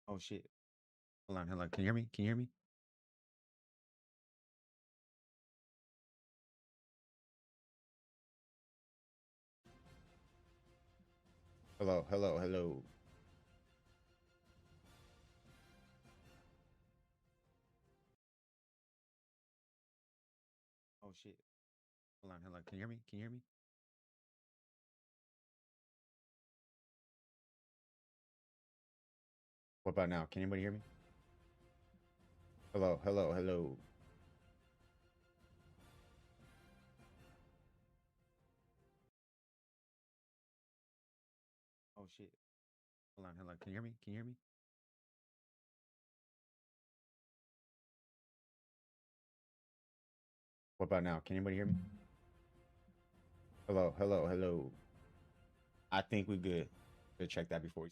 Oh shit. Hold on, hold on. Can you hear me? Can you hear me? Hello, hello, hello. Oh shit. Hold on, hold on. Can you hear me? Can you hear me? What about now? Can anybody hear me? Hello, hello, hello. Oh shit. Hold on, hold on. Can you hear me? Can you hear me? What about now? Can anybody hear me? Hello, hello, hello. I think we good. Good, check that before we.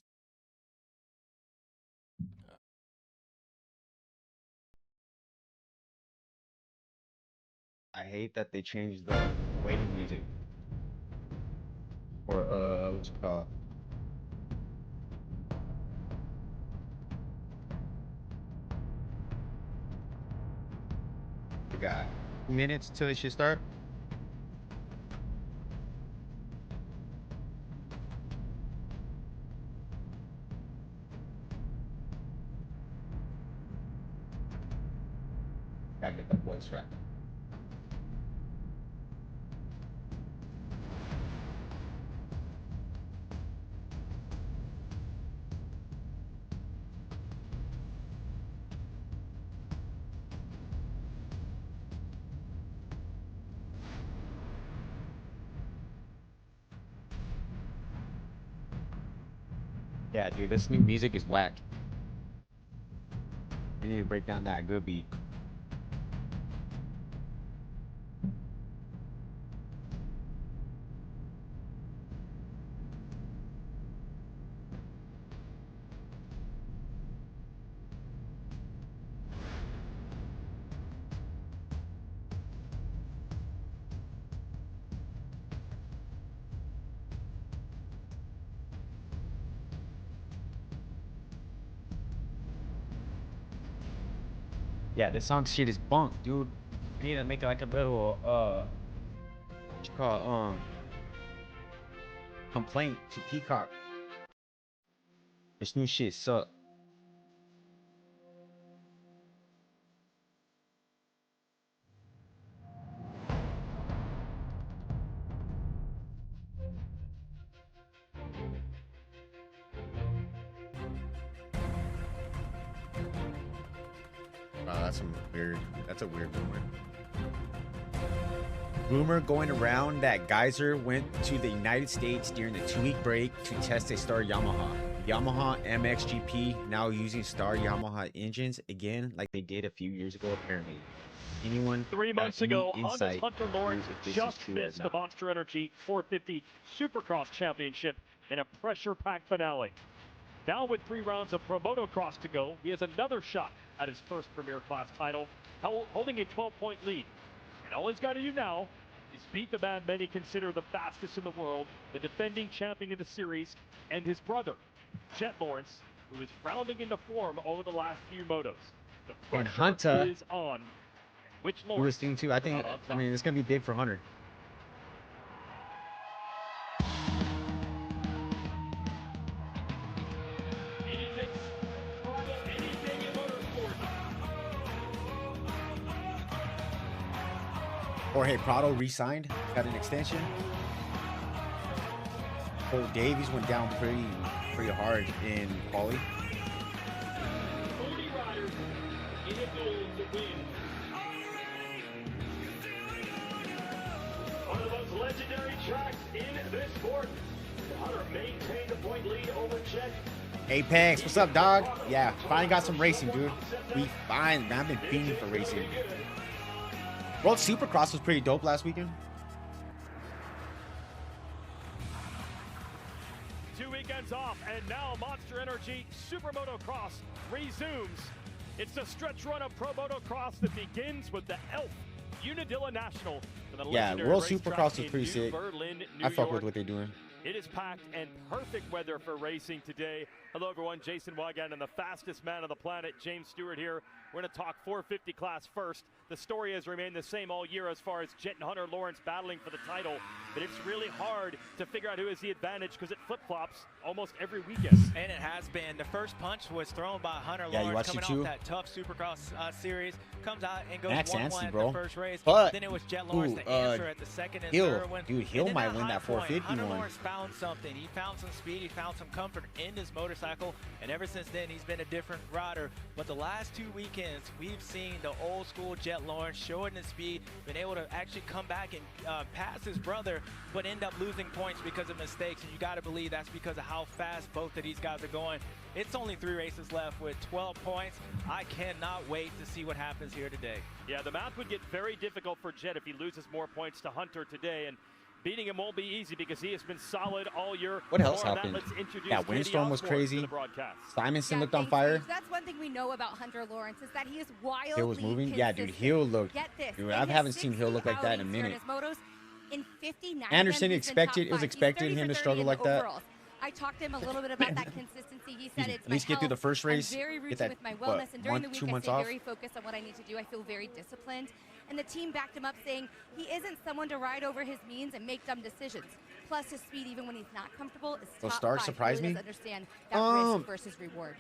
I hate that they changed the waiting music or what's it called? We got 2 minutes till it should start. Gotta get the voice right. Yeah, dude, this new music is whack. We need to break down that good beat. Yeah, this song shit is bunk, dude. We need to make like a little what you call complaint to Peacock. This new shit suck. That's some weird. That's a weird rumor. Rumor going around that Geyser went to the United States during the 2-week break to test a Star Yamaha. Yamaha MXGP now using Star Yamaha engines again, like they did a few years ago, apparently. Anyone 3 months ago, Honda's Hunter Lawrence just missed the Monster Energy 450 Supercross Championship in a pressure-packed finale. Now with 3 rounds of Pro Motocross to go, he has another shot at his first Premier Class title, holding a 12-point lead. And all he's got to do now is beat the man many consider the fastest in the world, the defending champion of the series, and his brother, Jet Lawrence, who is rounding into form over the last few motos. The pressure and Hunter is on. Which who was thing too. I think. I mean, it's gonna be big for Hunter. Jorge Prado re-signed, got an extension. Cole Davies went down pretty hard in quali. 40 riders in a goal to win. One of the most legendary tracks in this sport. Hunter maintained the point lead over Chet. Apex, what's up, dog? Yeah, finally got some racing, dude. We fine. I've been fiending for racing. World Supercross was pretty dope last weekend. 2 weekends off, and now Monster Energy Super Motocross resumes. It's the stretch run of Pro Motocross that begins with the ELF Unadilla National. Yeah, World Supercross was pretty sick. I fuck with what they're doing. It is packed and perfect weather for racing today. Hello, everyone. Jason Wygant and the fastest man on the planet, James Stewart here. We're going to talk 450 class first. The story has remained the same all year as far as Jet and Hunter Lawrence battling for the title, but it's really hard to figure out who has the advantage because it flip-flops almost every weekend. And it has been. The first punch was thrown by Hunter Yeah, Lawrence coming too? off that tough Supercross series. Comes out and goes Max 1-1 Anstey, at bro. the first race. But, then it was Jet Lawrence to answer at the second and Hill. third one. Dude, And Hill then might win that high point, 450 Hunter one. Lawrence found something. He found some speed. He found some comfort in his motorcycle. And ever since then, he's been a different rider. But the last 2 weekends, we've seen the old school Jet Lawrence showing his speed, been able to actually come back and pass his brother, but end up losing points because of mistakes. And you got to believe that's because of how fast both of these guys are going. It's only 3 races left with 12 points. I cannot wait to see what happens here today. Yeah, the math would get very difficult for Jet if he loses more points to Hunter today, and beating him won't be easy because he has been solid all year. What else More on happened? Let's introduce Yeah, Katie windstorm was Osborne to crazy. the broadcast. Simonson Yeah, looked on thanks, fire. Paige. That's one thing we know about Hunter Lawrence is that he is wildly Hill was moving. Yeah, dude, consistent. Hill looked. Get this. Dude, in I his haven't seen Hill 60 look like that in a outings during minute. his motos, in 59 Anderson events, he's been expected. top It was five. He's expected 30 him for to 30 struggle in like the that. overalls. I talked to him a little bit about that consistency. He said it's At least get through the first race. I'm very Get routine that, with my what, wellness, and during the 1, week 2 I months stay off. very focused on what I need to do. I feel very disciplined. And the team backed him up, saying he isn't someone to ride over his means and make dumb decisions. Plus, his speed, even when he's not comfortable, is So top Stark 5. surprised He really me? does understand that risk versus reward.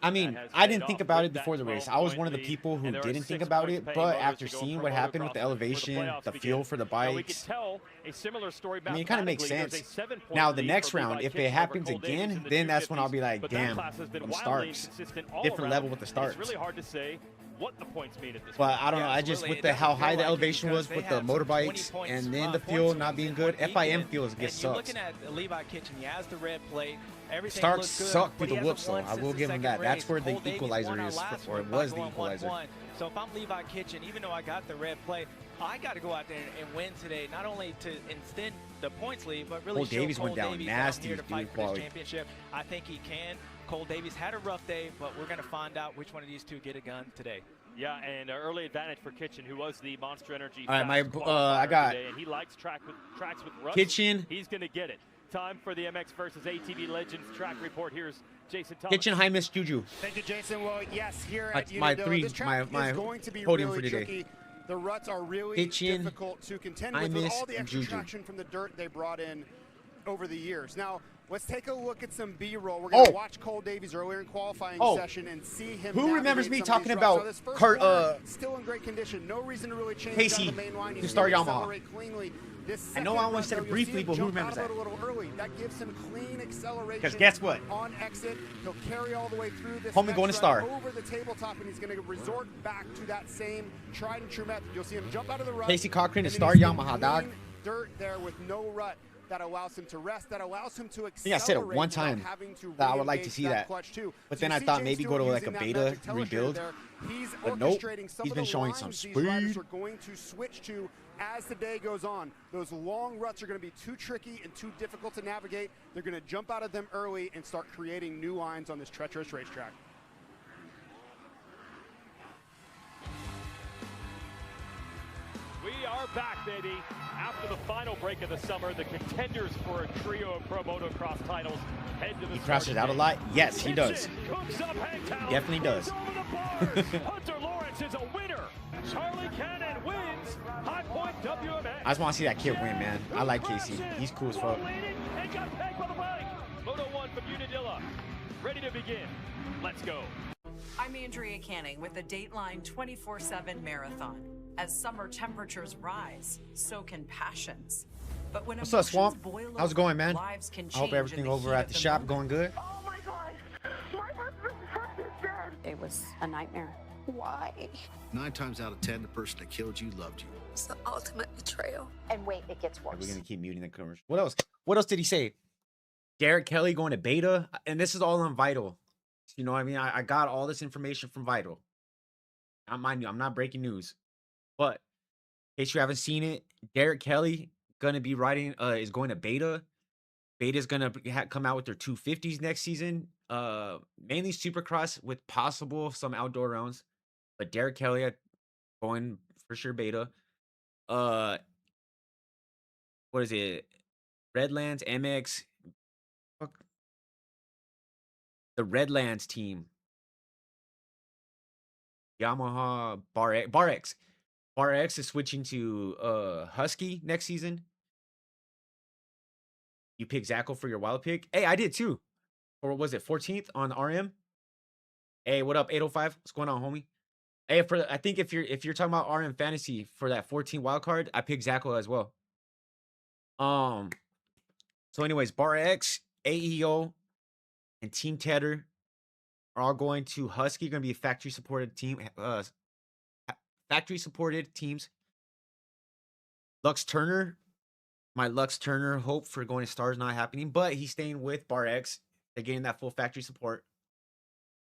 I mean, has I paid didn't think off about with it before the that race. I was 12-point one of the lead, people who and there are didn't think 6 about points it, paying but motors after to go seeing from what happened with motocross the for elevation, playoffs the to feel begin. for the Now, we bikes, could tell a similar story I mean, it kind of makes mathematically. There's sense. a 7-point Now, the lead next for Levi round, if Kitchen it over happens Cole Davies in again, the then that's when I'll 250s, be like, but that damn, class has been them wildly Starks. inconsistent all Different around, level with the and Starks. It's really hard to say what the points mean at this But point. I don't know. Yeah, I just absolutely. with It the doesn't how feel high the like it elevation because was they with the have some 20 motorbikes, points, and then the points fuel swings not being in good. one FIM weekend. feels And gets you're sucks. looking at Levi Kitchen. He has the red plate. Everything Starks looks good, suck but through he the whoops, hasn't though. won I will since give him second that. That's race. where the Cole Davies equalizer won our is, last or it one by was the going equalizer. 1-1. So if I'm Levi Kitchen, even though I got the red plate, I got to go out there and win today, not only to extend the points lead, but really Cole show Davies Cole went down Davies nasty, here to dude, fight for quality. this championship. I think he can. Cole Davies had a rough day, but we're going to find out which one of these two get a gun today. Yeah, and early advantage for Kitchen, who was the Monster Energy. All right, my, fast I qualifier got today, and he likes tracks with ruts. Kitchen. He's going to get it. Time for the MX versus ATV Legends track report. Here's Jason Thomas. Kitchen, high miss Juju. Thank you, Jason. Well, yes, here That's at my Unadilla, three- this track my is going to be podium really for today. tricky. The ruts are really Kitchen, difficult to contend I with miss all the extra Juju. traction from the dirt they brought in over the years. Now, let's take a look at some B-roll. We're going to watch Cole Davies earlier in qualifying session and see him. Who remembers navigate me some of talking these about ruts. Now, this first Kurt, corner, still in great condition. No reason to really change Casey, down the main line. to He's start gonna Yamaha. accelerate cleanly. This I know second I only rut, said it though, you'll briefly, see him but who jump remembers out of that? it a little early. That gives him clean acceleration. Because guess what? On exit, he'll carry all the way through this Homie next going to rut star. over the tabletop, and he's going to resort back to that same tried and true method. You'll see him jump out of the rut. Casey Cochran and is then star he's in Yamaha, dog. clean dirt there with no rut. That allows him to rest. That allows him to accelerate. I think I said it one without time having to that I would like to re-engage see that. clutch too. But So then you I see thought James maybe go Stewart to like a using that beta magic teleshare rebuild. there. He's But nope, orchestrating some he's of been the showing some lines these riders speed. are going to switch to as the day goes on. Those long ruts are going to be too tricky and too difficult to navigate. They're going to jump out of them early and start creating new lines on this treacherous racetrack. We are back, baby. After the final break of the summer, the contenders for a trio of Pro Motocross titles head to the He crashes out a lot? Yes, he does. Definitely does. Hunter Lawrence is a winner. Charlie Cannon wins. High Point WMX. I just want to see that kid win, man. I like Casey. He's cool as fuck. And got pegged by the bike. Moto 1 from Unadilla. Ready to begin. Let's go. I'm Andrea Canning with the Dateline 24/7 Marathon. As summer temperatures rise, so can passions. But when What's up, Swamp? emotions boil How's it over, going, man? lives can I hope change in everything the over heat at of the shop moment. going good. Oh my god, my husband's is dead. It was a nightmare. Why? 9 times out of 10, the person that killed you loved you. It's the ultimate betrayal. And wait, it gets Are worse. we gonna keep muting the commercial? What else? What else did he say? Derek Kelly going to beta, and this is all on Vital. You know what I mean? I got all this information from Vital. Not mind you, I'm not breaking news, but in case you haven't seen it, Derek Kelly gonna be riding. Is going to beta. Beta's gonna come out with their 250s next season. Mainly Supercross with possible some outdoor rounds, but Derek Kelly going for sure beta. What is it? Redlands, MX. Fuck. The Redlands team. Yamaha Bar X. Bar X is switching to Husky next season. You pick Zacho for your wild pick. Hey, I did too. Or was it 14th on RM? Hey, what up, 805? What's going on, homie? Hey, I think if you're talking about RM fantasy for that 14 wild card, I picked Zacho as well. So anyways, Bar X, AEO, and Team Tedder are all going to Husky. Going to be a factory supported team. Factory supported teams. Lux Turner, my Lux Turner hope for going to Stars not happening, but he's staying with Bar X. They're getting that full factory support.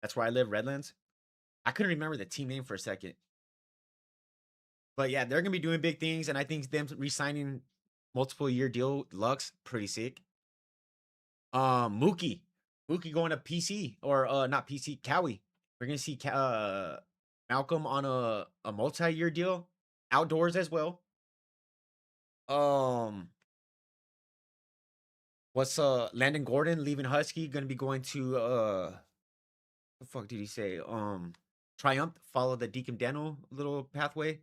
That's where I live, Redlands. I couldn't remember the team name for a second. But yeah, they're gonna be doing big things, and I think them re-signing multiple year deal Lux pretty sick. Mookie going to PC or not PC, Cowie. We're gonna see Malcolm on a multi-year deal, outdoors as well. What's Landon Gordon leaving Husky, gonna be going to what the fuck did he say? Triumph, follow the Deacon Daniel little pathway.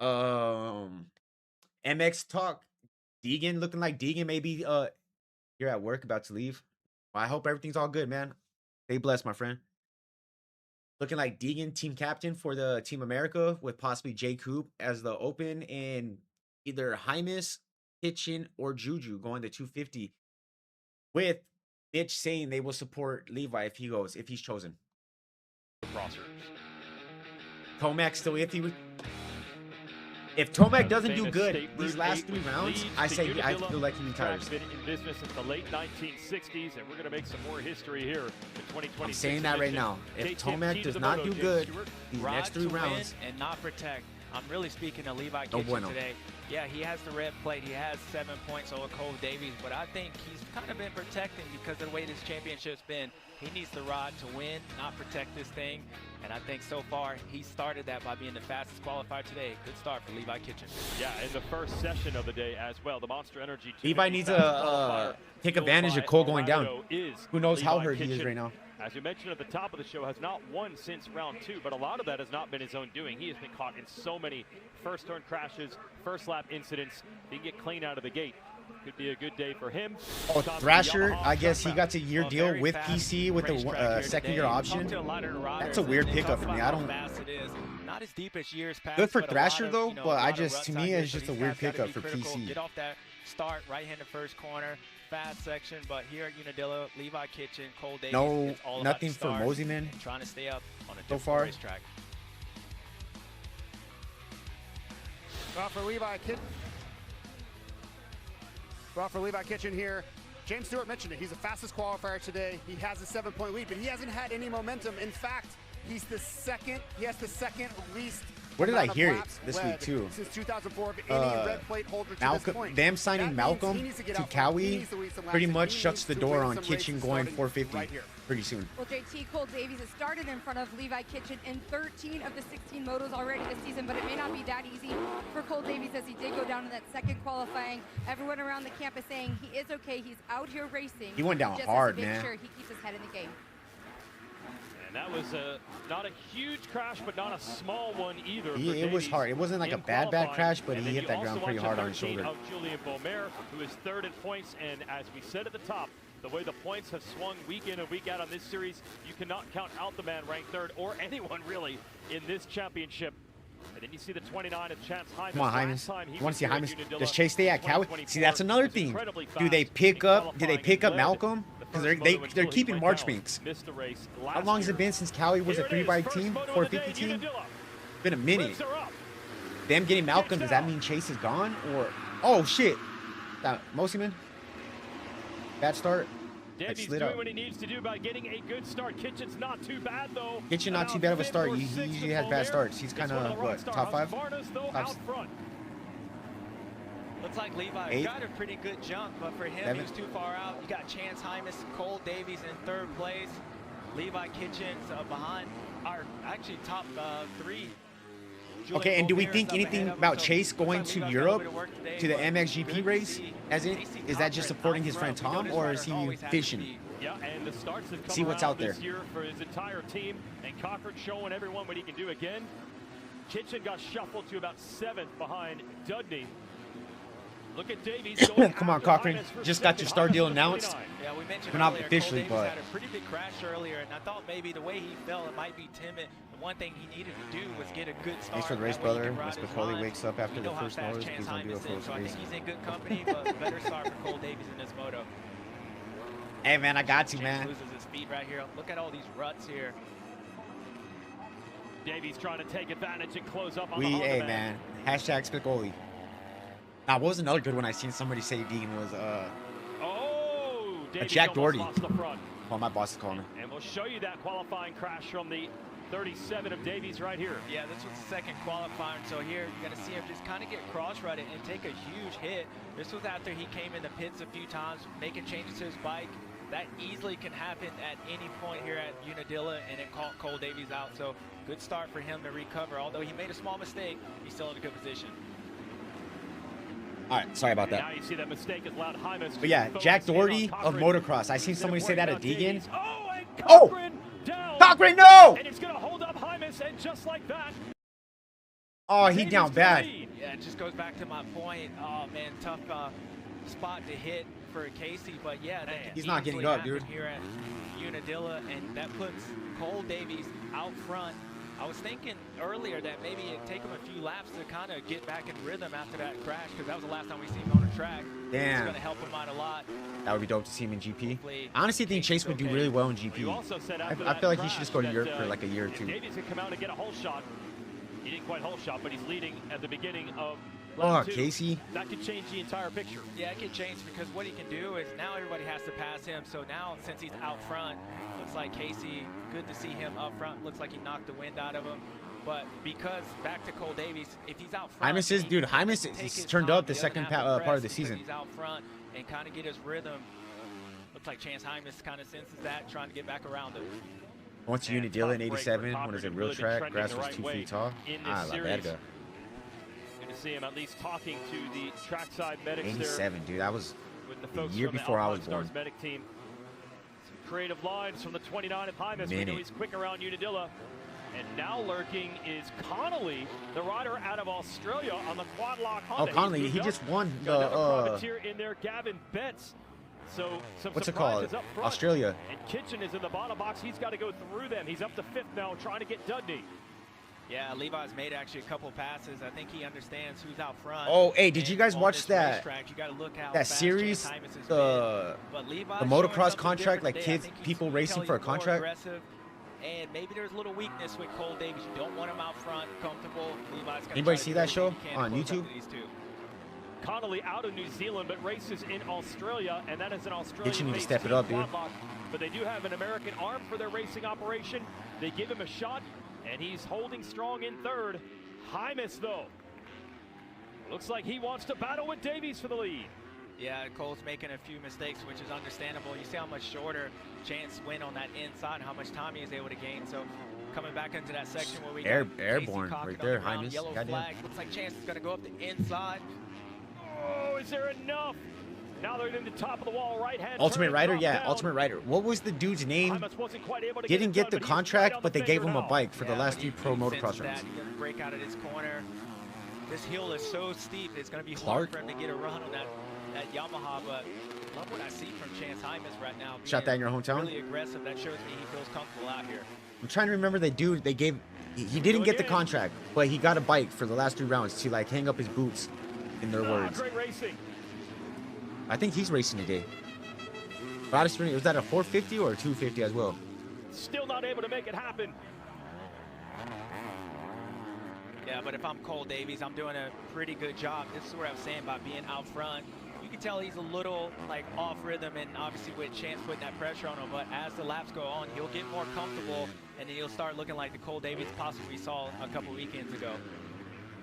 MX talk. Deegan looking like Deegan maybe you're at work about to leave. Well, I hope everything's all good, man. Stay blessed, my friend. Looking like Deegan team captain for the Team America with possibly Jay Coop as the open and either Hymus, Kitchen, or Juju going to 250. With Mitch saying they will support Levi if he's chosen. Tomac still iffy with. If Tomac doesn't do good these last 3 rounds, I say I feel like he retires. Been in business since the late 1960s, and we're going to make some more history here in 2020. I'm saying that right now. If Tomac does not do good these next 3 rounds, and not protect. I'm really speaking to Levi Kitchen today. Yeah, he has the red plate. He has 7 points over Cole Davies, but I think he's kind of been protecting because of the way this championship's been. He needs the rod to win, not protect this thing. And I think so far he started that by being the fastest qualifier today. Good start for Levi Kitchen. Yeah, in the first session of the day as well, the Monster Energy. Levi needs to take advantage of Cole going down. Who knows how hurt he is right now. As you mentioned at the top of the show, has not won since round 2, but a lot of that has not been his own doing. He has been caught in so many first turn crashes, first lap incidents. He can get clean out of the gate. Could be a good day for him. Oh, Thrasher, I guess he got a year deal with PC with the second year option. That's a weird pickup for me. I don't. Not as deep as years past. Good for Thrasher though, but to me it's just a weird pickup for PC. Get off that start, right-handed first corner, fast section, but here at Unadilla, Levi Kitchen, Cole Davies. No, nothing for Moseyman. Trying to stay up on a so far. Racetrack. Well, for Levi Kitchen here, James Stewart mentioned it. He's the fastest qualifier today. He has a 7-point lead, but he hasn't had any momentum. In fact, he has the second least. Where did I hear it this week too? Since 2004 of any red plate holder to this point. Them signing Malcolm to Cowie pretty much shuts the door on Kitchen going 450 pretty soon. Well, JT, Cole Davies has started in front of Levi Kitchen in 13 of the 16 motos already this season, but it may not be that easy for Cole Davies as he did go down in that second qualifying. Everyone around the camp is saying he is okay. He's out here racing. He went down just hard, to make man. Sure he keeps his head in the game. And that was not a huge crash, but not a small one either. It was hard. It wasn't like a bad crash, but he hit that ground pretty hard on his shoulder. Julian Beaumer, who is 3rd in points, and as we said at the top, the way the points have swung week in and week out on this series, you cannot count out the man ranked 3rd or anyone really in this championship. And then you see the 29 of Chance Hymus. Come on, Hymus. You want to see Hymus? Does Chase stay at Cowie? See, that's another thing. Do they pick up Malcolm? Because they're keeping Marchbanks. How long has it been since Cowie was a 3x team, 450 team? It's been a minute. Them getting Malcolm, does that mean Chase is gone? Or oh shit, Moseyman. Bad start. Davies doing what he needs to do by getting a good start. Kitchen's not too bad though. Kitchen not too bad of a start. He usually has bad starts. He's kind of what, top 5? Looks like Levi got a pretty good jump, but for him, he was too far out. You got Chance Hymus, Cole Davies in 3rd place. Levi Kitchens behind, our actually top 3 Okay, and do we think anything about Chase going to Europe to the MXGP race? Is that just supporting his friend Tom, or is he fishing? Yeah, and the starts have come See what's out there this year for his entire team, and Cochran showing everyone what he can do again. Kitchen got shuffled to about 7th behind Dudney. Look at Davies. Come on, Cochran. Just got your star deal announced. Yeah, we mentioned We're not earlier, officially, Cole Davies but had a pretty big crash earlier, and I thought maybe the way he fell, it might be timid. The one thing he needed to do was get a good start. thanks for the race, That way he brother. can ride Miss his Spicoli line. wakes up after We the know how first fast noise. Chance Please don't do it Hymas for is, so I race. think he's in good company, but better start for Cole Davies in this moto. Hey, man, I got you, Chance man. loses his speed right here. Look at all these ruts here. Davies trying to take advantage and close up on We, the Honda hey, man. man. Hashtag Spicoli. Now, what was another good one I seen somebody say Deegan was Oh, Davies Jack almost Doherty. lost the front. Oh, my boss is calling me. And we'll show you that qualifying crash from the 37 of Davies right here. Yeah, this was the second qualifying, so here you're going to see him just kind of get cross-rutted and take a huge hit. This was after he came in the pits a few times, making changes to his bike. That easily can happen at any point here at Unadilla, and it caught Cole Davies out. So good start for him to recover. Although he made a small mistake, he's still in a good position. All right, sorry about Now that. you see that mistake has allowed Hymas. But yeah, Jack Doherty of Motocross. I seen somebody say that at Deegan. Oh, and Oh! Cochran down. Cochran, no! And it's going to hold up Hymas, and just like that. Oh, he Davies down to bad. lead. Yeah, it just goes back to my point. Oh man, tough spot to hit for Casey, but yeah, that can He's not getting easily up, happen dude. here at Unadilla, and that puts Cole Davies out front. I was thinking earlier that maybe it'd take him a few laps to kind of get back in rhythm after that crash, because that was the last time we seen him on a track. It's Damn. going to help him out a lot. That would be dope to see him in GP. Hopefully I honestly think Chase would do really well in You GP. also said I after feel that like he should just go to crash Europe that, for like a year or if two. Davies could come out and get a hole shot. He didn't quite hole shot, but he's leading at the beginning of Oh, lap 2. Casey. That could change the entire picture. Yeah, it can change, because what he can do is now everybody has to pass him. So now, since he's out front, looks like Casey, good to see him up front. Looks like he knocked the wind out of him. But because, back to Cole Davies, if he's out front, Hymas is, dude, Hymas take is his turned time. up the He second doesn't have to part of the press season. because he's out front and kind of get his rhythm. Looks like Chance Hymas kind of senses that, trying to get back around him. Once And Unadilla in tough break for 87, Cochran. when it's a Really real been track, trending grass the was right 2 way feet tall. in this Ah, la series. verga. Good to see him at least talking to the trackside medics there 87, dude, that was with the a folks year from the before I Alpine was born. Stars medic team. Some creative lines from the 29 of Hymas. We know Minute. he's quick around Unadilla. And now lurking is Connolly, the rider out of Australia on the quad lock Oh, Honda. Connolly, He's he moved just up. won Got another the, privateer in there, Gavin Betts. So some what's it surprises called? up front. Australia. And Kitchen is in the bottom box. He's got to go through them. He's up to 5th now, trying to get Dudney. Yeah, Levi's made actually a couple passes. I think he understands who's out front. Oh, hey, did you And guys on watch this that- racetrack, you gotta look how that fast series, Chance Hymas has the been. But Levi's the showing motocross something contract, different like today. I kids, think people you can racing tell for a he's more contract? aggressive. And maybe there's a little weakness with Cole Davies. You don't want him out front, comfortable. Levi's gonna Anybody try to see do that everything show he can to on close up YouTube? to these two. Connolly out of New Zealand, but races in Australia, and that is an Australian. Kitchen need to step it up, dude. But they do have an American arm for their racing operation. They give him a shot, and he's holding strong in 3rd. Hymas, though, looks like he wants to battle with Davies for the lead. Yeah, Cole's making a few mistakes, which is understandable. You see how much shorter Chance went on that inside and how much time he was able to gain. So coming back into that section where we got Airborne Casey Cochran right there, on the ground, Hymas. yellow Goddamn. flag. Looks like Chance is going to go up the inside. Oh, is there enough? Now they're in the top of the wall, right hand. Ultimate turn, Rider, drop yeah, down. Ultimate Rider. What was the dude's name? Hymas wasn't quite able to Didn't it get done, the but he's right contract, on but the they gave finger him a now. bike for the Yeah, last but 2 he pro senses motocross that. runs. He doesn't break out of this corner. This hill is so steep, it's going to be Clark? hard for him to get a run on that Yamaha, but love what I see from Chance Hymas right now. Shot that in your hometown? Really aggressive. That shows me he feels comfortable out here. I'm trying to remember the dude they gave. He didn't get the contract, but he got a bike for the last 3 rounds to like hang up his boots, in their words. Great racing. I think he's racing today. Was that a 450 or a 250 as well? Still not able to make it happen. Yeah, but if I'm Cole Davies, I'm doing a pretty good job. This is what I'm saying about being out front. You can tell he's a little like off rhythm, and obviously with Chance putting that pressure on him, but as the laps go on, he'll get more comfortable, and then he'll start looking like the Cole Davies possibly saw a couple weekends ago.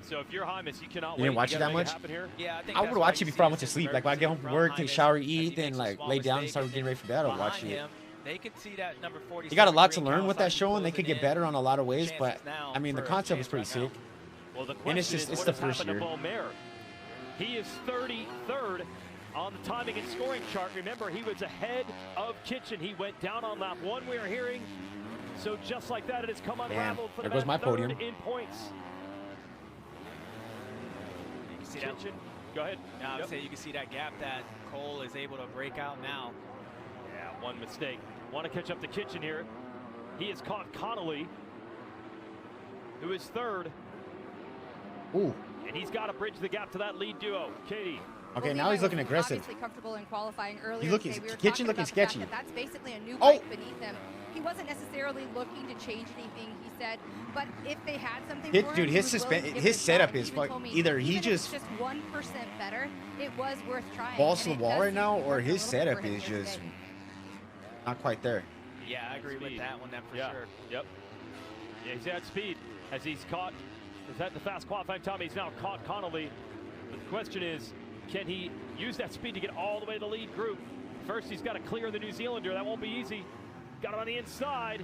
So if you're Hymas, you cannot You wait. didn't watch it gotta that make much? happen here. Yeah, I think I that's would why watch you it see before I this went to sleep. Like nervous when I get home in from front. work, take a Hymas, shower, as he eat, then makes a like small lay down and mistake, start getting ready for bed. I'll watch behind it. him, they could see that number 40. You got a lot to learn with that show, and they could get better on a lot of ways. But I mean, the concept was pretty sick. Well, the And question it's just is, it's what the has first happened year. to Beaumaire? He is 33rd on the timing and scoring chart. Remember, he was ahead of Kitchen. He went down on lap 1, we are hearing. So just like that, it has come unraveled for the there goes my man podium. third in points. You can see that. Kitchen, go ahead. I would say you can see that gap that Cole is able to break out now. Yeah, one mistake. Want to catch up to Kitchen here. He has caught Connolly, who is third. Ooh. And he's got to bridge the gap to that lead duo. Katie. Okay, Well, now Levi he's looking was aggressive. Obviously comfortable in qualifying earlier. He's looking- today. We were Kitchen talking looking about the fact sketchy. that that's basically a new Oh! bike beneath him. He wasn't necessarily looking to change anything, he said, but if they had something His- for him, dude, he his was willing to give his it a setup shot. He is even fuck- told me, either he even if just it's 1% better, it was worth trying. balls to and the it wall does right now, seem to or work a his little bit setup for him is here just today. not quite there. Yeah, I agree with that one, for Yeah. sure. Yep. Yeah, he's at speed as he's caught. Is at the fast qualifying time. He's now caught Connolly. The question is, can he use that speed to get all the way to the lead group? First, he's got to clear the New Zealander. That won't be easy. Got him on the inside.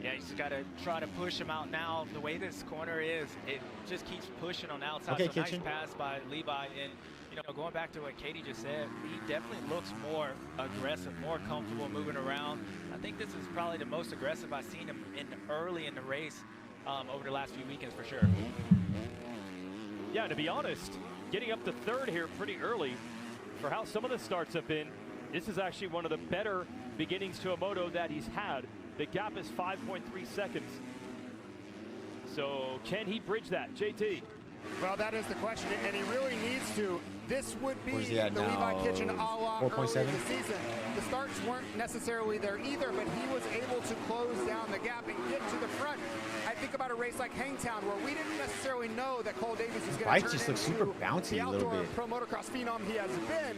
Yeah, he's got to try to push him out now. The way this corner is, it just keeps pushing on the outside. Okay, so Kitchen. nice pass by Levi. And, you know, going back to what Katie just said, he definitely looks more aggressive, more comfortable moving around. I think this is probably the most aggressive I've seen him early in the race over the last few weekends for sure. Yeah, to be honest, getting up to third here pretty early for how some of the starts have been. This is actually one of the better beginnings to a moto that he's had. The gap is 5.3 seconds. So can he bridge that? JT. Well, that is the question, and he really needs to. This would be Where's the he at Levi now? Kitchen a la early in 4.7? the season. The starts weren't necessarily there either, but he was able to close down the gap and get to the front. I think about a race like Hangtown, where we didn't necessarily know that Cole Davies was going to Bike turn just looks into super bouncy the a little outdoor bit. pro motocross phenom he has been.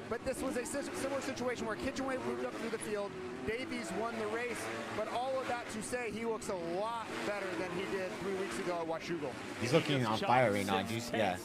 But this was a similar situation where Kitchen moved up through the field. Davies won the race, but all of that to say he looks a lot better than he did 3 weeks ago at Washougal. He's looking on fire right now. Yeah.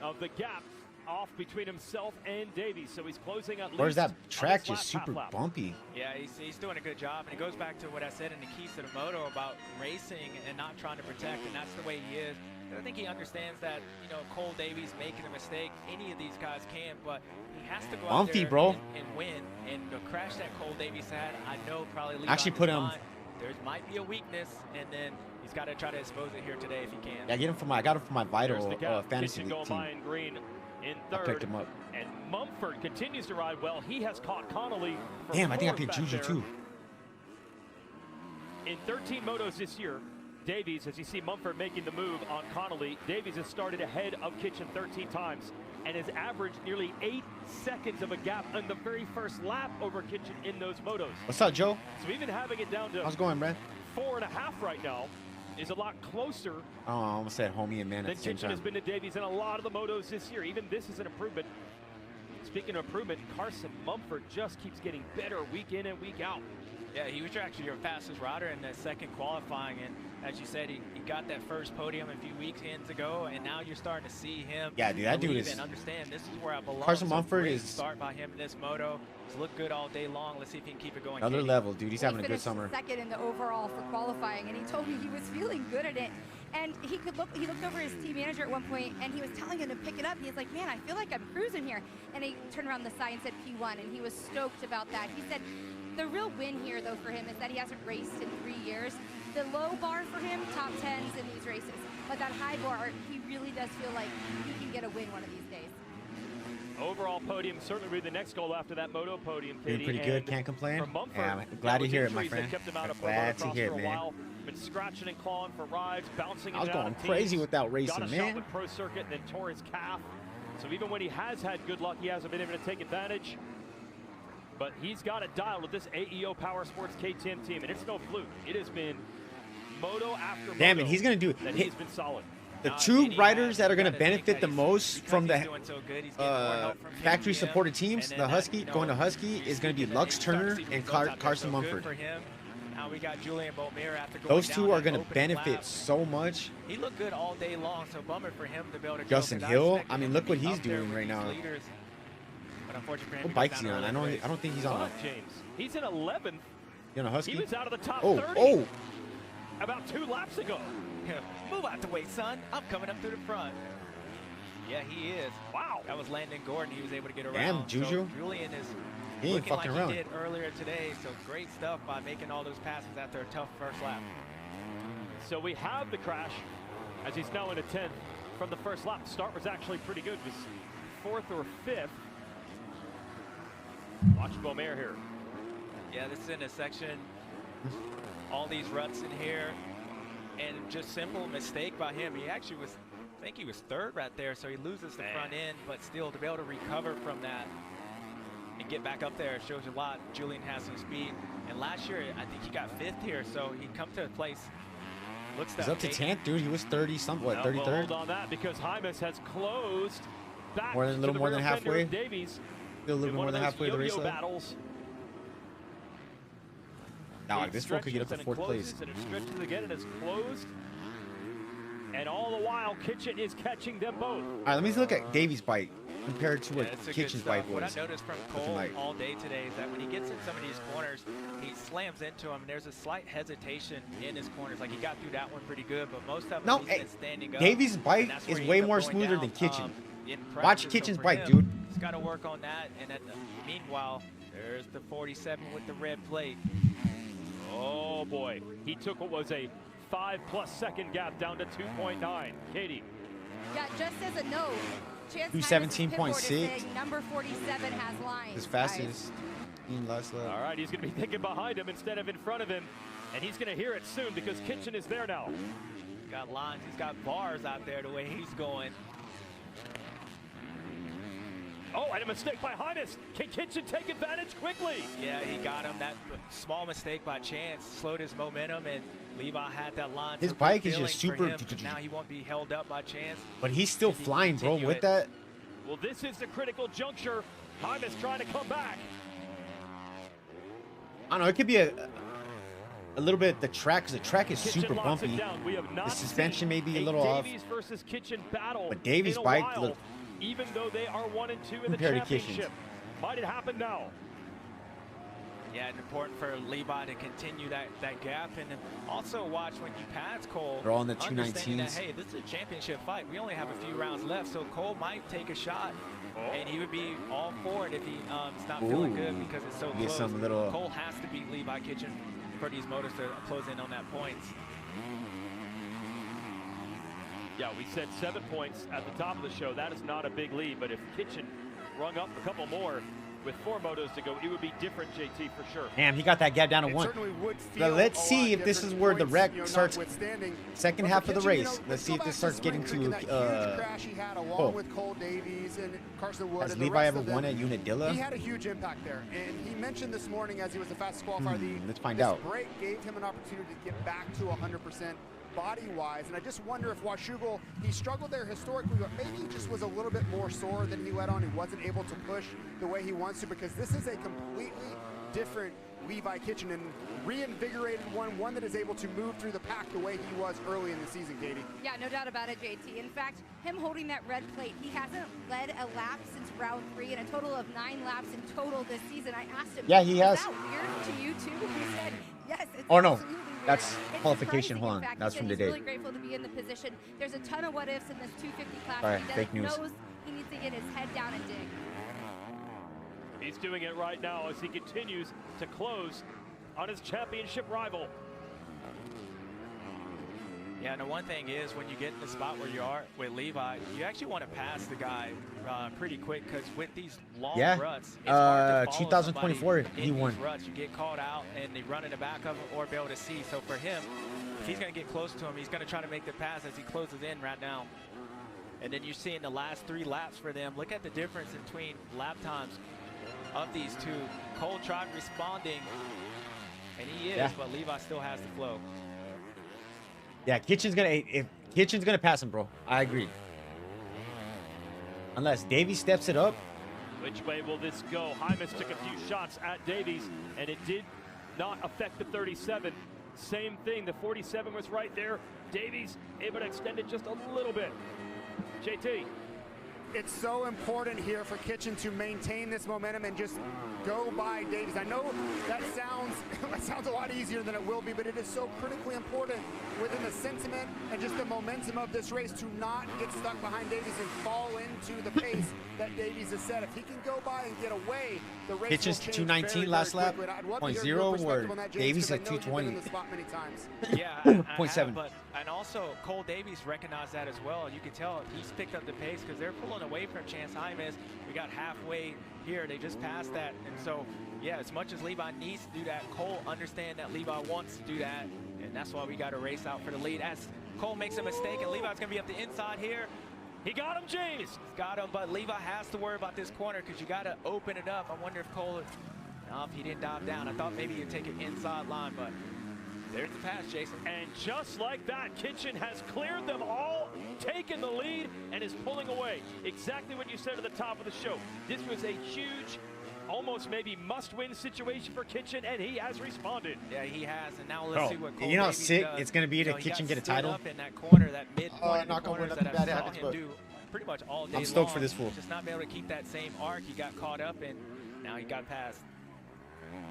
Of the gap off between himself and Davies, so he's closing at Where's least that on track this just last super half lap. bumpy? Yeah, he's doing a good job, and it goes back to what I said in the keys to the moto about racing and not trying to protect, and that's the way he is. And I think he understands that, you know, Cole Davies making a mistake, any of these guys can, but he has to go out Bumpy, there bro. And win. And the crash that Cole Davies had, I know probably leaves Actually on put his him- mind. There might be a weakness, and then he's got to try to expose it here today if he can. Yeah, I got him for my There's Vital the gap. fantasy Kitchen league going team. by in green in I third. picked him up. And Mumford continues to ride well. He has caught Connolly. For Damn, I think I fourth picked back Juju there. too. In 13 motos this year, Davies, as you see Mumford making the move on Connolly, Davies has started ahead of Kitchen 13 times and has averaged nearly 8 seconds of a gap on the very first lap over Kitchen in those motos. What's up, Joe? So even having it down to How's it going, man? 4.5 right now is a lot closer Oh, I almost said homie and man than at the same Kitchen has time. been to Davies in a lot of the motos this year. Even this is an improvement. Speaking of improvement, Carson Mumford just keeps getting better week in and week out. Yeah, he was actually your fastest rider in that second qualifying, and as you said, he got that first podium a few weeks in to go, and now you're starting to see him. Yeah, dude, that dude believe is- and understand this is where I belong. Carson So Mumford great is- start by him in this moto. He's looked good all day long. Let's see if he can keep it going. Another Katie. level, dude. He's Well, having a he good finished summer. second in the overall for qualifying, and he told me he was feeling good at it. And he looked over his team manager at one point, and he was telling him to pick it up. He's like, man, I feel like I'm cruising here. And he turned around the side and said P1, and he was stoked about that. He said the real win here, though, for him is that he hasn't raced in 3 years. The low bar for him, top 10s in these races. But that high bar, he really does feel like he can get a win one of these days. Overall podium certainly be the next goal after that moto podium, Doing Katie. pretty good. And Can't complain. for Mumford, Yeah, I'm glad to with hear it, my injuries that friend. kept him out of Glad to motocross hear for it, a man. while. Been scratching and clawing for rides, bouncing. I was in and out going of crazy teams. without Got racing, a shot man. with pro circuit, then tore his calf. So even when he has had good luck, he hasn't been able to take advantage. But he's got it dialed with this AEO Power Sports KTM team, and it's no fluke. It has been moto after Damn moto it, he's gonna do that he's been solid. the Now, two and he riders has- that are you going to gotta think benefit that the he's- most because from he's the doing so good, he's getting more help from him, factory Jim, supported teams, and the then Husky, you know, going to Husky, is going to be and then Lux you start to Turner see and results out there. Carson So good Mumford. for him. Now we got Julian Beaumaire after going Those down two are that going to opening benefit lap. so much. He looked good all day long, so bummer for him to be able to go, Justin 'cause Hill, expected I mean, him look to what be he's up there doing with right these now. leaders. But unfortunately for him, What he bike's goes he down on? to I the don't think he's on Fuck, James. He's in 11th. a He Husky. was out of the top Oh, 30. oh, about 2 laps ago. Move out the way, son. I'm coming up through the front. Yeah, he is. Wow. That was Landon Gordon. He was able to get around. Damn, Juju. So Julian is He ain't looking like fucking around. he did earlier today. So great stuff by making all those passes after a tough first lap. So we have the crash as he's now in a 10th from the first lap. The start was actually pretty good. It was 4th or 5th. Watch Beaumer here. Yeah, this is in a section. All these ruts in here. And just simple mistake by him. He actually was, I think he was 3rd right there. So he loses the front end, but still to be able to recover from that and get back up there shows a lot. Julian has some speed. And last year, I think he got 5th here. So he come to a place. He's up to 10th, dude. He was 30 something, what, 33rd? Well, hold on that because Hymas has closed back More than a little to the more than rear fender halfway. of Davies. Still a little bit more than halfway of the race lap. Battles. Nah, this one could get up to 4th place. And it stretches again and it's closed. And all the while, Kitchen is catching them both. All right, let me look at Davies' bike compared to what it's a Kitchen's good bike stuff. What I was. noticed from Cole all day today is that when he gets in some of these corners, he slams into them. And there's a slight hesitation in his corners. Like he got through that one pretty good, but most of them he's been standing up. Davies' and bike that's where is he way ends up more going smoother down, than Kitchen. in Watch practice. Kitchen's for bike, him, dude. He's got to work on that. And meanwhile, there's the 47 with the red plate. Oh boy, he took what was a 5+ second gap down to 2.9. Katie. Yeah, just as a note, Chance 217.6. number 47 has lines. His fastest. Last lap. All right, he's going to be thinking behind him instead of in front of him. And he's going to hear it soon because Kitchen is there now. He's got lines. He's got bars out there the way he's going. Oh, and a mistake by Hymas. Can Kitchen take advantage quickly? Yeah, he got him. That small mistake by Chance slowed his momentum, and Levi had that line. His So bike good is just feeling for super. him. Now he won't be held up by Chance. But he's still flying, bro. continue With it. that. Well, this is the critical juncture. Hymas trying to come back. I don't know. It could be a little bit the track, because the track is Kitchen super locks it bumpy. down. We have not The suspension may be a seen little off. Davies versus Kitchen battle. But Davies' in a bike while, look- even though they are 1 and 2 in the compared to Kitchen's. championship. Might it happen now? Yeah, and important for Levi to continue that gap, and then also watch when you pass Cole. They're all in the understanding that, 219s. hey, this is a championship fight. We only have a few rounds left, so Cole might take a shot, and he would be all for it if he's not feeling good because it's so Get close. some little- Cole has to beat Levi Kitchen for these motors to close in on that points. Yeah, we said 7 points at the top of the show. That is not a big lead, but if Kitchen rung up a couple more with 4 motos to go, it would be different, JT, for sure. Damn, he got that gap down to It 1. certainly would Now, feel let's a see lot if this is different where the points, wreck you know, starts. notwithstanding. Second But half for of the Kitchen, you race. know, Let's see go if back this to starts spring getting break and to. that huge crash he had along Cole. with Cole Davies and Carson Wood. Has and the Levi rest ever of them. won at Unadilla? He had a huge impact there, and he mentioned this morning as he was the fastest qualifier. Let's find this out. break gave him an opportunity to get back to 100% body-wise, and I just wonder if Washougal, he struggled there historically, but maybe he just was a little bit more sore than he let on. He wasn't able to push the way he wants to, because this is a completely different Levi Kitchen and reinvigorated one that is able to move through the pack the way he was early in the season, Katie. Yeah, no doubt about it, JT. In fact, him holding that red plate, he hasn't led a lap since round 3 and a total of 9 laps in total this season. I asked him, Yeah, he has. Is that weird to you too? He said, yes, it's Oh, no. absolutely weird. That's It's qualification. surprising, Hold in on. fact. That's He from said today. He's really grateful to be in the position. There's a ton of what ifs in this 250 class. Sorry, He does- fake news. knows he needs to get his head down and dig. He's doing it right now as he continues to close on his championship rival. Yeah, and the one thing is when you get in the spot where you are with Levi, you actually want to pass the guy pretty quick, because with these long ruts, it's hard to follow 2024 somebody he in won. these ruts. You get caught out and they run in the back of him or be able to see. So for him, if he's going to get close to him, he's going to try to make the pass as he closes in right now. And then you see in the last 3 laps for them, look at the difference between lap times of these two. Cole tried responding, and he is, but Levi still has the flow. Yeah, Kitchen's gonna pass him, bro. I agree. Unless Davies steps it up. Which way will this go? Hymas took a few shots at Davies, and it did not affect the 37. Same thing, the 47 was right there. Davies able to extend it just a little bit. JT. it's so important here for Kitchen to maintain this momentum and just go by Davies. I know that sounds a lot easier than it will be, but it is so critically important within the sentiment and just the momentum of this race to not get stuck behind Davies and fall into the pace that Davies has set. If he can go by and get away, the race Kitchen's will change 219 last lap, 0.0, where Davies at 220. Yeah, 0.7. But and also Cole Davies recognized that as well. You can tell he's picked up the pace because they're pulling away from Chance Hymas. We got halfway here. They just passed that, and so yeah, as much as Levi needs to do that, Cole understands that Levi wants to do that, and that's why we got to race out for the lead. As Cole makes a mistake, and Levi's gonna be up the inside here. He got him, James. He's got him, but Levi has to worry about this corner because you got to open it up. I wonder if Cole, no, if he didn't dive down. I thought maybe he'd take an inside line, but there's the pass, Jason. And just like that, Kitchen has cleared them all, taken the lead, and is pulling away. Exactly what you said at the top of the show. This was a huge, almost maybe must-win situation for Kitchen, and he has responded. Yeah, he has, and now let's see what Cole you know how Davies sick does. it's going to be to You know, he Kitchen got get a stood title? up in that corner, that midpoint not gonna win, corners nothing that I bad saw happens, him but do pretty much all day I'm stoked long. for this fool. Just not be able to keep that same arc. He got caught up, and now he got past.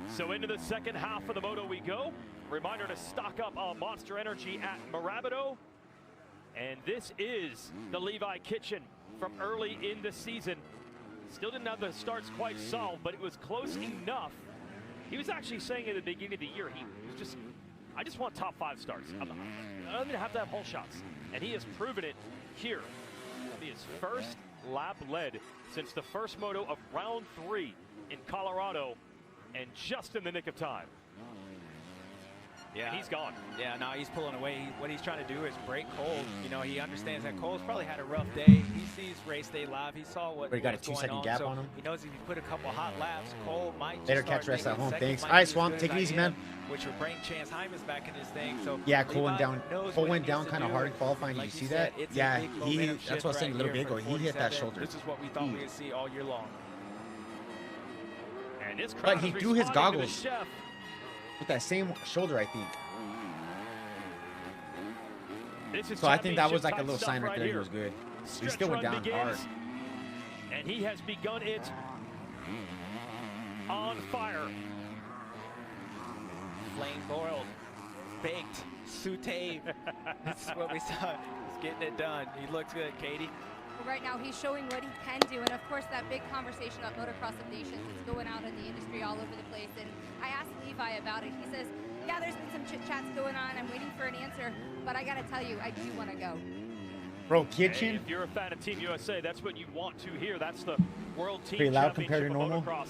So into the second half of the moto we go. Reminder to stock up on Monster Energy at Marabido. And this is the Levi Kitchen from early in the season. Still didn't have the starts quite solved, but it was close enough. He was actually saying at the beginning of the year, he was just, I just want top 5 starts. I don't even have to have whole shots. And he has proven it here. His first lap led since the first moto of round 3 in Colorado, and just in the nick of time. Yeah, and he's gone. Yeah, no, he's pulling away. What he's trying to do is break Cole. You know, he understands that Cole's probably had a rough day. He sees race day live. He saw what He got a what's going 2-second gap so on him. He knows if you put a couple hot laps, Cole might just Better start catch rest at making home. seconds, Thanks. might All right, be as Swamp, good take as it easy, I man. am, which would bring Chance Hymas back in his thing. So Yeah, Cole went Levi down. knows Cole what went he down needs to kind of do. hard in qualifying. Like Did you see said, that? it's a Yeah, big he. momentum That's shift what I was saying a right little bit here ago. from He hit that 47. shoulder. This is what we thought we would see all year long. And this But crowd he is threw his responding to the goggles. chef. With that same shoulder, I think. This is So I think that was like a championship little type sign stuff right there. He here. was good. He Stretch still went run down begins, hard. and he has begun it on fire. Flame broiled, baked, sauteed. That's what we saw. He's getting it done. He looks good, Katie. Well, right now he's showing what he can do, and of course that big conversation about Motocross of Nations is going out in the industry all over the place. And I asked Levi about it. He says, yeah, there's been some chit chats going on. I'm waiting for an answer, but I gotta tell you, I do want to go. Bro, Hey, Kitchen. if you're a fan of Team USA, that's what you want to hear. That's the World Team Pretty loud Championship compared to of normal. Motocross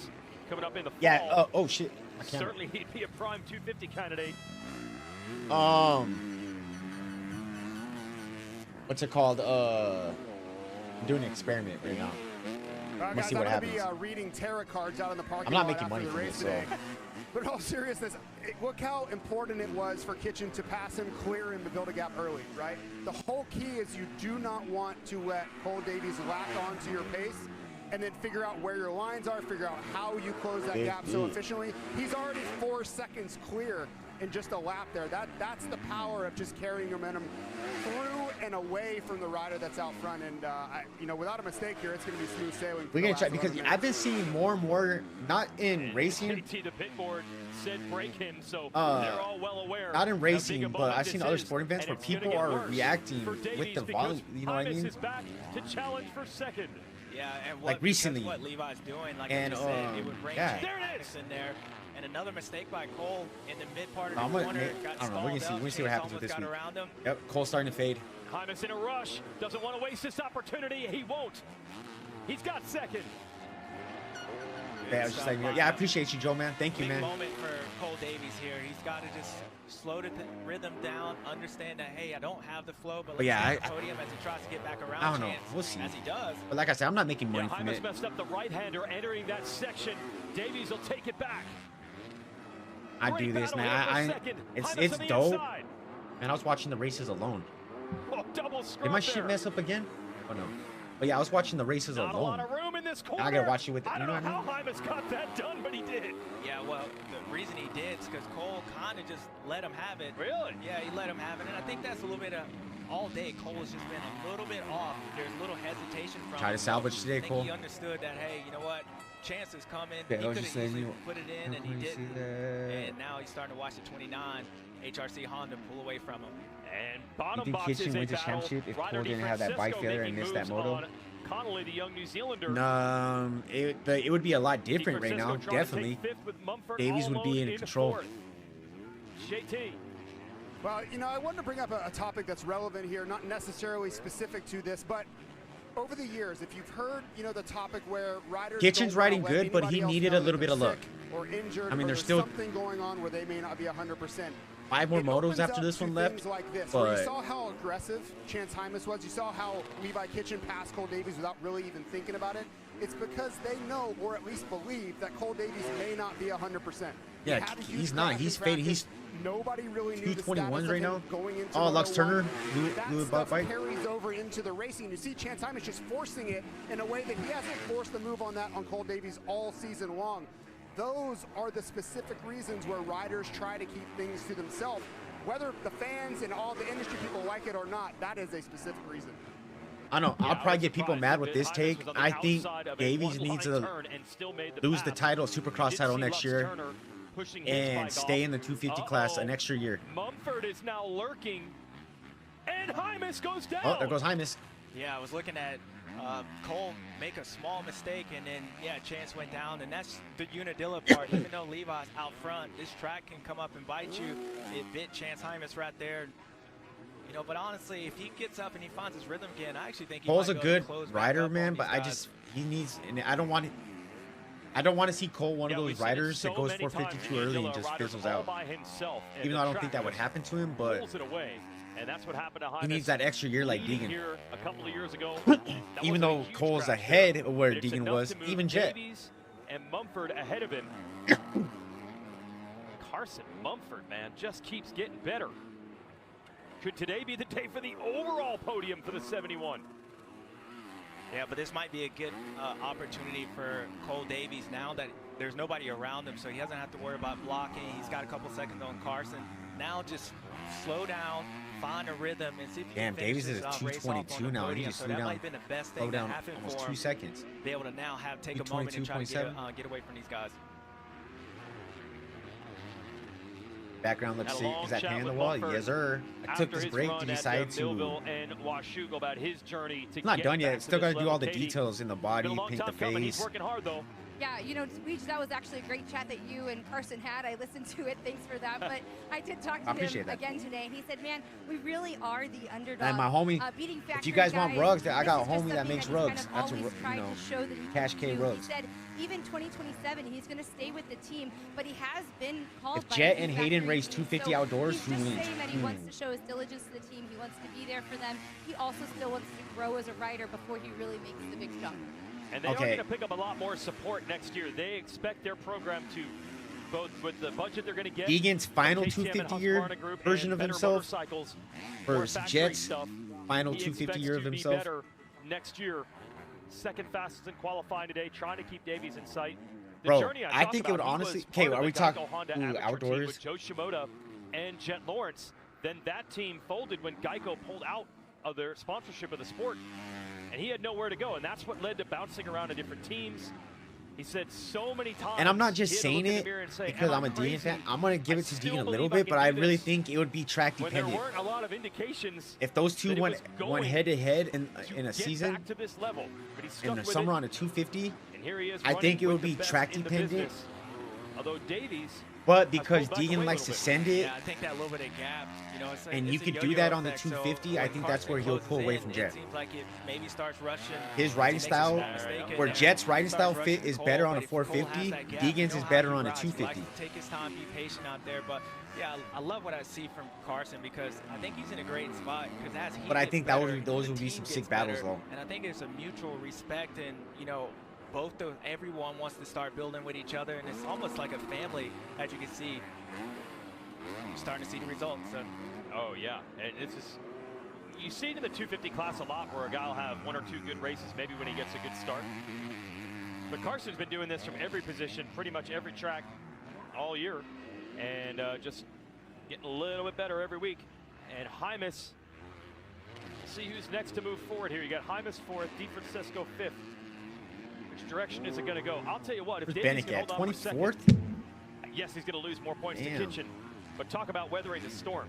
coming up in the fall. Yeah. Oh shit. I can't. Certainly he'd be a prime 250 candidate. What's it called? I'm doing an experiment right now. Let's Guys, see what I'm going to happens. be reading tarot cards out in the parking I'm not lot making after money the from race this, so. today. But in all seriousness, look how important it was for Kitchen to pass him, clear him, to build a gap early, right? The whole key is you do not want to let Cole Davies latch onto your pace and then figure out where your lines are, figure out how you close that gap so efficiently. He's already 4 seconds clear in just a lap there. That's the power of just carrying momentum through and away from the rider that's out front. And you know, without a mistake here, it's going to be smooth sailing. We're gonna try because I've been seeing more and more, not in And racing, JT, the pit board, said break him, so they're all well aware. not in how big racing, a but moment I've seen this other is, sporting events and where it's gonna people get are worse reacting for with Davies the because volume. You know what I Hymas mean? is back to challenge for second. Yeah, and Like recently. what Levi's doing, like And, I just said, it would bring yeah. Chance There it is. Hymas in there. And another mistake by Cole in the mid part of I'm the gonna- corner. I Got don't know, we're gonna stalled see- we're gonna out. see what Chance happens with almost this got week. around him. Yep, Cole's starting to fade. Hymas in a rush, doesn't want to waste this opportunity. He won't. He's got second. Yeah, I was just like, yeah, I appreciate you, Joe, man. Thank you, Big man. moment for Cole Davies here. He's got to just slow the rhythm down, understand that, hey, I don't have the flow, but let's yeah, get the podium as he tries to get back around. I don't know. Chance, We'll see. As he does. But like I said, I'm not making money Yeah, from Hymas it. messed up the right-hander entering that section. Davies will take it back. I Great do this, battle man. here for second. It's Hymas on the dope. inside. Man, I was watching the races alone. Oh, double scrub Did my shit there. mess up again? Oh no. But yeah, I was watching the races Not a alone. lot of room in this corner. I gotta watch it with. I You don't know know what I how mean? Hymas got that done, but he did. Yeah, well, the reason he did is because Cole kind of just let him have it. Really? Yeah, he let him have it. And I think that's a little bit of all day, Cole has just been a little bit off. There's a little hesitation from Try to him. salvage today, I think Cole. he understood that, hey, you know what? Chance is coming. Yeah, He I was could just have saying, easily you- put it in, and he you see didn't. that? And now he's starting to watch the 29 HRC Honda pull away from him. And You bottom think box Kitchen is a wins the battle. championship if Ryder Cole didn't have that bike DeFrancisco failure and making missed that moves moto? on Connolly, the young New Zealander. It would be a lot different right now. DeFrancisco trying to take Definitely. fifth with Mumford Davies would be almost in into control. fourth. JT. Well, you know, I wanted to bring up a topic that's relevant here, not necessarily specific to this, but over the years, if you've heard, you know, the topic where riders Kitchen's don't wanna riding let good, but anybody he else needed know a little that bit of they're luck. sick or injured, I mean, or there's there's still something going on where they may not be 100%. 5 more It motos opens after up this to one left. things like this, where But you saw how aggressive Chance Hymas was. You saw how Levi Kitchen passed Cole Davies without really even thinking about it. It's because they know, or at least believe, that Cole Davies may not be 100%. He yeah, had a huge he's not. crash in He's fading. practice. He's Nobody really knew the 221s status right of now. him going into Oh, Lux Moto Turner, One. That Louis stuff bike. carries over into the racing. You see Chance Hymas just forcing it in a way that he hasn't forced the move on that on Cole Davies all season long. Those are the specific reasons where riders try to keep things to themselves. Whether the fans and all the industry people like it or not, that is a specific reason. I know. Yeah, I'll I probably was get people surprised mad that with this Hymas take. was on the I think outside of a Davies one-line needs to turn and still made the lose the pass. title, Supercross Did title see next Lux year, Turner pushing his and bike stay off. in the 250 class an extra year. Mumford is now lurking, and Hymas goes down. Oh, there goes Hymas. Yeah, I was looking at Cole make a small mistake, and then, yeah, Chance went down, and that's the Unadilla part. Even though Levi's out front, this track can come up and bite you. It bit Chance Hymas right there. You know, but honestly, if he gets up and he finds his rhythm again, I actually think he Cole's might a go good close back rider, up on man, these but I guys. just he needs, and I don't want to see Cole one of Yeah, we've those seen it riders so that goes many 450 times. too early and Unadilla, just rider's fizzles all out. by himself, and Even the though I don't track think that would happen to him, but pulls it away, and that's what happened to Hymas. he needs that extra year like leading Deegan. here a couple of years ago. Even though Cole's ahead of where Deegan was, even even Jet. Davies and Mumford ahead of him. Carson Mumford, man, just keeps getting better. Could today be the day for the overall podium for the 71? Yeah, but this might be a good opportunity for Cole Davies now that there's nobody around him, so he doesn't have to worry about blocking. He's got a couple seconds on Carson. Now just slow down, find a rhythm, and see if he Damn, can Davies finish is this, at race off on 222 the now. He podium. just So slowed that down, might have been the best thing slowed that down happened almost for 2 him. seconds. Be able to now take a moment and try to 222.7. get away from these guys. Background, let's Had a see. long Is that chat pan on the with wall? Mumford Yes, sir. I after took this his break run to at, decide to. Millville and Washougal about his journey to It's not get done yet. back Still to got this to do level. all the Katie, details in the body, been a long paint the time coming. He's face. working hard though. Yeah, you know, Weege, that was actually a great chat that you and Carson had. I listened to it. Thanks for that. But I did talk to appreciate him that. again today, and he said, "Man, we really are the underdog." And my homie, beating if factory you guys want guys. rugs, I got a This is just homie that something makes he's rugs. Kind of That's a always tried to show that he Cash can K do. rugs. He said even 2027, he's going to stay with the team, but he has been called If by Jet a few and Hayden factory race teams. 250 So outdoors, he's who just wins? saying that he wants to show his diligence to the team. He wants to be there for them. He also still wants to grow as a rider before he really makes the big jump. And they are going to pick up a lot more support next year. They expect their program to, both with the budget they're going to get. Deegan's final from KTM and 250-year Husqvarna Group version and of better himself motorcycles, more versus factory Jet's stuff, final he 250 expects year of to be himself. better next year. Second fastest in qualifying today, trying to keep Davies in sight. The Bro, journey I talked think it would about, he honestly. was Okay, part of are the we Geico talking Honda amateur team outdoors? with Joe Shimoda and Jet Lawrence. Then that team folded when Geico pulled out of their sponsorship of the sport, and he had nowhere to go, and that's what led to bouncing around to different teams. He said so many times. And I'm not just he had to saying look in it the mirror and say, because "Am I'm I a Deegan crazy? fan. I'm gonna give I it to still Deegan a believe little I bit, can but I do really this." think it would be track When there dependent. weren't a lot of indications If those that two he went was going head to head to in a get season back to this level, but he stuck in the with summer it, on a 250, and here he is I running think it with would the be best track in the dependent. business. Although Davies, but because pulled back away Deegan a likes to little bit. send it, Yeah, I think that little bit of gap, you know, it's like, and it's you a could do yo-yo that on the effect, so 250, I when think that's Carson where he'll closes pull away in, from it Jet. seems like it maybe starts rushing. His he riding makes a style, small mistake, and where then Jet's riding starts style rushing fit is Cole, better on but a if Cole has 450, that gap, Deegan's you is know how better he on a rides. He likes 250. to take his time, be patient out there, but yeah, I love what I see from Carson because I think he's in a great spot because as he But I gets think better, those the would be team some gets sick battles, better, though. and I think it's a mutual respect, and you know, everyone wants to start building with each other, and it's almost like a family, as you can see. You're starting to see the results. So. oh yeah, and it's just, you see it in the 250 class a lot where a guy will have one or two good races, maybe when he gets a good start. But Carson's been doing this from every position, pretty much every track all year, and just getting a little bit better every week. And Hymas Let's see who's next to move forward here. You got Hymas 4th, DeFrancisco 5th. Which direction is it going to go? I'll tell you what. If Where's Davies Bennett can at? hold on for second, 24th? yes, he's going to lose more points Damn. to Kitchen. But talk about weathering the storm.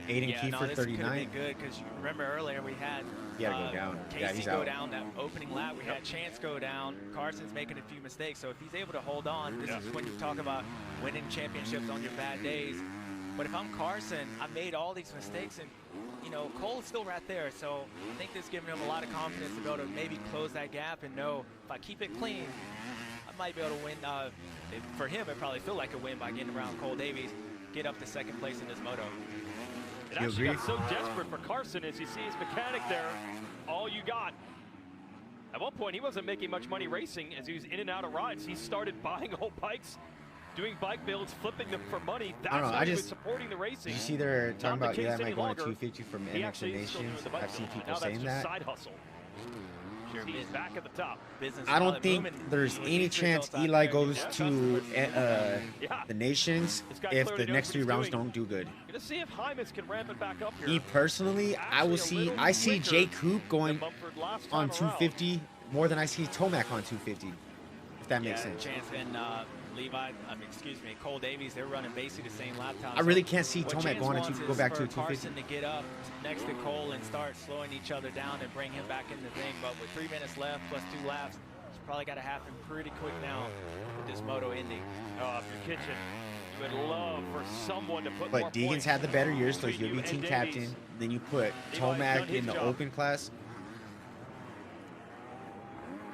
Aiden Yeah, Kiefer, this 39. could have been good because you remember earlier we had He had to go down. Yeah, Casey he's go out. down that opening lap. We had Chance go down. Carson's making a few mistakes. So if he's able to hold on, this is when you talk about winning championships on your bad days. But if I'm Carson, I made all these mistakes, and you know Cole's still right there. So I think this is giving him a lot of confidence to be able to maybe close that gap and know if I keep it clean, I might be able to win. For him, it probably feel like a win by getting around Cole Davies, get up to second place in this moto. It actually got so desperate for Carson as you see his mechanic there. All you got. At one point, he wasn't making much money racing as he was in and out of rides. He started buying old bikes, doing bike builds, flipping them for money. That's I don't know, how I he was just- supporting the racing. You see they're talking Not the about, case yeah, any am I going to longer. 250 from He MX actually is still doing Nations? the bike I've seen build. people Now that's saying just that. side hustle. He's back at the top. Business I don't solid think moving. there's With any these chance results out Eli there, goes yeah. to Yeah. the Nations This guy if clearly the knows next what 3 he's rounds doing. don't do good. Gonna see if Hymas can ramp it back up here. Me personally, I see Jay Coop going on 250 more than I see Tomac on 250. If that makes sense. Chance and Cole Davies, they're running basically the same lap time. I really can't see What Tomac Chance going wants to go is back for to a 250. Carson to get up next to Cole and start slowing each other down and bring him back in the thing. But with 3 minutes left plus 2 laps, it's probably got to happen pretty quick now with this moto ending. Oh, if you're Kitchen, you would love for someone to put more But Deegan's points had the better year, so between he'll you be and team Davies. captain. Then you put Levi's done Tomac his in the job. open class.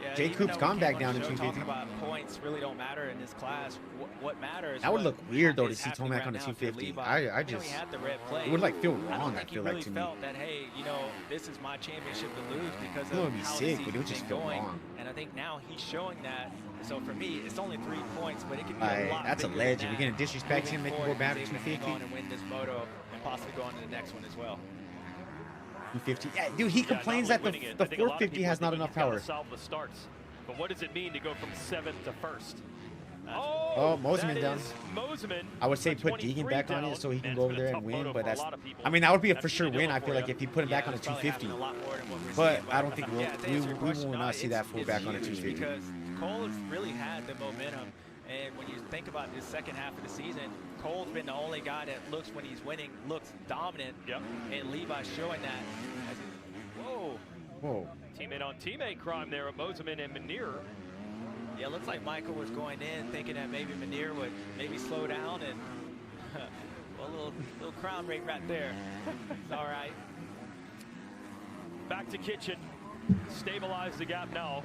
Yeah, Jay even Coop's though gone we back came down on to the show 250. talking about points really don't matter in this class. What matters? That would what look weird though to is see happening Tomac right on a now for 250. Levi. I You know, just he had the red plate. it would like feel I don't wrong. I think he feel really like to me. felt that, hey, you know, this is my championship to lose because It of would be how sick, the but it would season's just been feel going. wrong. And I think now he's showing that. So for me, it's only 3 points, but it could be Like, a lot that's a bigger legend. than You're that. gonna disrespect Moving him, make him forward, go back he's to able hang 250? on and win this moto and possibly go on to the next one as well. 250. Yeah, dude, he Yeah, complains not that only winning it, the I think a lot of 450 people has not think enough he's gotta power. solve the starts. But what does it mean to go from 7th to 1st? Oh, Mosiman that down. is Mosiman, I would say a put 23 Deegan back on down, it so he can and go it's over been a there tough and win. moto But for a that's, lot of people. I mean, that would be a That's for sure Unadilla win. I for feel you. like if he put him back on a it's probably 250. happening a lot more than what we're But seeing, I don't think yeah, to answer your we question, will not see that full it's back on a huge 250. because Cole has really had the momentum. And when you think about this second half of the season, Cole's been the only guy that looks, when he's winning, looks dominant. Yep. And Levi's showing that. Whoa. Whoa. Teammate on teammate crime there of Mosiman and Manir. Yeah, it looks like Michael was going in thinking that maybe Manir would maybe slow down, and well, a little crown break right there. It's all right. Back to Kitchen. Stabilize the gap now.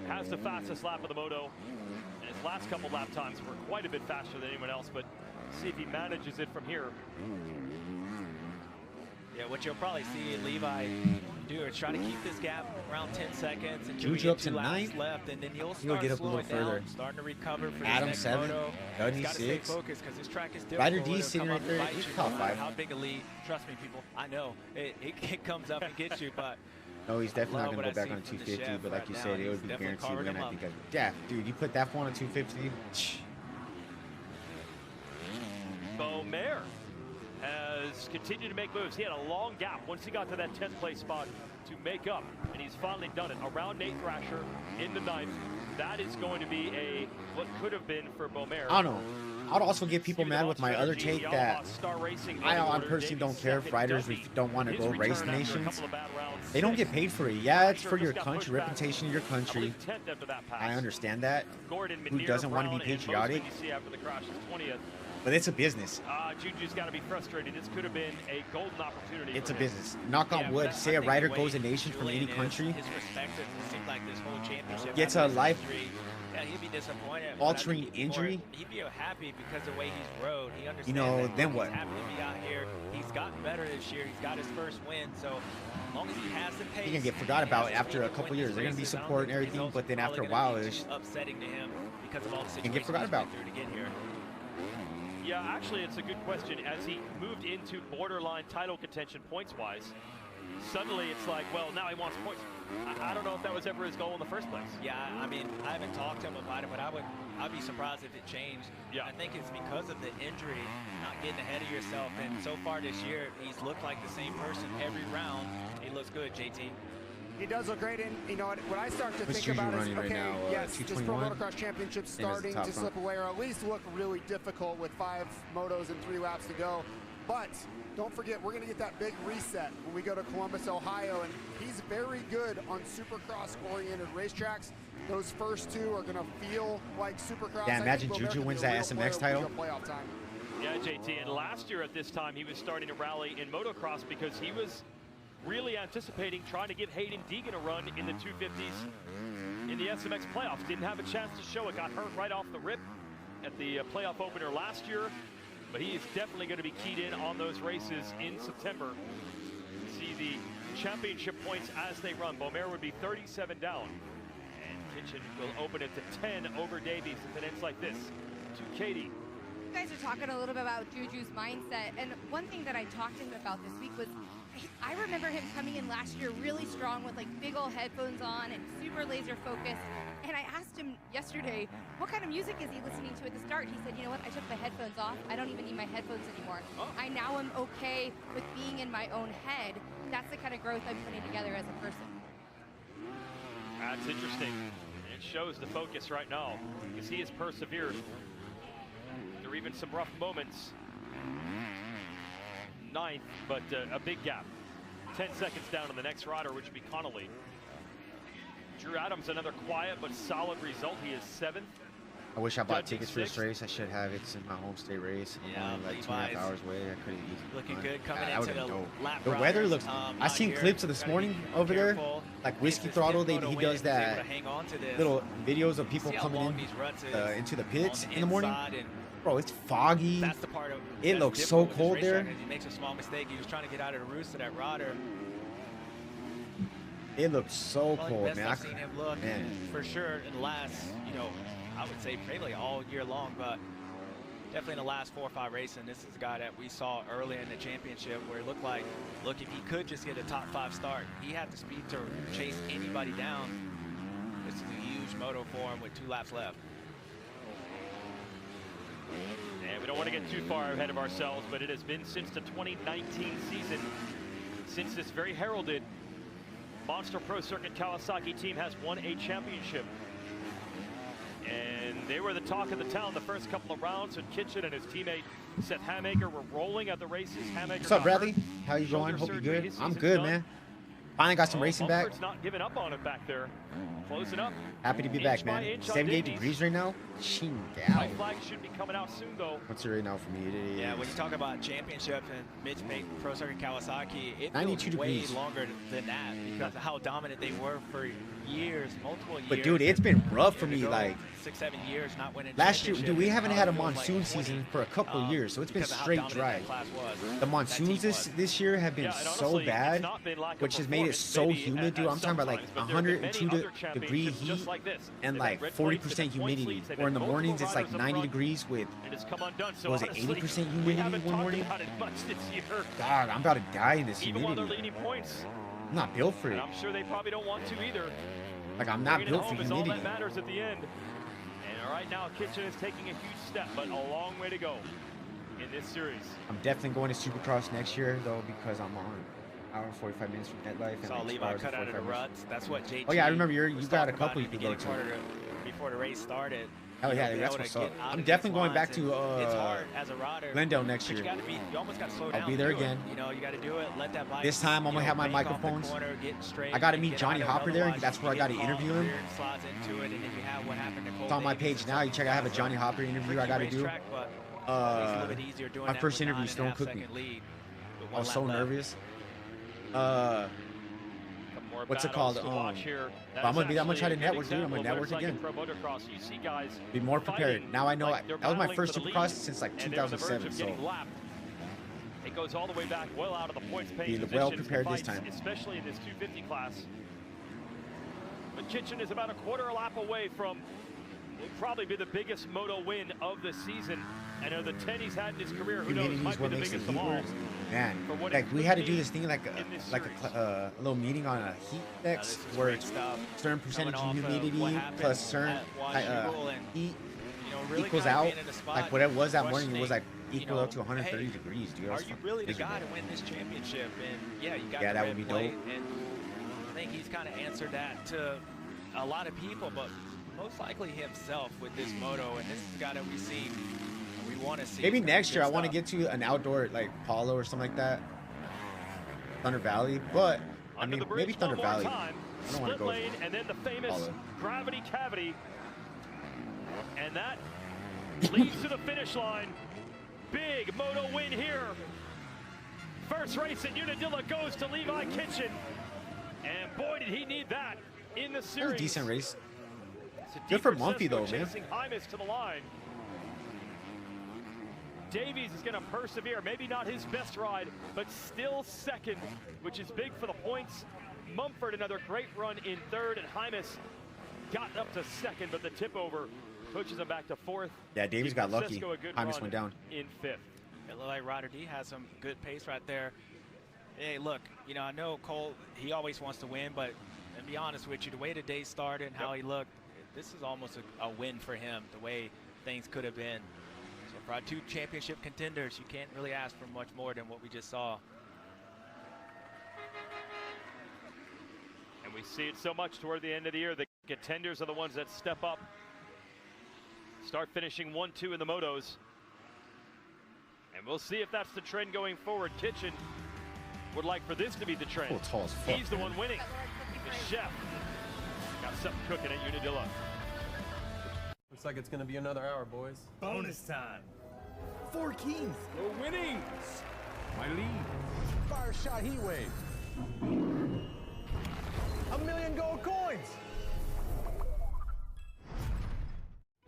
Has the fastest lap of the moto. And his last couple lap times were quite a bit faster than anyone else, but see if he manages it from here. Yeah, what you'll probably see Levi do is try to keep this gap around 10 seconds and Juju up to 2 laps 9th. left, and then he'll He'll start get up a slowing little down, further. starting to recover for Adam this next 7, moto. Gunny He's got to 6. stay focused because this track is Ryder difficult. D It'll sitting come right up and there. bite He's you, top no matter 5. How big a lead? Trust me, people. I know it comes up and gets you, but No, he's definitely not love going to what go I back on a see from the 250. chef But like right you now. said, it He's would be definitely guaranteed carving win. him I up. think. Yeah, dude, you put that one on 250. Beaumare has continued to make moves. He had a long gap once he got to that 10th place spot to make up, and he's finally done it. Around Nate Thrasher in the 9th. That is going to be what could have been for Beaumare. I don't know. I'd also get people mad with my other take that I personally don't care if riders don't want to go race nations. They don't get paid for it. Yeah, it's for your country, reputation of your country. I understand that. Who doesn't want to be patriotic? But it's a business. Juju's got to be frustrated. This could have been a golden opportunity. It's a for him. business. Knock on wood. Say a rider goes a nation from any country, gets a life yeah, he'd be disappointed. altering injury. He'd be happy because of the way he's rode. He understands. You know, that. then what? He's happy to be out here. He's gotten better this year. He's got his first win. So as long as he has the pace, He can get forgot about after a couple years. They're gonna be support and everything, but then after a while, it's upsetting to him because of all the can situations get forgot he's about. been through to get here. Yeah, actually, it's a good question. As he moved into borderline title contention points-wise, suddenly it's like, well, now he wants points. I don't know if that was ever his goal in the first place. Yeah, I mean, I haven't talked to him about it, but I'd be surprised if it changed. Yeah. I think it's because of the injury, not getting ahead of yourself. And so far this year, he's looked like the same person every round. He looks good, JT. He does look great, and you know what I start to What's think about is, running right okay, now, yes, this Pro 221? Motocross Championship And starting it's the to top slip away, or at least look really difficult with 5 motos and 3 laps to go. But don't forget, we're going to get that big reset when we go to Columbus, Ohio, and he's very good on Supercross-oriented racetracks. Those first 2 are going to feel like Supercross. Yeah, imagine Juju wins that SMX title. Yeah, JT, and last year at this time, he was starting to rally in motocross because he was really anticipating trying to give Hayden Deegan a run in the 250s in the SMX playoffs. Didn't have a chance to show it, got hurt right off the rip at the playoff opener last year, but he is definitely going to be keyed in on those races in September. See the championship points as they run. Beaumer would be 37 down, and Kitchen will open it to 10 over Davies if it ends like this. To Katie. You guys are talking a little bit about Juju's mindset, and one thing that I talked to him about this week was I remember him coming in last year really strong with like big old headphones on and super laser focused, and I asked him yesterday, what kind of music is he listening to at the start? He said, you know what, I took my headphones off. I don't even need my headphones anymore. I now am okay with being in my own head. That's the kind of growth I'm putting together as a person. That's interesting. It shows the focus right now because he has persevered through even some rough moments. 9th, but a big gap. 10 seconds down to the next rider, which would be Connolly. Drew Adams, another quiet but solid result. He is 7th. I wish I bought Judging tickets for this 6th. race. I should have it. It's in my home state race. I'm Yeah, only like Levi's 2.5 hours away. I could have easily looking won. good coming God, that into would've the been dope. lap The riders, weather looks. I not seen here. clips of this Gotta morning be over there. careful. Like This Whiskey is Throttle, Tim he Photo does win, is able that to hang on to this. little videos of people See how coming long in these ruts is into the on pits the in the morning. inside, and Bro, it's foggy. that's the part of It that's looks so difficult with this cold racetrack there. is he makes a small mistake. He was trying to get out of the roost of that rodder. It looks so Probably cold, best man. I've seen him look Man. for sure in the last, I would say probably all year long, but definitely in the last 4 or 5 races. This is a guy that we saw early in the championship where it looked like, look, if he could just get a top 5 start, he had the speed to chase anybody down. This is a huge moto for him with 2 laps left. And we don't want to get too far ahead of ourselves, but it has been since the 2019 season, since this very heralded Monster Pro Circuit Kawasaki team has won a championship. And they were the talk of the town the first couple of rounds, and Kitchen and his teammate Seth Hamaker were rolling at the races. Hamaker What's up, Bradley? How you going? Hope you're good. I'm good, man. Finally got some racing back. Mumford's not giving up on it back there. Closing up. Happy to be Inch back, by man. inch on 78 Davies. degrees right now. Ching, White flag should be coming out soon, though. What's it right now for me? It is Yeah, when you talk about championship and mid-make Pro Circuit Kawasaki, it 92 feels way degrees. longer than that because of how dominant they were for years, multiple years. But dude, it's been rough for To me. go Like 6-7 years not winning last year, championship, dude, we haven't it had a feels like monsoon 20, season for a couple of years, so it's been because of how straight dominant dry. that class was. The monsoons this year have been Yeah, and so honestly, it's bad, not been lack of which has made it performance, so maybe humid, dude. at I'm talking about like sometimes, but there have been 102 many other degree championships heat just like this. and They've like had red plates, 40% they've had point humidity. leads, they've Or in had the mornings, multiple it's like riders up 90 front. degrees with, It has come undone. So was it honestly, 80% we humidity haven't one talked morning? about it much this year. God, I'm about to die in this Even while they're humidity. leading points, I'm not built for and it. I'm sure they probably don't want to either. Like I'm not Bringing it built for home is all that humidity. matters at the end. And right now, Kitchen is taking a huge step, but a long way to go in this series. I'm definitely going to Supercross next year though because I'm on hour and 45 minutes from MetLife and Saw like 2 Levi hours and cut out of the 45 minutes. ruts. That's what JT Oh yeah, I remember you was got a talking couple about you in could the go beginning to. part of before the race started. Hell yeah, Being that's able what's to get up. out I'm of definitely these going back lines, to and it's hard as a rider. Glendale next But year. you almost got to slow I'll down. be to there do it. again. You got to do it. Let that bike. This time I'm gonna have my bank off the microphones. corner, get straight, I got to and meet get Johnny out of it. Hopper there. Otherwise, That's where I you got to get caught, interview him. rear slides into it, and then you have what happened to Cole It's on my Davies. page now. You check. I have a Johnny Hopper interview I got to do. Racetrack, but always a little bit easier doing My that first with interview, 9.5 Stone Cookie. second lead with I one was so lap left. nervous. More What's it battles called? to watch here. But I'm gonna try to That's actually a good network, dude. I'm gonna example of what network it's like in again. Pro Motocross. You see guys Be more prepared. fighting Now I know. like they're That was my battling first for the Supercross lead, since like and they're on the verge 2007. of So getting lapped. It goes all the way back, well out of the points paying Be positions. well prepared the this fights, time. especially in this 250 class. But Kitchen is about a quarter lap away from will probably be the biggest moto win of the season. And of the 10 he's had in his career, who knows, Humidity is might be what the makes the biggest of heat all. worse. Man, For what like it we could had to do mean this thing like in this a little meeting on a heat index this is where great it's stuff. certain percentage Coming of off of humidity what happened plus certain at Washington and, heat you know, really equals kind of out. being in a spot Like what it was that morning, it questioning, was like you equal know, up to 130 hey, degrees, dude. That Are was you fucking really the miserable. guy to win this championship? And yeah, you got Yeah, the that red would be plate, dope. and I think he's kind of answered that to a lot of people, but most likely himself with this moto, and this is the guy that we see. We want to see. Maybe It's gonna be next year good I want to stuff. get to an outdoor like Polo or something like that. Thunder Valley, but I Under mean the bridge maybe Thunder one more Valley. time. I don't want to Split go. lane, and then the famous Follow. gravity cavity. And that leads to the finish line. Big moto win here. First race at Unadilla goes to Levi Kitchen. And boy, did he need that in the That was series. a decent race. It's a Good for deep Mumphy, Francesco though, man. chasing Hymas to the line. Davies is going to persevere. Maybe not his best ride, but still second, which is big for the points. Mumford, another great run in third, and Hymas got up to second, but the tip over pushes him back to fourth. Yeah, Davies got lucky. Francesco, a good Hymas run went down. in fifth. It looked like Ryder D has some good pace right there. Hey, look, you know, I know Cole, he always wants to win, but to be honest with you, the way the day started and how he looked, this is almost a win for him, the way things could have been. So for our two championship contenders, you can't really ask for much more than what we just saw. And we see it so much toward the end of the year. The contenders are the ones that step up, start finishing 1-2 in the motos. And we'll see if that's the trend going forward. Kitchen would like for this to be the trend. Oh, tall as fuck. He's the one winning. The chef got something cooking at Unadilla. Looks like it's gonna be another hour, boys. Bonus time. 4 keys. We're winning. My lead. Fire shot heat wave. 1,000,000 gold coins.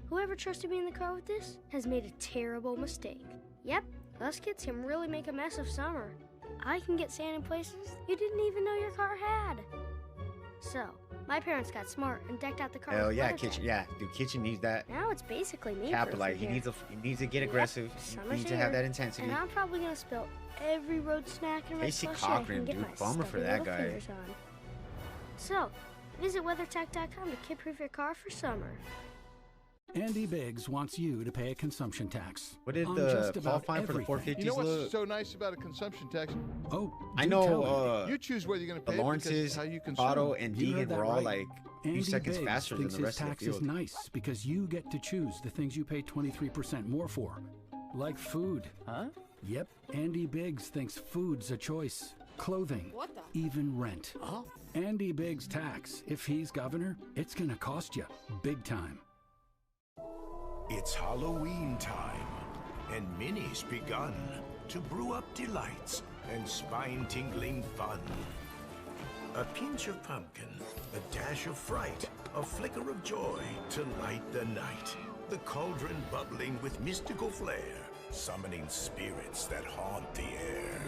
Whoever trusted me in the car with this has made a terrible mistake. Yep, us kids can really make a mess of summer. I can get sand in places you didn't even know your car had. So, my parents got smart and decked out the car. Hell with yeah, weather Kitchen. tape. Yeah, dude, Kitchen needs that. Now it's basically me. Capitalize. He needs to get aggressive. He Summer's needs to have here, that intensity. And I'm probably gonna spill every road snack and red Casey slushie I can Cochran, get dude, my bummer for stubby that little guy. fingers on. So, visit WeatherTech.com to kid-proof your car for summer. Andy Biggs wants you to pay a consumption tax. What did on the just about qualifying for the everything. 450s You know what's look? so nice about a consumption tax? Oh, I do know tell You choose whether you're going to the pay it because Lawrence's, it's how you consume. Otto, and You heard Deegan that were all right. like a few Andy seconds Biggs faster than thinks the rest his of tax the is field. nice because you get to choose the things you pay 23% more for, like food. Huh? Yep, Andy Biggs thinks food's a choice, clothing, What the? even rent. Andy Biggs tax, if he's governor, it's gonna cost you big time. It's Halloween time, and Minnie's begun to brew up delights and spine-tingling fun. A pinch of pumpkin, a dash of fright, a flicker of joy to light the night. The cauldron bubbling with mystical flair, summoning spirits that haunt the air.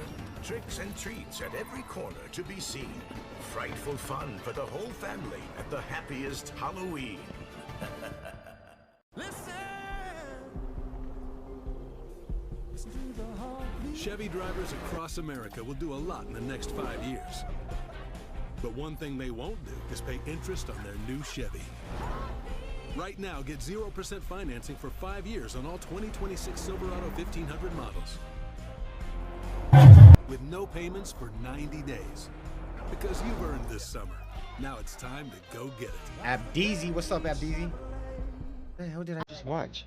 Tricks and treats at every corner to be seen. Frightful fun for the whole family at the happiest Halloween. Chevy drivers across America will do a lot in the next 5 years. But one thing they won't do is pay interest on their new Chevy. Right now, get 0% financing for 5 years on all 2026 Silverado 1500 models. With no payments for 90 days. Because you've earned this summer. Now it's time to go get it. Abdeezy, what's up, Abdeezy? What the hell did I just watch?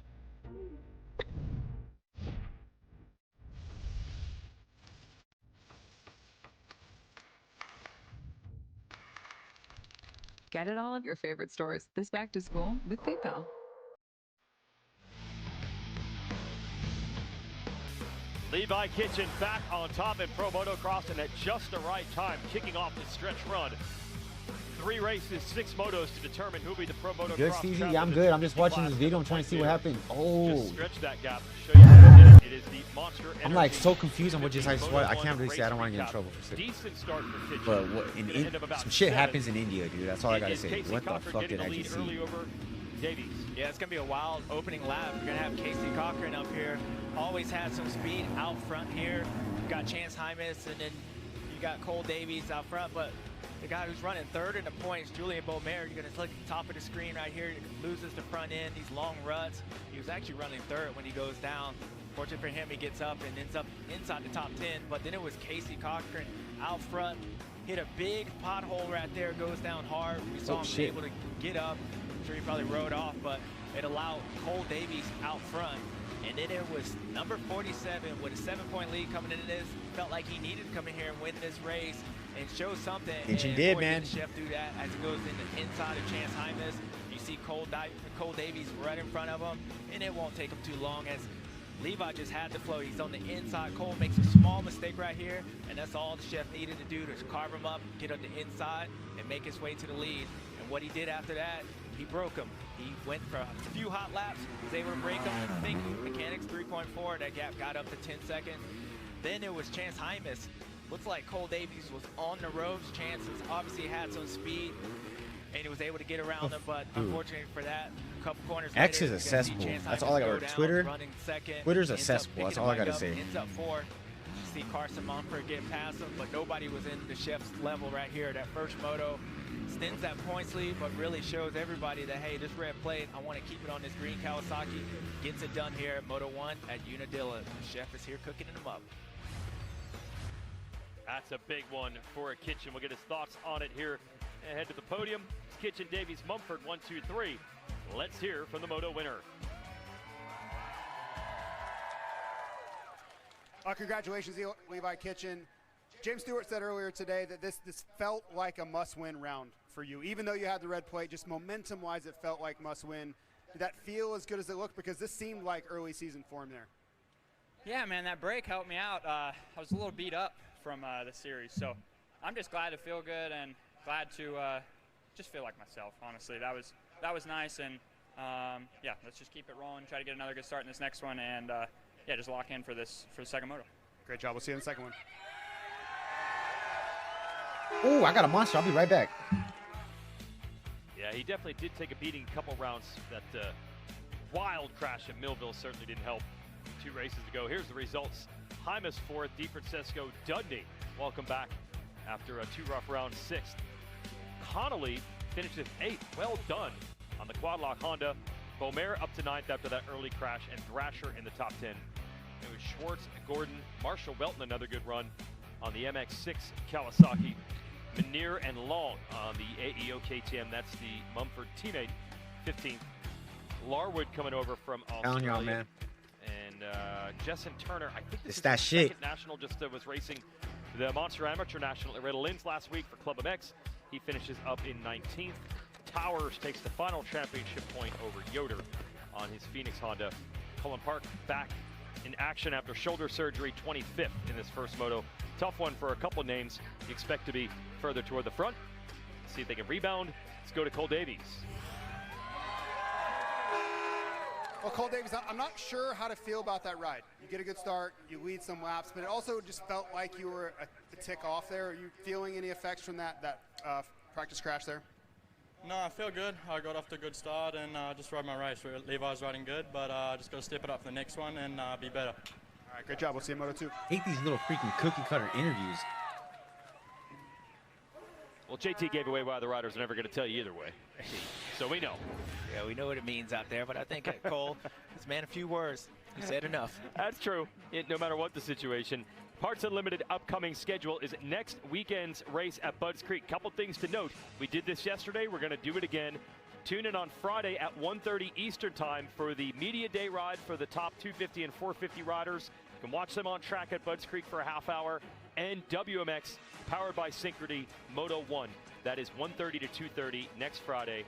Get at all of your favorite stores this back to school with PayPal. Levi Kitchen back on top in Pro Motocross and at just the right time, kicking off the stretch run. 3 races, 6 motos to determine who'll be the Pro Motocross Good, Stevie? champion. Yeah, I'm good. I'm just watching this video. I'm trying to see what happened. Oh. Just stretch that gap. Show you how they did it. It is the Monster I'm like Energy so confused on what just I Moto1 can't really say. I don't want to get in recap. trouble for saying. Decent start for Kitchen. But what, Gonna end up about some shit 7. happens in India, dude. That's all I It gotta is say. Casey What the Cochran fuck getting did I the lead just early see? over Davies. Yeah, it's going to be a wild opening lap. We're going to have Casey Cochran up here. Always had some speed out front here. You've got Chance Hymas, and then you got Cole Davies out front. But the guy who's running third in the points, Julian Beaumer, you're going to look at the top of the screen right here. He loses the front end, these long ruts. He was actually running third when he goes down. Fortunate for him, he gets up and ends up inside the top 10. But then it was Casey Cochran out front. Hit a big pothole right there, goes down hard. We saw him able to get up. I'm sure he probably rode off, but it allowed Cole Davies out front. And then it was number 47 with a 7-point lead coming into this. Felt like he needed to come in here and win this race and show something. And he did, man. Chef do that as he goes in the inside of Chance Hymas. You see Cole Davies right in front of him, and it won't take him too long as Levi just had the flow. He's on the inside. Cole makes a small mistake right here, and that's all the chef needed to do to carve him up, get on the inside, and make his way to the lead. And what he did after that, he broke him. He went for a few hot laps, was able to break him. Thank you, mechanics, 3.4. That gap got up to 10 seconds. Then it was Chance Hymas. Looks like Cole Davies was on the ropes. Chance obviously had some speed, and he was able to get around him, but unfortunately for that, a couple corners X later, is a cesspool. That's all I got. Twitter. Twitter's a cesspool. That's all I got to say. Ends up fourth. You see Carson Mumford get past him, but nobody was in the chef's level right here. That first moto extends that points lead, but really shows everybody that, hey, this red plate, I want to keep it on this green Kawasaki. Gets it done here at Moto 1 at Unadilla. The chef is here cooking them up. That's a big one for a Kitchen. We'll get his thoughts on it here. Head to the podium. It's Kitchen, Davies, Mumford, 1, 2, 3. Let's hear from the Moto winner. Congratulations, Levi Kitchen. James Stewart said earlier today that this felt like a must-win round for you. Even though you had the red plate, just momentum-wise, it felt like must-win. Did that feel as good as it looked? Because this seemed like early season form there. Yeah, man, that break helped me out. I was a little beat up from the series, so I'm just glad to feel good and glad to just feel like myself. Honestly, that was nice, and yeah, let's just keep it rolling. Try to get another good start in this next one, and yeah, just lock in for the second moto. Great job. We'll see you in the second one. Oh, I got a monster. I'll be right back. Yeah, he definitely did take a beating a couple rounds. That wild crash at Millville certainly didn't help. 2 races to go. Here's the results. Hymas 4th, DeFrancesco Dudney, welcome back after a 2 rough rounds, 6th. Connolly finishes 8th. Well done on the quad lock Honda. Beaumer up to 9th after that early crash, and Thrasher in the top 10. It was Schwartz, Gordon, Marshall Welton, another good run on the MX-6 Kawasaki. Menier and Long on the AEO KTM. That's the Mumford teammate, 15th. Larwood coming over from Australia. Y'all, man. And Jessen Turner, I think this is that his shit. second national, just was racing the Monster Amateur National at Red Linz last week for Club MX. He finishes up in 19th. Towers takes the final championship point over Yoder on his Phoenix Honda. Cullen Park back in action after shoulder surgery, 25th in this first moto. Tough one for a couple names you expect to be further toward the front. See if they can rebound. Let's go to Cole Davies. Well, Cole Davies, I'm not sure how to feel about that ride. You get a good start, you lead some laps, but it also just felt like you were a tick off there. Are you feeling any effects from that practice crash there? No, I feel good. I got off to a good start and just rode my race. Levi's riding good, but just got to step it up for the next one and be better. All right, great job. We'll see you in Moto 2. Hate these little freaking cookie cutter interviews. Well, JT gave away why the riders are never going to tell you either way. So we know. Yeah, we know what it means out there, but I think Cole, this man, a few words. He said enough. That's true. No matter what the situation. Parts Unlimited upcoming schedule is next weekend's race at Budds Creek. Couple things to note. We did this yesterday. We're going to do it again. Tune in on Friday at 1:30 Eastern time for the media day ride for the top 250 and 450 riders. You can watch them on track at Budds Creek for a half hour. And WMX, powered by Synchrony, Moto 1. That is 1:30 to 2:30 next Friday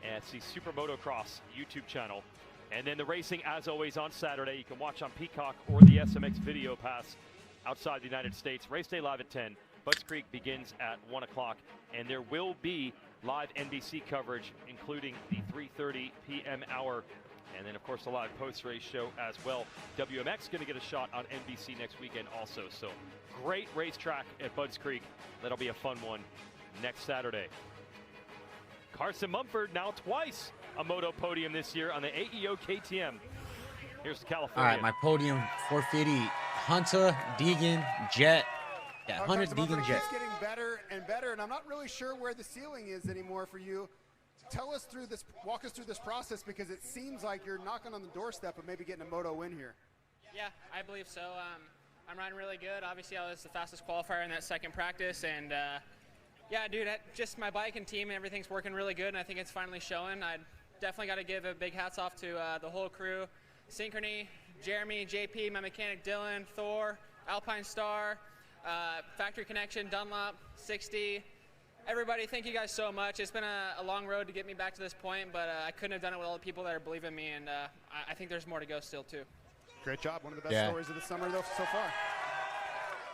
at the Super Motocross YouTube channel. And then the racing, as always, on Saturday. You can watch on Peacock or the SMX Video Pass outside the United States. Race day live at 10. Budds Creek begins at 1 o'clock. And there will be live NBC coverage, including the 3:30 p.m. hour. And then, of course, the live post-race show as well. WMX going to get a shot on NBC next weekend also. So great racetrack at Budds Creek. That'll be a fun one next Saturday. Carson Mumford now twice a moto podium this year on the AEO KTM. Here's the California. All right, my podium 450. Hunter, Deegan, Jet. Yeah, Hunter, Deegan, Jet. It's getting better and better, and I'm not really sure where the ceiling is anymore for you. Tell us through this, walk us through this process, because it seems like you're knocking on the doorstep of maybe getting a moto win here. Yeah, I believe so. I'm riding really good. Obviously, I was the fastest qualifier in that second practice, and yeah, dude, just my bike and team and everything's working really good, and I think it's finally showing. I definitely got to give a big hats off to the whole crew, Synchrony, Jeremy, JP, my mechanic Dylan, Thor, Alpine Star, Factory Connection, Dunlop, 60. Everybody, thank you guys so much. It's been a long road to get me back to this point, but I couldn't have done it with all the people that are believing in me, and I think there's more to go still, too. Great job. One of the best stories of the summer, though, so far.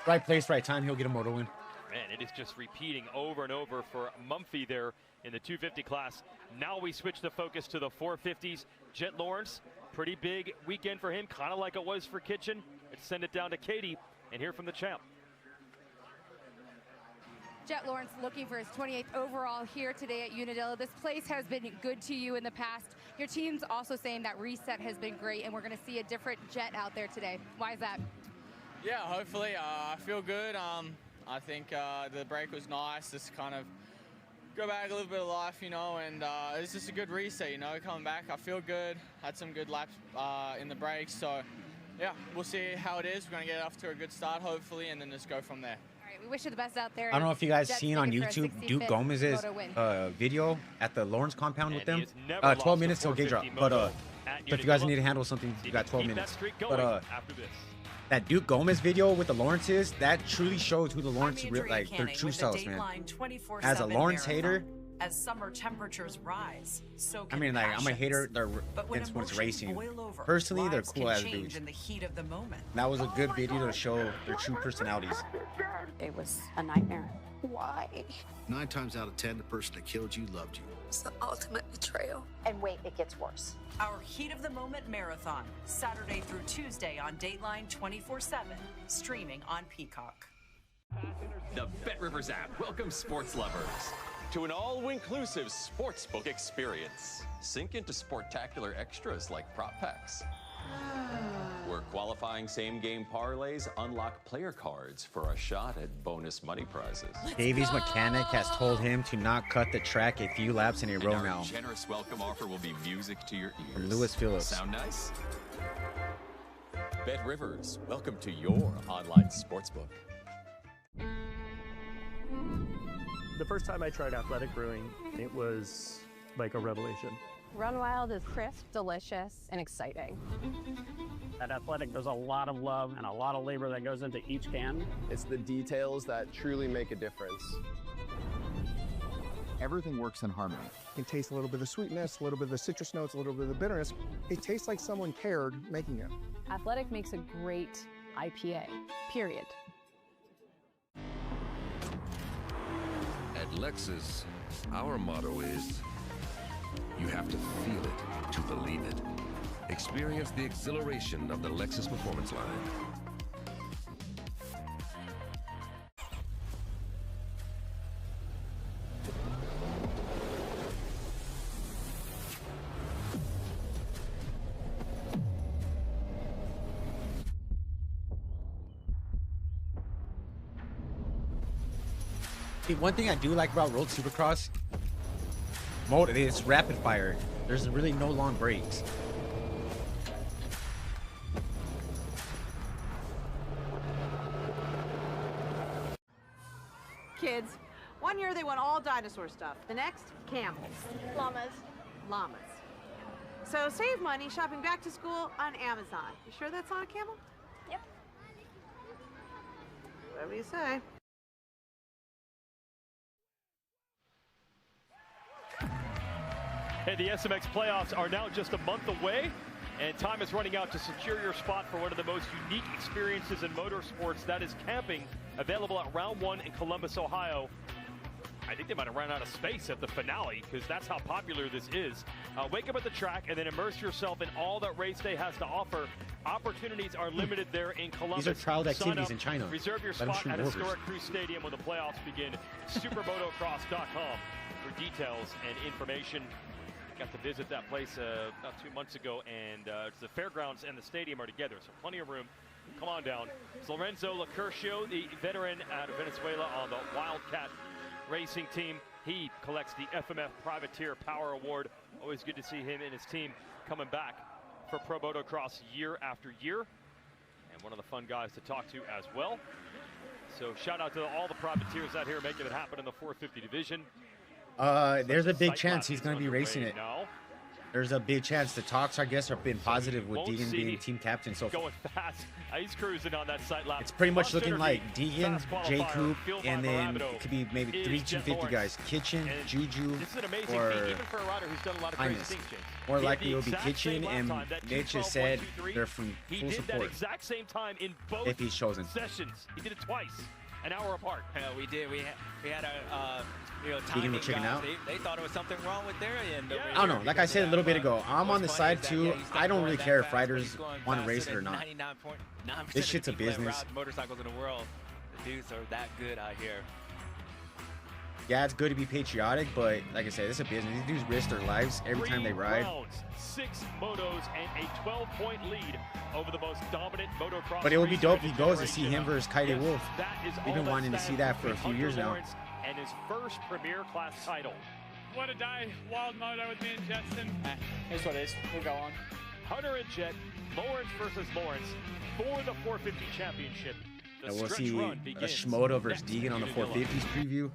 Right place, right time. He'll get a moto win. Man, it is just repeating over and over for Mumphy there in the 250 class. Now we switch the focus to the 450s. Jet Lawrence, pretty big weekend for him, kind of like it was for Kitchen. Let's send it down to Katie and hear from the champ. Jet Lawrence looking for his 28th overall here today at Unadilla. This place has been good to you in the past. Your team's also saying that reset has been great, and we're going to see a different Jet out there today. Why is that? Yeah, hopefully. I feel good. I think the break was nice. Just kind of go back a little bit of life, you know, and it's just a good reset, you know, coming back. I feel good. Had some good laps in the breaks. So, yeah, we'll see how it is. We're going to get off to a good start, hopefully, and then just go from there. We wish you the best out there. I don't know if you guys seen on YouTube Duke Gomez's video at the Lawrence compound with them. 12 minutes till gate drop. But if you guys need to handle something, you got 12 minutes. But that Duke Gomez video with the Lawrences, that truly shows who the Lawrence, like their true selves, man. As a Lawrence hater, as summer temperatures rise, so I mean, like, I'm a hater when it's racing. Personally, they're cool as dudes. in the heat of the moment. That was a good video to show their true personalities. It was a nightmare. Why? 9 times out of 10, the person that killed you loved you. It's the ultimate betrayal. And wait, it gets worse. Our Heat of the Moment Marathon, Saturday through Tuesday on Dateline 24/7, streaming on Peacock. The BetRivers app welcomes sports lovers to an all-inclusive sportsbook experience. Sink into sportacular extras like prop packs, where qualifying same-game parlays unlock player cards for a shot at bonus money prizes. Davies' mechanic has told him to not cut the track a few laps in a row now. Our generous welcome offer will be music to your ears. From Lewis Phillips. Sound nice? BetRivers, welcome to your online sportsbook. The first time I tried athletic brewing, it was like a revelation. Run Wild is crisp, delicious, and exciting. At Athletic, there's a lot of love and a lot of labor that goes into each can. It's the details that truly make a difference. Everything works in harmony. You can taste a little bit of sweetness, a little bit of the citrus notes, a little bit of the bitterness. It tastes like someone cared making it. Athletic makes a great IPA, period. At Lexus, our motto is, you have to feel it to believe it. Experience the exhilaration of the Lexus Performance line. One thing I do like about Road Supercross mode is rapid fire. There's really no long breaks. Kids, one year they want all dinosaur stuff. The next, camels. Llamas. Llamas. So save money shopping back to school on Amazon. You sure that's not a camel? Yep. Whatever you say. Hey, the SMX playoffs are now just a month away, and time is running out to secure your spot for one of the most unique experiences in motorsports. That is camping, available at Round 1 in Columbus, Ohio. I think they might have run out of space at the finale, because that's how popular this is. Wake up at the track and then immerse yourself in all that race day has to offer. Opportunities are limited there in Columbus. These are child activities in China. Reserve your spot at historic Cruise Stadium when the playoffs begin. Supermotocross.com for details and information. Got to visit that place about 2 months ago, and the fairgrounds and the stadium are together, so plenty of room. Come on down. It's Lorenzo Lacurcio, the veteran out of Venezuela on the Wildcat Racing team. He collects the FMF Privateer Power Award. Always good to see him and his team coming back for Pro Motocross year after year. And one of the fun guys to talk to as well. So shout out to all the privateers out here making it happen in the 450 division. There's a big chance he's going to be racing it. Now. There's a big chance. The talks, I guess, have been positive with Deegan being team captain so far. Going fast. He's cruising on that sight lap. It's pretty much looking like Deegan, J. Coop, and then it could be maybe 3 250 guys. Kitchen, Juju, or Highness. More likely it'll be Kitchen, and Mitch has said they're from full support exact same time in both if he's chosen. Sessions. He did it twice, an hour apart. We did. We had a Deegan will chicken out. They thought there was something wrong with their end. I don't know. Like I said a little bit ago, I'm on the side too. I don't really care if riders want to race it or not. This shit's a business. Motorcycles in the world, the dudes are that good out here. Yeah, it's good to be patriotic, but like I said, it's a business. These dudes risk their lives every time they ride. 6 motos and a 12-point lead over the most dominant motocross. But it would be dope if he goes to see him versus Kaide Wolf. We've been wanting to see that for a few years now. And his first Premier Class title. What a day. Wild moto with me and Jetson. Here's what it is. We'll go on. Hunter and Jet, Lawrence versus Lawrence for the 450 championship. And we'll see a Shimoda versus Deegan on the 450s preview.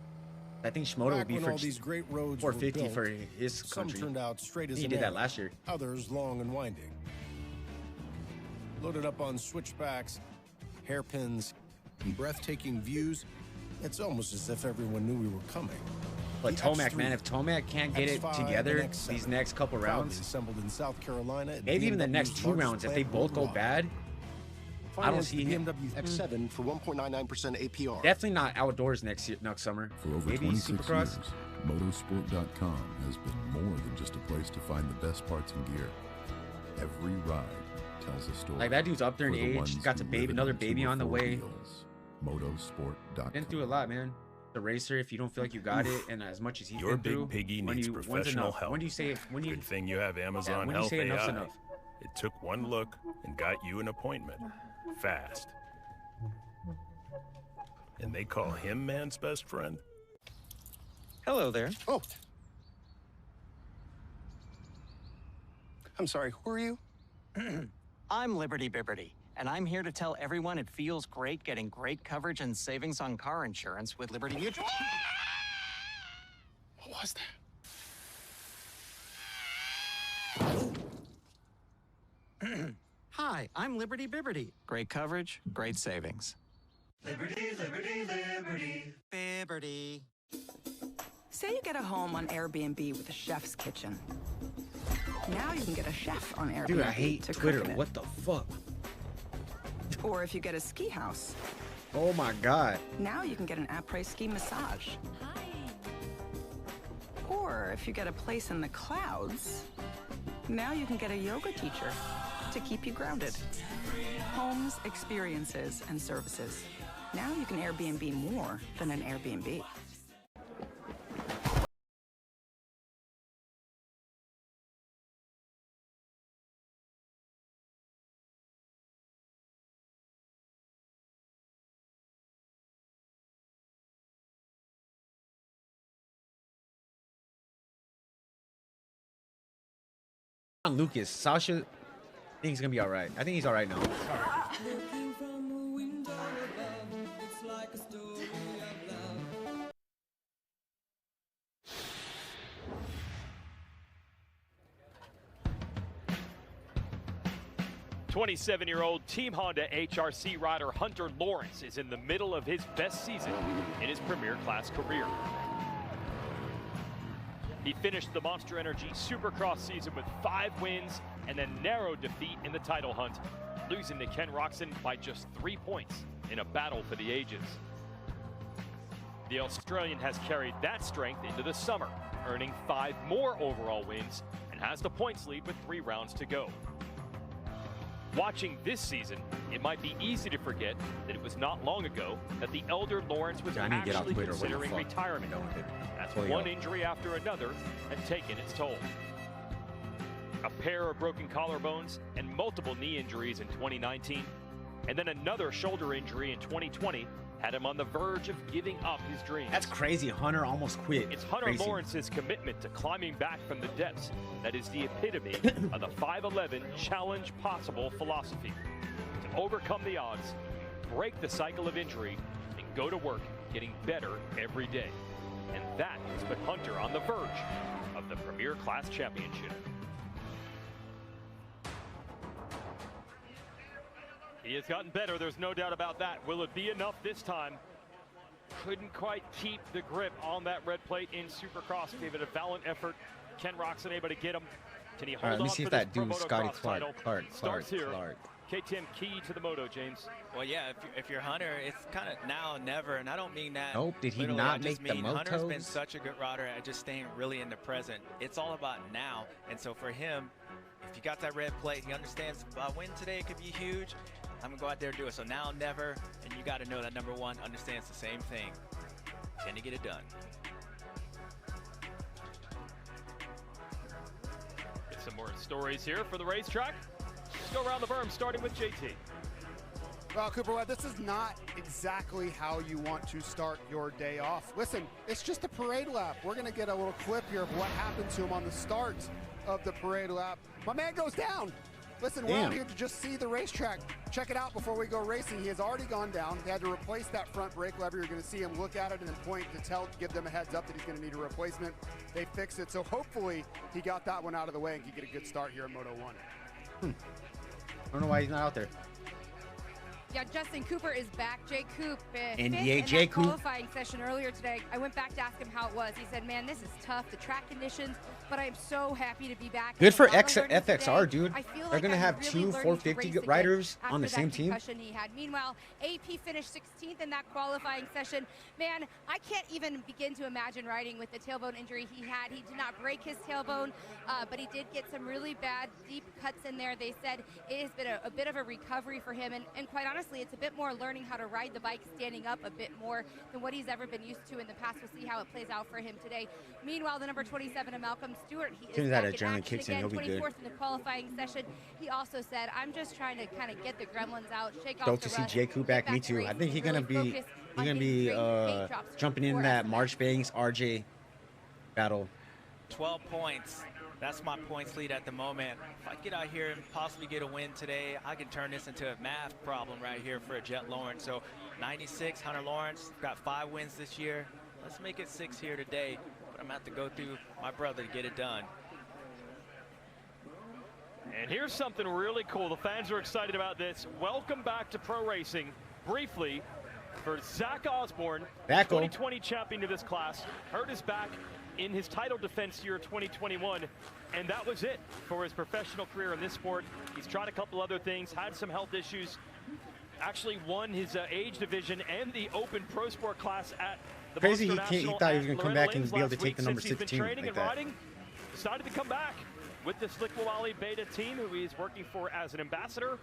I think Shimoda would be for these great roads 450 for his country. Some turned out straight as he did that last year. Others long and winding. Loaded up on switchbacks, hairpins, and breathtaking views, it's almost as if everyone knew we were coming. But Tomac, man, if Tomac can't get it together these next couple rounds, assembled in South Carolina, maybe even the next 2 rounds, if they both go bad, I don't see him. BMW X7 for 1.99% APR. Definitely not outdoors next summer. For over maybe 26 Supercross. years, Motorsport.com has been more than just a place to find the best parts and gear. Every ride tells a story. Like that dude's up there in age, got a baby, another baby on the way. Motorsport.com. Been through a lot, man. The racer, if you don't feel like you got it, and as much as he's Your been through, big piggy needs professional help. When do you say? Good thing you have Amazon when Health you say enough's AI. enough? It took one look and got you an appointment, fast. And they call him man's best friend. Hello there. Oh. I'm sorry, who are you? I'm Liberty Bibberty, and I'm here to tell everyone it feels great getting great coverage and savings on car insurance with Liberty Mutual. What was that? Hi, I'm Liberty Bibberty. Great coverage, great savings. Liberty, liberty, liberty. Bibberty. Say you get a home on Airbnb with a chef's kitchen. Now you can get a chef on Airbnb. Dude, I hate to Twitter. cook in it. What the fuck? Or if you get a ski house. Oh my god. Now you can get an après ski massage. Hi. Or if you get a place in the clouds, now you can get a yoga teacher to keep you grounded. Homes, experiences, and services. Now you can Airbnb more than an Airbnb. Lucas, Sasha, I think he's gonna be all right. I think he's all right now. "27-year-old Team Honda HRC rider Hunter Lawrence is in the middle of his best season in his Premier Class career. He finished the Monster Energy Supercross season with 5 wins and a narrow defeat in the title hunt, losing to Ken Roczen by just 3 points in a battle for the ages. The Australian has carried that strength into the summer, earning 5 more overall wins and has the points lead with 3 rounds to go. Watching this season, it might be easy to forget that it was not long ago that the elder Lawrence was actually considering retirement, as one injury after another had taken its toll. a pair of broken collarbones, and multiple knee injuries in 2019. And then another shoulder injury in 2020 had him on the verge of giving up his dreams. That's crazy. Hunter almost quit. It's Hunter Crazy. Lawrence's commitment to climbing back from the depths that is the epitome of the 5'11" challenge possible philosophy. To overcome the odds, break the cycle of injury, and go to work getting better every day. And that has put Hunter on the verge of the Premier Class Championship. He has gotten better, there's no doubt about that. Will it be enough this time? Couldn't quite keep the grip on that red plate in Supercross. Gave it a valiant effort. Ken Roxon able to get him. Can he hold Let me on see for if this that dude Pro Scotty Motocross title? Starts here. Clark. KTM key to the moto, James. Well, yeah, if you're Hunter, it's kind of now or never, and I don't mean that. Nope, did he literally. not I just make the mean Hunter's been motos? such a good rider at just staying really in the present. It's all about now, and so for him, if you got that red plate, he understands a win today could be huge. I'm gonna go out there and do it. So now, never, and you got to know that number one understands the same thing. Can he get it done? Get some more stories here for the racetrack. Let's go around the berm, starting with JT. Well, Cooper Webb, this is not exactly how you want to start your day off. Listen, it's just a parade lap. We're going to get a little clip here of what happened to him on the start of the parade lap. My man goes down. Listen, we're out here to just see the racetrack. Check it out before we go racing. He has already gone down. They had to replace that front brake lever. You're going to see him look at it and then point to give them a heads up that he's going to need a replacement. They fixed it. So hopefully he got that one out of the way and can get a good start here in Moto 1. I don't know why he's not out there. Yeah, Justin Cooper is back. Jay Coop, NBA fifth Jay in that Coop. qualifying session earlier today. I went back to ask him how it was. He said, "Man, this is tough. The track conditions, but I'm so happy to be back." Good for A lot of learning FXR, today. dude. I feel They're like gonna I'm have really two learning to 450 race again riders on after the same that team. concussion he had. Meanwhile, AP finished 16th in that qualifying session. Man, I can't even begin to imagine riding with the tailbone injury he had. He did not break his tailbone, but he did get some really bad deep cuts in there. They said it has been a bit of a recovery for him, and quite honestly, it's a bit more learning how to ride the bike standing up a bit more than what he's ever been used to in the past. We'll see how it plays out for him today. Meanwhile, the number 27 of Malcolm Stewart, he As soon is as that back in adrenaline action kicks in, again, he'll be good. 24th in the qualifying session. He also said, "I'm just trying to kind of get the gremlins out, shake off Dope the to see rust, Jay Coop get back. Me to too. I racing, think he's really gonna be focus on getting great paint drops jumping in for that us. March Banks RJ battle. 12 points. That's my points lead at the moment. If I get out here and possibly get a win today, I can turn this into a math problem right here for Jet Lawrence. So 96, Hunter Lawrence, got 5 wins this year. Let's make it 6 here today, but I'm going to have to go through my brother to get it done. And here's something really cool. The fans are excited about this. Welcome back to pro racing, briefly, for Zach Osborne, Backo. 2020 champion of this class. Hurt his back in his title defense year 2021, and that was it for his professional career in this sport. He's tried a couple other things, had some health issues, actually won his age division and the open pro sport class at the Crazy Monster he National thought he was at gonna come Loretta back and Lynn's be able to last take week. the number Since he's been 16 training like and that. riding, decided to come back with the Slick-Wally Beta team, who he's working for as an ambassador.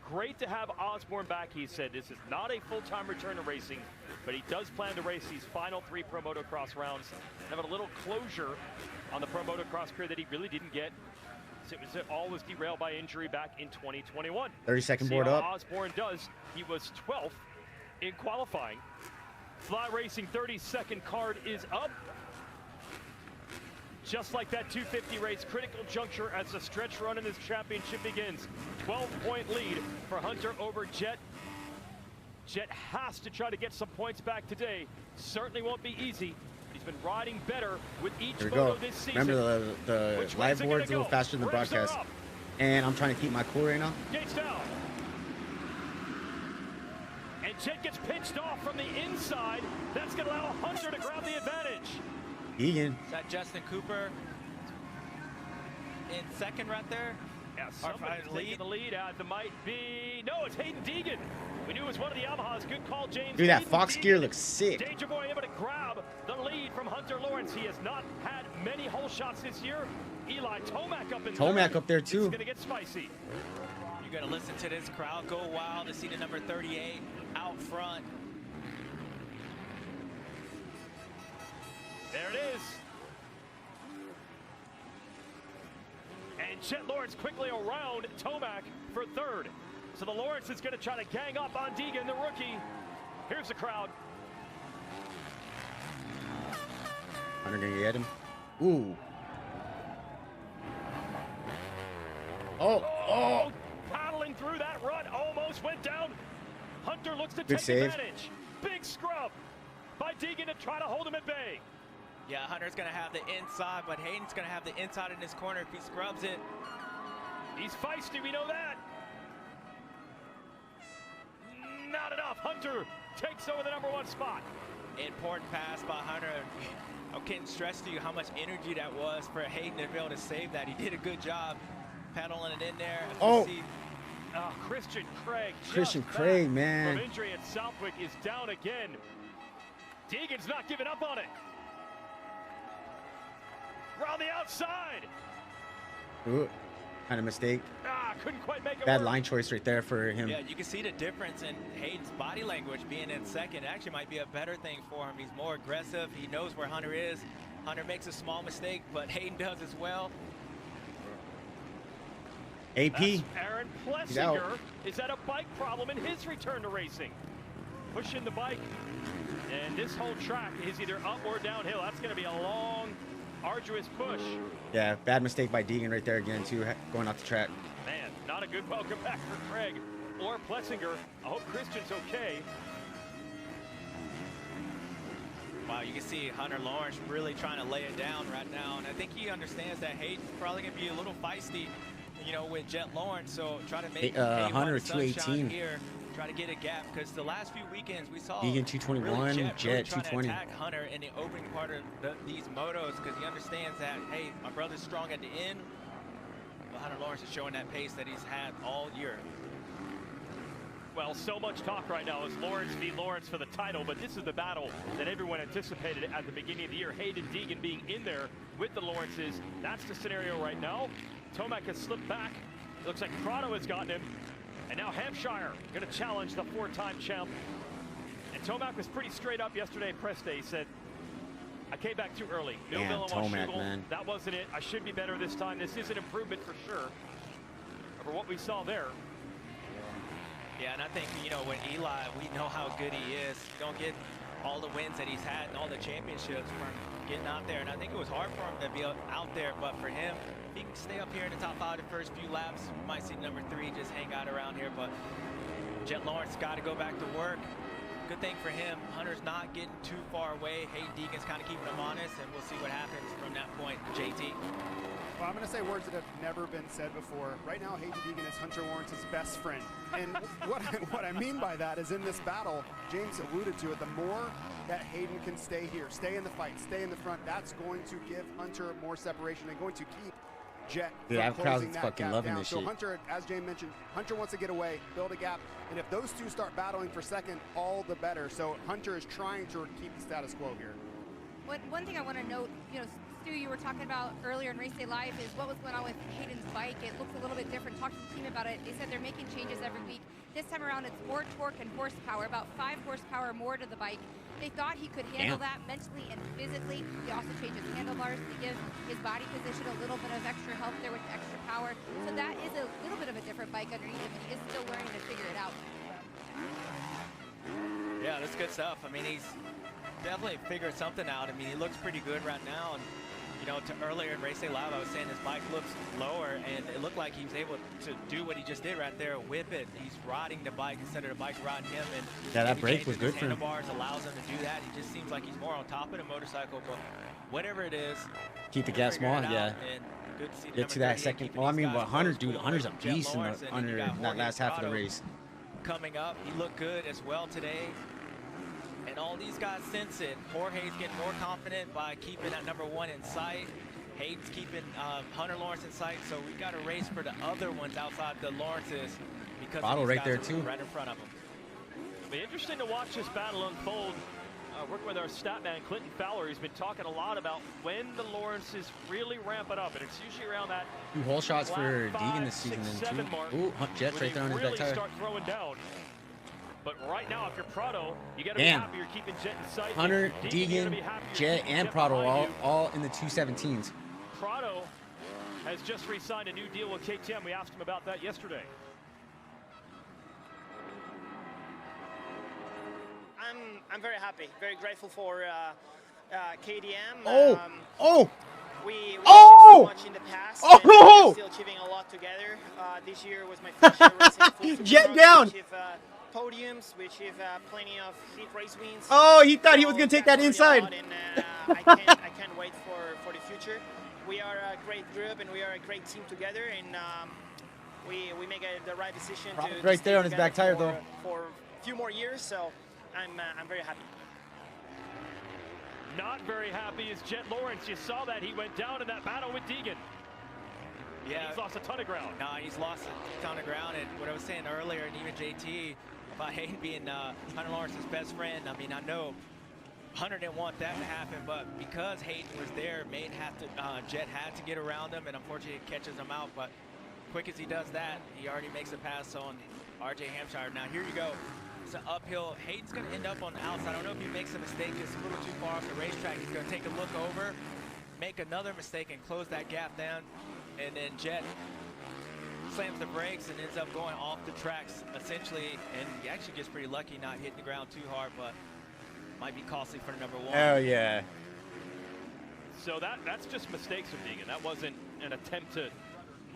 Great to have Osborne back. He said this is not a full-time return to racing, but he does plan to race these final 3 Pro Motocross rounds and have a little closure on the Pro Motocross career that he really didn't get. It all was derailed by injury back in 2021. 30-second See board how up. Osborne does. He was 12th in qualifying. Fly Racing 30-second card is up. Just like that 250 race, critical juncture as the stretch run in this championship begins. 12-point lead for Hunter over Jet. Jet has to try to get some points back today. Certainly won't be easy. He's been riding better with each Here we moto go. this season. Remember the Which live way's it board's a gonna little go? faster than the Revs are broadcast. up. And I'm trying to keep my cool right now. Gates down. And Jet gets pinched off from the inside. That's going to allow Hunter to grab the advantage. Egan. Is that Justin Cooper in second right there? Yeah, Or somebody's lead? taking the lead out. There might be... No, it's Hayden Deegan. We knew it was one of the Yamahas. Good call, James. Dude, that Hayden Fox Deegan. gear looks sick. Danger Boy able to grab the lead from Hunter Lawrence. He has not had many hole shots this year. Eli Tomac up in Tomac third. up there, This too. is going to get spicy. You're going to listen to this crowd go wild to see the number 38 out front. There it is. And Jet Lawrence quickly around Tomac for third. So the Lawrence is going to try to gang up on Deegan, the rookie. Here's the crowd. Hunter gonna get him. Ooh. Oh. Paddling through that run, almost went down. Hunter looks to Good take save. advantage. Big scrub by Deegan to try to hold him at bay. Yeah, Hunter's going to have the inside, but Hayden's going to have the inside in his corner if he scrubs it. He's feisty, we know that. Not enough. Hunter takes over the #1 spot. Important pass by Hunter. I can't stress to you how much energy that was for Hayden to be able to save that. He did a good job pedaling it in there. Christian Craig. Christian just Craig, back man. From injury at Southwick is down again. Deegan's not giving up on it. Around the outside. Ooh, kind of mistake. Couldn't quite make it Bad work. line choice right there for him. Yeah, you can see the difference in Hayden's body language being in second. It actually might be a better thing for him. He's more aggressive. He knows where Hunter is. Hunter makes a small mistake, but Hayden does as well. AP. That's Aaron He's out. Plessinger is at a bike problem in his return to racing. Pushing the bike. And this whole track is either up or downhill. That's going to be a long, arduous push. Yeah, bad mistake by Deegan right there again, too, going off the track. Man, not a good welcome back for Craig or Plessinger. I hope Christian's okay. Wow, you can see Hunter Lawrence really trying to lay it down right now. And I think he understands that Hayden's probably going to be a little feisty, you know, with Jet Lawrence. So try to make Hunter the sunshine 218. here. Try to get a gap, because the last few weekends we saw Deegan 221, really Jet trying to 220. attack Hunter in the opening part of these motos, because he understands that, hey, my brother's strong at the end. Well, Hunter Lawrence is showing that pace that he's had all year. Well, so much talk right now is Lawrence v. Lawrence for the title, but this is the battle that everyone anticipated at the beginning of the year. Hayden Deegan being in there with the Lawrences. That's the scenario right now. Tomac has slipped back. It looks like Prado has gotten him. And now Hampshire going to challenge the 4-time champ. And Tomac was pretty straight up yesterday at press day. He said, I came back too early. Damn, Tomac, man. That wasn't it. I should be better this time. This is an improvement for sure over what we saw there. Yeah, and I think, you know, with Eli, we know how good he is. Don't get all the wins that he's had and all the championships from getting out there. And I think it was hard for him to be out there, but for him, if he can stay up here in the top 5 the first few laps, we might see #3 just hang out around here. But Jet Lawrence got to go back to work. Good thing for him, Hunter's not getting too far away. Hayden Deegan's kind of keeping him honest, and we'll see what happens from that point. JT. Well, I'm going to say words that have never been said before. Right now, Hayden Deegan is Hunter Lawrence's best friend. And what I mean by that is in this battle, James alluded to it, the more that Hayden can stay here, stay in the fight, stay in the front, that's going to give Hunter more separation and going to keep Jet Dude, that from crowd's closing that fucking gap loving down. this so shit. Hunter, as James mentioned, Hunter wants to get away, build a gap, and if those two start battling for second, all the better. So Hunter is trying to keep the status quo here. One thing I want to note, you know, Stu, you were talking about earlier in Race Day Live is what was going on with Hayden's bike. It looks a little bit different. Talked to the team about it. They said they're making changes every week. This time around, it's more torque and horsepower, about 5 horsepower more to the bike. They thought he could handle that mentally and physically. He also changed his handlebars to give his body position a little bit of extra help there with extra power. So that is a little bit of a different bike underneath him, and he is still learning to figure it out. Yeah, that's good stuff. I mean, he's definitely figured something out. I mean, he looks pretty good right now. And, you know, to earlier in Race Day Live, I was saying his bike looks lower, and it looked like he was able to do what he just did right there, whip it. He's riding the bike instead of the bike riding him. And yeah, that brake was good for him. Handlebars allows him to do that. He just seems like he's more on top of the motorcycle, but whatever it is, keep the gas small, yeah. Good to see get to that second. Well, I mean, but Hunter, dude, Hunter's a beast in under that last half of the race. Coming up, he looked good as well today. And all these guys sense it. Jorge's getting more confident by keeping that #1 in sight. Hayden's keeping Hunter Lawrence in sight. So we got a race for the other ones outside the Lawrences because Bottle right there too, right in front of them. It'll be interesting to watch this battle unfold. Working with our stat man Clinton Fowler, he's been talking a lot about when the Lawrences really ramp it up, and it's usually around that 2 whole shots for Deegan this season. Ooh, Jet's right there on his back tire. Start throwing down. But right now, if you're Prado, you got to be happy you're keeping Jet in sight. Hunter, Deegan, Jet, and Prado all in the 217s. Prado has just re-signed a new deal with KTM. We asked him about that yesterday. I'm very happy, very grateful for KTM. We achieved so much in the past. And we're still achieving a lot together. This year was my first year racing full Jet Supercross. down. We achieved podiums, we achieved plenty of heat race wins. Oh, he thought he was gonna take that inside. And, I can't wait for the future. We are a great group and we are a great team together, and we make the right decision to Right stay there on his back tire, together though. for a few more years. So I'm very happy. Not very happy is Jet Lawrence. You saw that he went down in that battle with Deegan. Yeah, and he's lost a ton of ground. No, he's lost a ton of ground. And what I was saying earlier, and even JT, about Hayden being Hunter Lawrence's best friend, I mean, I know Hunter didn't want that to happen, but because Hayden was there, Jet had to get around him, and unfortunately it catches him out. But quick as he does that, he already makes a pass on RJ Hampshire. Now here you go. It's an uphill. Hayden's going to end up on the outside. I don't know if he makes a mistake. It's a little too far off the racetrack. He's going to take a look over, make another mistake, and close that gap down. And then Jet slams the brakes and ends up going off the tracks, essentially. And he actually gets pretty lucky not hitting the ground too hard, but might be costly for the number one. Oh, yeah. So that's just mistakes from Deegan. That wasn't an attempt to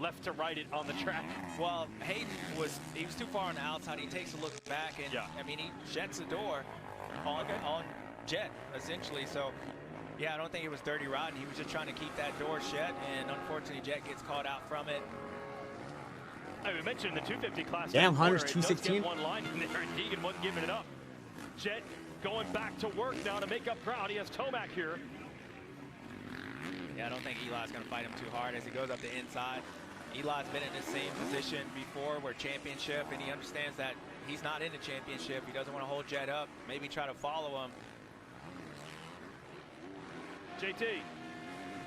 left to right it on the track. Well, Hayden was too far on the outside. He takes a look back, and I mean, he shuts the door on Jet, essentially. So, yeah, I don't think it was dirty riding. He was just trying to keep that door shut, and unfortunately, Jet gets caught out from it. We mentioned in the 250 class. Damn, Hunter's it does 216. get one line in there, and Deegan wasn't giving it up. Jet going back to work now to make up ground. He has Tomac here. Yeah, I don't think Eli's going to fight him too hard as he goes up the inside. Eli's been in the same position before, where championship, and he understands that he's not in the championship. He doesn't want to hold Jet up, maybe try to follow him. JT.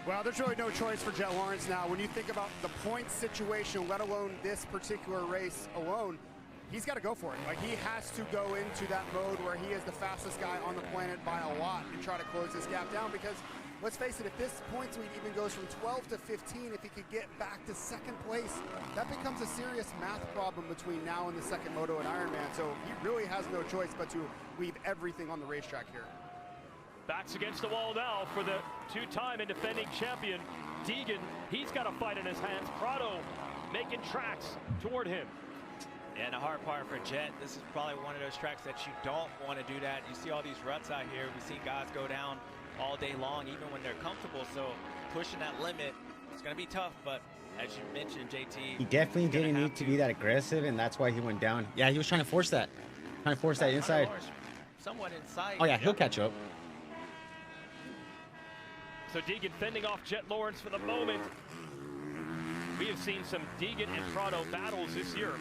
Well, there's really no choice for Jet Lawrence now. When you think about the point situation, let alone this particular race alone, he's got to go for it. Like, he has to go into that mode where he is the fastest guy on the planet by a lot and try to close this gap down, because let's face it, if this points lead even goes from 12 to 15, if he could get back to second place, that becomes a serious math problem between now and the second Moto and Ironman. So he really has no choice but to leave everything on the racetrack here. Backs against the wall now for the two-time and defending champion, Deegan. He's got a fight in his hands. Prado making tracks toward him. And the hard part for Jet, this is probably one of those tracks that you don't want to do that. You see all these ruts out here. We've seen guys go down all day long, even when they're comfortable. So pushing that limit, it's going to be tough. But as you mentioned, JT, He definitely didn't need to be that aggressive, and that's why he went down. Yeah, he was trying to force that. Trying to force that inside. Somewhat inside. Oh, yeah, he'll catch up. So Deegan fending off Jet Lawrence for the moment. We have seen some Deegan and Prado battles this year.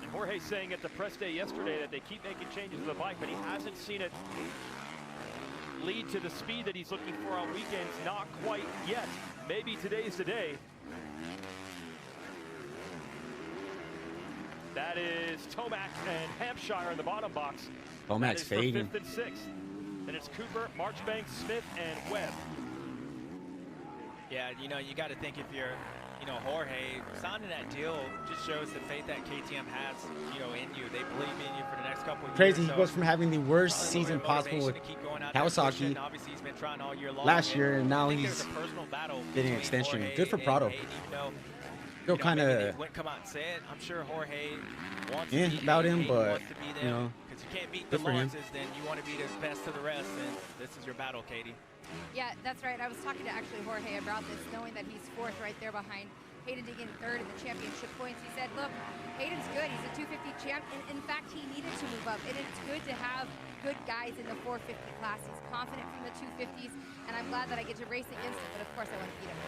And Jorge saying at the press day yesterday that they keep making changes to the bike, but he hasn't seen it lead to the speed that he's looking for on weekends. Not quite yet. Maybe today's the day. That is Tomac and Hampshire in the bottom box. Tomac's fading. 5th and 6th. Then it's Cooper, Marchbank, Smith, and Webb. Yeah, you know, you got to think if you're, you know, Jorge, signing that deal just shows the faith that KTM has, you know, in you. They believe in you for the next couple of Crazy, years. he goes from having the worst season possible with Kawasaki Obviously, he's been trying all year long. last year, and now I think he's there's a personal battle getting an between extension. Jorge Good for and Prado. Hayden, even though, Still kind maybe they of wouldn't come out and say it. I'm sure Jorge wants to beat about Hayden, him, but wants to beat you them, know, because you can't beat the good for him. Lawrences, then you want to beat as best to the rest, and this is your battle, Katie. Yeah, that's right. I was talking to actually Jorge about this, knowing that he's 4th right there behind Hayden Deegan, 3rd in the championship points. He said, look, Hayden's good. He's a 250 champ. And in fact, he needed to move up. And it's good to have good guys in the 450 class. He's confident from the 250s, and I'm glad that I get to race against him. But of course, I want to beat him.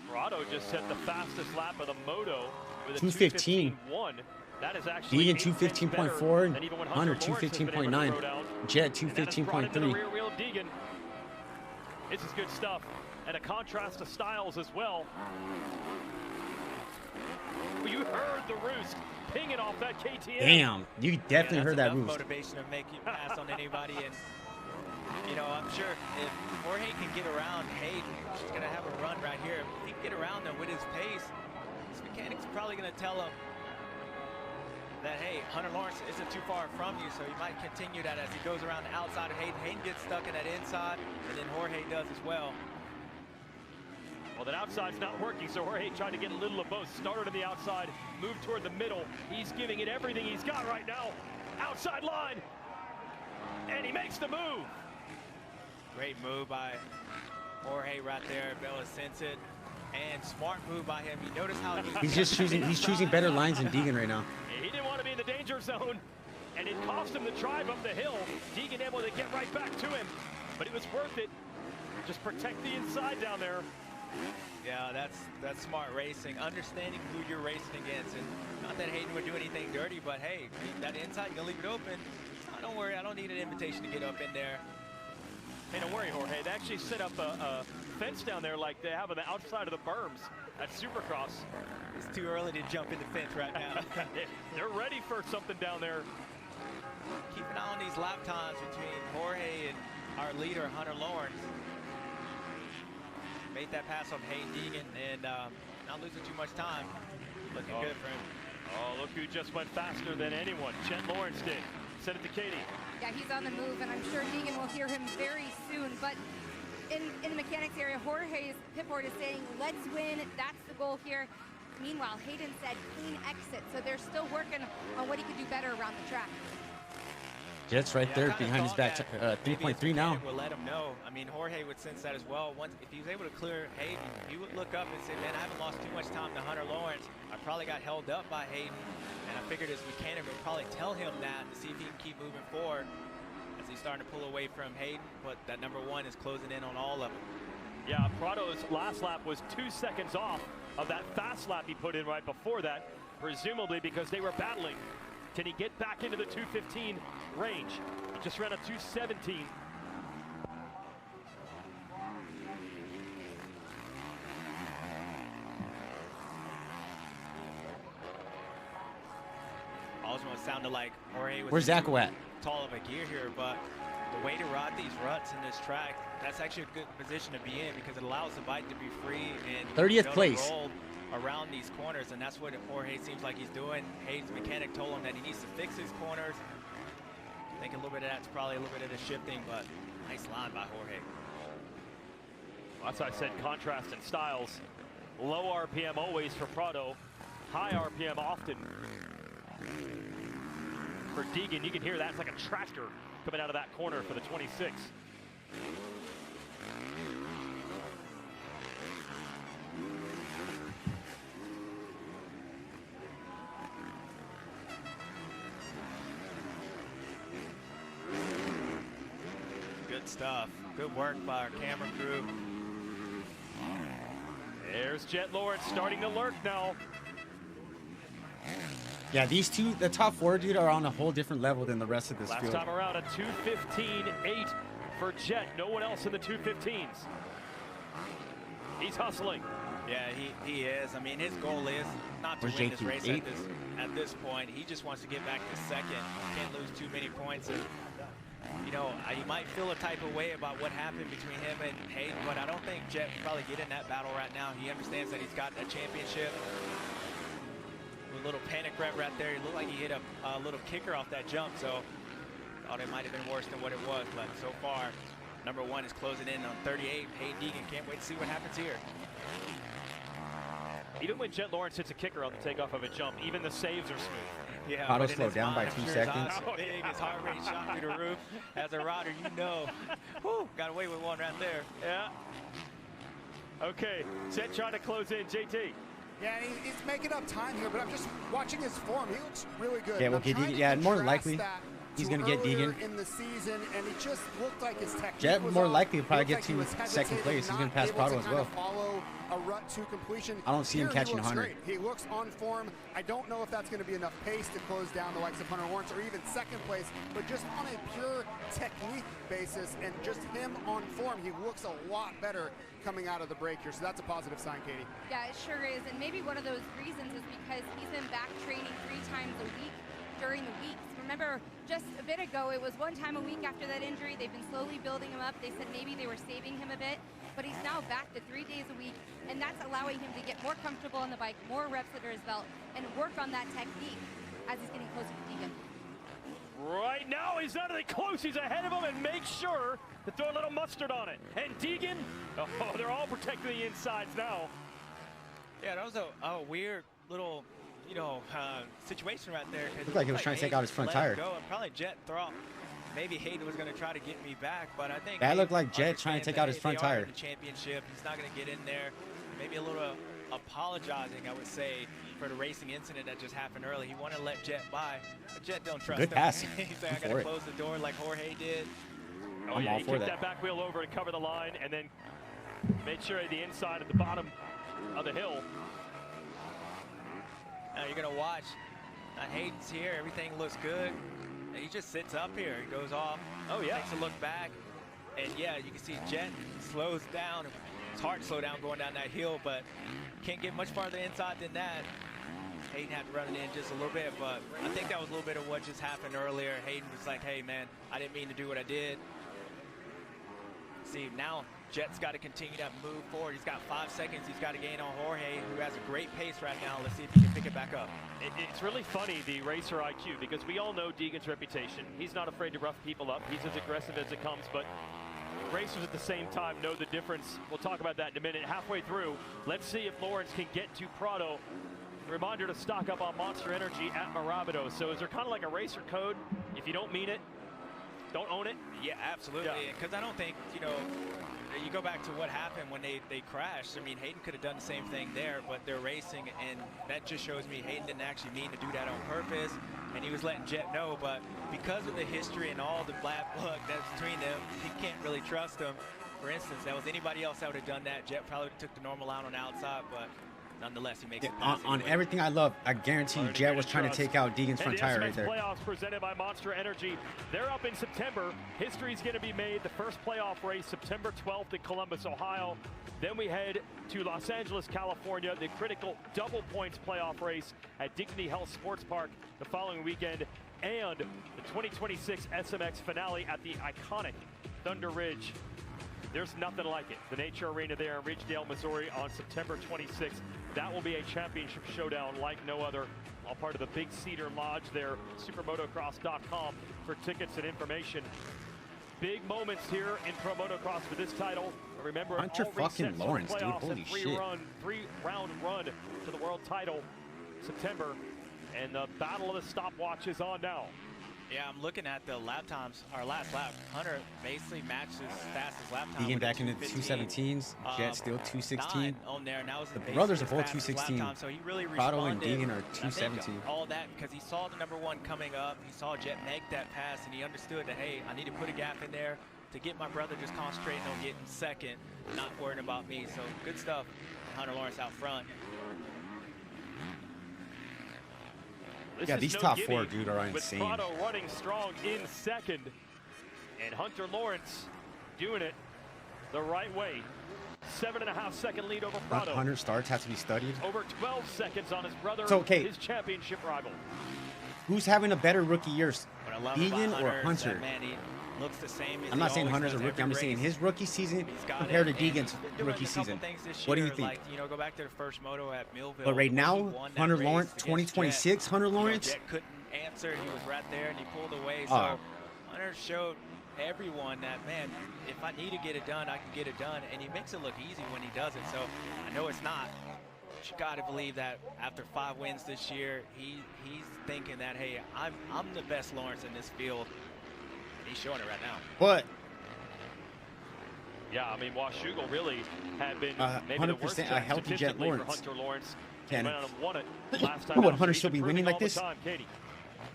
Prado just hit the fastest lap of the Moto with a 215. 2:15.1. That is actually Deegan 215.4 and Hunter Lawrence has been able to 215.9. throw down. Jet And that has brought into the 215.3. rear wheel of Deegan. This is good stuff, and a contrast to Styles as well. You heard the roost pinging off that KTM. Damn, you definitely heard that enough roost. motivation to make you pass on anybody. And You know, I'm sure if Jorge can get around Hayden, he's going to have a run right here. If he can get around him with his pace, this mechanic's probably going to tell him that, hey, Hunter Lawrence isn't too far from you, so he might continue that as he goes around the outside of Hayden. Hayden gets stuck in that inside, and then Jorge does as well. Well, that outside's not working, so Jorge tried to get a little of both. Started on the outside, moved toward the middle. He's giving it everything he's got right now. Outside line, and he makes the move. Great move by Jorge right there. Bella sense it, and smart move by him. You notice how he's just choosing better lines than Deegan right now. He didn't want to be in the danger zone, and it cost him the drive up the hill. Deegan able to get right back to him, but it was worth it. Just protect the inside down there. Yeah, that's smart racing, understanding who you're racing against, and not that Hayden would do anything dirty, but hey, that inside, you're gonna leave it open. Oh, don't worry, I don't need an invitation to get up in there. Hey, don't worry, Jorge. They actually set up a fence down there like they have on the outside of the berms at Supercross. It's too early to jump in the fence right now. They're ready for something down there. Keep an eye on these lap times between Jorge and our leader, Hunter Lawrence. Made that pass on Hayden Deegan and not losing too much time. Looking good for him. Oh, look who just went faster than anyone. Chet Lawrence did. Send it to Katie. Yeah, he's on the move, and I'm sure Deegan will hear him very soon. But in the mechanics area, Jorge's pit board is saying, let's win. That's the goal here. Meanwhile, Hayden said clean exit, so they're still working on what he could do better around the track. Jet's right there behind his back, 3.3 now. Will let him know. I mean, Jorge would sense that as well. Once, if he was able to clear Hayden, he would look up and say, man, I haven't lost too much time to Hunter Lawrence. I probably got held up by Hayden, and I figured his mechanic would probably tell him that to see if he can keep moving forward as he's starting to pull away from Hayden, but that number one is closing in on all of them. Yeah, Prado's last lap was 2 seconds off of that fast lap he put in right before that, presumably because they were battling. Can he get back into the 2:15 range? He just ran a 2:17. Almost sounded like Jorge was Where's Zacho at? Tall of a gear here, but the way to ride these ruts in this track, that's actually a good position to be in because it allows the bike to be free and 30th place. Roll around these corners, and that's what Jorge seems like he's doing. Hayden's mechanic told him that he needs to fix his corners. I think a little bit of that's probably a little bit of the shifting, but nice line by Jorge. Well, that's why I said contrast in styles. Low RPM always for Prado, high RPM often for Deegan. You can hear that. It's like a tractor coming out of that corner for the 26. Good stuff. Good work by our camera crew. There's Jet Lawrence starting to lurk now. Yeah, these two, the top four, dude, are on a whole different level than the rest of this Last field. time around, a 2:15.8 for Jet. No one else in the 2:15s. He's hustling. Yeah, he is. I mean, his goal is not to Where's win this JT? race 8? at this point. He just wants to get back to second. Can't lose too many points. And, you know, you might feel a type of way about what happened between him and Hayden, but I don't think Jet will probably get in that battle right now. He understands that he's got a championship. A little panic rev right there. He looked like he hit a little kicker off that jump, so thought it might have been worse than what it was. But so far, number one is closing in on 38. Hayden Deegan, can't wait to see what happens here. Even when Jet Lawrence hits a kicker on the takeoff of a jump, even the saves are smooth. Yeah, Auto slowed down by 2 seconds. Big, his heart rate shot through the roof. As a rider, you know, whew, got away with one right there. Yeah. Okay, Jet trying to close in. JT. Yeah, he's making up time here, but I'm just watching his form. He looks really good. Yeah, we'll get Deegan. Yeah, more than likely, he's going to get Deegan. In the season, and it just looked like his technique Jet was more off. likely will probably get Looked like to he was second hesitating, place. He's going to not pass able Prado to as kind well. of follow a rut to completion. I don't see him Here, catching he looks 100. great. He looks on form. I don't know if that's going to be enough pace to close down the likes of Hunter Lawrence or even second place, but just on a pure technique basis and just him on form, he looks a lot better coming out of the break here. So that's a positive sign, Katie. Yeah, it sure is. And maybe one of those reasons is because he's been back training 3 times a week. during the weeks. Remember, just a bit ago, it was one time a week after that injury. They've been slowly building him up. They said maybe they were saving him a bit, but he's now back to 3 days a week, and that's allowing him to get more comfortable on the bike, more reps under his belt, and work on that technique as he's getting closer to Deegan. Right now, he's not really close. He's ahead of him and makes sure to throw a little mustard on it. And Deegan, oh, they're all protecting the insides now. Yeah, that was a weird little, situation right there. Looked like he was trying to take out his front tire. Go, and probably Jet thought maybe Hayden was going to try to get me back, but I think that looked like Jet trying to take out his front tire. In the championship, he's not going to get in there. Maybe a little apologizing, I would say, for the racing incident that just happened early. He wanted to let Jet by, but Jet don't trust him. Good pass. He's like, I got to close the door like Jorge did. Oh, yeah, he kicked that back wheel over to cover the line and then made sure the inside at the bottom of the hill. Now you're going to watch. Hayden's here. Everything looks good. And he just sits up here. He goes off. Oh, yeah. Takes a look back. And, yeah, you can see Jet slows down. It's hard to slow down going down that hill, but can't get much farther inside than that. Hayden had to run it in just a little bit, but I think that was a little bit of what just happened earlier. Hayden was like, hey, man, I didn't mean to do what I did. See, now Jet's got to continue to move forward. He's got 5 seconds. He's got to gain on Jorge, who has a great pace right now. Let's see if he can pick it back up. It's really funny, the racer IQ, because we all know Deegan's reputation. He's not afraid to rough people up. He's as aggressive as it comes, but racers at the same time know the difference. We'll talk about that in a minute. Halfway through, let's see if Lawrence can get to Prado. Reminder to stock up on Monster Energy at Marabido. So is there kind of like a racer code? If you don't mean it, don't own it? Yeah, absolutely. Because I don't think, you go back to what happened when they crashed. I mean, Hayden could have done the same thing there, but they're racing, and that just shows me Hayden didn't actually mean to do that on purpose, and he was letting Jet know, but because of the history and all the bad blood that's between them, he can't really trust him. For instance, that was anybody else that would have done that. Jet probably took the normal out on the outside, but nonetheless, he makes it on everything I love, I guarantee Jet was trying to take out Deegan's front tire right there. Playoffs presented by Monster Energy. They're up in September. History's going to be made. The first playoff race, September 12th in Columbus, Ohio. Then we head to Los Angeles, California. The critical double points playoff race at Dignity Health Sports Park the following weekend. And the 2026 SMX finale at the iconic Thunder Ridge. There's nothing like it. The Nature Arena there in Ridgedale, Missouri on September 26th. That will be a championship showdown like no other. All part of the Big Cedar Lodge there, supermotocross.com for tickets and information. Big moments here in Pro Motocross for this title. Remember, Hunter fucking Lawrence, dude. Holy shit. Three-round run to the world title September. And the battle of the stopwatch is on now. Yeah, I'm looking at the lap times. Our last lap, Hunter basically matched his fastest lap time. Deegan back into the 217s. Jet still 216. On there. Now the brothers are both 216. So he really Prado and Deegan are 217. All that because he saw the #1 coming up. He saw Jet make that pass, and he understood that, hey, I need to put a gap in there to get my brother just concentrating on getting second, not worrying about me. So good stuff. Hunter Lawrence out front. Yeah, these top four, dude, are insane. With Prado running strong in second, and Hunter Lawrence doing it the right way. 7.5 second lead over Prado. Hunter starts has to be studied. Over 12 seconds on his brother, his championship rival. Who's having a better rookie year, Deegan or Hunter? Man, he looks the same as I'm not saying Hunter's a rookie. I'm just saying his rookie season compared to Deegan's rookie season. What do you think? Like, go back to the first moto at Millville. But right now, Hunter Lawrence, 2026, Hunter Lawrence. Jet couldn't answer. He was right there, and he pulled away. So Hunter showed everyone that, man, if I need to get it done, I can get it done. And he makes it look easy when he does it. So I know it's not. But you got to believe that after 5 wins this year, he's thinking that, hey, I'm the best Lawrence in this field. He's showing it right now. But yeah, I mean, Washougal really had been maybe 100% a healthy Jet Lawrence. For Hunter Lawrence. Can won it last time. Would Hunter still be winning like this? Katie.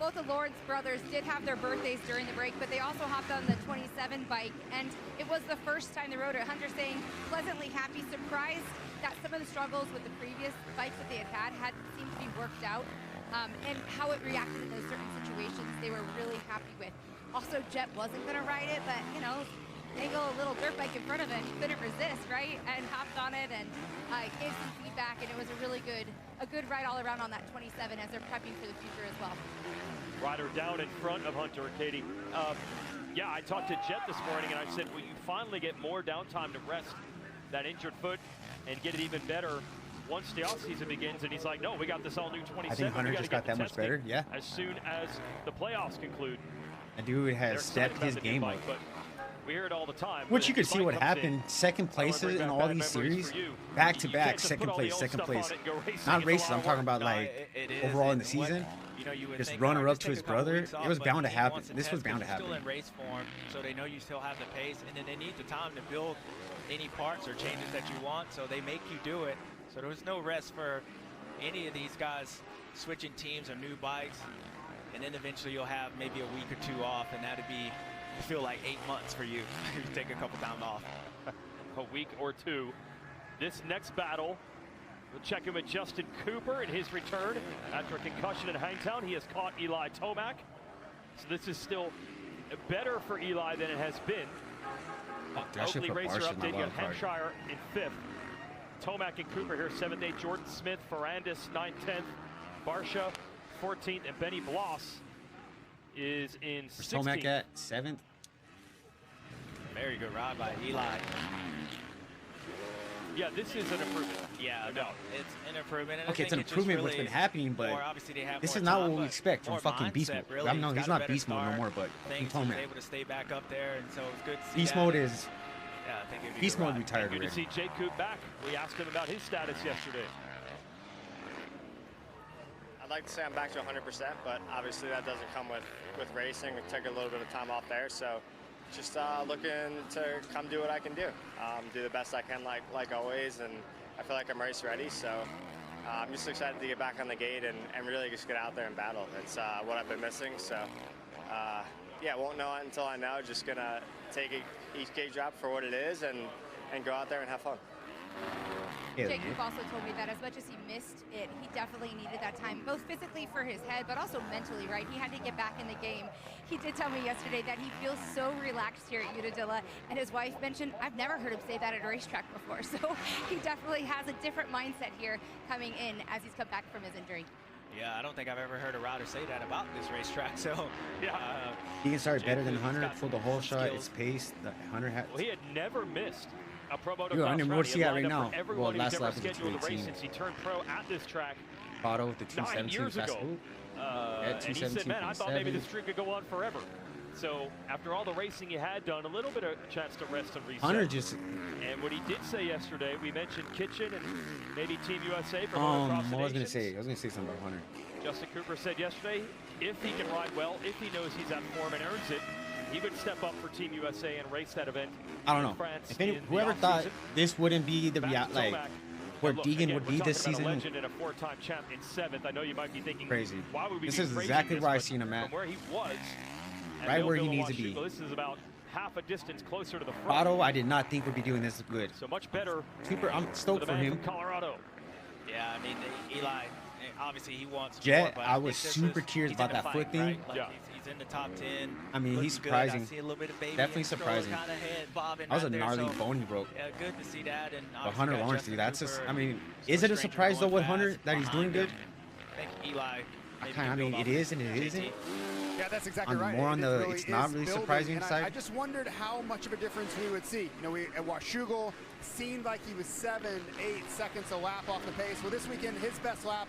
Both the Lawrence brothers did have their birthdays during the break, but they also hopped on the 27 bike, and it was the first time they rode it. Hunter saying pleasantly happy, surprised that some of the struggles with the previous bikes that they had seemed to be worked out, and how it reacted in those certain situations they were really happy with. Also, Jet wasn't going to ride it, but, angle a little dirt bike in front of him, he couldn't resist, right? And hopped on it and gave some feedback, and it was a really good a good ride all around on that 27 as they're prepping for the future as well. Ryder down in front of Hunter, Katie. Yeah, I talked to Jet this morning and I said, will you finally get more downtime to rest that injured foot and get it even better once the offseason begins? And he's like, no, we got this all new 27. I think Hunter just got that much better. Yeah. As soon as the playoffs conclude. That dude has stepped his game up. But we hear it all the time. Which you could see what happened. Second places in all these series, back to back, second place. Not races. I'm talking about like overall in the season. Just runner up to his brother. It was bound to happen. This was bound to happen. Still in race form, so they know you still have the pace, and then they need the time to build any parts or changes that you want, so they make you do it. So there was no rest for any of these guys switching teams or new bikes, and then eventually you'll have maybe a week or two off, and that'd be feel like 8 months for you. You take a couple time off. A week or two. This next battle, we'll check in with Justin Cooper in his return after a concussion in Hangtown. He has caught Eli Tomac. So this is still better for Eli than it has been. Oakley Racer update, you have Hampshire in 5th. Tomac and Cooper here 7th, 8th. Jordan Smith, Ferrandis 9th, 10th. Barsha 14th, and Benny Bloss is in 16th. Tomac at 7th. Very good ride by Eli. Yeah, this is an improvement. Yeah, no, it's an improvement. And Okay, it's an improvement what's been happening, but this is not what we expect from fucking Beast Mode. Really. I know he's not Beast Mode no more, but Tomac able to stay back up there, and so it's good to see Beast Mode is Beast Mode retired Good already. to see Jake Coop back. We asked him about his status yesterday. I'd like to say I'm back to 100%, but obviously that doesn't come with racing. We took a little bit of time off there, so just looking to come do what I can do. Do the best I can like always, and I feel like I'm race ready, so I'm just excited to get back on the gate and really just get out there and battle. It's what I've been missing, so yeah, won't know it until I know. Just gonna take each gate drop for what it is and go out there and have fun. Jake Coop also told me that as much as he missed it, he definitely needed that time, both physically for his head, but also mentally, right? He had to get back in the game. He did tell me yesterday that he feels so relaxed here at Unadilla, and his wife mentioned, I've never heard him say that at a racetrack before, so he definitely has a different mindset here coming in as he's come back from his injury. Yeah, I don't think I've ever heard a rider say that about this racetrack, so yeah. He can start better than Hunter, pull the whole shot, its pace. Hunter had. Well, he had never missed a pro motocross Dude, I mean, what's he at right now? Well, last lap was was scheduled to race since he turned pro at this track. Otto with the 217 fast food. And he said, man, I thought maybe the streak could go on forever. So after all the racing he had done, a little bit of chance to rest and reset. Hunter just. And what he did say yesterday, we mentioned Kitchen and maybe Team USA for Motocross. What I was gonna say something about Hunter. Justin Cooper said yesterday, if he can ride well, if he knows he's at form and earns it, he would step up for Team USA and race that event. I don't know. If whoever thought this wouldn't be the like where Deegan would be this season. A legend and a 4-time champ in 7th. I know you might be thinking, crazy. Why would we this be is exactly where I seen him at. From where he was, right where he needs to be. This is about half a distance closer to the front. Otto, I did not think would be doing this good. So much better. Super. I'm stoked for him. Colorado. Yeah, I mean, Eli. Obviously, he wants Jet. more, I was super curious about that foot thing. Right? Like he's in the top 10. I mean, he's surprising. I see a little bit of baby definitely surprising. That was a gnarly bone he broke. Yeah, good to see that. And but Hunter Lawrence, dude, that's just. I mean, is it a surprise though with Hunter that he's doing good? I think Eli. I mean, it is and it isn't. Yeah, that's exactly right. More on the, really it's not really surprising side. I just wondered how much of a difference we would see. You know, at Washougal, seemed like he was 7, 8 seconds a lap off the pace. Well, this weekend, his best lap,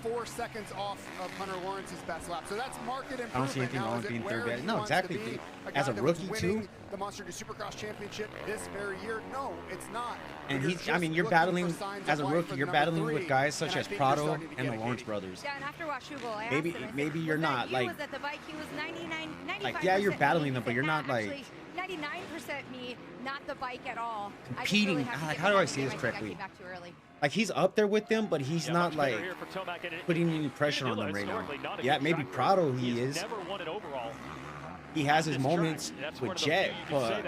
4 seconds off of Hunter Lawrence's best lap. So that's market improvement. I don't see anything wrong with being third best. No, exactly. As a rookie too. The Monster Energy Supercross Championship this very year. No, it's not. And he's, I mean, you're battling as a rookie. You're battling with guys such as Prado and the Lawrence brothers. Yeah, and after Washougal, I asked him, maybe you're not like. He was at the bike. He was 95%. Like, yeah, you're battling them, but you're not like. 99% me, not the bike at all. Competing. Really like, how do I say this correctly? Like, he's up there with them, but he's not like putting any pressure on them right now. Yeah, maybe Prado he is. Never won it overall. He has his moments with Jet, but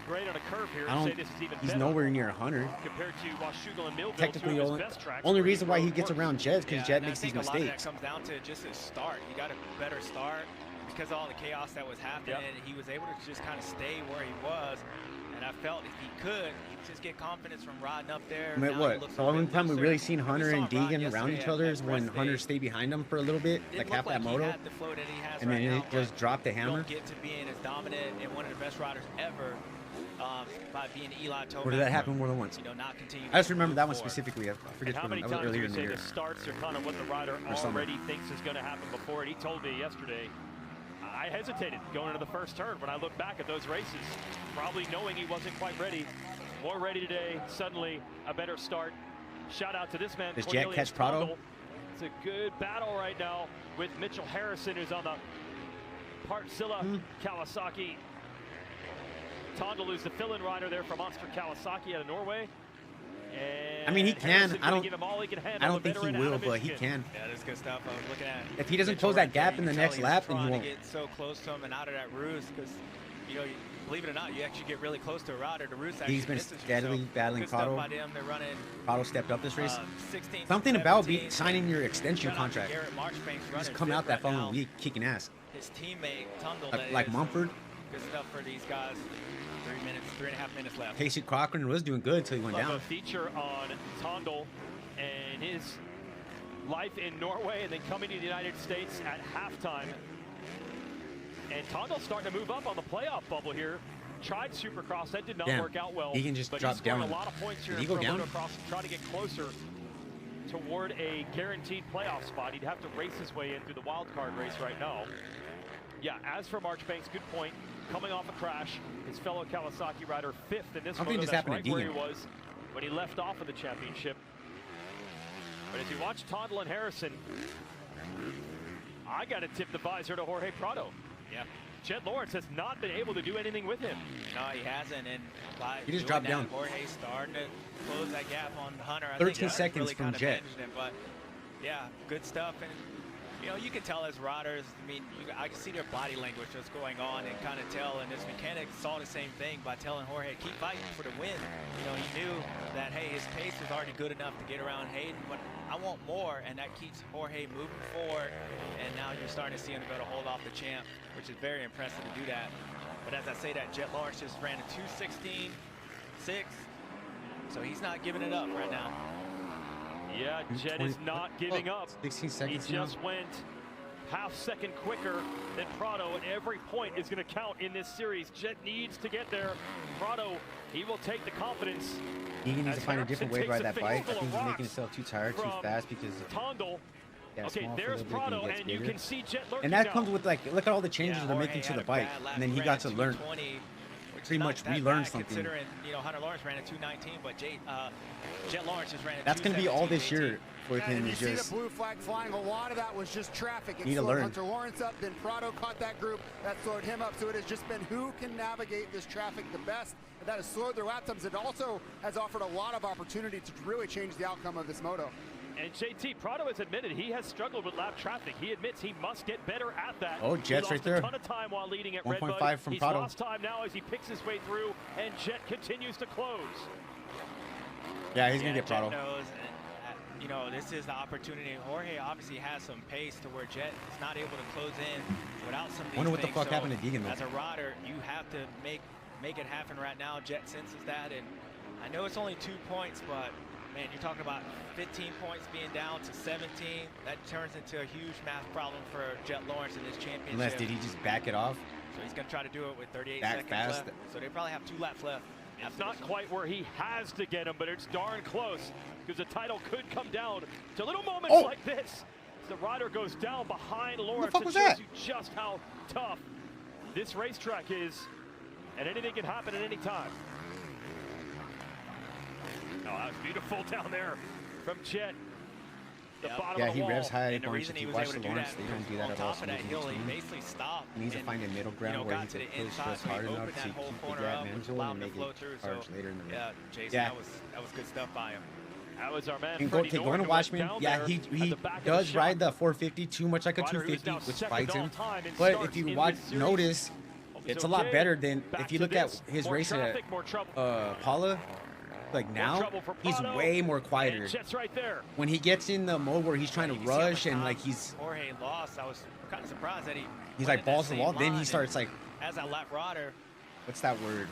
grade on a curve here I don't, say this is even he's better nowhere near 100. Compared to Washougal and Millville, technically, only reason why he gets around Jet is because Jet makes these mistakes. A lot of that comes down to just his start. He got a better start because of all the chaos that was happening. He was able to just kind of stay where he was. And I felt if he could, he'd just get confidence from riding up there. I mean, Now what? he looks The a only bit time we looser. really seen Hunter We and saw Ron Deegan around yesterday each other is at when rest Hunter day. stayed behind him for a little bit, Didn't like look half that like moto, he had the flow that he has and then right now, it just but dropped the you hammer. don't get to being as dominant and one of the best riders ever by being Eli Tomac. Or did that happen more than once? You know, not continue I just to remember move that one forward. specifically. I forget How when many that was times do earlier you in the say year. the starts are kind of what the rider Or summer. already thinks is going to happen before it? He told me yesterday, I hesitated going into the first turn when I look back at those races, probably knowing he wasn't quite ready. More ready today, suddenly a better start. Shout out to this man, Does Jet Cornelius catch Prado? Tondel. It's a good battle right now with Mitchell Harrison, who's on the Partzilla Kawasaki. Tondel is the fill-in rider there for Monster Kawasaki out of Norway. And I mean, he can. Harrison I gonna don't. give him all he can handle, I don't the think he veteran out will, of but he Michigan. can. Yeah, that's good stuff. I was looking at. If he doesn't Mitchell close that right there, gap you in the can next tell lap, he's then he trying won't. to get so close to him and out of that roost because, you know, believe it or not, you actually get really close to a rider. The roost actually He's been misses you. steadily So, battling good stuff Prado. by them. They're running Prado stepped up this race. 16, Something about 17. signing your extension Shout out to contract. Garrett Marchbank's Just running come out fifth that right following now. week kicking ass. His teammate Tundle, Like Mumford. Good stuff for these guys. 3.5 minutes left. Casey Cochran was doing good until he went We'll have down. a feature on Tondel and his life in Norway and then coming to the United States at halftime. And Tondel's starting to move up on the playoff bubble here. Tried Supercross, that did not Damn. work out well. He can just but drop he's scoring down. a lot of points here Did he in go down? Motocross and try to get closer toward a guaranteed playoff spot. He'd have to race his way in through the wild card race right now. Yeah, as for Marchbanks, good point. Coming off a crash, his fellow Kawasaki rider fifth in this I don't think moto. this That's happened right to where he Deegan. was when he left off of the championship. But as you watch Tondel and Harrison, I got to tip the visor to Jorge Prado. Yeah. Jed Lawrence has not been able to do anything with him. No, he hasn't. And by He just doing dropped that, down. Jorge's starting to close that gap on Hunter. I 13 think that's seconds really from kind of Jet. managed him, but yeah, good stuff. And you know, you can tell as riders. I mean, I can see their body language that's going on, and kind of tell. And his mechanic saw the same thing by telling Jorge, keep fighting for the win. You know, he knew that hey, his pace was already good enough to get around Hayden, but I want more, and that keeps Jorge moving forward. And now you're starting to see him be able to hold off the champ, which is very impressive to do that. But as I say that, Jet Lawrence just ran a 2:16.6, so he's not giving it up right now. Yeah, Jed is not giving up. 16 seconds He just went half second quicker than Prado, and every point is going to count in this series. Jed needs to get there. Prado, he will take the confidence. He needs to as find a Harrison different way to takes ride a that face bike. I full of think he's making rocks himself too tired, too from fast because Tondel. yeah, Okay, small for a there's little bit, then Prado, he gets and you bigger. can see Jet lurking And that now. comes with like, look at all the changes they're making to the bike, and then he got to learn, pretty much relearn something. Considering, you know, Hunter Lawrence ran a 2:19, but Jet Lawrence just ran a That's going to be all this 2:17.18. year with him. And you Is see just the blue flag flying. A lot of that was just traffic. It Need to slowed learn. Hunter Lawrence up, then Prado caught that group. That slowed him up. So it has just been who can navigate this traffic the best. And that has slowed their lap times. It also has offered a lot of opportunity to really change the outcome of this moto. And JT, Prado has admitted he has struggled with lap traffic. He admits he must get better at that. Oh, Jet's he right lost there. a ton of time while leading at 1.5 Redbud. from He's Prado. lost time now as he picks his way through, and Jet continues to close. yeah, he's going to Yeah, get Prado. Jet knows, you know, this is the opportunity. Jorge obviously has some pace to where Jet is not able to close in without some of these Wonder what the things. fuck So happened to Deegan, though. As a rider, you have to make it happen right now. Jet senses that, and I know it's only 2 points, but man, you're talking about 15 points being down to 17. That turns into a huge math problem for Jet Lawrence in this championship. Unless, did he just back it off? So he's going to try to do it with 38 Back seconds fast? left. So they probably have 2 laps left. It's not quite where he has to get him, but it's darn close because the title could come down to little moments like this. As the rider goes down behind Lawrence. fuck It was shows that? you just how tough this racetrack is, and anything can happen at any time. Oh, that was beautiful down there from Jet. The bottom Yeah, of the he wall. revs high. And the reason he was Watch able the to do Lawrence. that, They don't do that on at all. top of that hill, he basically stopped. He needs to and, find a middle ground where he got to can the push inside, just so he hard enough opened to that whole keep the corner grab up, which mental allowed and him to make flow it through. charge So, later in the yeah, race. Jason, Yeah. that was good stuff by him. That was our man. And Freddie going to Norton, who Watchman, went down yeah, there he at the back of the does shot. ride the 450 too much like a Rider who is 250, now which second fights him. all-time in But starts if you in watch, this series. notice, it's a lot okay. better than Back if you to look at this. his More race traffic, at more trouble. Paula. Like now, trouble for he's Prado. way more quieter. And Jet's right there. When he gets in the mode where he's trying to You see how much rush and time like he's Jorge lost. I was kind of surprised that he's went like in that balls to the same wall, then line, he and starts like, as a lap rider, what's that word?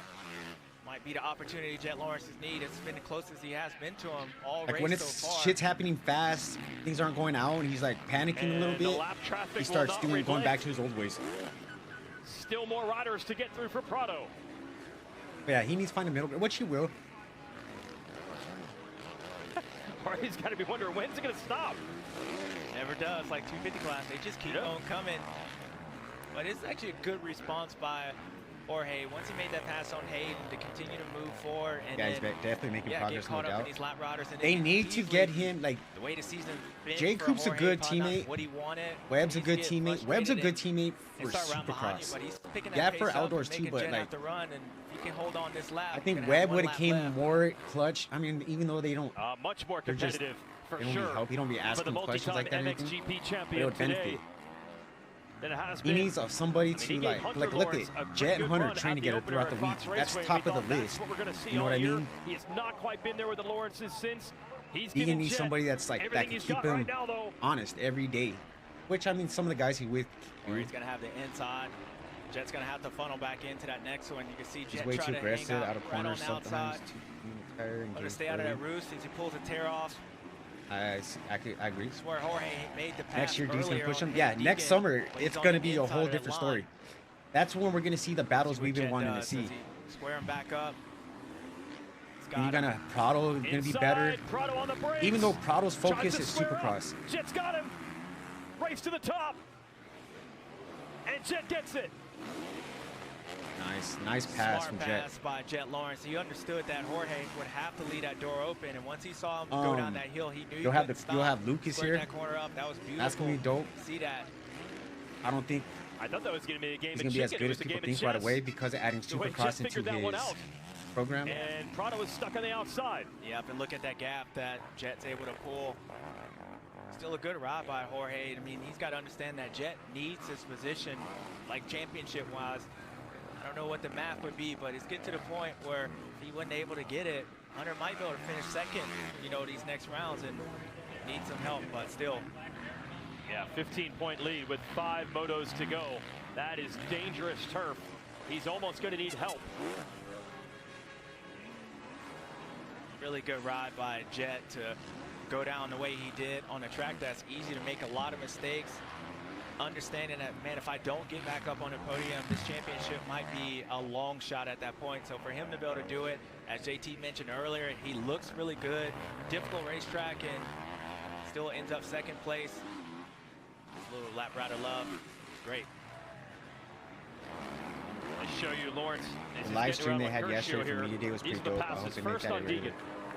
my might be the opportunity Jet Lawrence needs. It's been the closest he has been to him all Like race when so it's far. shit's happening fast, things aren't going out, and he's like panicking a little bit. He starts going back to his old ways. Still more riders to get through for Prado. But yeah, he needs to find a middle, which he will. Or he's got to be wondering when's it going to stop. Never does, like 250 class. They just keep on coming. But it's actually a good response by Jorge. Once he made that pass on Hayden to continue to move forward. And Yeah, he's definitely making progress, get caught no up doubt. in these lap riders. And They need to get him, like, the way the season's been Jay for Coop's a Jorge, good probably not teammate. what he wanted. Webb's a He's good getting teammate. Webb's a frustrated good teammate and for start around behind you, Supercross. but he's picking that Yeah, pace for up outdoors and too, making but Jet like, have to run, and if he can hold on this lap, I think gonna have Webb one would have lap came left. more clutch. I mean, even though they don't, Much more they're just- competitive for they don't sure. need help. He don't be for the asking questions like that. or anything, MXGP but it champion would benefit. today. Than it has He been. needs somebody I mean, to he gave Hunter look Lawrence at a pretty Jet and good Hunter run trying to at get the it throughout the opener week. at Fox That's Raceway. top We of the thought that's list. what we're gonna see You know all what I year. mean? He has not quite been there with the Lawrences since. He's He giving needs Jet somebody that's like that everything can he's keep got him right now, though. honest every day. Which I mean, some of the guys he with. Or he's gonna have the inside. Jet's gonna have to funnel back into that next one. You can see He's Jet way try too to aggressive, hang out of right corners on the outside. sometimes. Tire and But to get stay out of that dirty. roost as he pulls the tear off. I agree. That's where Jorge made the pass Next year, D's gonna earlier push on him. Yeah, Hayden next Deegan, summer, but he's it's on gonna the be a inside whole of that different line. story. That's when we're gonna see the battles See what we've been Jet wanting to does. see. Does he square him back up. And you're gonna Prado gonna be better. Inside, Prado on the brakes. Even though Prado's Tries focus to is square up. Supercross. Jet's got him. Race to the top. And Jet gets it. Nice pass Smart from pass Jet. by Jet Lawrence. He understood that Jorge would have to leave that door open, and once he saw him go down that hill, he knew you'll he have couldn't the- stop. you'll have Lucas Squared here. That corner up. That was beautiful. That's gonna be dope. See that? I don't think I thought that was going to be a game he's of gonna be as chicken. good It as was a people game of think right chess. away because of adding The way Jet Supercross into figured that one his out. program. And Prado was stuck on the outside. Yep, and look at that gap that Jet's able to pull. Still a good ride by Jorge. I mean, he's got to understand that Jet needs his position, like championship-wise. I don't know what the math would be, but it's getting to the point where if he wasn't able to get it, Hunter might be able to finish second, you know, these next rounds and need some help, but still. Yeah, 15-point lead with 5 motos to go. That is dangerous turf. He's almost going to need help. Really good ride by Jet to go down the way he did on a track that's easy to make a lot of mistakes. Understanding that, man, if I don't get back up on the podium, this championship might be a long shot at that point. So for him to be able to do it, as JT mentioned earlier, he looks really good. Difficult racetrack and still ends up second place. A little lap rider love. Great. To show you Lawrence. The live stream they had yesterday for Media Day was pretty dope. I hope they make that every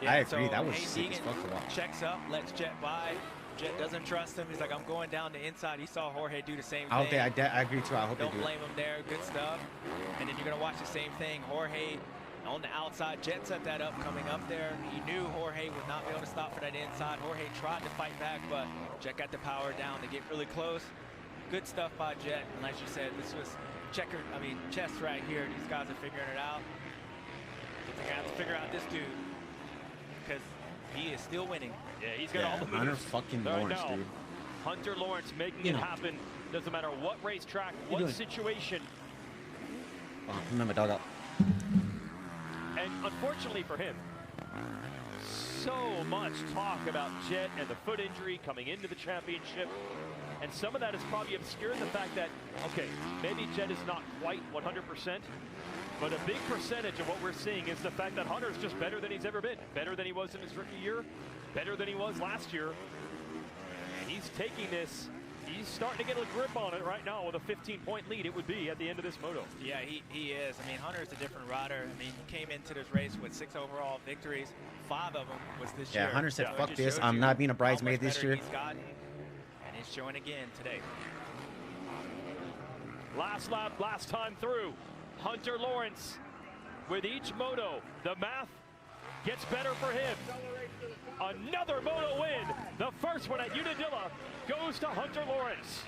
I agree. That was sick as fuck to watch. Checks up, lets Jet by. Jet doesn't trust him. He's like, I'm going down the inside. He saw Jorge do the same I hope thing. I agree too. I hope Don't they do blame him there. Good stuff. And then you're going to watch the same thing. Jorge on the outside. Jet set that up coming up there. He knew Jorge would not be able to stop for that inside. Jorge tried to fight back, but Jet got the power down to get really close. Good stuff by Jet. And like you said, this was chess right here. These guys are figuring it out. They're going to have to figure out this dude because he is still winning. Yeah, he's got all the moves. Hunter fucking Lawrence, dude. Hunter Lawrence making it happen. Doesn't matter what racetrack, what situation. Remember, dog out. And unfortunately for him, so much talk about Jet and the foot injury coming into the championship. And some of that is probably obscured the fact that, okay, maybe Jet is not quite 100%, but a big percentage of what we're seeing is the fact that Hunter's just better than he's ever been. Better than he was in his rookie year, better than he was last year. And he's taking this, he's starting to get a grip on it right now with a 15-point lead it would be at the end of this moto. Yeah, he is. I mean, Hunter's a different rider. I mean, he came into this race with 6 overall victories. 5 of them was this year. Yeah, Hunter said, fuck Just this. shows I'm you not being a how bridesmaid much this better year. He's gotten, and he's showing again today. Last lap, last time through. Hunter Lawrence with each moto. The math gets better for him. Another moto win. The first one at Unadilla goes to Hunter Lawrence.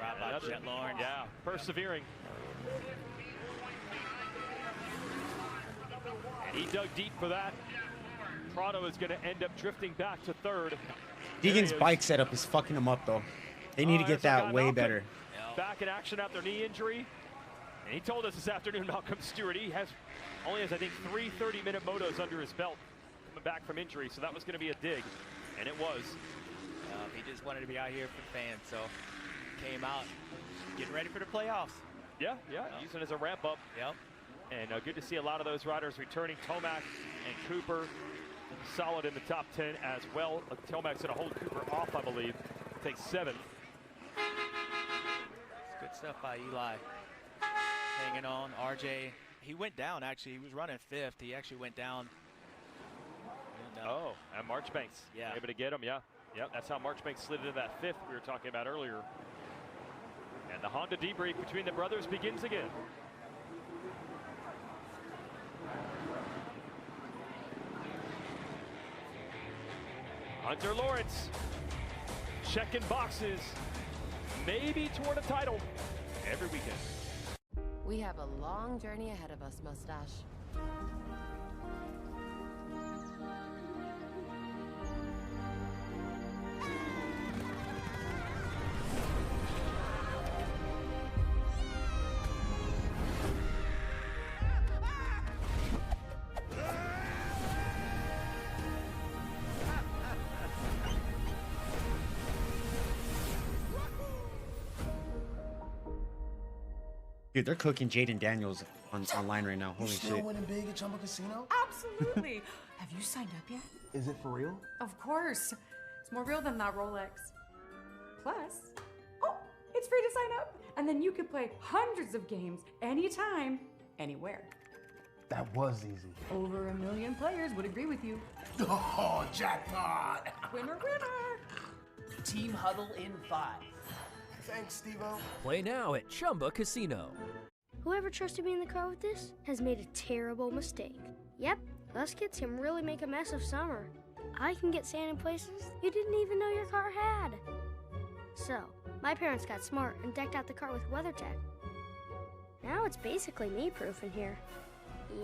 Right by Jet Lawrence. Yeah, persevering. And he dug deep for that. Prado is going to end up drifting back to third. Deegan's bike setup is fucking him up, though. They need to get that way better. Back in action after knee injury. And he told us this afternoon, Malcolm Stewart, he only has, I think, 3 30-minute motos under his belt coming back from injury, so that was going to be a dig, and it was. He just wanted to be out here for the fans, so came out getting ready for the playoffs. Yeah, using it as a ramp-up. Yep. And good to see a lot of those riders returning. Tomac and Cooper solid in the top 10 as well. Tomac's going to hold Cooper off, I believe. Takes 7th. Good stuff by Eli. Hanging on. RJ, he went down, actually. He was running 5th. He actually went down. And, and Marchbanks. Yeah. Able to get him, yeah. Yep, that's how Marchbanks slid into that 5th we were talking about earlier. And the Honda debrief between the brothers begins again. Hunter Lawrence checking boxes, maybe toward a title every weekend. We have a long journey ahead of us, Mustache. Dude, they're cooking Jaden Daniels online right now. Holy shit. Still winning big at Chumba Casino? Absolutely. Have you signed up yet? Is it for real? Of course. It's more real than that Rolex. Plus, it's free to sign up. And then you can play hundreds of games anytime, anywhere. That was easy. Over 1 million players would agree with you. Oh, jackpot! Winner, winner! Team huddle in 5. Thanks, Steve-O. Play now at Chumba Casino. Whoever trusted me in the car with this has made a terrible mistake. Yep, us kids can really make a mess of summer. I can get sand in places you didn't even know your car had. So, my parents got smart and decked out the car with WeatherTech. Now it's basically me-proof in here.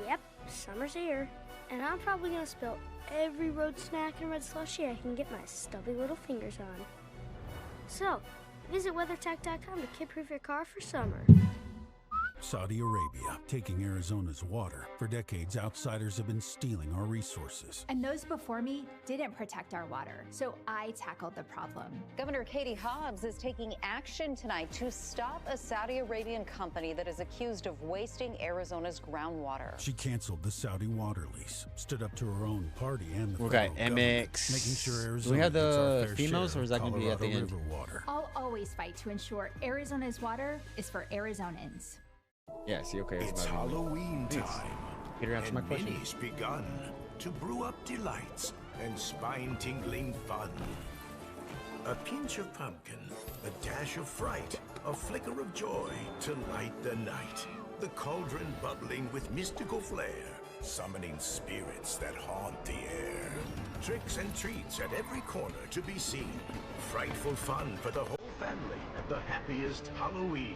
Yep, summer's here. And I'm probably gonna spill every road snack and red slushie I can get my stubby little fingers on. So, visit WeatherTech.com to kid-proof your car for summer. Saudi Arabia, taking Arizona's water. For decades, outsiders have been stealing our resources. And those before me didn't protect our water, so I tackled the problem. Governor Katie Hobbs is taking action tonight to stop a Saudi Arabian company that is accused of wasting Arizona's groundwater. She canceled the Saudi water lease, stood up to her own party and the We got federal government, MX. making sure Arizona Do we have gets our the fair females, share or is that of going to be at the Colorado end? River water. I'll always fight to ensure Arizona's water is for Arizonans. Yeah, see, okay. It's about Halloween Please. time. Peter, answer my question. Minnie's begun to brew up delights and spine-tingling fun. A pinch of pumpkin, a dash of fright, a flicker of joy to light the night. The cauldron bubbling with mystical flair, summoning spirits that haunt the air. Tricks and treats at every corner to be seen. Frightful fun for the whole family at the happiest Halloween.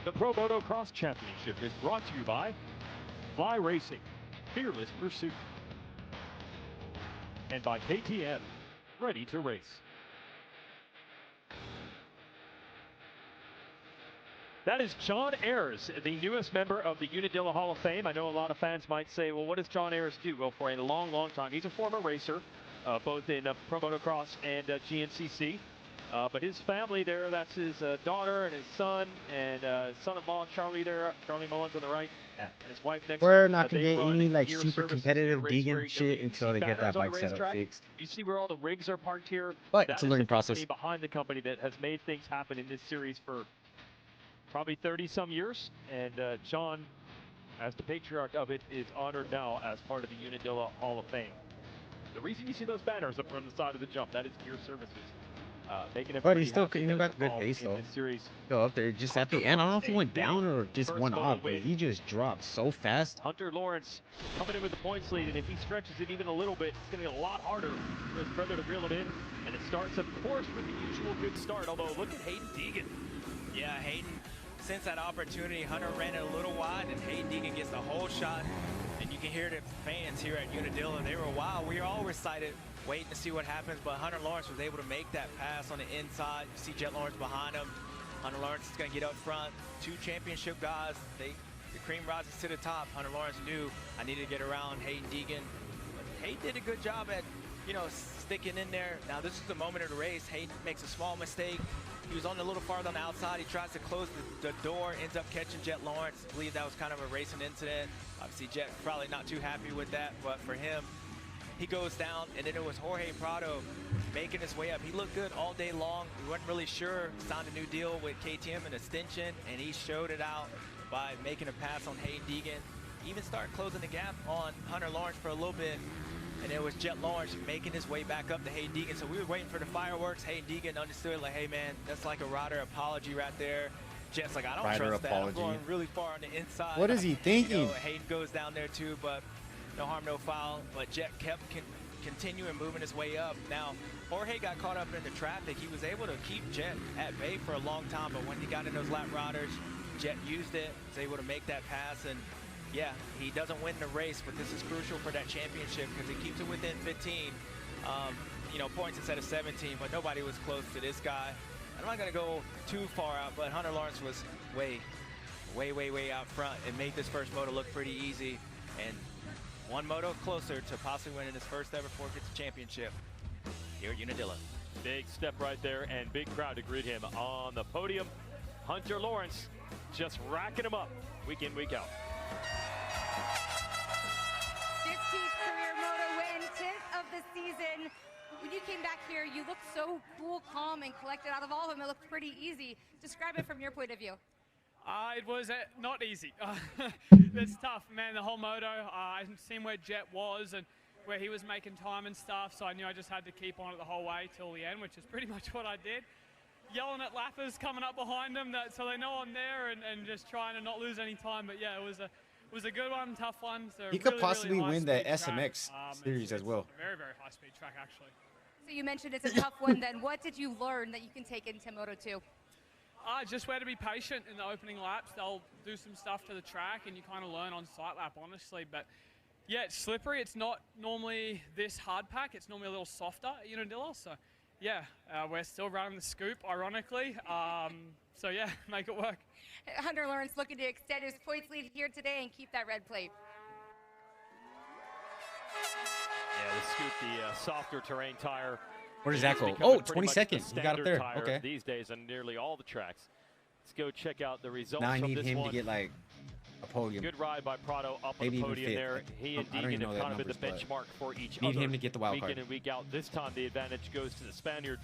The Pro Motocross Championship is brought to you by Fly Racing, Fearless Pursuit, and by KTM, Ready to Race. That is John Ayers, the newest member of the Unadilla Hall of Fame. I know a lot of fans might say, well, what does John Ayers do? Well, for a long, long time, he's a former racer, both in Pro Motocross and GNCC. But his family there, that's his daughter and his son and son-in-law Charlie there, Charlie Mullins on the right, and his wife next. We're not gonna they get run any like gear super services competitive race vegan rig shit until they get that banners on the bike setup racetrack. fixed. You see where all the rigs are parked here? But That it's a is learning the company process. behind the company that has made things happen in this series for probably 30 some years, and John, as the patriarch of it, is honored now as part of the Unadilla Hall of Fame. The reason you see those banners up on the side of the jump, that is gear services. Making it But he still got good pace though. Series. Still up there, just at the end. I don't know if he went down or just First went moto off, but win. he just dropped so fast. Hunter Lawrence coming in with the points lead, and if he stretches it even a little bit, it's going to get a lot harder for his brother to reel it in. And it starts, of course, with the usual good start, although look at Hayden Deegan. Yeah, Hayden, since that opportunity, Hunter ran it a little wide, and Hayden Deegan gets the whole shot. And you can hear the fans here at Unadilla. They were wild. We all were excited waiting to see what happens, but Hunter Lawrence was able to make that pass on the inside. You see Jet Lawrence behind him. Hunter Lawrence is going to get up front. 2 championship guys. The cream rises to the top. Hunter Lawrence knew I needed to get around Hayden Deegan. But Hayden did a good job at, sticking in there. Now this is the moment of the race. Hayden makes a small mistake. He was on a little farther on the outside. He tries to close the door, ends up catching Jet Lawrence. I believe that was kind of a racing incident. Obviously, Jet probably not too happy with that, but for him, he goes down, and then it was Jorge Prado making his way up. He looked good all day long. We weren't really sure. Signed a new deal with KTM and Extension, and he showed it out by making a pass on Hayden Deegan. Even started closing the gap on Hunter Lawrence for a little bit, and it was Jet Lawrence making his way back up to Hayden Deegan. So we were waiting for the fireworks. Hayden Deegan understood, like, hey, man, that's like a rider apology right there. Jet's like, I don't trust that. I'm going really far on the inside. What is he thinking? Hayden goes down there too, but no harm, no foul. But Jet kept continuing moving his way up. Now, Jorge got caught up in the traffic. He was able to keep Jet at bay for a long time, but when he got in those lap riders, Jet used it, was able to make that pass, and yeah, he doesn't win the race, but this is crucial for that championship because he keeps it within 15 points instead of 17, but nobody was close to this guy. I'm not going to go too far out, but Hunter Lawrence was way out front and made this first moto look pretty easy, and one moto closer to possibly winning his first ever 450 championship here at Unadilla. Big step right there, and big crowd to greet him on the podium. Hunter Lawrence just racking him up week in, week out. 15th career moto win, 10th of the season. When you came back here, you looked so cool, calm, and collected. Out of all of them, it looked pretty easy. Describe it from your point of view. It was not easy. It's tough, man, the whole moto. I seen where Jet was and where he was making time and stuff, so I knew I just had to keep on it the whole way till the end, which is pretty much what I did. Yelling at lappers coming up behind them so they know I'm there, and just trying to not lose any time. But yeah, it was a good one, tough one. So he could possibly win the SMX series as well. Very, very high-speed track, actually. So you mentioned it's a tough one then. What did you learn that you can take into Moto2? Just where to be patient in the opening laps. They'll do some stuff to the track, and you kind of learn on sight lap, honestly. But yeah, it's slippery. It's not normally this hard pack. It's normally a little softer at Unadilla. So yeah, we're still running the scoop, ironically. So yeah, make it work. Hunter Lawrence looking to extend his points lead here today and keep that red plate. Yeah, the scoop, the softer terrain tire. Where does that go? Oh, 20 seconds. You got up there. Okay. These days on nearly all the tracks. Let's go check out the results. Now I from need this him one. to get like a podium. Good ride by Prado up Maybe on the podium there. He and Deegan have kind of been the benchmark for each other. Need him to get the wild card. Week in and week out. This time the advantage goes to the Spaniard.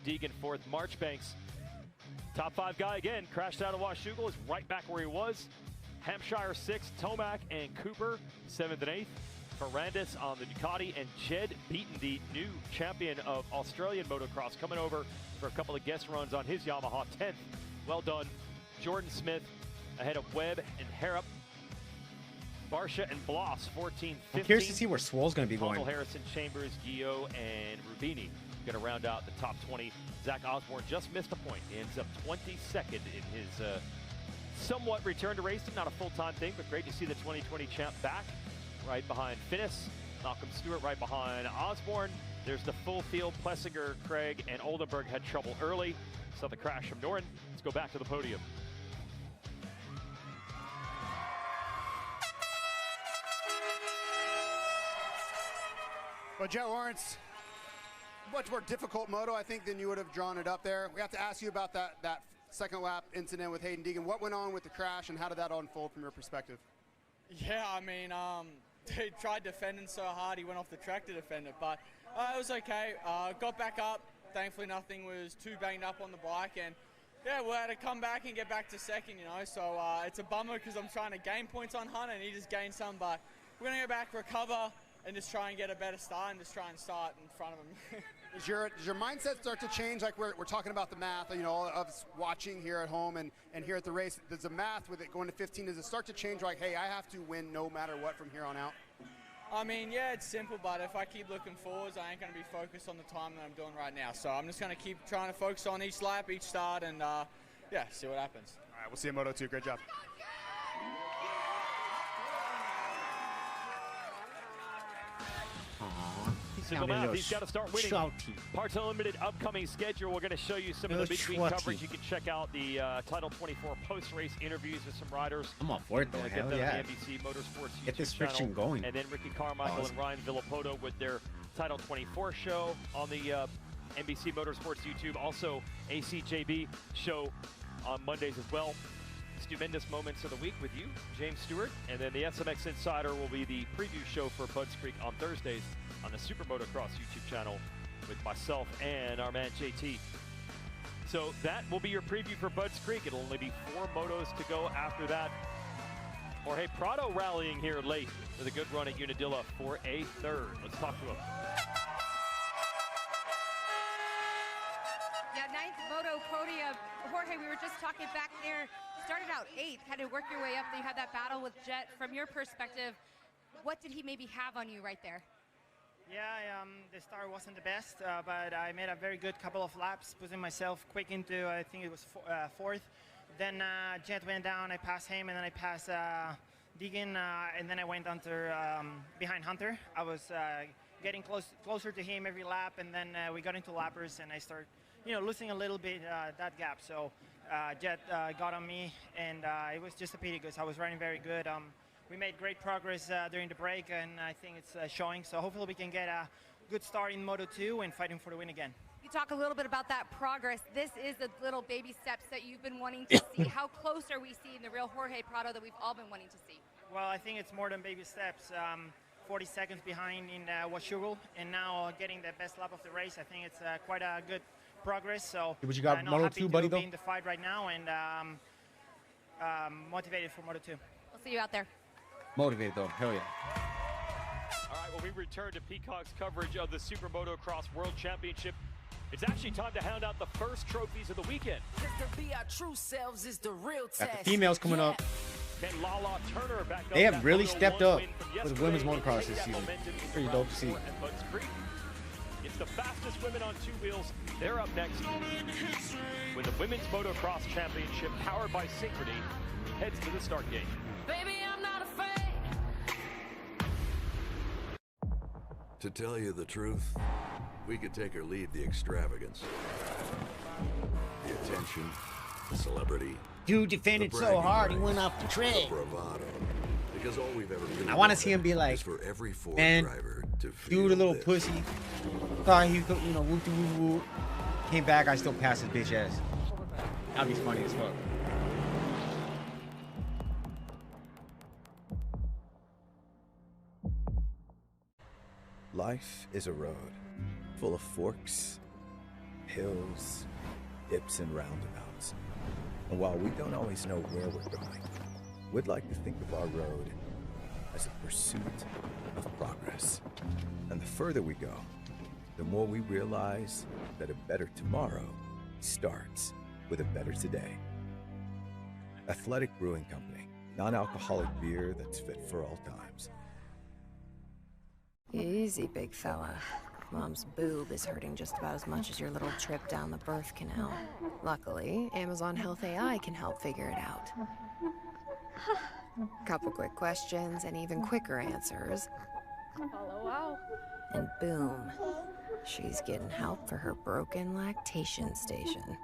Deegan fourth. Marchbanks, top 5 guy again. Crashed out of Washougal. Is right back where he was. Hampshire 6th. Tomac and Cooper 7th and 8th. Ferrandis on the Ducati, and Jed Beaton, the new champion of Australian motocross, coming over for a couple of guest runs on his Yamaha, 10th. Well done. Jordan Smith ahead of Webb and Harrop. Barsha and Bloss, 14th, 15th. I'm curious to see where Swole's going to be going. Michael Harrison, Chambers, Gio, and Rubini going to round out the top 20. Zach Osborne just missed a point. He ends up 22nd in his somewhat return to racing. Not a full-time thing, but great to see the 2020 champ back. Right behind Finnis, Malcolm Stewart right behind Osborne. There's the full field. Plessinger, Craig, and Oldenburg had trouble early. Saw the crash from Noren. Let's go back to the podium. Well, Jet Lawrence, much more difficult moto, I think, than you would have drawn it up there. We have to ask you about that second lap incident with Hayden Deegan. What went on with the crash, and how did that unfold from your perspective? Yeah, I mean, he tried defending so hard he went off the track to defend it, but it was okay. Got back up. Thankfully, nothing was too banged up on the bike, and yeah, we had to come back and get back to second, you know. So it's a bummer because I'm trying to gain points on Hunter, and he just gained some, but we're going to go back, recover, and just try and get a better start and just try and start in front of him. Does your mindset start to change? Like we're talking about the math, you know, all of us watching here at home and here at the race. Does the math with it going to 15, does it start to change like, hey, I have to win no matter what from here on out? I mean, yeah, it's simple, but if I keep looking forwards, I ain't going to be focused on the time that I'm doing right now. So I'm just going to keep trying to focus on each lap, each start, and yeah, see what happens. All right, we'll see you in Moto2. Great job. Simple math. He's got to start winning. Parts Unlimited upcoming schedule. We're going to show you some of the midweek coverage. You can check out the Title 24 post-race interviews with some riders. I'm all for it though. Hell yeah. NBC Motorsports Get this YouTube friction channel. going. And then Ricky Carmichael and Ryan Villapoto with their Title 24 show on the NBC Motorsports YouTube. Also, ACJB show on Mondays as well. Stupendous moments of the week with you, James Stewart. And then the SMX Insider will be the preview show for Budds Creek on Thursdays on the Super Motocross YouTube channel with myself and our man JT. So that will be your preview for Budds Creek. It'll only be 4 motos to go after that. Jorge Prado rallying here late with a good run at Unadilla for a third. Let's talk to him. Yeah, 9th moto podium. Jorge, we were just talking back there. Started out 8th, had to work your way up. Then you had that battle with Jet. From your perspective, what did he maybe have on you right there? Yeah, the start wasn't the best, but I made a very good couple of laps, pushing myself quick into, I think it was 4th. Then Jet went down, I passed him, and then I passed Deegan, and then I went under behind Hunter. I was getting closer to him every lap, and then we got into lappers, and I started, losing a little bit that gap. So Jet got on me, and it was just a pity because I was running very good. We made great progress during the break, and I think it's showing. So hopefully we can get a good start in Moto2 and fighting for the win again. You talk a little bit about that progress. This is the little baby steps that you've been wanting to see. How close are we seeing the real Jorge Prado that we've all been wanting to see? Well, I think it's more than baby steps. 40 seconds behind in Washougal, and now getting the best lap of the race. I think it's quite a good progress. So what you got, Moto2, buddy, though? Be in the fight right now, and motivated for Moto2. We'll see you out there. Motivated though, hell yeah. All right, well, we return to Peacock's coverage of the Super Motocross World Championship. It's actually time to hound out the first trophies of the weekend. Got the females coming up. Can Lala Turner back up? They have really stepped up with women's motocross this season. Pretty dope to see. It's the fastest women on 2 wheels. They're up next when the Women's Motocross Championship, powered by Synchrony, heads to the start gate. Baby, I'm not afraid. To tell you the truth, we could take or leave the extravagance, the attention, the celebrity. Dude defended so hard, he went off the track. The bravado. Because all we've ever really I want to see him be like, for every Ford man, driver to dude, a little pussy. Thought he could, woo. Came back, I still passed his bitch ass. That'd be funny as fuck. Life is a road full of forks, hills, dips, and roundabouts. And while we don't always know where we're going, we'd like to think of our road as a pursuit of progress. And the further we go, the more we realize that a better tomorrow starts with a better today. Athletic Brewing Company, non-alcoholic beer that's fit for all times. Easy, big fella. Mom's boob is hurting just about as much as your little trip down the birth canal. Luckily, Amazon Health AI can help figure it out. Couple quick questions and even quicker answers. Wow. And boom, she's getting help for her broken lactation station.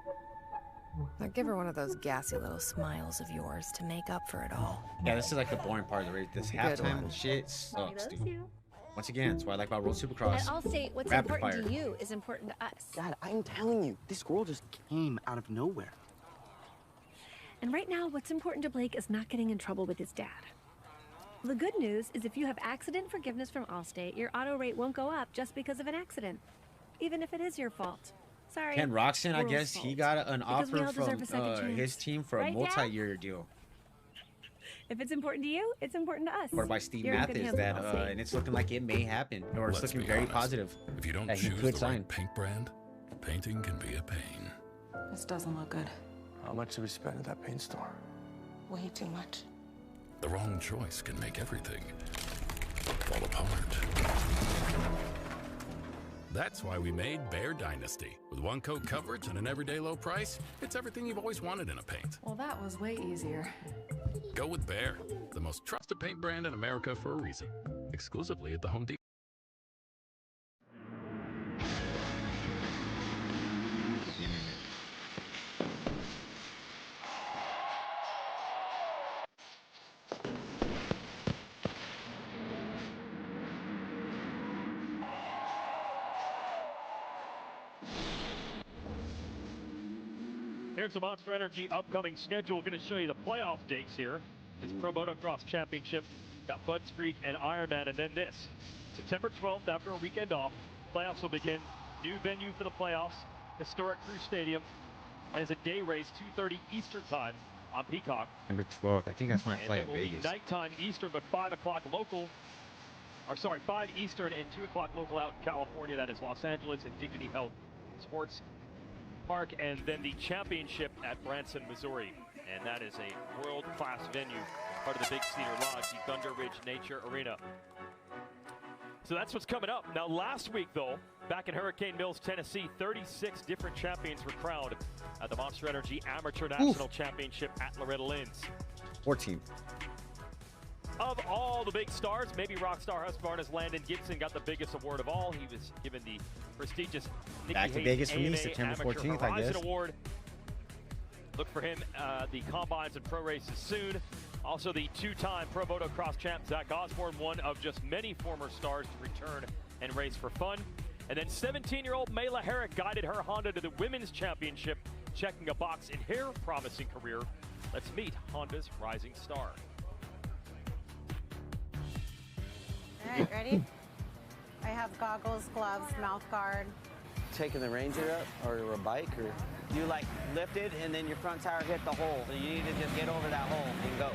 Now give her one of those gassy little smiles of yours to make up for it all. Yeah, this is like the boring part of the race. This halftime shit sucks, dude. Once again, that's why I like about World Supercross. And I'll say what's Rapid important fire. to you is important to us. God, I'm telling you, this girl just came out of nowhere. And right now, what's important to Blake is not getting in trouble with his dad. The good news is if you have accident forgiveness from Allstate, your auto rate won't go up just because of an accident, even if it is your fault. Sorry. Ken Roxon, I world's guess fault. he got an Because we offer all deserve from a second chance. his team for a Right, Dad? multi-year deal. If it's important to you, it's important to us. Or by Steve You're in good Mathis, hands with that Allstate. and it's looking like it may happen, or it's Let's looking be very honest. positive. If you don't that he choose could the sign. right paint brand, painting can be a pain. This doesn't look good. How much did we spend at that paint store? Way too much. The wrong choice can make everything fall apart. That's why we made Bear Dynasty. With one coat coverage and an everyday low price, it's everything you've always wanted in a paint. Well, that was way easier. Go with Bear, the most trusted paint brand in America for a reason. Exclusively at the Home Depot. Here's the Monster Energy upcoming schedule. We're going to show you the playoff dates here. It's Pro Motocross Championship. Got Bud Street and Ironman, and then this. September 12th, after a weekend off, playoffs will begin. New venue for the playoffs, historic Crew Stadium. As a day race, 2:30 Eastern Time on Peacock. Number 12. I think that's when I play in And it will be Vegas. nighttime Eastern, but 5 o'clock local. Or sorry, 5 Eastern and 2 o'clock local out in California. That is Los Angeles and Dignity Health Sports Park, and then the championship at Branson, Missouri. And that is a world-class venue, part of the Big Cedar Lodge, the Thunder Ridge Nature Arena. So that's what's coming up. Now, last week, though, back in Hurricane Mills, Tennessee, 36 different champions were crowned at the Monster Energy Amateur National Championship at Loretta Lynn's. 14. Of all the big stars, maybe rock star Husqvarna's Landon Gibson got the biggest award of all. He was given the prestigious Nikki Back to Hayes Vegas for me, AMA September Amateur 14th, I Horizon guess. Award. Look for him the combines and pro races soon. Also, the two-time Pro Motocross champ Zach Osborne, one of just many former stars to return and race for fun. And then 17-year-old Mayla Herrick guided her Honda to the Women's Championship, checking a box in her promising career. Let's meet Honda's rising star. All right, ready? I have goggles, gloves, mouth guard. Taking the Ranger up or a bike, or you like lift it and then your front tire hit the hole. So you need to just get over that hole and go.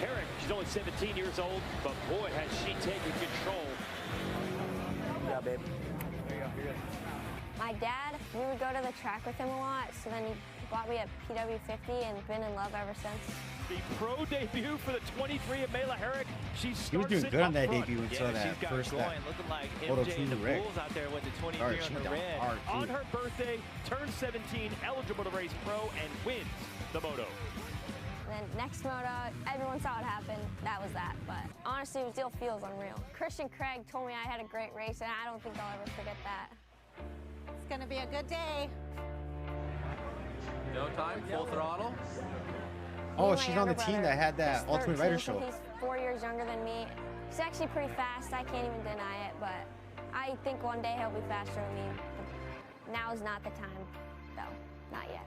Herrick, she's only 17 years old, but boy, has she taken control. Yeah, babe. There you go, you're good. My dad, we would go to the track with him a lot, so then he bought me a PW50 and been in love ever since. The pro debut for the 23 of Mayla Herrick. She He was doing good on that debut until Yeah, that she's got first going, that looking like Moto MJ and 2 the wreck. Bulls out there with the 23 Alright, on she the down red. hard, too. On her birthday, turned 17, eligible to race pro, and wins the moto. And then next moto, everyone saw it happen. That was that. But honestly, it still feels unreal. Christian Craig told me I had a great race, and I don't think I'll ever forget that. It's gonna be a good day. No time, full throttle. Oh, My she's on the younger team brother, that had that he's Ultimate 13, Rider so show. He's 4 years younger than me. He's actually pretty fast. I can't even deny it, but I think one day he'll be faster than me. Now is not the time, though. Not yet.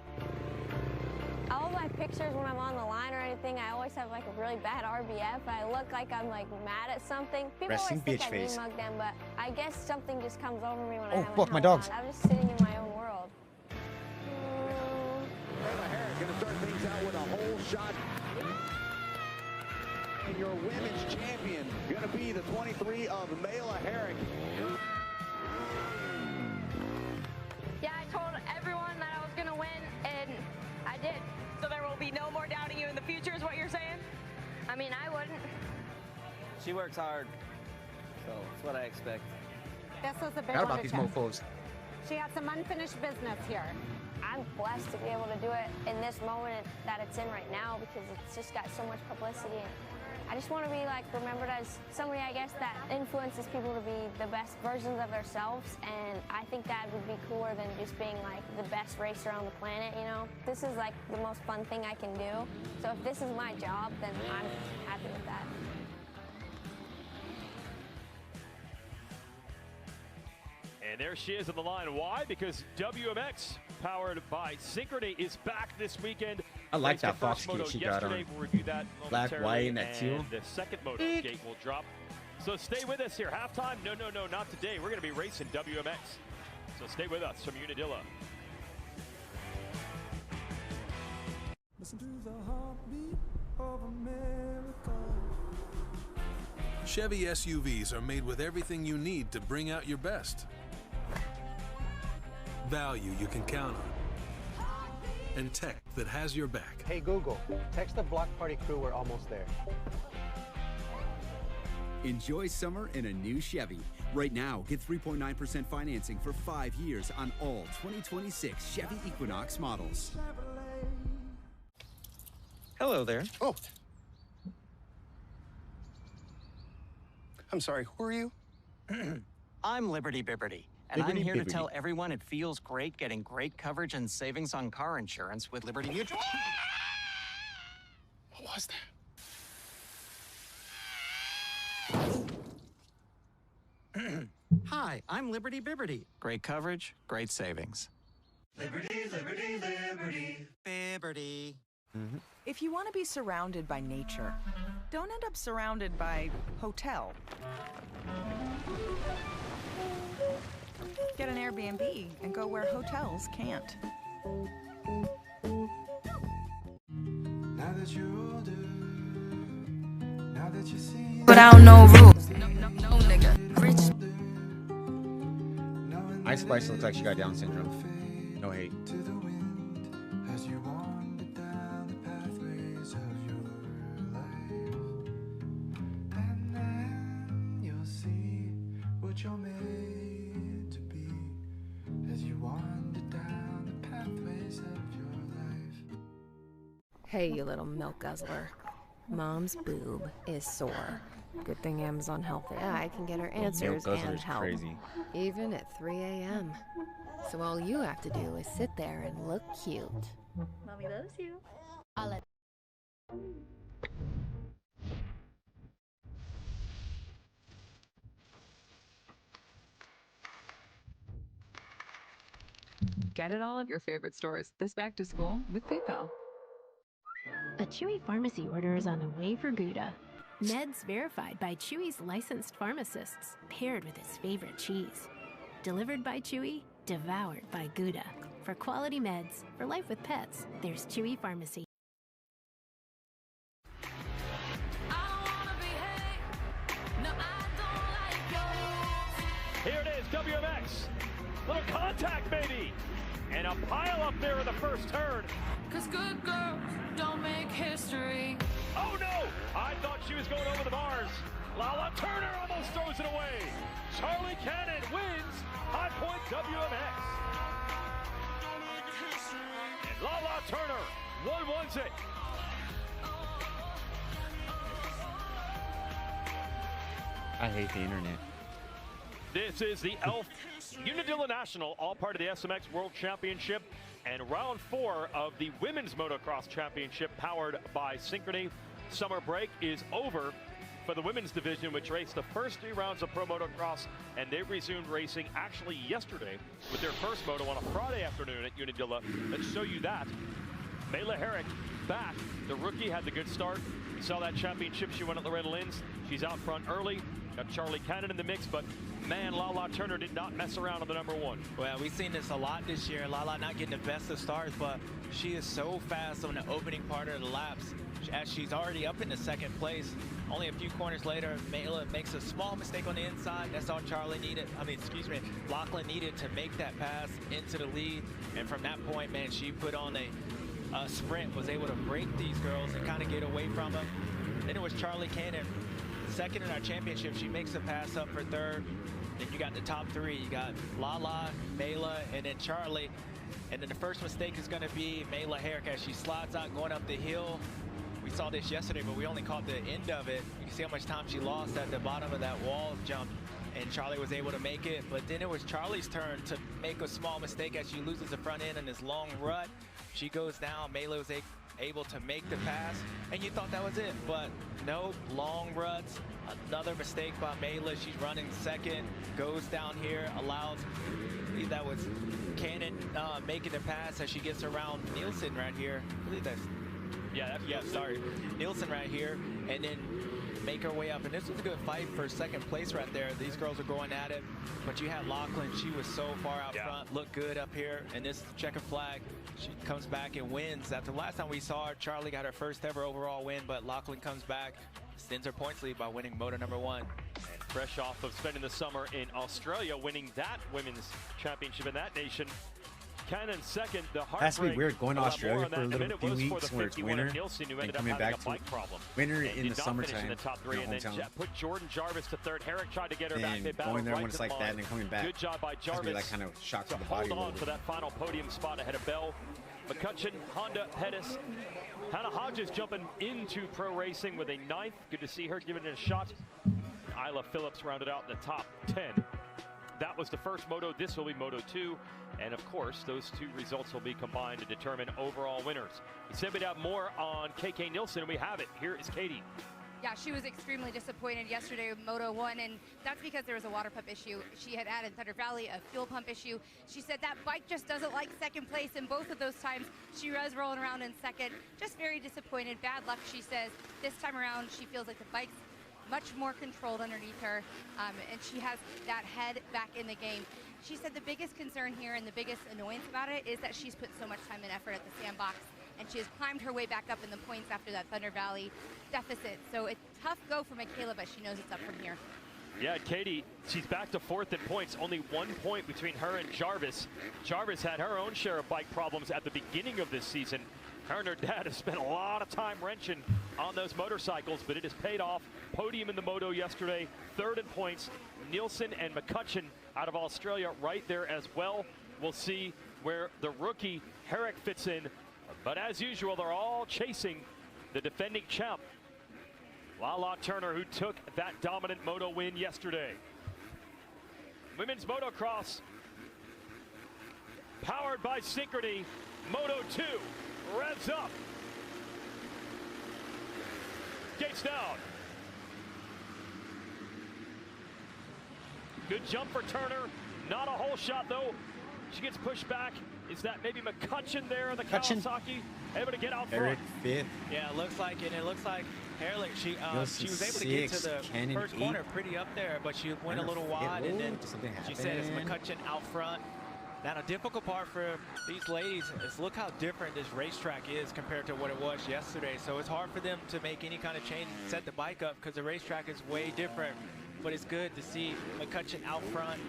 All of my pictures when I'm on the line or anything, I always have like a really bad RBF. I look like I'm like mad at something. People Resting always think bitch I face. mug them, but I guess something just comes over me when I Oh, have fuck, a my helmet dogs. on. I'm just sitting in my own world. Mayla Herrick going to start things out with a whole shot. And your women's champion going to be the 23 of Mayla Herrick. Yeah, I told everyone that I was going to win, and I did. So there will be no more doubting you in the future, is what you're saying? I mean, I wouldn't. She works hard, so that's what I expect. This was a big Forgot one about to these check. mofos. She had some unfinished business here. I'm blessed to be able to do it in this moment that it's in right now because it's just got so much publicity. And I just want to be like remembered as somebody, I guess, that influences people to be the best versions of themselves. And I think that would be cooler than just being like the best racer on the planet, you know? This is like the most fun thing I can do. So if this is my job, then I'm happy with that. And there she is on the line. Why? Because WMX, powered by Synchrony, is back this weekend. I like Raced the that Fox first moto kit she got yesterday. on. We'll review that Black, momentarily, white, and that teal. The second moto gate will drop. So stay with us here. Halftime? No, not today. We're going to be racing WMX. So stay with us from Unadilla. Listen to the heartbeat of America. Chevy SUVs are made with everything you need to bring out your best. Value you can count on. And tech that has your back. Hey Google, text the block party crew, we're almost there. Enjoy summer in a new Chevy. Right now, get 3.9% financing for 5 years on all 2026 Chevy Equinox models. Hello there. Oh. I'm sorry, who are you? I'm Liberty Bibberty, and I'm Liberty here Bibberty. to tell everyone it feels great getting great coverage and savings on car insurance with Liberty Mutual. What was that? Hi, I'm Liberty Bibberty. Great coverage, great savings. Liberty, liberty, liberty. Liberty. If you want to be surrounded by nature, don't end up surrounded by hotel. Get an Airbnb and go where hotels can't. Now that you're older, now that you see. Without no rules. No, nigga. Rich. Ice Spice looks like she got Down syndrome. No hate. As you wander down the pathways of your life, and then you'll see what you're made to be. As you wander down the pathways of your life. Hey, you little milk guzzler. Mom's boob is sore. Good thing Amazon helped. Yeah, I can get her answers and help. Crazy. Even at 3 a.m. So all you have to do is sit there and look cute. Mommy loves you. Get it all at your favorite stores this back to school with PayPal. A Chewy pharmacy order is on the way for Gouda. Meds verified by Chewy's licensed pharmacists, paired with his favorite cheese. Delivered by Chewy, devoured by Gouda. For quality meds, for life with pets, there's Chewy Pharmacy. Here it is, WMX. Little contact, baby. And a pile up there in the first turn. Cause good girls don't make history. Oh no! I thought she was going over the bars. Lala Turner almost throws it away. Charlie Cannon wins High Point WMX. And Lala Turner 1-1-6. I hate the internet. This is the ELF Unadilla National, all part of the SMX World Championship, and round 4 of the Women's Motocross Championship powered by Synchrony. Summer break is over for the women's division, which raced the first 3 rounds of Pro Motocross, and they resumed racing actually yesterday with their first moto on a Friday afternoon at Unadilla. Let's show you that. Mayla Herrick back. The rookie had the good start. You saw that championship. She won at Loretta Lynn's. She's out front early. Got Charlie Cannon in the mix, but man, Lala Turner did not mess around on the number 1. Well, we've seen this a lot this year. Lala not getting the best of starts, but she is so fast on the opening part of the laps. As she's already up in the second place. Only a few corners later, Mayla makes a small mistake on the inside. That's all Lachlan needed to make that pass into the lead. And from that point, man, she put on a sprint, was able to break these girls and kind of get away from them. Then it was Charlie Cannon, second in our championship. She makes a pass up for third. Then you got the top 3. You got Lala, Mayla, and then Charlie. And then the first mistake is going to be Mayla Herrick as she slides out going up the hill. We saw this yesterday, but we only caught the end of it. You can see how much time she lost at the bottom of that wall jump, and Charlie was able to make it. But then it was Charlie's turn to make a small mistake as she loses the front end in this long rut. She goes down. Mayla was able to make the pass, and you thought that was it, but no, long ruts. Another mistake by Mayla. She's running second, goes down here, allows, I believe that was Cannon making the pass as she gets around Nielsen right here. I believe that's, Nielsen right here, and then make her way up. And this was a good fight for second place right there. These girls are going at it, but you had Lachlan. She was so far out front, looked good up here, and this checkered flag. She comes back and wins. After the last time we saw her, Charlie got her first ever overall win, but Lachlan comes back, extends her points lead by winning moto number 1. And fresh off of spending the summer in Australia, winning that women's championship in that nation, Cannon second. The heartbreak. Has to be weird going to Australia for a little few weeks where it's winter and coming back to winter in the summertime. In the top 3, and then put Jordan Jarvis to third. Herrick tried to get her back. They going there right when it's like that and then coming back. Good job by Jarvis. Be like kind of shock to the hold body. On for that final podium spot ahead of Bell, McCutcheon, Honda, Pettis. Hannah Hodges jumping into pro racing with a 9th. Good to see her giving it a shot. Isla Phillips rounded out in the top 10. That was the first moto. This will be moto 2. And of course, those 2 results will be combined to determine overall winners. We said we'd have more on KK Nielsen, and we have it. Here is Katie. Yeah, she was extremely disappointed yesterday with Moto 1, and that's because there was a water pump issue. She had added Thunder Valley, a fuel pump issue. She said that bike just doesn't like second place, and both of those times she was rolling around in second. Just very disappointed. Bad luck, she says. This time around, she feels like the bike's much more controlled underneath her, and she has that head back in the game. She said the biggest concern here and the biggest annoyance about it is that she's put so much time and effort at the sandbox, and she has climbed her way back up in the points after that Thunder Valley deficit. So it's a tough go for Michaela, but she knows it's up from here. Yeah, Katie, she's back to 4th in points, only 1 point between her and Jarvis. Jarvis had her own share of bike problems at the beginning of this season. Her and her dad have spent a lot of time wrenching on those motorcycles, but it has paid off. Podium in the moto yesterday, 3rd in points. Nielsen and McCutcheon out of Australia right there as well. We'll see where the rookie Herrick fits in. But as usual, they're all chasing the defending champ, Lala Turner, who took that dominant moto win yesterday. Women's motocross, powered by Synchrony, Moto 2 revs up. Gates down. Good jump for Turner. Not a whole shot though. She gets pushed back. Is that maybe McCutcheon there, the Kawasaki, able to get out front? Eric 5th. Yeah, it looks like it. It looks like Herrick, she was able to get to the Cannon first corner pretty up there, but she went a little wide, and then she says McCutcheon out front. Now, the difficult part for these ladies is look how different this racetrack is compared to what it was yesterday. So it's hard for them to make any kind of change and set the bike up because the racetrack is way different. But it's good to see McCutcheon out front.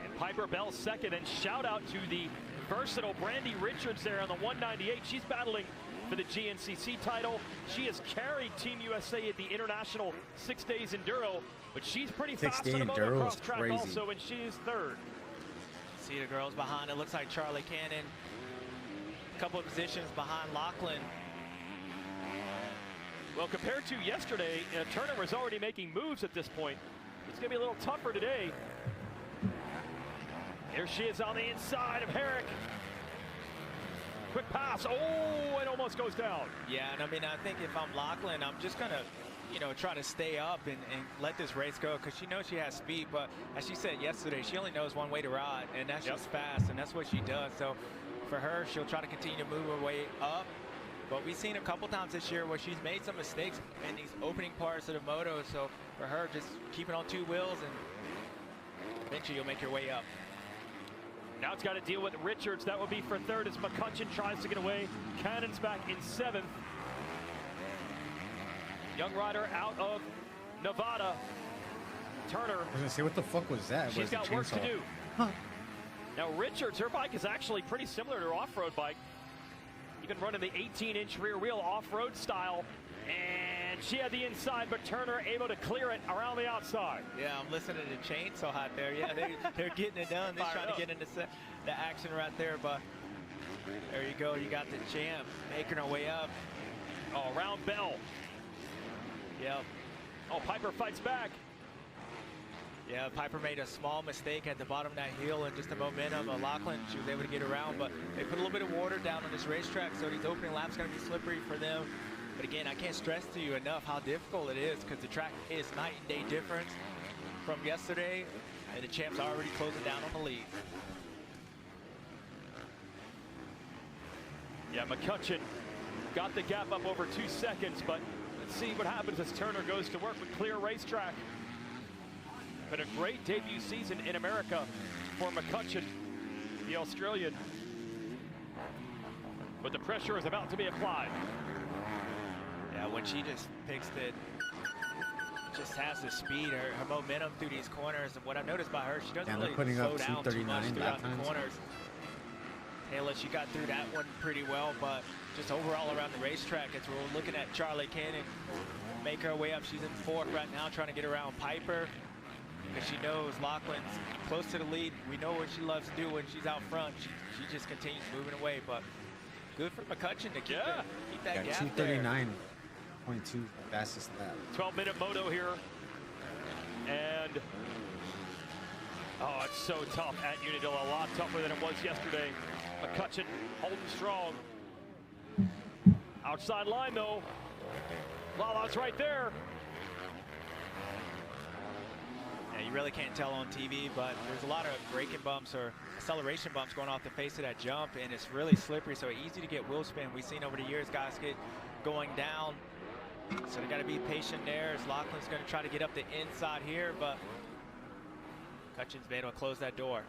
And Piper Bell second, and shout out to the versatile Brandy Richards there on the 198. She's battling for the GNCC title. She has carried Team USA at the International 6 Days Enduro, but she's pretty fast on the motocross track also, and she is 3rd. See the girls behind. It looks like Charlie Cannon, a couple of positions behind Lachlan. Well, compared to yesterday, Turner was already making moves at this point. It's going to be a little tougher today. Here she is on the inside of Herrick. Quick pass. Oh, it almost goes down. Yeah, and I mean, I think if I'm Lachlan, I'm just going to, try to stay up and let this race go because she knows she has speed. But as she said yesterday, she only knows one way to ride, and that's just fast, and that's what she does. So for her, she'll try to continue to move her way up. But we've seen a couple times this year where she's made some mistakes in these opening parts of the moto. So for her, just keep it on 2 wheels, and eventually you'll make your way up. Now it's got to deal with Richards. That will be for 3rd as McCutcheon tries to get away. Cannon's back in 7th. Young rider out of Nevada. Turner. I was gonna say, what the fuck was that? She's got work to do. Huh. Now Richards, her bike is actually pretty similar to her off-road bike. Even running the 18-inch rear wheel off-road style. And she had the inside, but Turner able to clear it around the outside. Yeah, I'm listening to Chainsaw Hot there. Yeah, they're getting it done. They're trying to get into the action right there, but there you go. You got the champ making her way up. Oh, around Bell. Yep. Oh, Piper fights back. Yeah, Piper made a small mistake at the bottom of that hill and just the momentum of Lachlan. She was able to get around, but they put a little bit of water down on this racetrack, so these opening laps are going to be slippery for them. But again, I can't stress to you enough how difficult it is because the track is night and day difference from yesterday, and the champ's already closing down on the lead. Yeah, McCutcheon got the gap up over 2 seconds, but let's see what happens as Turner goes to work with clear racetrack. But a great debut season in America for McCutcheon, the Australian. But the pressure is about to be applied. Yeah, when she just picks it, just has the speed, her momentum through these corners. And what I noticed by her, she doesn't really slow down too much throughout the corners. Taylor, she got through that one pretty well, but just overall around the racetrack, it's we're looking at Charlie Cannon make her way up. She's in 4th right now, trying to get around Piper because she knows Lachlan's close to the lead. We know what she loves to do when she's out front. She just continues moving away, but good for McCutcheon to keep that gap 239.2 fastest lap. 12-minute moto here. And, oh, it's so tough at Unadilla. A lot tougher than it was yesterday. McCutcheon holding strong. Outside line, though. Lala's right there. Yeah, you really can't tell on TV, but there's a lot of braking bumps or acceleration bumps going off the face of that jump, and it's really slippery, so easy to get wheel spin. We've seen over the years guys get going down, so they got to be patient there. As Lachlan's going to try to get up the inside here, but McCutcheon's been able to close that door.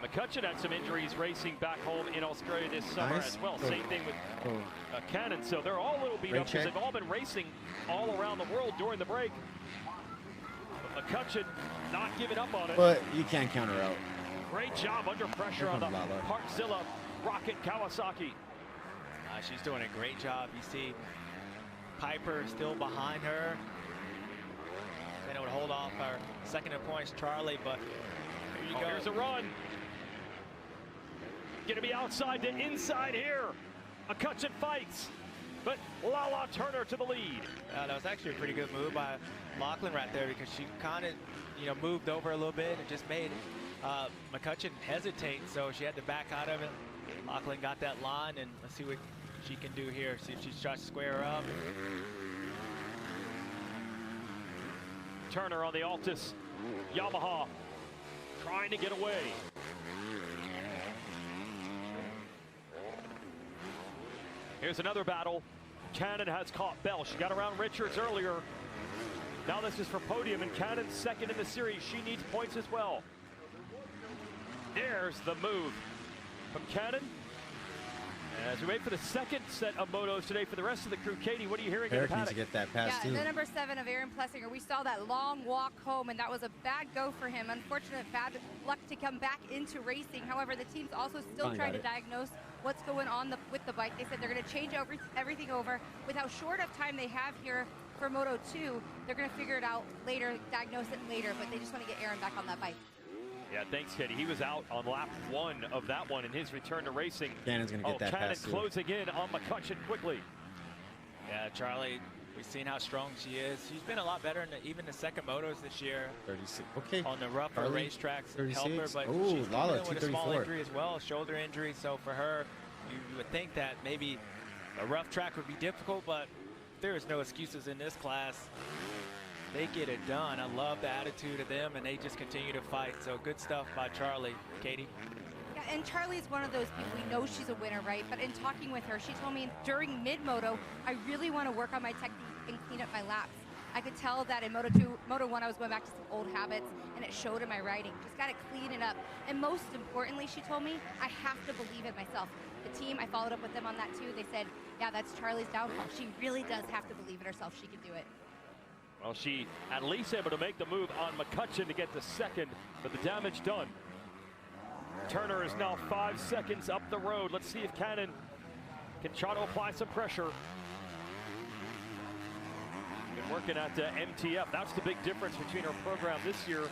McCutcheon had some injuries racing back home in Australia this summer as well. Same thing with Cannon. So they're all a little beat up because they've all been racing all around the world during the break. But McCutcheon not giving up on it. But you can't counter out. Great job under pressure on the Parkzilla Rocket Kawasaki. She's doing a great job. You see Piper still behind her. Been able to hold off our second in points, Charlie, but here you go. Here's a run. Going to be outside to inside here. McCutcheon fights, but Lala Turner to the lead. That was actually a pretty good move by Lachlan right there, because she kind of, moved over a little bit and just made McCutcheon hesitate, so she had to back out of it. Lachlan got that line, and let's see what she can do here. See if she tries to square her up. Turner on the Altus Yamaha trying to get away. Here's another battle. Cannon has caught Bell. She got around Richards earlier. Now this is for podium, and Cannon's second in the series. She needs points as well. There's the move from Cannon. As we wait for the second set of motos today for the rest of the crew, Katie, what are you hearing in the paddock? Needs to get that pass too. The number 7 of Aaron Plessinger, we saw that long walk home, and that was a bad go for him. Unfortunate bad luck to come back into racing. However, the team's also still trying to diagnose what's going on with the bike. They said they're going to change everything over. With how short of time they have here for Moto 2, they're going to figure it out later, diagnose it later, but they just want to get Aaron back on that bike. Yeah, thanks, Katie. He was out on lap 1 of that one in his return to racing. Cannon's going to get that pass too. Cannon closing in on McCutcheon quickly. Yeah, Charlie, we've seen how strong she is. She's been a lot better in even the second motos this year. 36. Okay. On the rougher racetracks, 36. help her, but Ooh, she's Lala, with a small injury as well, shoulder injury. So for her, you would think that maybe a rough track would be difficult, but there is no excuses in this class. They get it done. I love the attitude of them, and they just continue to fight. So good stuff by Charlie. Katie? Yeah, and Charlie is one of those people, we know she's a winner, right? But in talking with her, she told me during mid-moto, I really want to work on my technique and clean up my laps. I could tell that in Moto 2, Moto 1, I was going back to some old habits, and it showed in my riding. Just got to clean it up. And most importantly, she told me, I have to believe it myself. The team, I followed up with them on that too. They said, yeah, that's Charlie's downfall. She really does have to believe in herself. She can do it. Well, she at least able to make the move on McCutcheon to get the second, but the damage done. Turner is now 5 seconds up the road. Let's see if Cannon can try to apply some pressure. Been working at MTF. That's the big difference between her program this year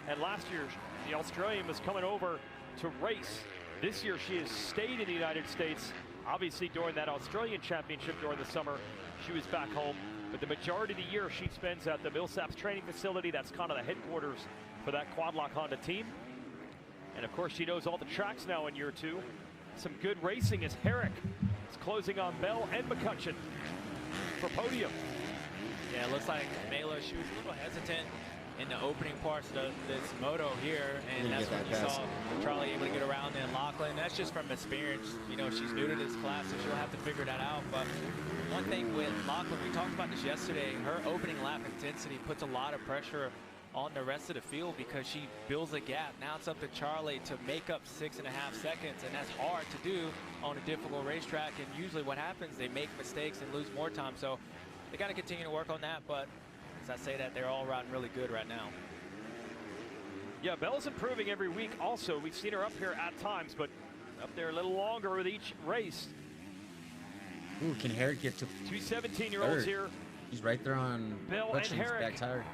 and last year. The Australian was coming over to race. This year she has stayed in the United States. Obviously during that Australian Championship during the summer, she was back home. But the majority of the year she spends at the Millsaps training facility. That's kind of the headquarters for that Quadlock Honda team. And of course she knows all the tracks now in year 2. Some good racing as Herrick is closing on Bell and McCutcheon for podium. Yeah, it looks like Mela, she was a little hesitant in the opening parts of this moto here, and that's when you saw Charlie able to get around in Lachlan. That's just from experience. She's new to this class, so she'll have to figure that out. But one thing with Lachlan, we talked about this yesterday, her opening lap intensity puts a lot of pressure on the rest of the field because she builds a gap. Now it's up to Charlie to make up 6.5 seconds, and that's hard to do on a difficult racetrack. And usually what happens, they make mistakes and lose more time. So they got to continue to work on that, but as I say that, they're all riding really good right now. Yeah, Bell's improving every week also. We've seen her up here at times, but up there a little longer with each race. Ooh, can Herrick get to 2 17-year-olds here. He's right there on Bell and Herrick. Back tire.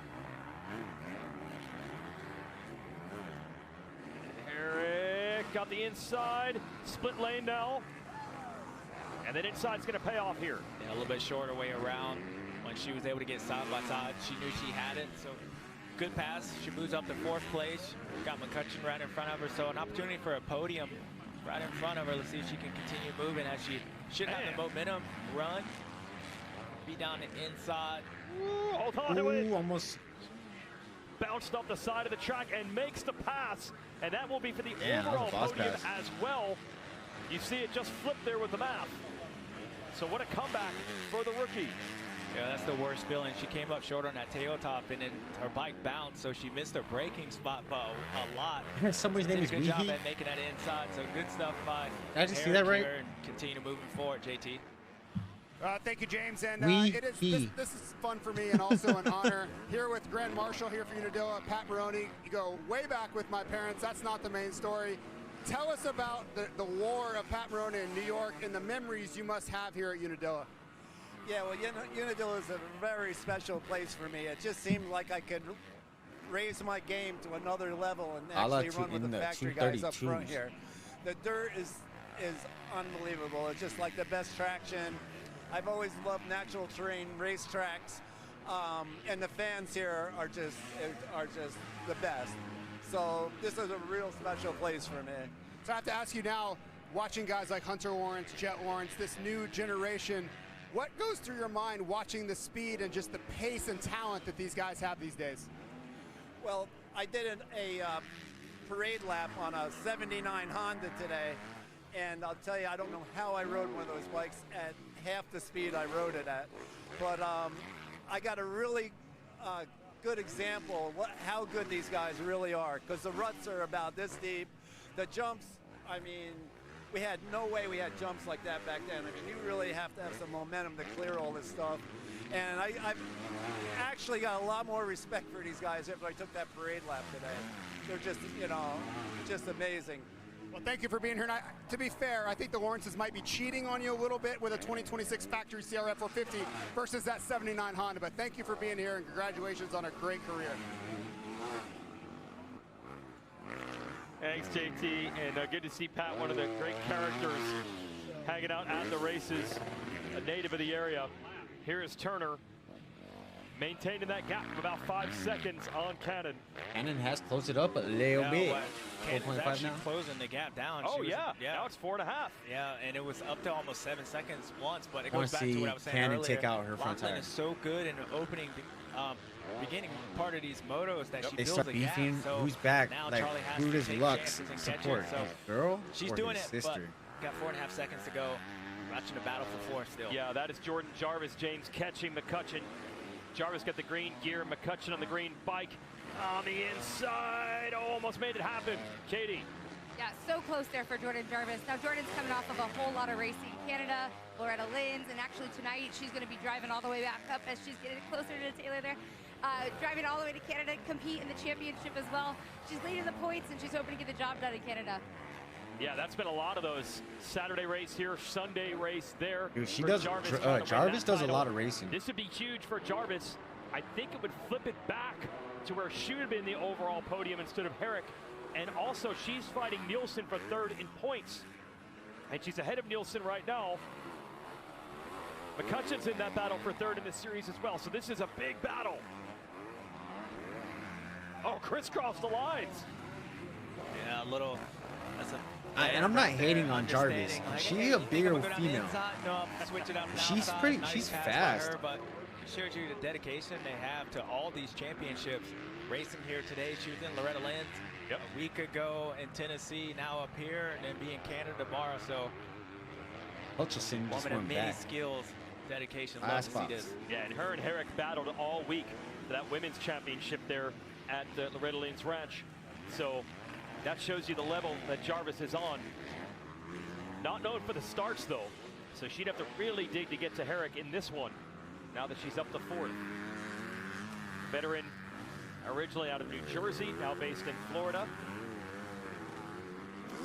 Herrick got the inside, split lane now. And then inside's going to pay off here. Yeah, a little bit shorter way around. When she was able to get side by side, she knew she had it. So good pass. She moves up to 4th place. Got McCutcheon right in front of her. So an opportunity for a podium right in front of her. Let's see if she can continue moving as she should have the momentum run. be down the inside. Ooh, hold on to it. Almost Bounced off the side of the track and makes the pass. And that will be for the Damn, that was overall a boss podium pass. as well. You see it just flip there with the math. So what a comeback for the rookie. Yeah, that's the worst feeling. She came up short on that tail top, and then her bike bounced, so she missed her braking spot by a lot. Somebody's name is Did a good job Weehee. at making that inside, so good stuff by Did I just see Eric that right? here, and continue moving forward, JT. Thank you, James. And Weehee. this is fun for me and also an honor. Here with Grand Marshal here for Unadilla, Pat Maroney. You go way back with my parents. That's not the main story. Tell us about the war of Pat Maroney in New York and the memories you must have here at Unadilla. Yeah, well, Unadilla is a very special place for me. It just seemed like I could raise my game to another level and actually run with the factory guys up front here. The dirt is unbelievable. It's just like the best traction. I've always loved natural terrain racetracks, and the fans here are just the best. So this is a real special place for me. So I have to ask you now, watching guys like Hunter Lawrence, Jet Lawrence, this new generation, what goes through your mind watching the speed and just the pace and talent that these guys have these days? Well, I did a parade lap on a '79 Honda today, and I'll tell you, I don't know how I rode one of those bikes at half the speed I rode it at, but I got a really good example of how good these guys really are, because the ruts are about this deep. The jumps, I mean, we had no way we had jumps like that back then. I mean, you really have to have some momentum to clear all this stuff. And I've actually got a lot more respect for these guys after I took that parade lap today. They're just, just amazing. Well, thank you for being here. And to be fair, I think the Lawrences might be cheating on you a little bit with a 2026 factory CRF 450 versus that '79 Honda. But thank you for being here, and congratulations on a great career. Thanks, JT, and good to see Pat, one of the great characters, hanging out at the races, a native of the area. Here is Turner, maintaining that gap of about 5 seconds on Cannon. Cannon has closed it up a little bit. Cannon's 4.5 actually now. closing the gap down. Oh, She was- yeah, now it's 4.5. Yeah, and it was up to almost 7 seconds once, but it I wanna goes back to what I was see saying Cannon earlier. take out her front Lachlan tire. is so good in the opening, beginning part of these motos that she They builds start a gap. beefing. So Who's back? now Like, Charlie has who to does take Lux chances and catch support? her, so His girl she's or doing his it, sister? but got 4.5 seconds to go. Watching the battle for fourth still. Yeah, that is Jordan Jarvis. James catching McCutcheon. Jarvis got the green gear. McCutcheon on the green bike. On the inside. Oh, almost made it happen. Katie. Yeah, so close there for Jordan Jarvis. Now Jordan's coming off of a whole lot of racing in Canada, Loretta Lynn's, and actually tonight she's going to be driving all the way back up as she's getting closer to Taylor there. Driving all the way to Canada, compete in the championship as well. She's leading the points, and she's hoping to get the job done in Canada. Yeah, that's been a lot of those. Saturday race here, Sunday race there. Dude, she for does. Jarvis, Jarvis does a title. lot of racing. This would be huge for Jarvis. I think it would flip it back to where she would have been the overall podium instead of Herrick. And also, she's fighting Nielsen for third in points. And she's ahead of Nielsen right now. McCutcheon's in that battle for third in this series as well. So this is a big battle. Oh, crisscross the lines. Yeah, a little. That's a. And I'm not hating on Jarvis. Like, She's hey, a you bigger think I'm gonna go down the female. inside? No, switch it up to the She's outside. pretty. Nice She's pass by fast. her, but it shows you the dedication they have to all these championships. Racing here today, she was in Loretta Lynn's a week ago in Tennessee, now up here, and then be in Canada tomorrow. So, Hutchison just woman of went many back. skills, dedication. Love Last to see box. this. Yeah, and her and Herrick battled all week for that women's championship there at Loretta Lynn's Ranch. So that shows you the level that Jarvis is on. Not known for the starts, though. So she'd have to really dig to get to Herrick in this one, now that she's up to fourth. Veteran originally out of New Jersey, now based in Florida.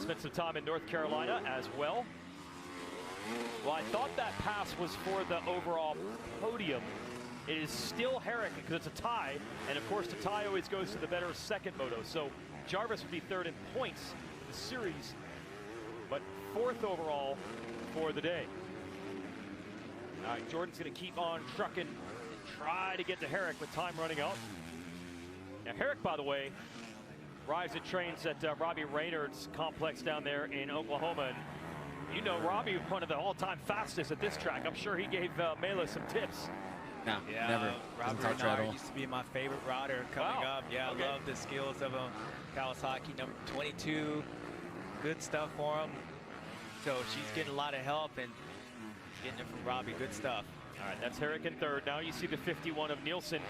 Spent some time in North Carolina as well. Well, I thought that pass was for the overall podium. It is still Herrick because it's a tie, and of course the tie always goes to the better second moto. So Jarvis would be third in points in the series, but fourth overall for the day. All right, Jordan's going to keep on trucking and try to get to Herrick with time running out. Now Herrick, by the way, rides and trains at Robbie Raynard's complex down there in Oklahoma. And You know, Robbie, one of the all-time fastest at this track. I'm sure he gave Mela some tips. No, Yeah, never. Robert Doesn't touch her at Renard all. used to be my favorite rider coming up. Yeah, Okay. I love the skills of him. Kawasaki number 22, good stuff for him. So she's getting a lot of help and getting it from Robbie. Good stuff. All right, that's Herrick in third. Now you see the 51 of Nielsen.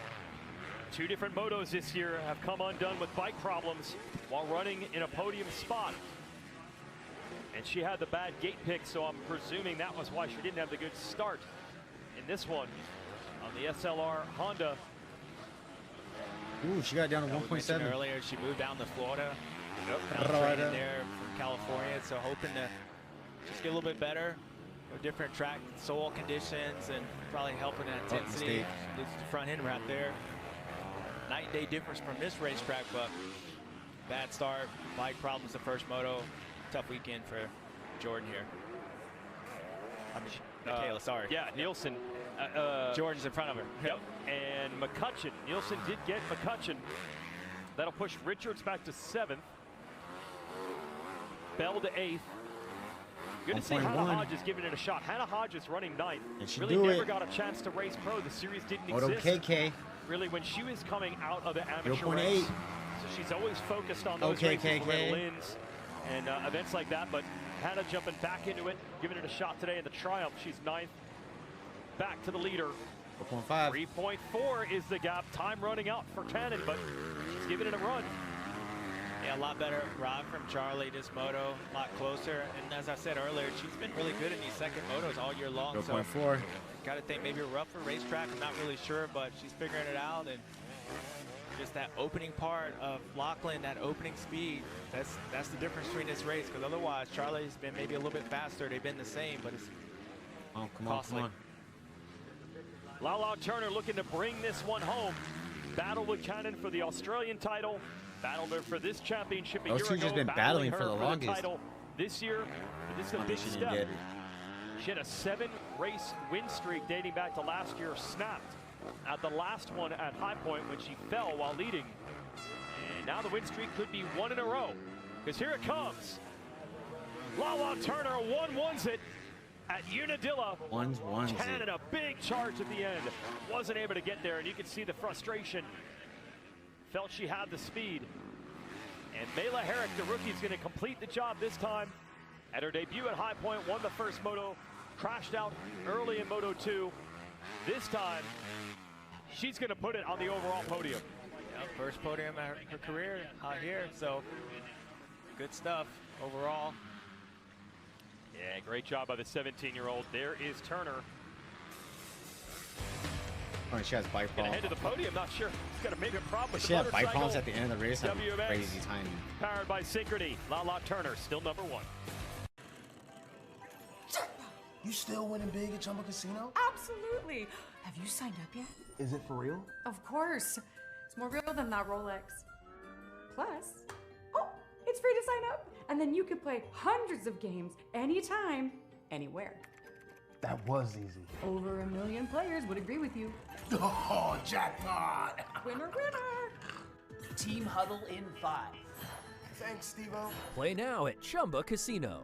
2 different motos this year have come undone with bike problems while running in a podium spot. And she had the bad gate pick, so I'm presuming that was why she didn't have the good start in this one on the SLR Honda. Ooh, she got down to 1.7. Earlier, she moved down to Florida. Yep. Training there from California, so hoping to just get a little bit better. Or different track soil conditions and probably helping that intensity. This is the front end right there. Night and day difference from this racetrack, but bad start, bike problems the first moto. Tough weekend for Jordan here. I mean, Michaela, sorry. Yeah, Nielsen. Jordan's in front of her. Yep. And McCutcheon. Nielsen did get McCutcheon. That'll push Richards back to 7th. Bell to 8th. Good to see Hannah Hodges giving it a shot. Hannah Hodges running 9th. Really never got a chance to race pro. The series didn't exist. KK. Really, when she was coming out of the amateur 0.8. race. So she's always focused on those races, Loretta Lynn's, and events like that. But Hannah jumping back into it, giving it a shot today in the Triumph. She's 9th. Back to the leader. 4.5. 3.4 is the gap. Time running out for Cannon, but she's giving it a run. Yeah, a lot better ride from Charlie this moto, a lot closer. And as I said earlier, she's been really good in these second motos all year long. 0.4. So got to think maybe a rougher racetrack. I'm not really sure, but she's figuring it out. And just that opening part of Lachlan, that opening speed, that's the difference between this race. Because otherwise, Charlie's been maybe a little bit faster. They've been the same, but it's costly. Come on. Lala Turner looking to bring this one home. Battle with Cannon for the Australian title. Battled her for this championship a year ago. Just been battling for the longest. Title this year. This is a big step. She had a 7-race win streak dating back to last year, snapped at the last one at High Point when she fell while leading. And now the win streak could be 1 in a row. Because here it comes. Lala Turner 1-1s it at Unadilla. Cannon, a big charge at the end. Wasn't able to get there, and you can see the frustration. Felt she had the speed. And Mela Herrick, the rookie, is going to complete the job this time. At her debut at High Point, won the first moto, crashed out early in Moto 2. This time, she's going to put it on the overall podium. Yeah, first podium of her career out here, so good stuff overall. Yeah, great job by the 17-year-old. There is Turner. Oh, she has bike Gonna problems. head to the podium, not sure. She's got a major problem with She the had bike motorcycle. problems at the end of the race. WMX, Crazy timing. powered by Synchrony. Lala Turner, still number 1. You still winning big at Chumba Casino? Absolutely. Have you signed up yet? Is it for real? Of course. It's more real than that Rolex. Plus, oh, it's free to sign up. And then you can play hundreds of games anytime, anywhere. That was easy. Over 1 million players would agree with you. Oh, jackpot! Winner, winner! Team huddle in 5. Thanks, Steve-O. Play now at Chumba Casino.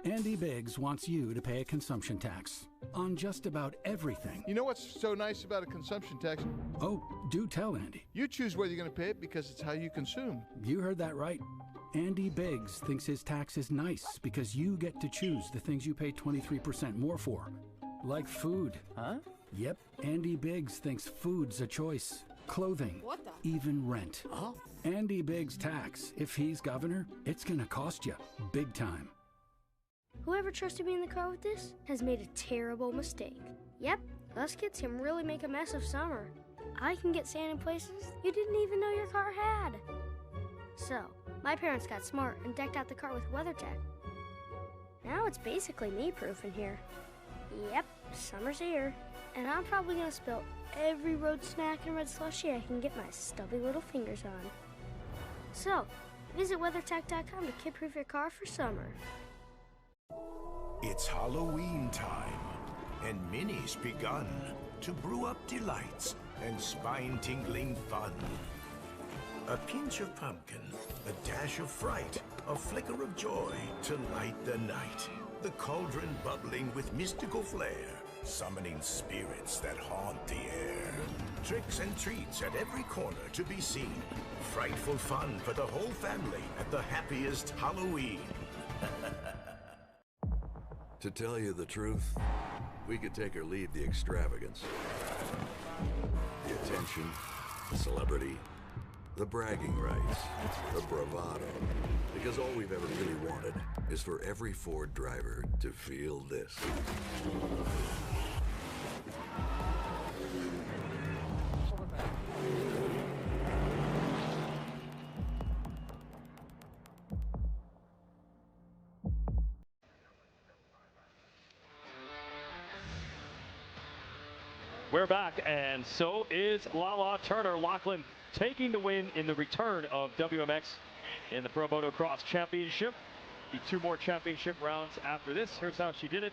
Andy Biggs wants you to pay a consumption tax on just about everything. You know what's so nice about a consumption tax? Oh, do tell Andy. You choose whether you're going to pay it because it's how you consume. You heard that right. Andy Biggs thinks his tax is nice because you get to choose the things you pay 23% more for. Like food. Huh? Yep, Andy Biggs thinks food's a choice. Clothing. What the? Even rent. Huh? Andy Biggs' tax, if he's governor, it's gonna cost you big time. Whoever trusted me in the car with this has made a terrible mistake. Yep, us kids can really make a mess of summer. I can get sand in places you didn't even know your car had. So, my parents got smart and decked out the car with WeatherTech. Now it's basically me-proof in here. Yep, summer's here, and I'm probably gonna spill every road snack and red slushie I can get my stubby little fingers on. So, visit WeatherTech.com to kid-proof your car for summer. It's Halloween time, and Minnie's begun to brew up delights and spine-tingling fun. A pinch of pumpkin, a dash of fright, a flicker of joy to light the night. the cauldron bubbling with mystical flair, summoning spirits that haunt the air. Tricks and treats at every corner to be seen. Frightful fun for the whole family at the happiest Halloween. To tell you the truth, we could take or leave the extravagance, the attention, the celebrity, the bragging rights, the bravado. Because all we've ever really wanted is for every Ford driver to feel this. We're back, and so is Lala Turner. Lachlan taking the win in the return of WMX in the Pro Motocross Championship. The 2 more championship rounds after this. Here's how she did it.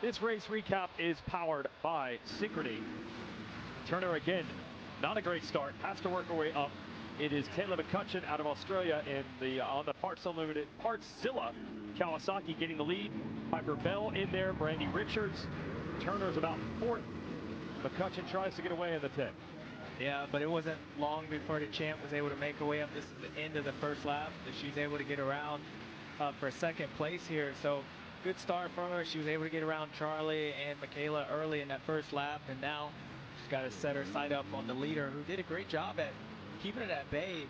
This race recap is powered by Synchrony. Turner again, not a great start, has to work her way up. It is Kayla McCutcheon out of Australia in the on the Parts Unlimited Partzilla Kawasaki getting the lead. Piper Bell in there, Brandy Richards. Turner's about 4th. McCutcheon tries to get away in the 10. Yeah, but it wasn't long before the champ was able to make her way up. This is the end of the first lap that she's able to get around for 2nd place here. So good start for her. She was able to get around Charlie and Michaela early in that first lap, and now she's got to set her sight up on the leader, who did a great job at keeping it at bay.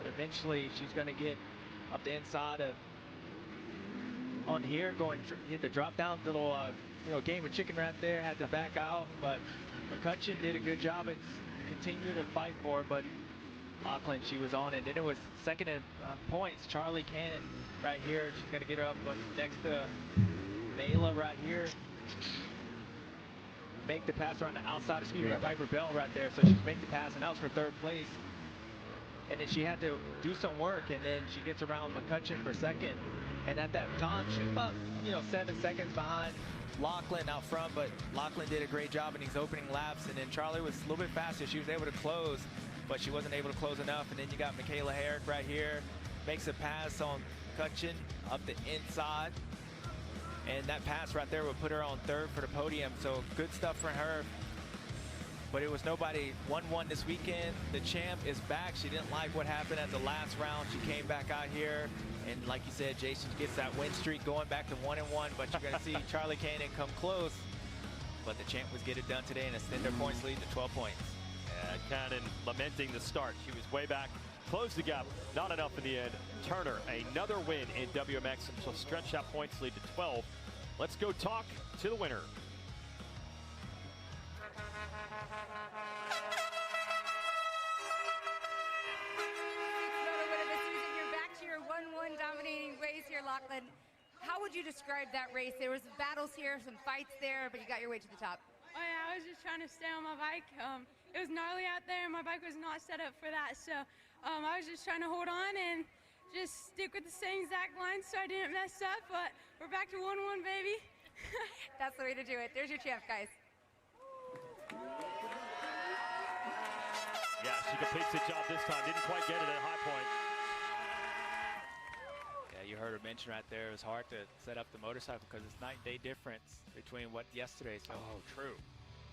But eventually she's going to get up the inside of on here, going hit the drop down little game of chicken right there, had to back out, but McCutcheon did a good job at continuing to fight for it, but Lachlan, she was on it. Then it was 2nd in points. Charlie Cannon right here. She's going to get her up next to Mayla right here. Make the pass around the outside of speed. Piper Bell right there. So she's make the pass, and that was for 3rd place. And then she had to do some work, and then she gets around McCutcheon for 2nd. And at that time, she was about 7 seconds behind Lachlan out front, but Lachlan did a great job in these opening laps, and then Charlie was a little bit faster. She was able to close, but she wasn't able to close enough. And then you got Michaela Herrick right here, makes a pass on McCutcheon up the inside, and that pass right there would put her on 3rd for the podium. So good stuff for her. But it was nobody 1-1 this weekend. The champ is back. She didn't like what happened at the last round. She came back out here, and like you said, Jason gets that win streak going back to 1-1. But you're going to see Charlie Cannon come close. But the champ was get it done today and extend their points lead to 12 points. And Cannon lamenting the start. She was way back, closed the gap, not enough in the end. Turner, another win in WMX, and she'll stretch that points lead to 12. Let's go talk to the winner. Dominating ways here, Lachlan. How would you describe that race? There was battles here, some fights there, but you got your way to the top. Oh yeah, I was just trying to stay on my bike. It was gnarly out there, and my bike was not set up for that. So I was just trying to hold on and just stick with the same exact line so I didn't mess up. But we're back to 1-1, baby. That's the way to do it. There's your champ, guys. Yeah, she completes the job this time. Didn't quite get it at high point. You heard her mention right there, it was hard to set up the motorcycle because it's night and day difference between what yesterday. So. Oh, true.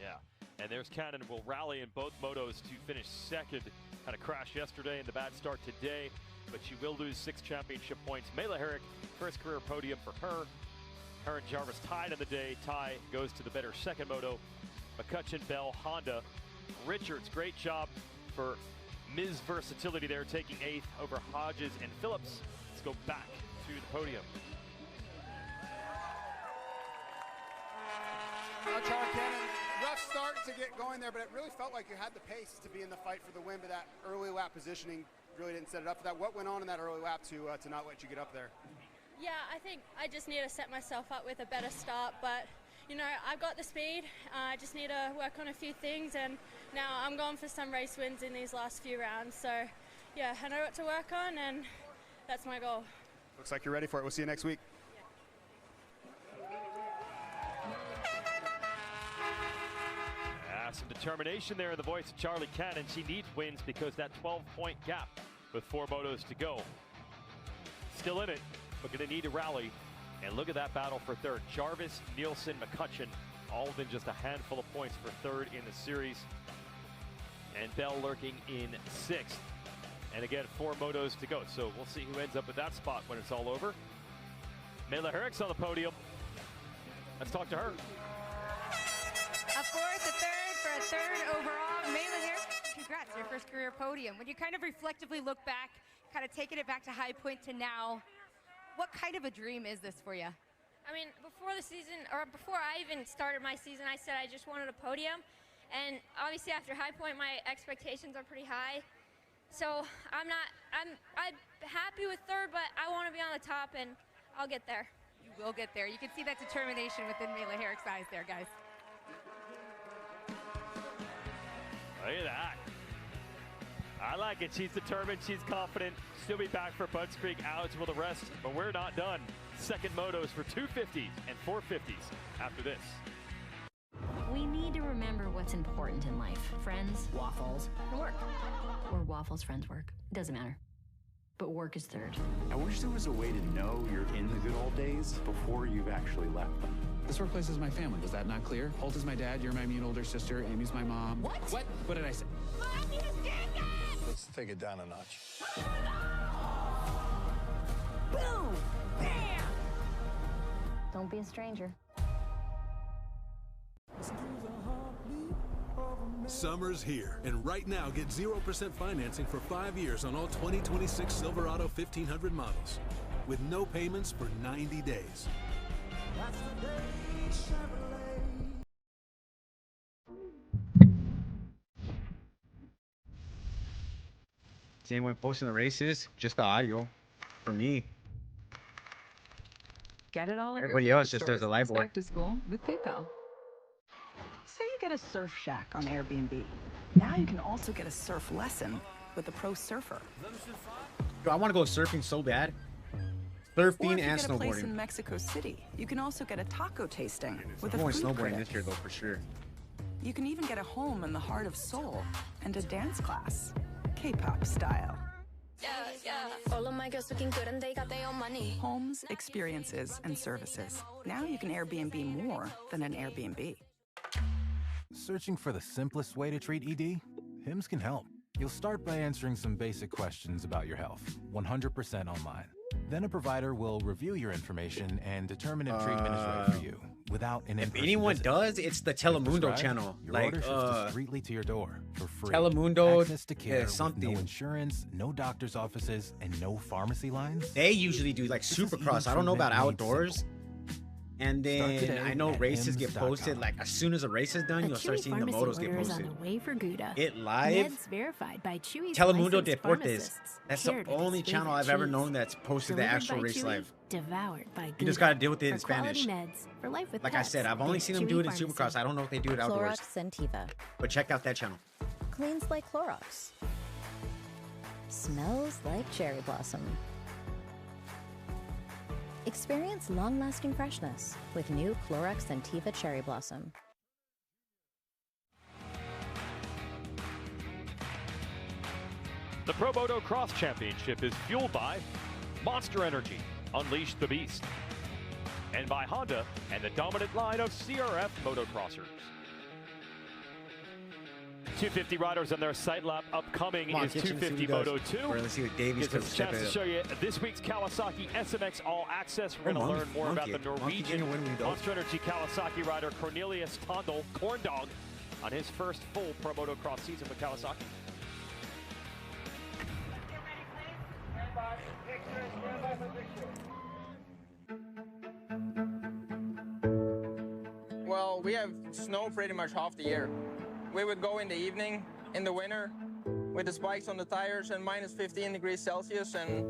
Yeah. And there's Cannon will rally in both motos to finish 2nd. Had a crash yesterday and the bad start today, but she will lose 6 championship points. Mayla Herrick, first career podium for her. Her and Jarvis tied on the day. Ty goes to the better 2nd moto. McCutcheon, Bell, Honda. Richards, great job for Ms. Versatility there, taking 8th over Hodges and Phillips. Let's go back to the podium. Charlie Cannon, rough start to get going there, but it really felt like you had the pace to be in the fight for the win, but that early lap positioning really didn't set it up for that. What went on in that early lap to not let you get up there? Yeah, I think I just need to set myself up with a better start, but I've got the speed. I just need to work on a few things, and now I'm going for some race wins in these last few rounds. So yeah, I know what to work on, and that's my goal. Looks like you're ready for it. We'll see you next week. Some determination there in the voice of Charlie Cannon. She needs wins because that 12-point gap with 4 motos to go. Still in it, but going to need to rally And look at that battle for third. Jarvis, Nielsen, McCutcheon, all within just a handful of points for third in the series. And Bell lurking in sixth. And again, 4 motos to go. So we'll see who ends up at that spot when it's all over. Mela Herrick's on the podium. Let's talk to her. A fourth, a third for a third overall. Mela Herrick, congrats, your first career podium. When you kind of reflectively look back, kind of taking it back to High Point to now, what kind of a dream is this for you? I mean, before the season, or before I even started my season, I said I just wanted a podium. And obviously after High Point, my expectations are pretty high. So I'm happy with third, but I want to be on the top, and I'll get there. You will get there. You can see that determination within Mela Herrick's eyes there, guys. Look at that. I like it. She's determined. She's confident. She'll be back for Budds Creek. Alex will the rest, but we're not done. Second motos for 250s and 450s after this. We need to remember what's important in life. Friends, waffles, and work. Or waffles, friends, work. Doesn't matter. But work is third. I wish there was a way to know you're in the good old days before you've actually left them. This workplace is my family. Was that not clear? Holt is my dad, you're my mean older sister, Amy's my mom. What? What did I say? Let's take it down a notch. Boom! Bam! Don't be a stranger. Summer's here, and right now get 0% financing for 5 years on all 2026 Silverado 1500 models, with no payments for 90 days. Is anyone posting the races? Just the audio for me. Get it all. Everybody else just does the live board. Back to school with PayPal. Say you get a surf shack on Airbnb. Now you can also get a surf lesson with a pro surfer. Yo, I want to go surfing so bad. Surfing and snowboarding. Or if you get a place in snowboarding. Mexico City, you can also get a taco tasting with I'm a going food snowboarding critic. this year though, for sure. You can even get a home in the heart of Seoul and a dance class, K-pop style. All of my girls looking good and they got their own money. Homes, experiences, and services. Now you can Airbnb more than an Airbnb. Searching for the simplest way to treat ED? HIMS can help. You'll start by answering some basic questions about your health, 100% online. Then a provider will review your information and determine if treatment is right for you, without an If anyone does, it's the Telemundo channel. Your Like, order ships discreetly to your door for free. Telemundo, Access to care with something. no insurance, no doctor's offices, and no pharmacy lines. They usually do like Supercross. I don't know about outdoors. And Start today then I know at races get hims.com. posted. Like as soon as a race is done, you'll start seeing the motos get posted. On the way for Gouda. It live. Meds verified by Chewy's Telemundo licensed Deportes. pharmacists. That's the Paired with only his channel favorite I've ever cheese. known that's posted the Delivered actual by race Chewy, live. Devoured by Gouda. You just gotta deal with it in For quality Spanish. meds, for life with Like I pets, said, I've only think seen them Chewy do it in Pharmacy. Supercross. I don't know if they do it outdoors. Clorox Sentiva. But check out that channel. Cleans like Clorox. Smells like cherry blossom. Experience long-lasting freshness with new Clorox Sentiva Cherry Blossom. The Pro Motocross Championship is fueled by Monster Energy, Unleash the Beast, and by Honda and the dominant line of CRF motocrossers. 250 riders on their sight lap upcoming Come on, is Kitchen, 250 see what he Moto does. 2. Or let's see what Davies Gives us does a to chance step to it show you this week's Kawasaki SMX All Access. We're Oh, going to Monkey, learn more about the Monkey. Monkey Norwegian didn't win, we don't. Monster Energy Kawasaki rider Cornelius Tondel, Corn Dog, on his first full Pro Motocross season with Kawasaki. Well, we have snow pretty much half the year. We would go in the evening, in the winter, with the spikes on the tires and minus 15 degrees Celsius, and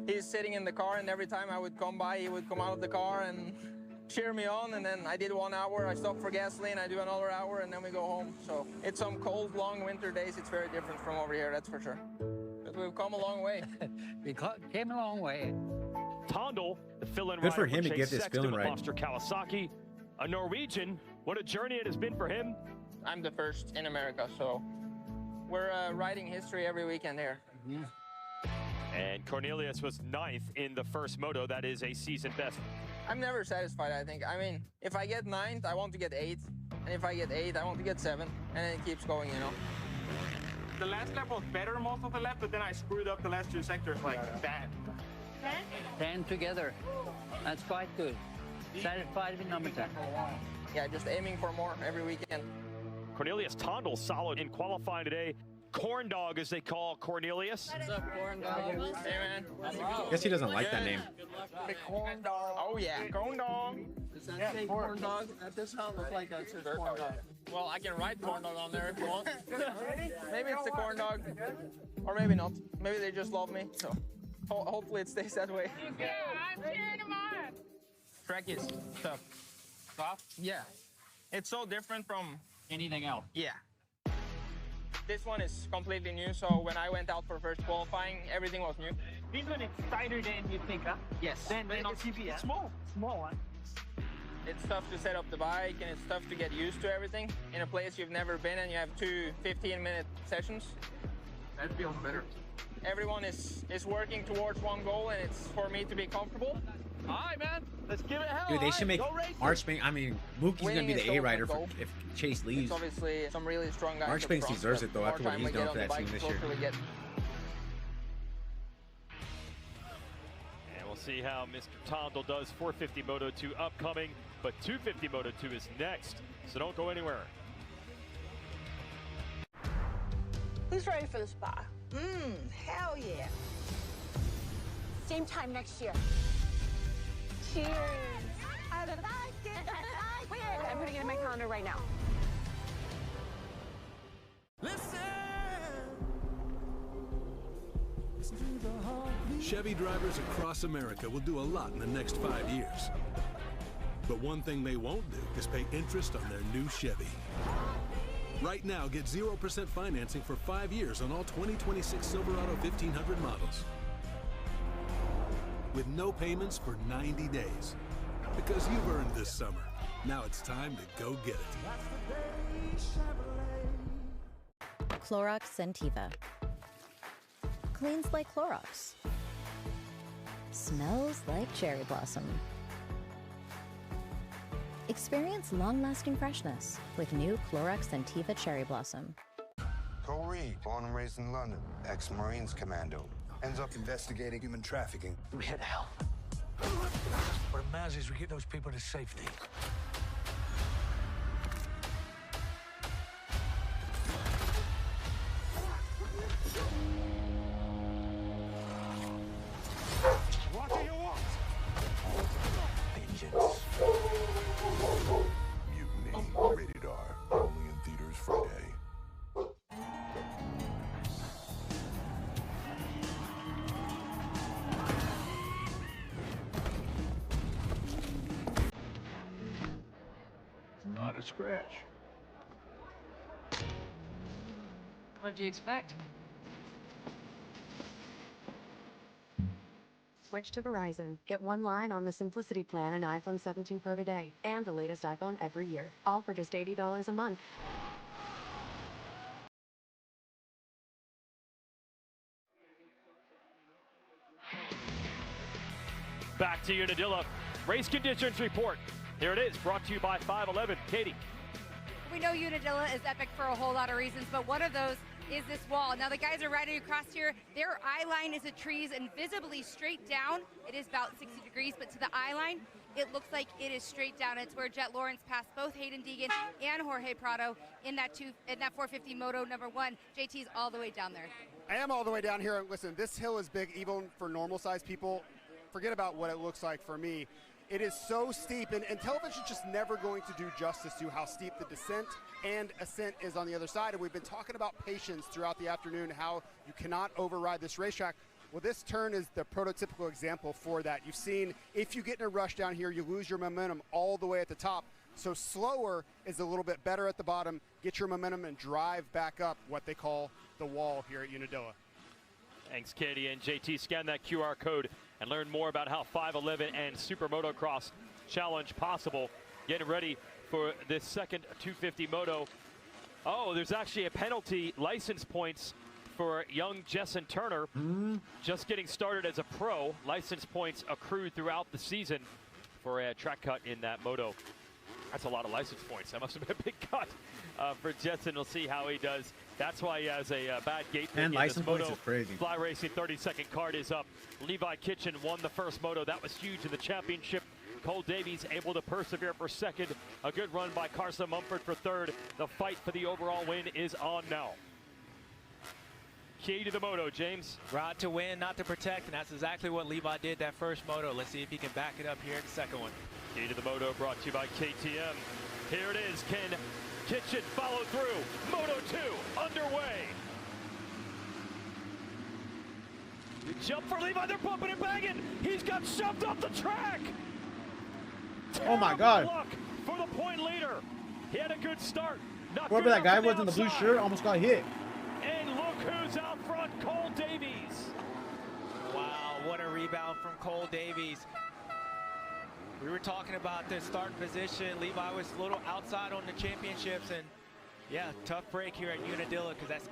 he's sitting in the car, and every time I would come by, he would come out of the car and cheer me on, and then I did 1 hour, I stopped for gasoline, I do another hour, and then we go home. So it's some cold, long winter days. It's very different from over here, that's for sure. But we've come a long way. We came a long way. Tondel, the fill-in Good for rider him to Chase get this Sexton feeling with right. Monster Kawasaki. A Norwegian, what a journey it has been for him. I'm the first in America, so we're riding history every weekend here. And Cornelius was 9th in the first moto. That is a season best. I'm never satisfied, I think. I mean, if I get 9th, I want to get 8th. And if I get 8th, I want to get 7th. And then it keeps going, you know. The last lap was better most of the lap, but then I screwed up the last 2 sectors like bad. 10 together. That's quite good. Satisfied with number 10. Yeah, just aiming for more every weekend. Cornelius Tondel solid in qualifying today. Corn Dog, as they call Cornelius. What's up, Corn Dog? Hey, man. Guess he doesn't like that name. The Corn Dog. Oh, yeah, Corn Dog. Does that say Corn Dog? That does not look like that says Corn Dog. Well, I can write Corn Dog on there if you want. Maybe it's the Corn Dog. Or maybe not. Maybe they just love me. So hopefully it stays that way. Yeah, I'm cheering him on. Track is tough. Tough? Yeah. It's so different from anything else. Yeah. This one is completely new, so when I went out for first qualifying, everything was new. This one is tighter than you think, huh? Yes. Then on TP, it's small one. It's tough to set up the bike, and it's tough to get used to everything in a place you've never been, and you have 2 15-minute sessions. That feels better. Everyone is working towards one goal, and it's for me to be comfortable. All right, man. Let's give it hell. Dude, they should make Marchbank. I mean, Mookie's gonna be the A rider if Chase leaves. It's obviously some really strong guys. Marchbank deserves it though after what he's done for that team this year. And we'll see how Mr. Tondel does. 450 Moto 2 upcoming, but 250 Moto 2 is next. So don't go anywhere. Who's ready for the spa? Hell yeah. Same time next year. Cheers. I like it. Wait, I'm putting it in my calendar right now. Chevy drivers across America will do a lot in the next 5 years. But one thing they won't do is pay interest on their new Chevy. Right now, get 0% financing for 5 years on all 2026 Silverado 1500 models. With no payments for 90 days. Because you've earned this summer. Now it's time to go get it. Clorox Sentiva. Cleans like Clorox. Smells like cherry blossom. Experience long-lasting freshness with new Clorox Sentiva Cherry Blossom. Cole Reed, born and raised in London, ex-Marines commando, ends up investigating human trafficking. We hit hell. What matters is we get those people to safety. What do you want? Vengeance. Mutiny. Rated R. Only in theaters Friday. Not a scratch. What did you expect? Switch to Verizon. Get one line on the Simplicity plan and iPhone 17 Pro today. And the latest iPhone every year. All for just $80 a month. Back to Unadilla. Race conditions report. Here it is, brought to you by 511. Katie. We know Unadilla is epic for a whole lot of reasons, but one of those is this wall. Now the guys are riding across here. Their eye line is the trees and visibly straight down. It is about 60 degrees, but to the eye line, it looks like it is straight down. It's where Jet Lawrence passed both Hayden Deegan and Jorge Prado in that 450 Moto #1. JT's all the way down there. I am all the way down here. Listen, this hill is big even for normal-sized people. Forget about what it looks like for me. It is so steep, and television's just never going to do justice to how steep the descent and ascent is on the other side. And we've been talking about patience throughout the afternoon, how you cannot override this racetrack. Well, this turn is the prototypical example for that. You've seen if you get in a rush down here, you lose your momentum all the way at the top. So slower is a little bit better at the bottom. Get your momentum and drive back up what they call the wall here at Unadilla. Thanks, Katie. And JT, scan that QR code and learn more about how 511 and Super Motocross Challenge possible. Getting ready for this second 250 Moto. Oh, there's actually a penalty, license points for young Jessen Turner. Just getting started as a pro. License points accrued throughout the season for a track cut in that moto. That's a lot of license points. That must have been a big cut for Jetson. We'll see how he does. That's why he has a bad gate pick. And license points moto. is crazy. Fly Racing 32nd card is up. Levi Kitchen won the first moto. That was huge in the championship. Cole Davies able to persevere for second. A good run by Carson Mumford for third. The fight for the overall win is on now. Key to the moto, James. Rod to win, not to protect, and that's exactly what Levi did that first moto. Let's see if he can back it up here in the second one. Key to the moto brought to you by KTM. Here it is. Can Kitchen follow through? Moto 2 underway. Good jump for Levi. They're bumping and banging. He's got shoved off the track. Oh my God. Luck for the point leader. He had a good start. Not Whoever good that guy enough was in the blue outside. shirt almost got hit. And look who's out front, Cole Davies. Wow, what a rebound from Cole Davies. We were talking about the starting position. Levi was a little outside on the championships, and yeah, tough break here at Unadilla because that's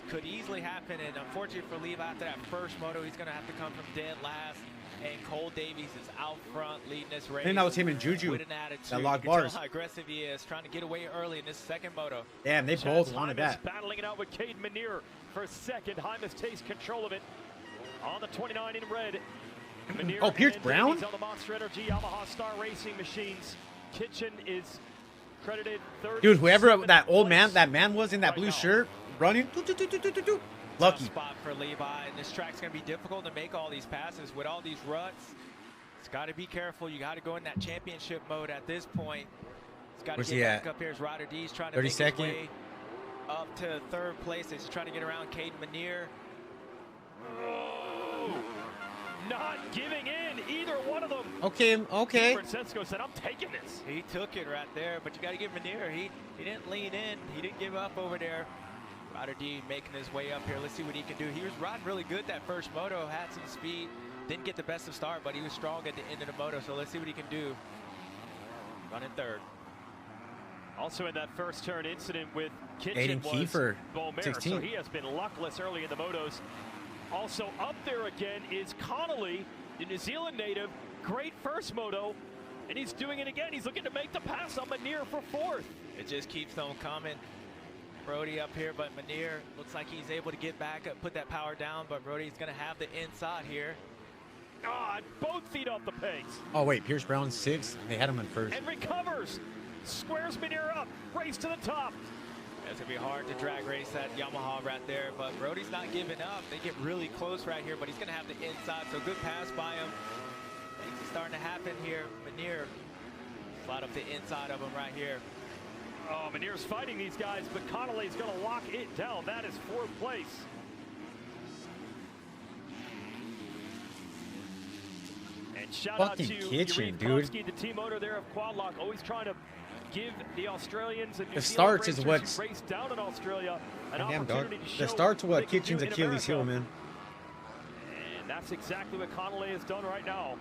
could easily happen. And unfortunately for Levi, after that first moto, he's going to have to come from dead last. And Cole Davies is out front leading this race. I think that was him and Juju with an attitude. that locked You can bars. tell how aggressive he is, trying to get away early in this second moto. Damn, they both wanted that. Battling it out with Cade Manier for second. Hymas takes control of it on the 29 in red. Manier Oh, Pierce and Brown? Davies on the Monster Energy Yamaha Star Racing machines. Kitchen is credited third. Dude, whoever seventh that old place. man was in that right blue now. shirt running. Lucky. Tough spot for Levi, and this track's going to be difficult to make all these passes with all these ruts. It's got to be careful. You got to go in that championship mode at this point. It's got to Where's get he back at? up here. As Ryder D's trying to make his 32nd. way up to third place. He's trying to get around Cade Manier. Oh, not giving in, either one of them. Okay. Francesco said, I'm taking this. He took it right there, but you got to give Manier. He didn't lean in. He didn't give up over there. Ryder D making his way up here. Let's see what he can do. He was riding really good that first moto, had some speed. Didn't get the best of start, but he was strong at the end of the moto, so let's see what he can do. Running third. Also in that first turn incident with Aiden Kitchen was Kiefer, Beaumer, 16. so he has been luckless early in the motos. Also up there again is Connolly, the New Zealand native. Great first moto, and he's doing it again. He's looking to make the pass on Manier for fourth. It just keeps on coming. Brody up here, but Manier looks like he's able to get back up, put that power down, but Brody's going to have the inside here. God, both feet off the pace. Oh wait, Pierce Brown's 6th. They had him in first. And recovers. Squares Manier up. Race to the top. It's going to be hard to drag race that Yamaha right there, but Brody's not giving up. They get really close right here, but he's going to have the inside, so good pass by him. Things are starting to happen here. Manier slide up the inside of him right here. Oh, Manier's fighting these guys, but Connolly's going to lock it down. That is fourth place. And shout out to Kitchen, Yariv dude. Komsky, the team owner there of Quadlock, always trying to give the Australians and New The Zealand starts is racers what's- who race down in Australia an Damn, dog. opportunity to show The start's they what can do Kitchen's in Achilles heel, America. man. And that's exactly what Connolly has done right now.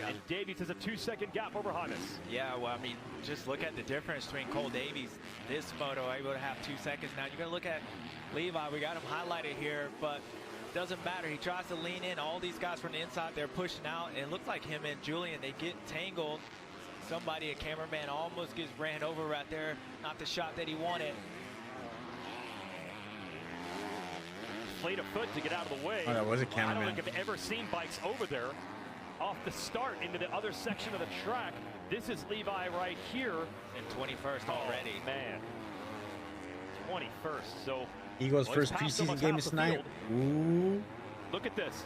And Davies has a 2-second gap over Hymas. Yeah, well, I mean, just look at the difference between Cole Davies, this moto, able to have 2 seconds. Now, you're going to look at Levi. We got him highlighted here, but it doesn't matter. He tries to lean in. All these guys from the inside, they're pushing out. And it looks like him and Julian, they get tangled. Somebody, a cameraman, almost gets ran over right there. Not the shot that he wanted. Fleet of foot to get out of the way. Oh, that was a I don't cameraman. think I've ever seen bikes over there. Off the start into the other section of the track. This is Levi right here. And 21st already. Oh, man. 21st. So Eagles' well, first he's passed preseason almost game half is the tonight. field. Ooh. Look at this.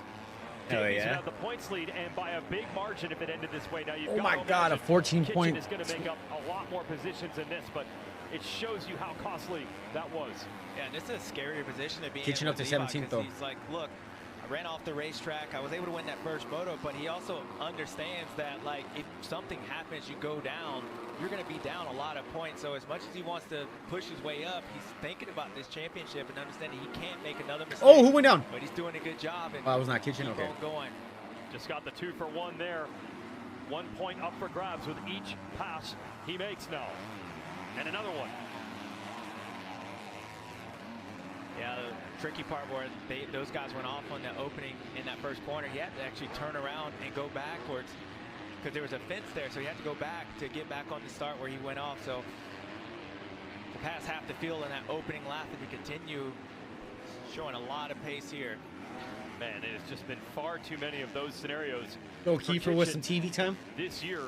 Hell Davies yeah. would have the points lead, and by a big margin if it ended this way. Now you've Oh got my to God, a imagine 14 Kitchen point- is going to make up a lot more positions than this, but it shows you how costly that was. Yeah, and this is a scarier position to be Kitchen in up to with Levi, 17th 'cause though. He's like, look, I ran off the racetrack. I was able to win that first moto, but he also understands that, like, if something happens, you go down, you're going to be down a lot of points. So as much as he wants to push his way up, he's thinking about this championship and understanding he can't make another mistake. Oh, who went down? But he's doing a good job. And Oh, it was not Kitchen? keep Okay. on going. Just got the 2 for 1 there. 1 point up for grabs with each pass he makes now. And another one. Yeah, tricky part where those guys went off on the opening in that first corner. He had to actually turn around and go backwards because there was a fence there, so he had to go back to get back on the start where he went off. So to pass half the field in that opening lap and to continue showing a lot of pace here. Man, it has just been far too many of those scenarios. Go Kiefer with some TV time this year.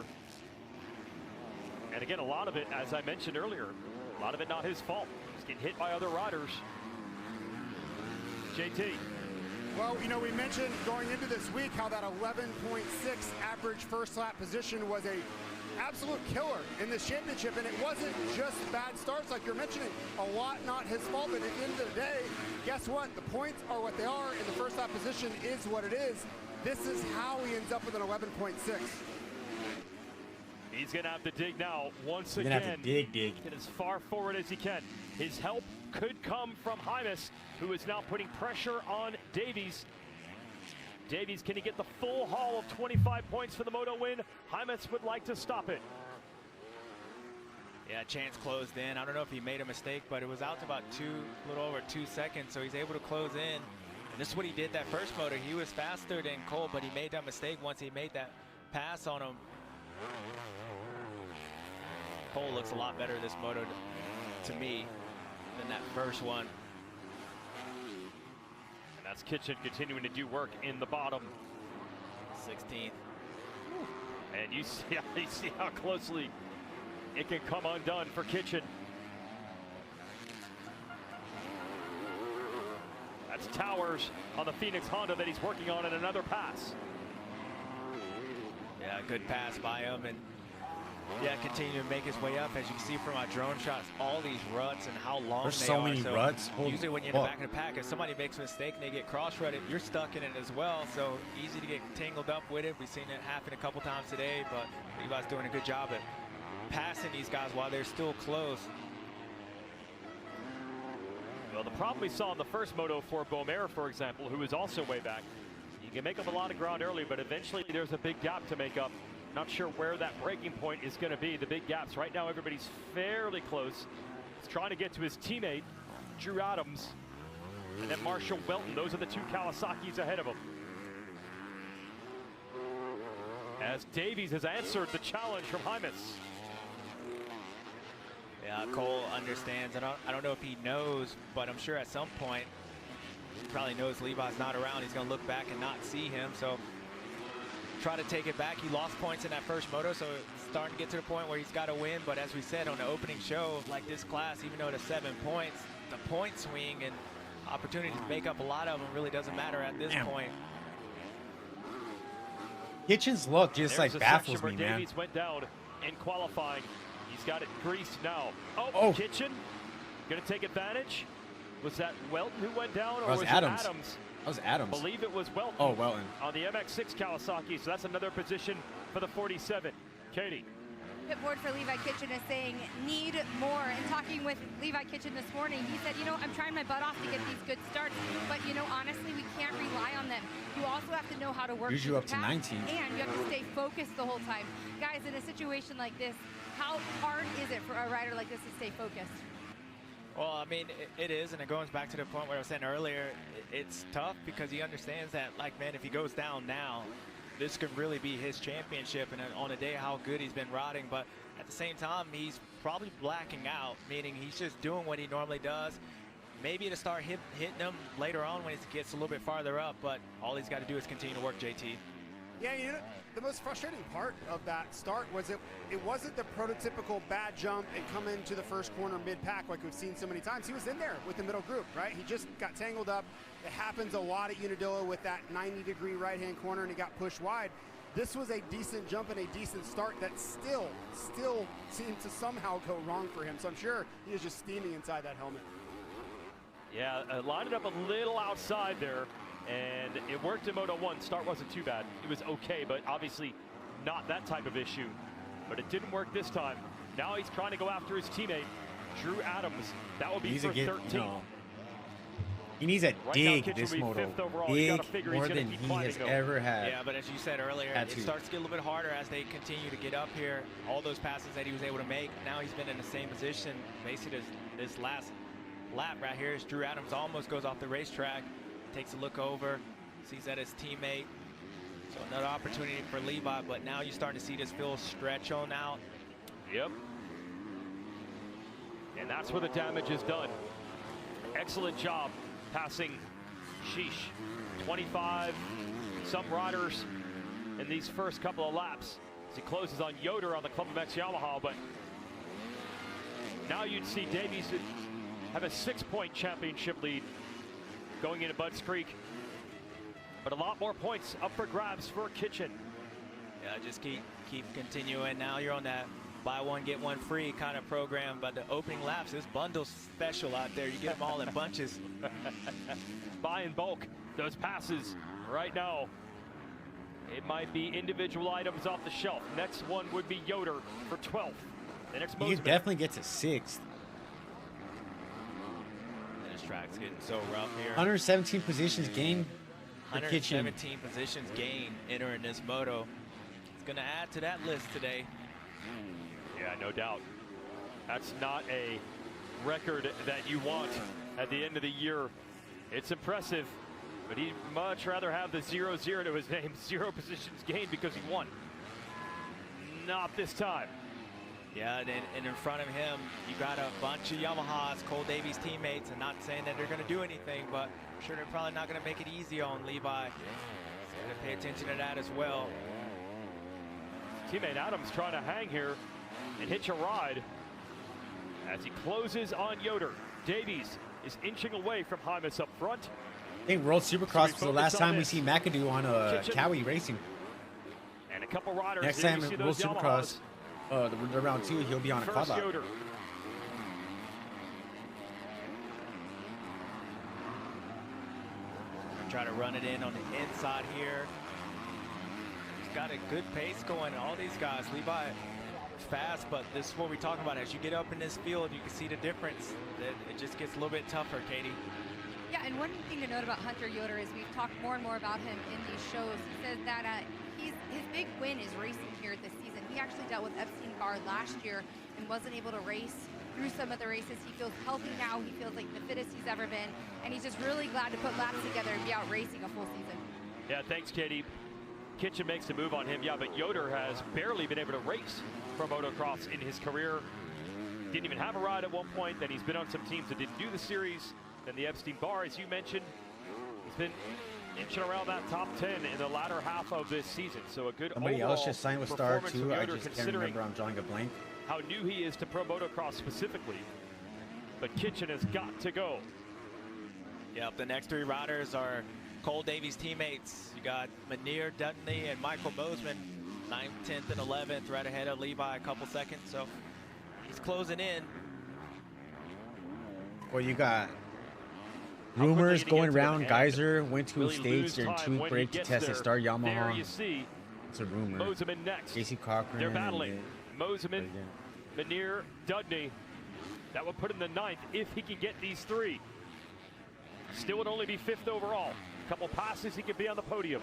And again, a lot of it, as I mentioned earlier, a lot of it not his fault. He's getting hit by other riders. JT. Well, you know, we mentioned going into this week how that 11.6 average first lap position was a absolute killer in this championship, and it wasn't just bad starts like you're mentioning. A lot not his fault, but at the end of the day, guess what? The points are what they are, and the first lap position is what it is. This is how he ends up with an 11.6. He's going to have to dig now once again. He's going to have to dig. Get as far forward as he can. His help could come from Hymas, who is now putting pressure on Davies. Davies, can he get the full haul of 25 points for the moto win? Hymas would like to stop it. Yeah, chance closed in. I don't know if he made a mistake, but it was out to about a little over 2 seconds, so he's able to close in. And this is what he did that first moto. He was faster than Cole, but he made that mistake once he made that pass on him. Cole looks a lot better this moto to me than that first one. And that's Kitchen continuing to do work in the bottom. 16th. And you see how closely it can come undone for Kitchen. That's Towers on the Phoenix Honda that he's working on in another pass. Yeah, good pass by him, and yeah, continue to make his way up. As you can see from our drone shots, all these ruts and how long There's they so are. many ruts. Usually when you're in the back of the pack, if somebody makes a mistake and they get cross-rutted, you're stuck in it as well. So easy to get tangled up with it. We've seen it happen a couple times today, but Levi's doing a good job at passing these guys while they're still close. Well, the problem we saw in the first moto for Beaumer, for example, who was also way back, you can make up a lot of ground early, but eventually there's a big gap to make up. Not sure where that breaking point is going to be. The big gaps right now, everybody's fairly close. He's trying to get to his teammate, Drew Adams, and then Marshall Welton. Those are the two Kawasaki's ahead of him. As Davies has answered the challenge from Hymas. Yeah, Cole understands. I don't know if he knows, but I'm sure at some point he probably knows Levi's not around. He's going to look back and not see him. So try to take it back. He lost points in that first moto, so it's starting to get to the point where he's got to win. But as we said on the opening show, like this class, even though it's 7 points, the point swing and opportunity to make up a lot of them really doesn't matter at this point. Kitchen's look just like baffles me, man. Davies went down in qualifying. He's got it greased now. Oh, Kitchen going to take advantage. Was that Welton who went down, or was it Adams? That was Adams. I believe it was Welton. Oh, Welton. On the MX-6 Kawasaki, so that's another position for the 47. Katie. Pit board for Levi Kitchen is saying need more. And talking with Levi Kitchen this morning, he said, you know, I'm trying my butt off to get these good starts, but you know, honestly, we can't rely on them. You also have to know how to work. Here's you up to 19. And you have to stay focused the whole time. Guys, in a situation like this, how hard is it for a rider like this to stay focused? Well, I mean, it is, and it goes back to the point where I was saying earlier, it's tough because he understands that, like, man, if he goes down now, this could really be his championship, and on a day how good he's been riding. But at the same time, he's probably blacking out, meaning he's just doing what he normally does. Maybe to start hitting him later on when it gets a little bit farther up, but all he's got to do is continue to work, JT. Yeah, you know, the most frustrating part of that start was it wasn't the prototypical bad jump and come into the first corner mid-pack like we've seen so many times. He was in there with the middle group, right? He just got tangled up. It happens a lot at Unadilla with that 90-degree right-hand corner, and he got pushed wide. This was a decent jump and a decent start that still seemed to somehow go wrong for him. So I'm sure he was just steaming inside that helmet. Yeah, lined it up a little outside there. And it worked in Moto 1. Start wasn't too bad. It was okay, but obviously not that type of issue. But it didn't work this time. Now he's trying to go after his teammate, Drew Adams. That will be for 13th. He needs a dig this moto. Dig more than he has ever had. Yeah, but as you said earlier, it starts to get a little bit harder as they continue to get up here. All those passes that he was able to make, now he's been in the same position basically this last lap right here as Drew Adams almost goes off the racetrack, takes a look over, sees that his teammate. So another opportunity for Levi, but now you're starting to see this field stretch on out. Yep. And that's where the damage is done. Excellent job passing Sheesh. 25 some riders in these first couple of laps as he closes on Yoder on the Club MX Yamaha, but now you'd see Davies have a 6-point championship lead going into Budds Creek. But a lot more points up for grabs for Kitchen. Yeah, just keep continuing. Now you're on that buy one, get one free kind of program. But the opening laps, this bundle's special out there. You get them all in bunches. Buy in bulk those passes right now. It might be individual items off the shelf. Next one would be Yoder for 12th. The next You definitely get to 6th. This track's getting so rough here. 117 positions gained. 117 positions gained entering this moto. It's going to add to that list today. Yeah, no doubt. That's not a record that you want at the end of the year. It's impressive, but he'd much rather have the 0-0 to his name, 0 positions gained, because he won. Not this time. Yeah, and in front of him, you got a bunch of Yamahas, Cole Davies teammates, and not saying that they're going to do anything, but I'm sure they're probably not going to make it easy on Levi. So got to pay attention to that as well. Teammate Adams trying to hang here and hitch a ride as he closes on Yoder. Davies is inching away from Hymas up front. I think World Supercross was the last time we see McAdoo on Cowie Racing. And a couple riders. Next time in World Supercross, the round 2, he'll be on a quad lap. Try to run it in on the inside here. He's got a good pace going. All these guys, Levi fast, but this is what we talk about. As you get up in this field, you can see the difference. It just gets a little bit tougher, Katie. Yeah, and one thing to note about Hunter Yoder is we've talked more and more about him in these shows. He says that his big win is racing here this season. He actually dealt with Epstein-Barr last year and wasn't able to race through some of the races. He feels healthy now. He feels like the fittest he's ever been, and he's just really glad to put laps together and be out racing a full season. Yeah, thanks, Katie. Kitchen makes a move on him. Yeah, but Yoder has barely been able to race for motocross in his career. Didn't even have a ride at one point. Then he's been on some teams that didn't do the series. Then the Epstein-Barr, as you mentioned, he's been inching around that top 10 in the latter half of this season. So a good Somebody overall else just signed with Star performance too. from I Yoder, just can't remember. I'm drawing a blank. How new he is to pro motocross specifically. But Kitchen has got to go. Yep, the next 3 riders are Cole Davies teammates. You got Manir Dudney and Michael Mosman, 9th, 10th, and 11th, right ahead of Levi a couple seconds. So he's closing in. Well, you got rumors going around. Geyser went to a stage during 2-week break to test a Star Yamaha. There you see. It's a rumor. Moseman next. Casey Cochran. They're battling. Moseman, Manir, Dudney. That would put him the 9th if he can get these 3. Still would only be 5th overall. A couple passes, he could be on the podium.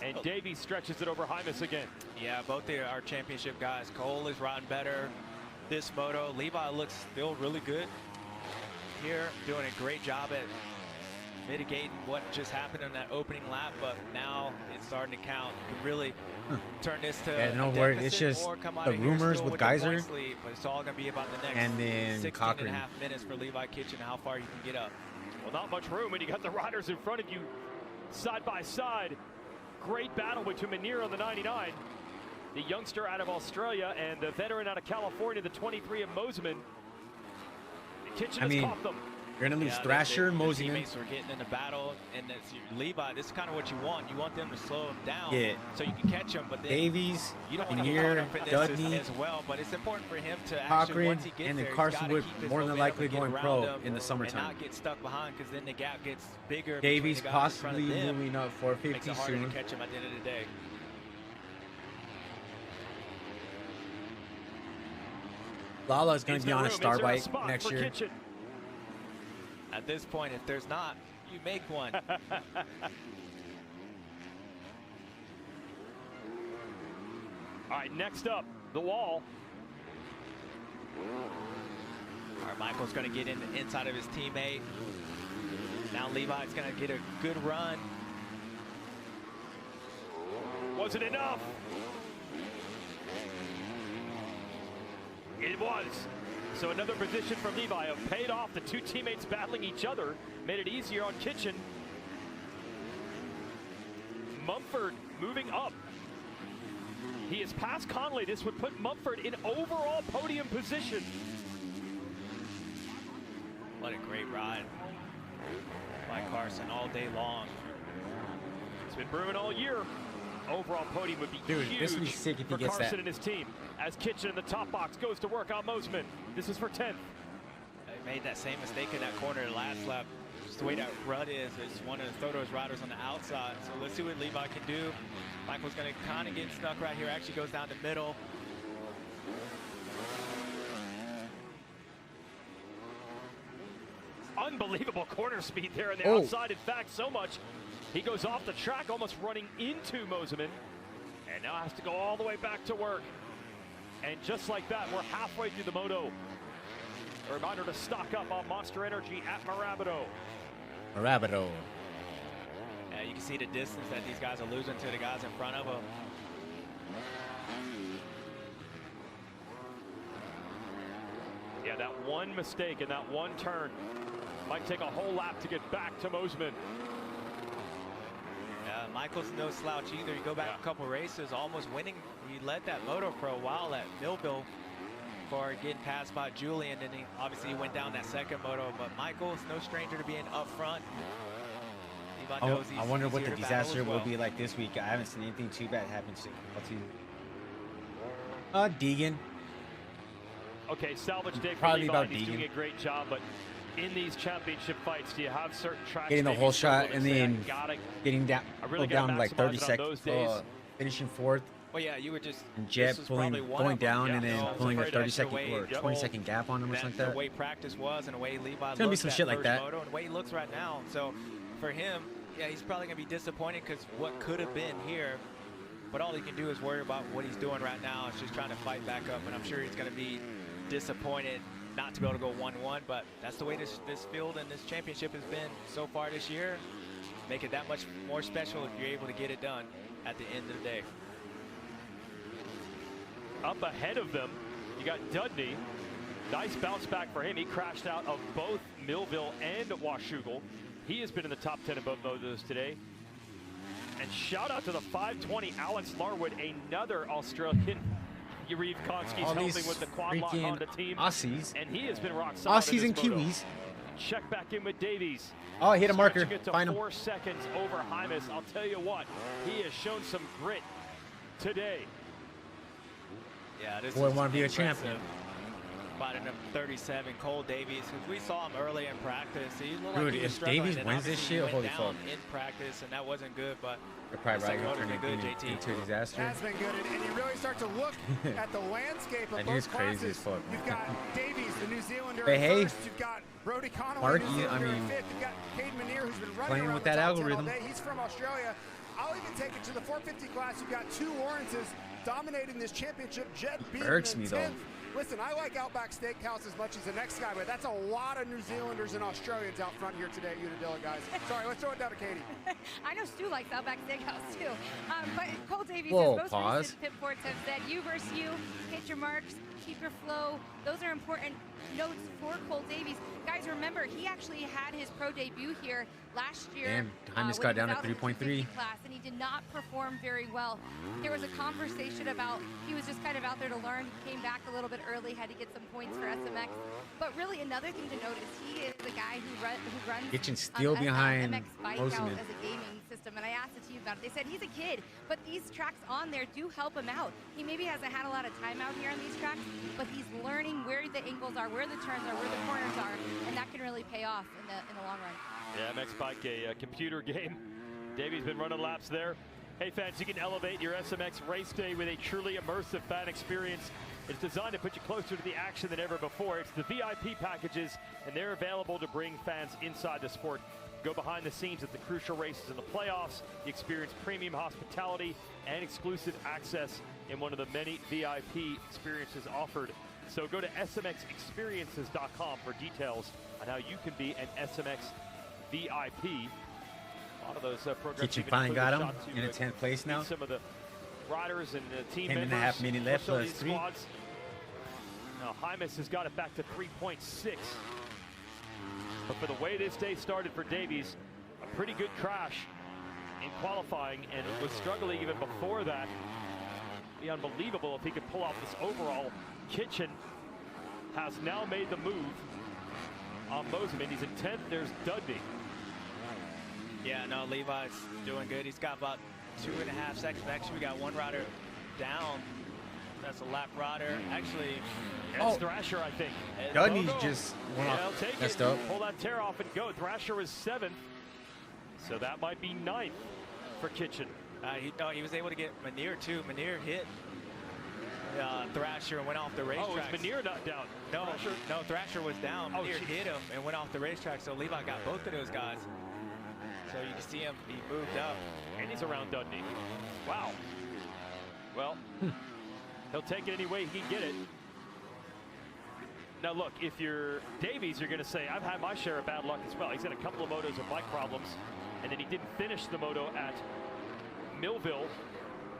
And Davies stretches it over Hymas again. Yeah, both our championship guys. Cole is riding better this moto. Levi looks still really good here, doing a great job at mitigating what just happened in that opening lap, but now it's starting to count. You can really turn this to yeah, no worries. It's just the rumors with Geyser, lead, but it's all going to be about the next and then 16 Cochran. and a half minutes for Levi Kitchen, how far you can get up. Well, not much room, and you got the riders in front of you side by side. Great battle between Manir on the 99, the youngster out of Australia, and the veteran out of California, the 23 of Moseman. Kitchen has caught them. You're going to lose Thrasher, Mosiman. Teammates are getting in the battle, and Levi, this is kind of what you want. You want them to slow them down so you can catch them. But then Davies, you don't want to get caught up in this as well. But it's important for him to actually, once he gets and then there, Carson Wood more than likely going pro in the and summertime. not get stuck behind, because then the gap gets bigger. Davies between the guys in front of possibly them. moving up 450 Makes it harder soon. to catch him at the end of the day. Lala's going to be on a star bike next year. Kitchen? At this point, if there's not, you make one. All right, next up, the wall. Michael's going to get inside of his teammate. Now Levi's going to get a good run. Wasn't enough. It was. So another position for Levi paid off. The two teammates battling each other made it easier on Kitchen. Mumford moving up. He is past Conley. This would put Mumford in overall podium position. What a great ride by Carson all day long. It's been brewing all year. Overall podium would be huge this would be sick if he for gets Carson that. and his team. As Kitchen in the top box goes to work on Mosman. This is for 10th. They made that same mistake in that corner last lap. Just the way that rut is, it's one of the Thoto's riders on the outside. So let's see what Levi can do. Michael's going to kind of get stuck right here. Actually goes down the middle. Unbelievable corner speed there on the outside. In fact, so much he goes off the track, almost running into Mosman, and now has to go all the way back to work. And just like that, we're halfway through the moto. A reminder to stock up on Monster Energy at Marabito. Marabito. Yeah, you can see the distance that these guys are losing to the guys in front of them. Yeah, that one mistake and that one turn might take a whole lap to get back to Mosman. Michael's no slouch either. You go back a couple races, almost winning. He led that moto for a while at Millville before getting passed by Julian, and he obviously went down that second moto. But Michael's no stranger to being up front. I wonder what the disaster will be like this week. I haven't seen anything too bad happen to Deegan. Okay, salvage day for Probably Levi. about He's Deegan. doing a great job, but in these championship fights, do you have certain tracks Getting the maybe whole struggle shot to and say, then getting down, down like 30 seconds, finishing fourth. Well, yeah, you would just And Jet going down and then pulling a 30-second or 20-second gap on him or something like that. The way practice was and the way Levi It's gonna be some shit like that. Moto and the way he looks right now. So for him, yeah, he's probably going to be disappointed because what could have been here. But all he can do is worry about what he's doing right now. It's just trying to fight back up. And I'm sure he's going to be disappointed not to be able to go 1-1. But that's the way this field and this championship has been so far this year. Make it that much more special if you're able to get it done at the end of the day. Up ahead of them, you got Dudney. Nice bounce back for him. He crashed out of both Millville and Washougal. He has been in the top 10 of both of those today. And shout out to the 520 Alex Larwood, another Australian. Yariv Konski's helping with the quad lock Honda team. Aussies. And he has been rock solid. Aussies and Kiwis. Check back in with Davies. Oh, I hit a marker. It to Find him. 4 seconds over Hymas. I'll tell you what, he has shown some grit today. Yeah, this Boy, is want to be a impressive. champion. Spotted number 37, Cole Davies, because we saw him early in practice. He looked Dude, like he was if struggling, Davies and wins this obviously shit, he holy went down fuck. in practice, and that wasn't good, but They're probably second right motor's been good, JT. into a disaster. Has been good, and you really start to look at the landscape of That both dude's crazy classes. as fuck. You've got Davies, the New Zealander, But in hey, first. You've got Brody Connolly, Mark, New Zealander, I in mean, fifth. You've got Cade Manier, who's been running playing around with the that top 10 all algorithm. day. He's from Australia. I'll even take it to the 450 class. You've got 2 Lawrences dominating this championship. Jet beating irks in me, though. 10th. Listen, I like Outback Steakhouse as much as the next guy, but that's a lot of New Zealanders and Australians out front here today at Unadilla, guys. Sorry, let's throw it down to Katie. I know Stu likes Outback Steakhouse too. But Cole Davies, Whoa, his most pause. recent pit boards have said you versus you, hit your marks, keep your flow. Those are important notes for Cole Davies. Guys, remember, he actually had his pro debut here last year. Damn, Hymas when got he down was to out in the 3.3. 250 class, and he did not perform very well. There was a conversation about he was just kind of out there to learn. He came back a little bit early, had to get some points for SMX. But really, another thing to note is he is the guy who runs Kitchen still behind MX bike Mosman. out as a gaming system. And I asked the team about it. They said he's a kid, but these tracks on there do help him out. He maybe hasn't had a lot of time out here on these tracks, but he's learning where the angles are, where the turns are, where the corners are, and that can really pay off in the long run. Yeah, MX Bike, a computer game. Davies been running laps there. Hey fans, you can elevate your SMX race day with a truly immersive fan experience. It's designed to put you closer to the action than ever before. It's the VIP packages, and they're available to bring fans inside the sport. Go behind the scenes at the crucial races and the playoffs. You experience premium hospitality and exclusive access in one of the many VIP experiences offered So go to smxexperiences.com for details on how you can be an SMX VIP. A lot of those programs. Kitchen even finally include got a him shot to, in a 10th place now. Some of the riders and team 10 members. and a half minute left for some of plus these 3. squads. Now Hymas has got it back to 3.6. But for the way this day started for Davies, a pretty good crash in qualifying, and was struggling even before that. It'd be unbelievable if he could pull off this overall. Kitchen has now made the move on Moseman. He's in 10th. There's Dudney. Yeah, no, Levi's doing good. He's got about 2.5 seconds. Actually, we got one rider down. That's a lap rider. Actually, it's Thrasher, I think. Dudney just went off. Messed up. Pull that tear off and go. Thrasher was 7th. So that might be 9th for Kitchen. He was able to get Manier too. Manier hit Thrasher and went off the racetrack. Oh, was Manier not down? No, Thrasher? No, Thrasher was down. Oh, Manier hit him and went off the racetrack. So Levi got both of those guys. So you can see him. He moved up. And he's around Dudney. Wow. Well, he'll take it any way he can get it. Now look, if you're Davies, you're going to say, I've had my share of bad luck as well. He's had a couple of motos of bike problems, and then he didn't finish the moto at Millville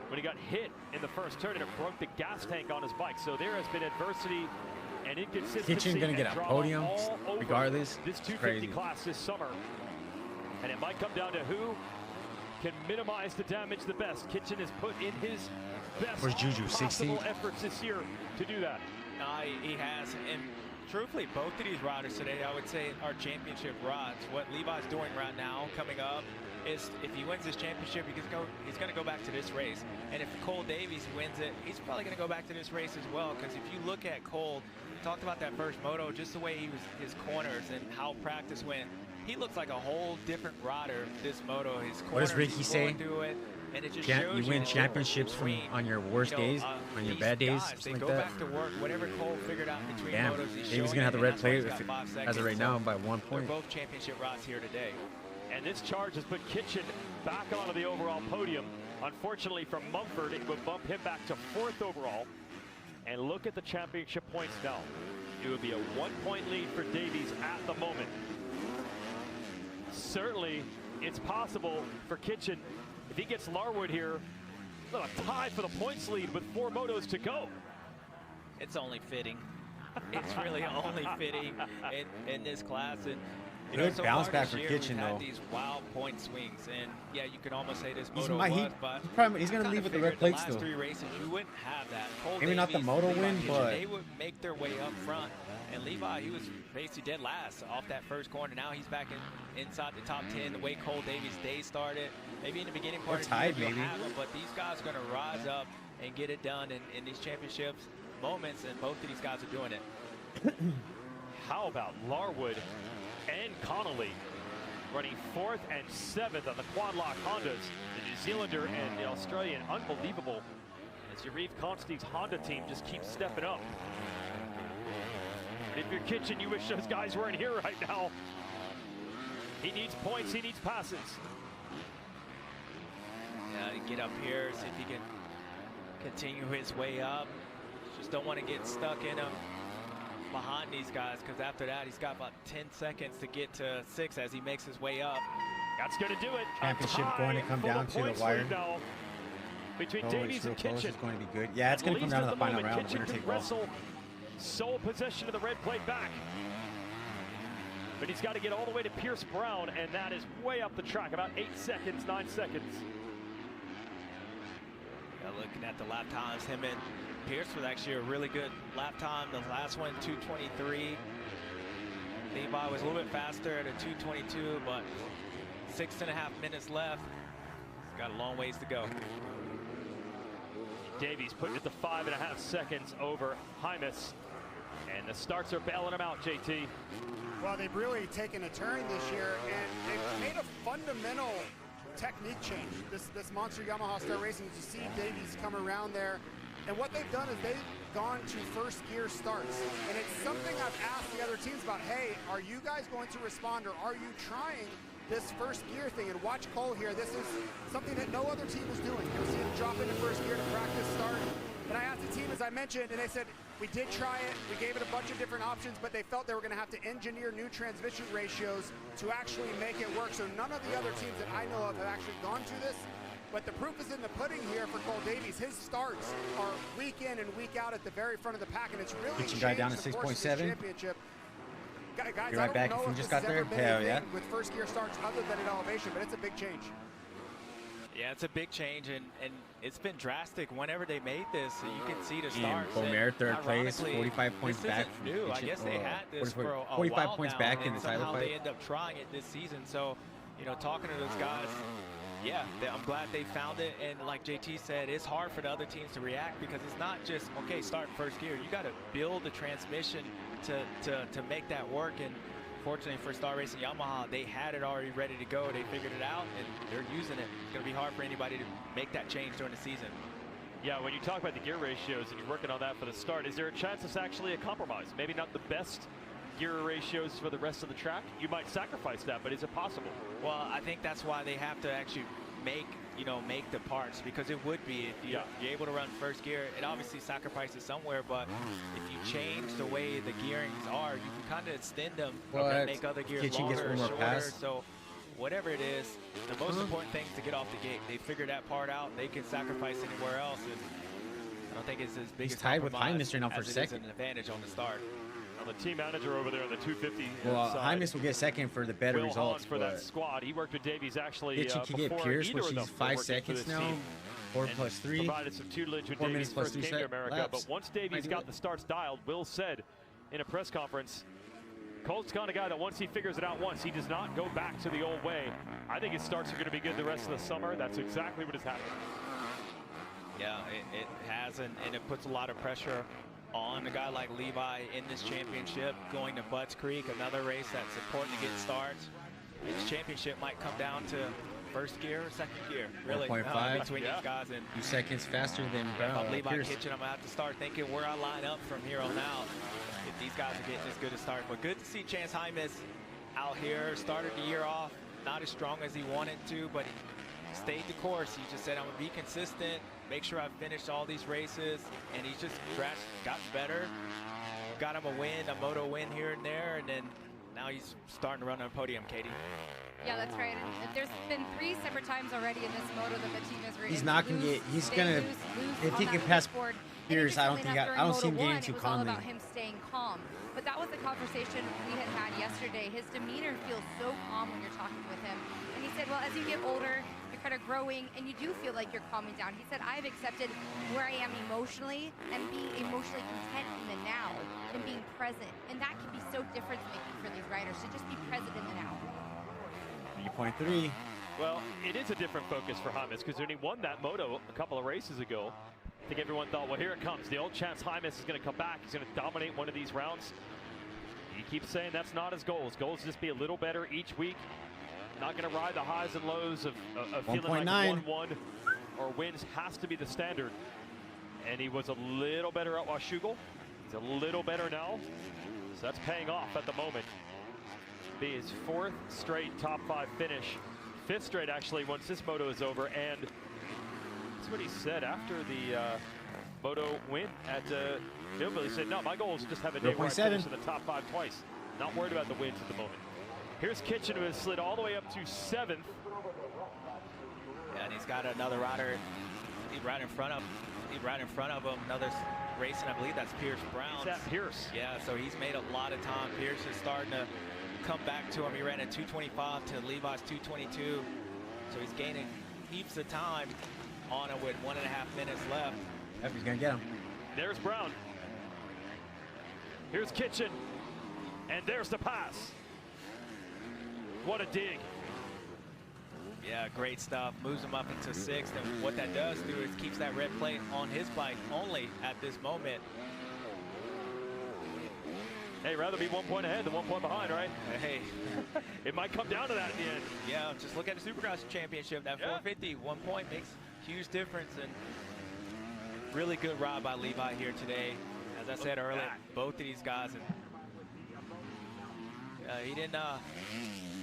when he got hit in the first turn and it broke the gas tank on his bike. So there has been adversity and inconsistency. Kitchen going to get a podium regardless. This 250 class this summer. And it might come down to who can minimize the damage the best. Kitchen has put in his best Where's Juju, possible 16th? efforts this year to do that. He has, and truthfully, both of these riders today, I would say, are championship rods. What Levi's doing right now, coming up, is if he wins this championship, he's going to go back to this race. And if Cole Davies wins it, he's probably going to go back to this race as well. Because if you look at Cole, we talked about that first moto, just the way he was, his corners and how practice went. He looks like a whole different rider this moto. His corners, What does Ricky say? And it just shows You win championships on your worst days, on your bad days, they like go that. back to work. Whatever Cole figured out between Damn, motos, he's Davies showing gonna have the it, red and that's why plate he's got 5 as seconds. of right now by 1 point. They're both championship rods here today. And this charge has put Kitchen back onto the overall podium. Unfortunately for Mumford, it would bump him back to 4th overall. And look at the championship points now. It would be a 1-point lead for Davies at the moment. Certainly, it's possible for Kitchen, if he gets Larwood here, a tie for the points lead with 4 motos to go. It's only fitting. It's really only fitting in this class. And Good so bounce far back this for year, Kitchen, we've had though. these wild point swings, and yeah, you could almost say this He's moto my- was, he- but he's gonna kinda leave with the figured red plate last still. 3 races, you wouldn't have that. Cole Maybe not the Davies, moto Levi win, Kitchen, but- they would make their way up front. And Levi, he was basically dead last off that first corner. Now he's back inside the top 10. The way Cole Davies' day started, maybe in the beginning part Or of the tied, year, you'll maybe. have him, but these guys are going to rise up and get it done in these championships moments, and both of these guys are doing it. How about Larwood and Connolly running 4th and 7th on the quad lock Hondas? The New Zealander and the Australian, unbelievable. As Yariv Consti's Honda team just keeps stepping up. If you're Kitchen, you wish those guys weren't here right now. He needs points, he needs passes. Yeah, get up here, see if he can continue his way up. Just don't want to get stuck in him behind these guys, because after that, he's got about 10 seconds to get to 6 as he makes his way up. That's going to do it. Championship going to come down to the wire. Now between Oh, Davies it's real and close. Kitchen. It's going to be good. Yeah, it's going to come down to the final round. Kitchen Winner can take all. wrestle sole possession of the red plate back. But he's got to get all the way to Pierce Brown, and that is way up the track, about 8 seconds, 9 seconds. Yeah, looking at the lap times, him and Pierce was actually a really good lap time. The last one, 2:23. Levi was a little bit faster at a 2:22, but 6.5 minutes left. He's got a long ways to go. Davies putting it to 5.5 seconds over Hymas. And the starts are bailing him out, JT. Well, they've really taken a turn this year, and they've made a fundamental technique change. This Monster Yamaha Star Racing, you see Davies come around there, and what they've done is they've gone to first gear starts. And it's something I've asked the other teams about, hey, are you guys going to respond, or are you trying this first gear thing? And watch Cole here. This is something that no other team is doing. You'll see him drop into first gear to practice start. And I asked the team, as I mentioned, and they said, We did try it. We gave it a bunch of different options, but they felt they were going to have to engineer new transmission ratios to actually make it work. So none of the other teams that I know of have actually gone to this. But the proof is in the pudding here for Cole Davies. His starts are week in and week out at the very front of the pack, and it's really Pitching guy down to changed the course of this 6.7. championship. Guys, You're I right don't back know if you if just this got has there. ever been Hell a yeah. thing with first gear starts other than at elevation, but it's a big change. Yeah, it's a big change, and it's been drastic. Whenever they made this, you can see the starts. Beaumer, third place, 45 points this back. Isn't new. I guess they had this for a 45 while points now, back in the and title somehow fight. they end up trying it this season. So, you know, talking to those guys, yeah, I'm glad they found it. And like JT said, it's hard for the other teams to react because it's not just, okay, start first gear. You got to build the transmission to make that work. And fortunately for Star Racing Yamaha, they had it already ready to go. They figured it out, and they're using it. It's going to be hard for anybody to make that change during the season. Yeah, when you talk about the gear ratios and you're working on that for the start, is there a chance it's actually a compromise? Maybe not the best gear ratios for the rest of the track? You might sacrifice that, but is it possible? Well, I think that's why they have to actually make the parts, because it would be, if you're able to run first gear, it obviously sacrifices somewhere, but if you change the way the gearings are, you can kind of extend them and make other gears longer or shorter. So whatever it is, the most important thing is to get off the gate. They figure that part out. They can sacrifice anywhere else, and I don't think it's as big. He's tied with Hymus right now for second. An advantage on the start. Now the team manager over there on the 250. Well, Hymus will get second for the better results. For that squad, he worked with Davies actually. Pitching can get Pierce, which he's 5 seconds now. 4 plus 3. Provided some tutelage when 4 Davies minutes plus first 3 came to America. laps. But once Davies got the starts dialed, Will said in a press conference, Colt's kind of guy that once he figures it out once, he does not go back to the old way. I think his starts are going to be good the rest of the summer. That's exactly what has happened. Yeah, it has, and it puts a lot of pressure on a guy like Levi in this championship. Going to Butts Creek, another race that's important to get starts. This championship might come down to first gear or second gear, really, 1.5 between these guys. And 2 seconds faster than if I'm Levi Pierce. Kitchen, I'm going to have to start thinking where I line up from here on out if these guys are getting as good a start. But good to see Chance Hymus out here. Started the year off not as strong as he wanted to, but he stayed the course. He just said, I'm going to be consistent, make sure I finish all these races, and he's just got better. Got him a win, a moto win here and there, and then now he's starting to run on a podium, Katie. Yeah, that's right. And there's been 3 separate times already in this moto that the team has raced. He's not going to get, he's going to, if he can pass Pierce, I don't see him getting too calmly. It was all about him staying calm. But that was the conversation we had yesterday. His demeanor feels so calm when you're talking with him. And he said, well, as you get older, you're kind of growing, and you do feel like you're calming down. He said, I've accepted where I am emotionally and being emotionally content in the now and being present. And that can be so difference-making for these riders, to just be present in the now. 3.3. Well, it is a different focus for Hymus, because when he won that moto a couple of races ago, I think everyone thought, well, here it comes. The old Chance Hymus is going to come back. He's going to dominate one of these rounds. He keeps saying that's not his goal. His goal is just be a little better each week. Not going to ride the highs and lows of feeling like 1-1 or wins has to be the standard. And he was a little better at Washougal. He's a little better now. So that's paying off at the moment. Be his 4th straight top 5 finish. 5th straight, actually, once this moto is over. And that's what he said after the moto win at Millville. He said, no, my goal is just have a day where I finish in the top 5 twice. Not worried about the wins at the moment. Here's Kitchen, who has slid all the way up to 7th. Yeah, and he's got another rider. He's right in front of him. Another racing, I believe that's Pierce Brown. Is that Pierce? Yeah, so he's made a lot of time. Pierce is starting to come back to him. He ran at 225 to Levi's 222. So he's gaining heaps of time on it with 1.5 minutes left. Yep, he's going to get him. There's Brown. Here's Kitchen. And there's the pass. What a dig. Yeah, great stuff. Moves him up into 6th. And what that does do is keeps that red plate on his bike only at this moment. Hey, rather be 1 point ahead than 1 point behind, right? Hey. It might come down to that in the end. Yeah, just look at the Supercross championship. That 450, 1 point makes a huge difference. And really good ride by Levi here today. As I said earlier, both of these guys. And he didn't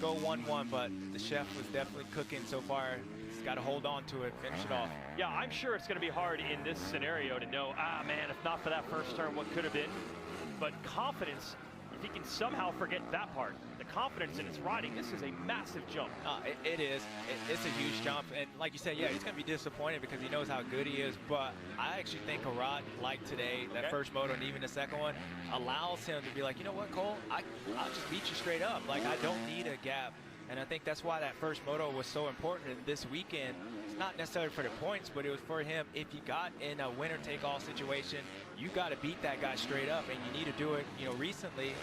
go 1-1, but the chef was definitely cooking so far. He's got to hold on to it, finish it off. Yeah, I'm sure it's going to be hard in this scenario to know, man, if not for that first turn, what could have been. But confidence, if he can somehow forget that part, the confidence in his riding, this is a massive jump. It is. It's a huge jump. And like you said, yeah, he's going to be disappointed because he knows how good he is. But I actually think a rod like today, that first moto and even the second one, allows him to be like, you know what, Cole, I'll just beat you straight up. Like, I don't need a gap. And I think that's why that first moto was so important this weekend. It's not necessarily for the points, but it was for him. If you got in a winner-take-all situation, you got to beat that guy straight up, and you need to do it, recently.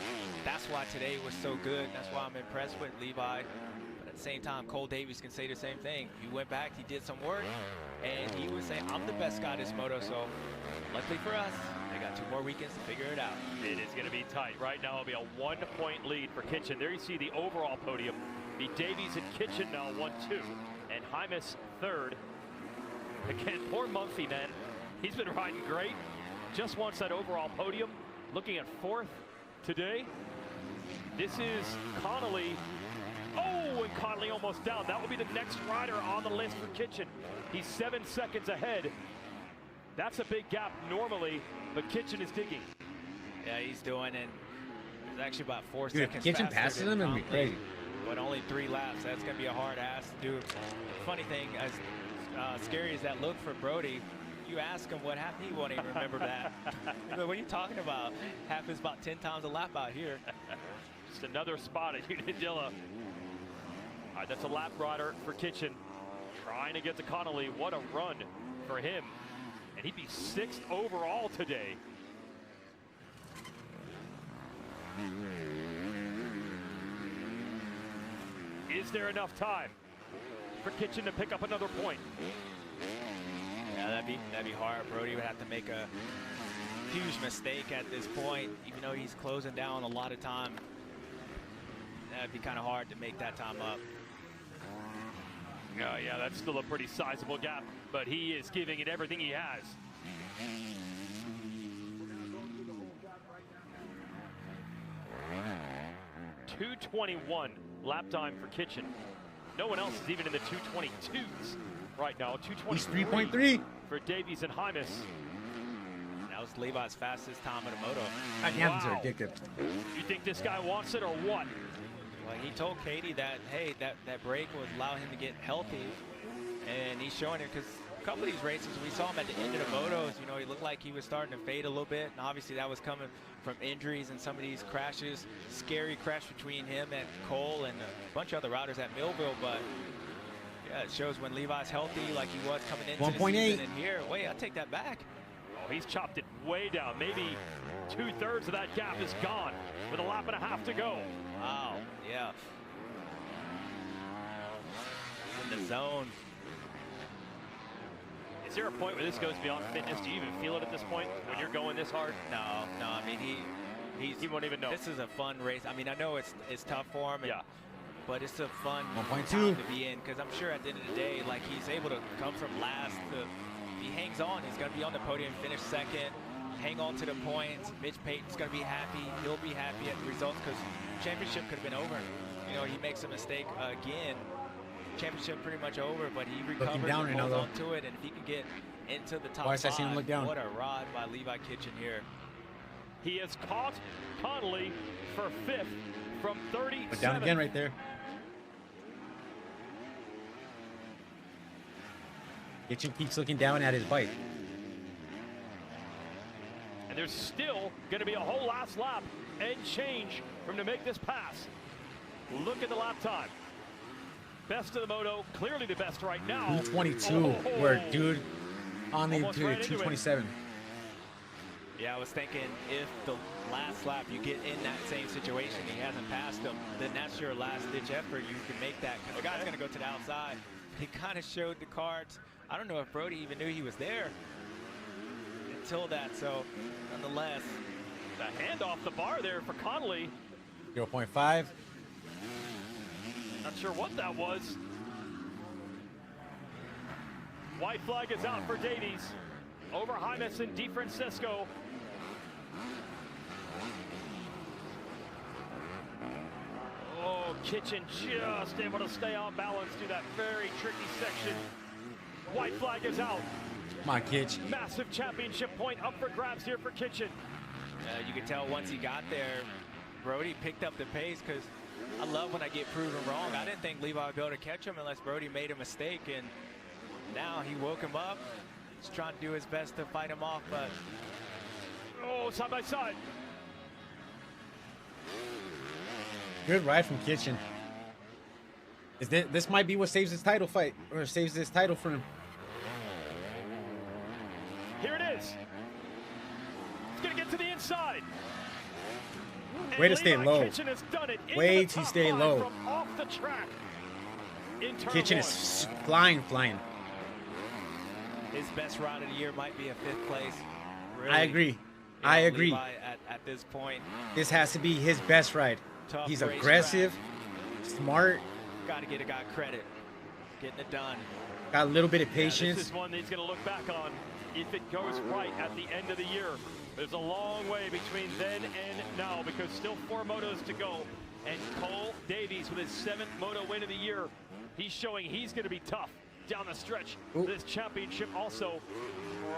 That's why today was so good. That's why I'm impressed with Levi. But at the same time, Cole Davies can say the same thing. He went back, he did some work, and he was saying, I'm the best guy this moto. So luckily for us, they got 2 more weekends to figure it out. It is going to be tight. Right now, it'll be a 1-point lead for Kitchen. There you see the overall podium. The Davies and Kitchen now 1-2, and Hymas 3rd. Again, poor Mumphy, man. He's been riding great. Just wants that overall podium. Looking at 4th today. This is Connolly. Oh, and Connolly almost down. That will be the next rider on the list for Kitchen. He's 7 seconds ahead. That's a big gap normally, but Kitchen is digging. Yeah, he's doing it. It's actually about 4 Dude, seconds. Kitchen passes him, it'd be crazy. But only 3 laps. That's going to be a hard ass to do. The funny thing, as scary as that looked for Brody, you ask him what happened, he won't even remember that. What are you talking about? Happens about 10 times a lap out here. Just another spot at Unadilla. All right, that's a lap rider for Kitchen. Trying to get to Connolly. What a run for him. And he'd be 6th overall today. Is there enough time for Kitchen to pick up another point? Yeah, that'd be hard. Brody would have to make a huge mistake at this point, even though he's closing down a lot of time. That'd be kind of hard to make that time up. Oh, yeah, that's still a pretty sizable gap, but he is giving it everything he has. .221 lap time for Kitchen. No one else is even in the 222s right now. 223. He's 3.3 for Davies and Hymas. That was Levi's fastest time in a moto. Wow. Ridiculous. You think this guy wants it or what? Well, he told Katie that, hey, that break would allow him to get healthy, and he's showing it because a couple of these races, we saw him at the end of the motos, he looked like he was starting to fade a little bit, and obviously that was coming from injuries and some of these crashes. Scary crash between him and Cole and a bunch of other riders at Millville, but yeah, it shows when Levi's healthy like he was coming into 1.8. the season. And here, wait, I take that back. Oh, he's chopped it way down. Maybe 2/3 of that gap is gone with a lap and a half to go. Wow, yeah. In the zone. Is there a point where this goes beyond fitness? Do you even feel it at this point when you're going this hard? No. I mean, he won't even know. This is a fun race. I mean, I know it's tough for him. Yeah. But it's a fun 1.2 time to be in because I'm sure at the end of the day, like he's able to come from last to, he hangs on. He's going to be on the podium, finish 2nd, hang on to the points. Mitch Payton's going to be happy. He'll be happy at the results because championship could have been over. He makes a mistake again. Championship pretty much over, but he recovered and holds on to it. And if he can get into the top 5, I look down? What a rod by Levi Kitchen here. He has caught Connolly for 5th from 37. But down again right there. Kitchen keeps looking down at his bike. And there's still going to be a whole last lap and change for him to make this pass. Look at the lap time. Best of the moto, clearly the best right now. 222, where dude on the Almost right 227. Yeah, I was thinking if the last lap you get in that same situation, he hasn't passed him, then that's your last ditch effort. You can make that because the guy's going to go to the outside. He kind of showed the cards. I don't know if Brody even knew he was there until that. So nonetheless, the hand off the bar there for Connolly. 0.5. Not sure what that was. White flag is out for Davies over Hymas and DeFrancisco. Oh, Kitchen just able to stay on balance through that very tricky section. White flag is out. Come on, Kitch. Massive championship point up for grabs here for Kitchen. You could tell once he got there, Brody picked up the pace, because I love when I get proven wrong. I didn't think Levi would be able to catch him unless Brody made a mistake, and now he woke him up. He's trying to do his best to fight him off, but... Oh, side by side. Good ride from Kitchen. This might be what saves his title fight, or saves this title for him. Here it is. It's going to get to the inside. Way to stay low. Way to stay From low. off the track. Kitchen is flying. His best ride of the year might be a 5th place. Really, I agree. I agree. Levi at this point. This has to be his best ride. Tough He's racetrack. aggressive, smart. Got to get a guy credit. Getting it done. Got a little bit of patience. This is one that he's going to look back on if it goes right at the end of the year. There's a long way between then and now, because still 4 motos to go. And Cole Davies with his 7th moto win of the year. He's showing he's going to be tough down the stretch. This championship also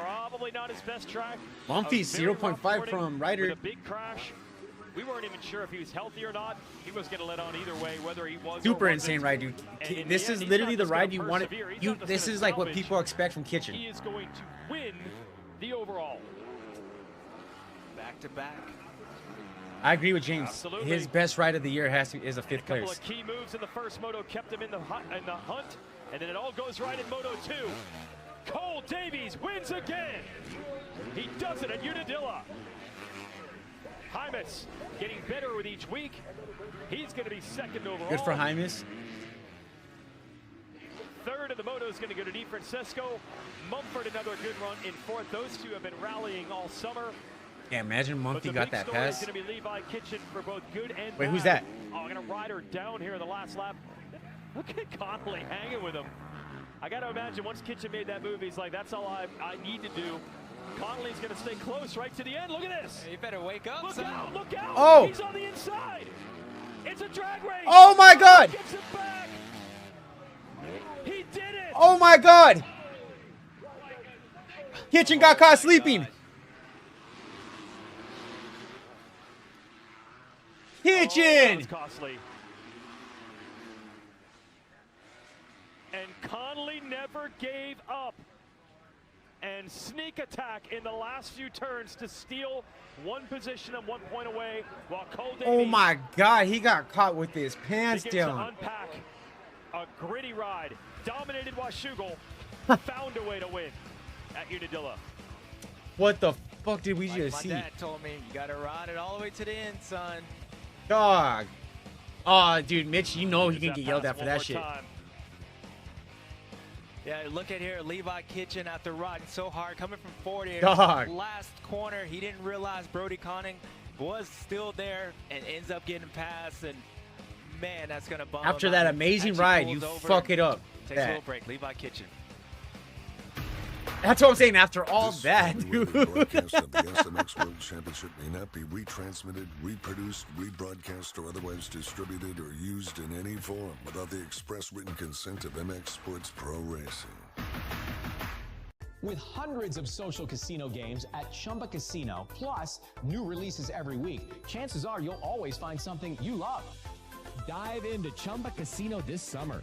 probably not his best track. Bumpy 0.5 from Ryder. With a big crash. We weren't even sure if he was healthy or not. He was going to let on either way, whether he was Super or insane ride, dude. This is literally the ride you wanted. This is like what people expect from Kitchen. He is going to win the overall. Back to back. I agree with James. Absolutely. His best ride of the year is a 5th A couple place. of key moves in the first moto kept him in the hunt, and then it all goes right in Moto 2. Cole Davies wins again. He does it at Unadilla. Hymas getting better with each week. He's going to be 2nd overall. Good for Hymas. 3rd of the moto is going to go to Di Francesco. Mumford, another good run in 4th. Those two have been rallying all summer. Yeah, imagine Mumphy got that pass. It's going to be Levi Kitchen for both good and Wait, bad. who's that? Oh, I'm going to ride her down here in the last lap. Look at Connolly hanging with him. I got to imagine once Kitchen made that move, he's like, that's all I need to do. Connolly's going to stay close right to the end. Look at this. You better wake up. Look out, look out. Oh. He's on the inside. It's a drag race. Oh my God. He gets it back. He did it. Oh my God. Kitchen got caught sleeping. Kitchen. That was costly. And Connolly never gave up. And sneak attack in the last few turns to steal 1 position and 1 point away, while Cole Davies Oh my God, he got caught with his pants begins to down. unpack a gritty ride. Dominated Washougal, found a way to win at Unadilla. What the fuck did we Like just my see? dad told me, you got to ride it all the way to the end, son. Dog. Oh, dude, Mitch, you know he can get yelled at for that shit. Yeah, look at here, Levi Kitchen after riding so hard, coming from 40. Dog. Last corner, he didn't realize Brody Conning was still there and ends up getting past. And man, that's gonna bum After him that out. amazing Actually ride, pulls you over fuck and it up. Takes a little break. Levi Kitchen. That's what I'm saying. After all that, dude. Broadcast of the SMX World Championship may not be retransmitted, reproduced, rebroadcast, or otherwise distributed or used in any form without the express written consent of MX Sports Pro Racing. With hundreds of social casino games at Chumba Casino, plus new releases every week, chances are you'll always find something you love. Dive into Chumba Casino this summer.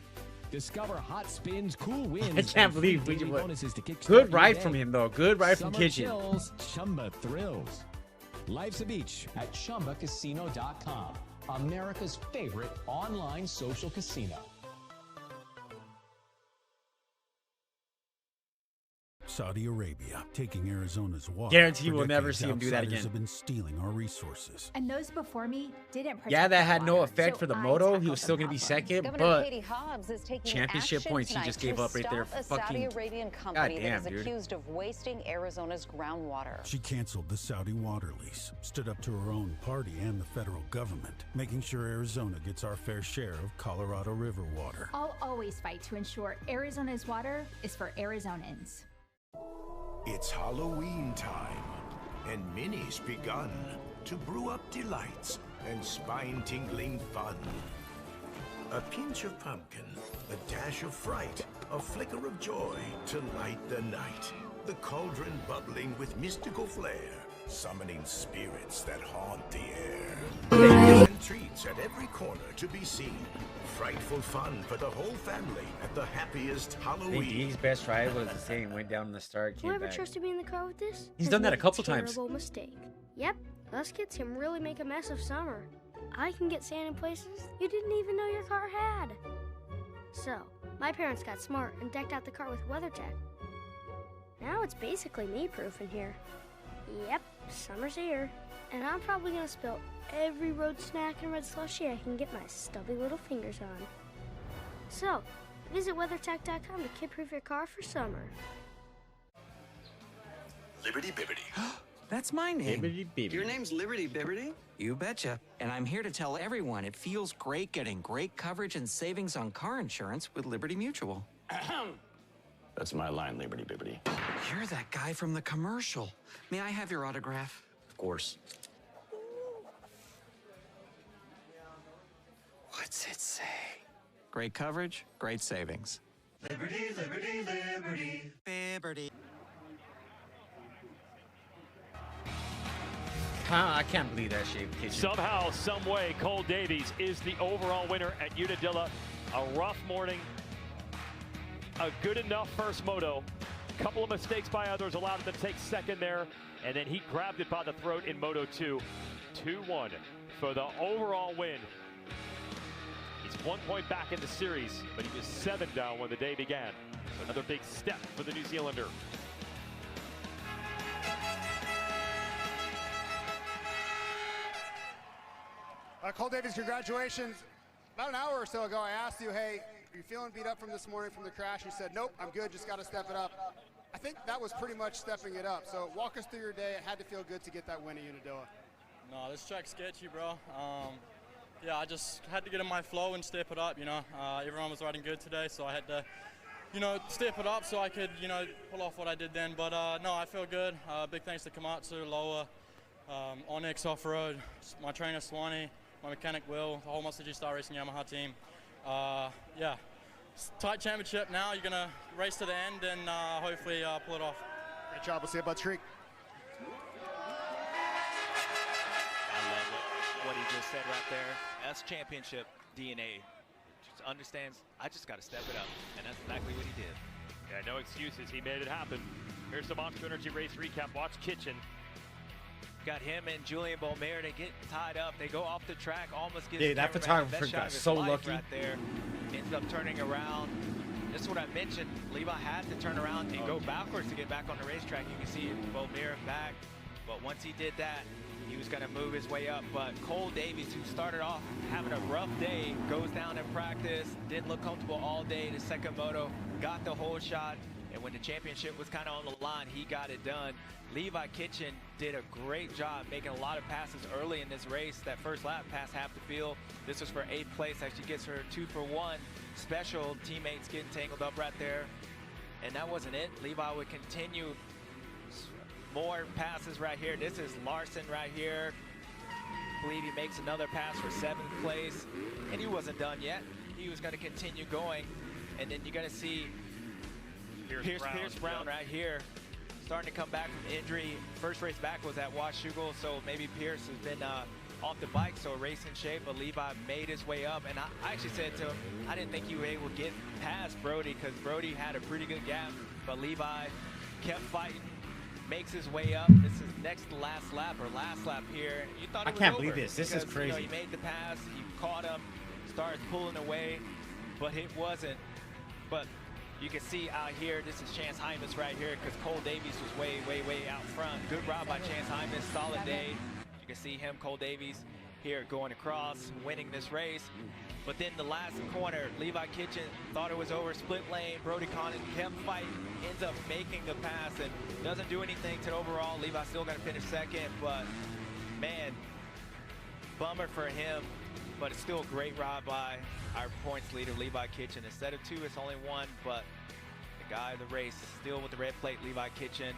Discover hot spins, cool wins. I can't believe we daily bonuses to kickstart good your ride day. from him though. Good ride from Summer Kitchen. Chills, Chumba thrills. Life's a beach at ChumbaCasino.com. America's favorite online social casino. Saudi Arabia, taking Arizona's water. Guarantee For we'll never decades, see him do that outsiders again. Have been stealing our resources. And those before me didn't protect Yeah, that had the no water, effect so for the I moto. He tackled was still the going to be problem. second, Governor but Katie Hobbs is taking championship action points he tonight just to gave up right there. stop a Saudi Fucking Arabian company that goddamn, is dude. accused of wasting Arizona's groundwater. She canceled the Saudi water lease, stood up to her own party and the federal government, making sure Arizona gets our fair share of Colorado River water. I'll always fight to ensure Arizona's water is for Arizonans. It's Halloween time, and Minnie's begun to brew up delights and spine-tingling fun. A pinch of pumpkin, a dash of fright, a flicker of joy to light the night. The cauldron bubbling with mystical flair, summoning spirits that haunt the air. And treats at every corner to be seen. Frightful fun for the whole family at the happiest I think Halloween. Dee's best try was the same. Went down in the start, came Whoever back. trusted me in the car with this? He's has done that a made couple times. Terrible mistake. Yep, us kids can really make a mess of summer. I can get sand in places you didn't even know your car had. So, my parents got smart and decked out the car with WeatherTech. Now it's basically me-proof in here. Yep, summer's here. And I'm probably gonna spill every road snack and red slushie I can get my stubby little fingers on. So, visit WeatherTech.com to kid-proof your car for summer. Liberty Bibbity. That's my name. Bibbidi Bibbidi. Your name's Liberty Bibbity? You betcha. And I'm here to tell everyone it feels great getting great coverage and savings on car insurance with Liberty Mutual. That's my line, Liberty Bibbity. You're that guy from the commercial. May I have your autograph? Of course. What's it say? Great coverage, great savings. Liberty, liberty, liberty. Liberty. I can't believe that shape kitchen. Somehow, some way, Cole Davies is the overall winner at Unadilla. A rough morning, a good enough first moto. A couple of mistakes by others allowed him to take second there, and then he grabbed it by the throat in Moto 2. 2-1 for the overall win. He's 1 point back in the series, but he was 7 down when the day began. So another big step for the New Zealander. Cole Davies, congratulations. About an hour or so ago, I asked you, hey, are you feeling beat up from this morning from the crash? You said, nope, I'm good, just got to step it up. I think that was pretty much stepping it up. So walk us through your day. It had to feel good to get that win at Unadilla. No, this track's sketchy, bro. Yeah, I just had to get in my flow and step it up, you know. Everyone was riding good today, so I had to, you know, step it up so I could, you know, pull off what I did then. But no, I feel good. Big thanks to Komatsu, Loa, Onyx Off-Road, my trainer Swanee, my mechanic Will, the whole Monster G Star Racing Yamaha team. Yeah, tight championship now. You're gonna race to the end and hopefully pull it off. Great job. We'll see you, Bud Streak. I love what he just said right there. That's championship DNA. Just understands, I just got to step it up, and that's exactly what he did. Yeah, no excuses. He made it happen. Here's the Monster Energy race recap. Watch Kitchen. Got him and Julian Beaumaire. They get tied up. They go off the track. Almost gets Dude, that photographer got so lucky. Right there. Ends up turning around. This is what I mentioned. Levi had to turn around and go backwards to get back on the racetrack. You can see Beaumaire back. But once he did that, he was going to move his way up. But Cole Davies, who started off having a rough day, goes down in practice, didn't look comfortable all day. The second moto, got the whole shot. And when the championship was kind of on the line, he got it done. Levi Kitchen did a great job making a lot of passes early in this race. That first lap past half the field. This was for 8th place. Actually gets her 2 for 1. Special teammates getting tangled up right there. And that wasn't it. Levi would continue more passes right here. This is Larson right here. I believe he makes another pass for 7th place. And he wasn't done yet. He was going to continue going. And then you're going to see Pierce Brown right here, starting to come back from injury. First race back was at Washougal, so maybe Pierce has been off the bike, so race in shape, but Levi made his way up. And I actually said to him, I didn't think he was able to get past Brody because Brody had a pretty good gap, but Levi kept fighting, makes his way up. This is next to last lap here. You thought it was I can't over believe this. This is because, crazy. You know, he made the pass, he caught him, started pulling away, but it wasn't. But you can see out here, this is Chance Hymas right here because Cole Davies was way, way, way out front. Good ride by Chance Hymas, solid day. You can see him, Cole Davies, here going across, winning this race. But then the last corner, Levi Kitchen thought it was over, split lane. Brody Conant kept fighting, ends up making the pass and doesn't do anything to the overall. Levi still going to finish second, but man, bummer for him. But it's still a great ride by our points leader, Levi Kitchen. Instead of 2, it's only 1, but the guy of the race still with the red plate, Levi Kitchen.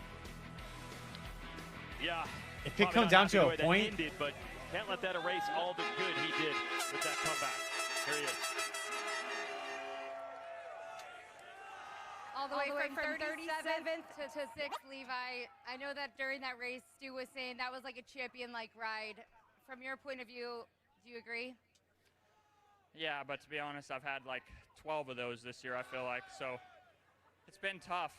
Yeah. If it comes down to a point, ended, but can't let that erase all the good he did with that comeback. Here he is. the way from 37th to 6th, Levi. I know that during that race, Stu was saying that was like a champion-like ride. From your point of view, do you agree? Yeah, but to be honest, I've had like 12 of those this year, I feel like. So it's been tough,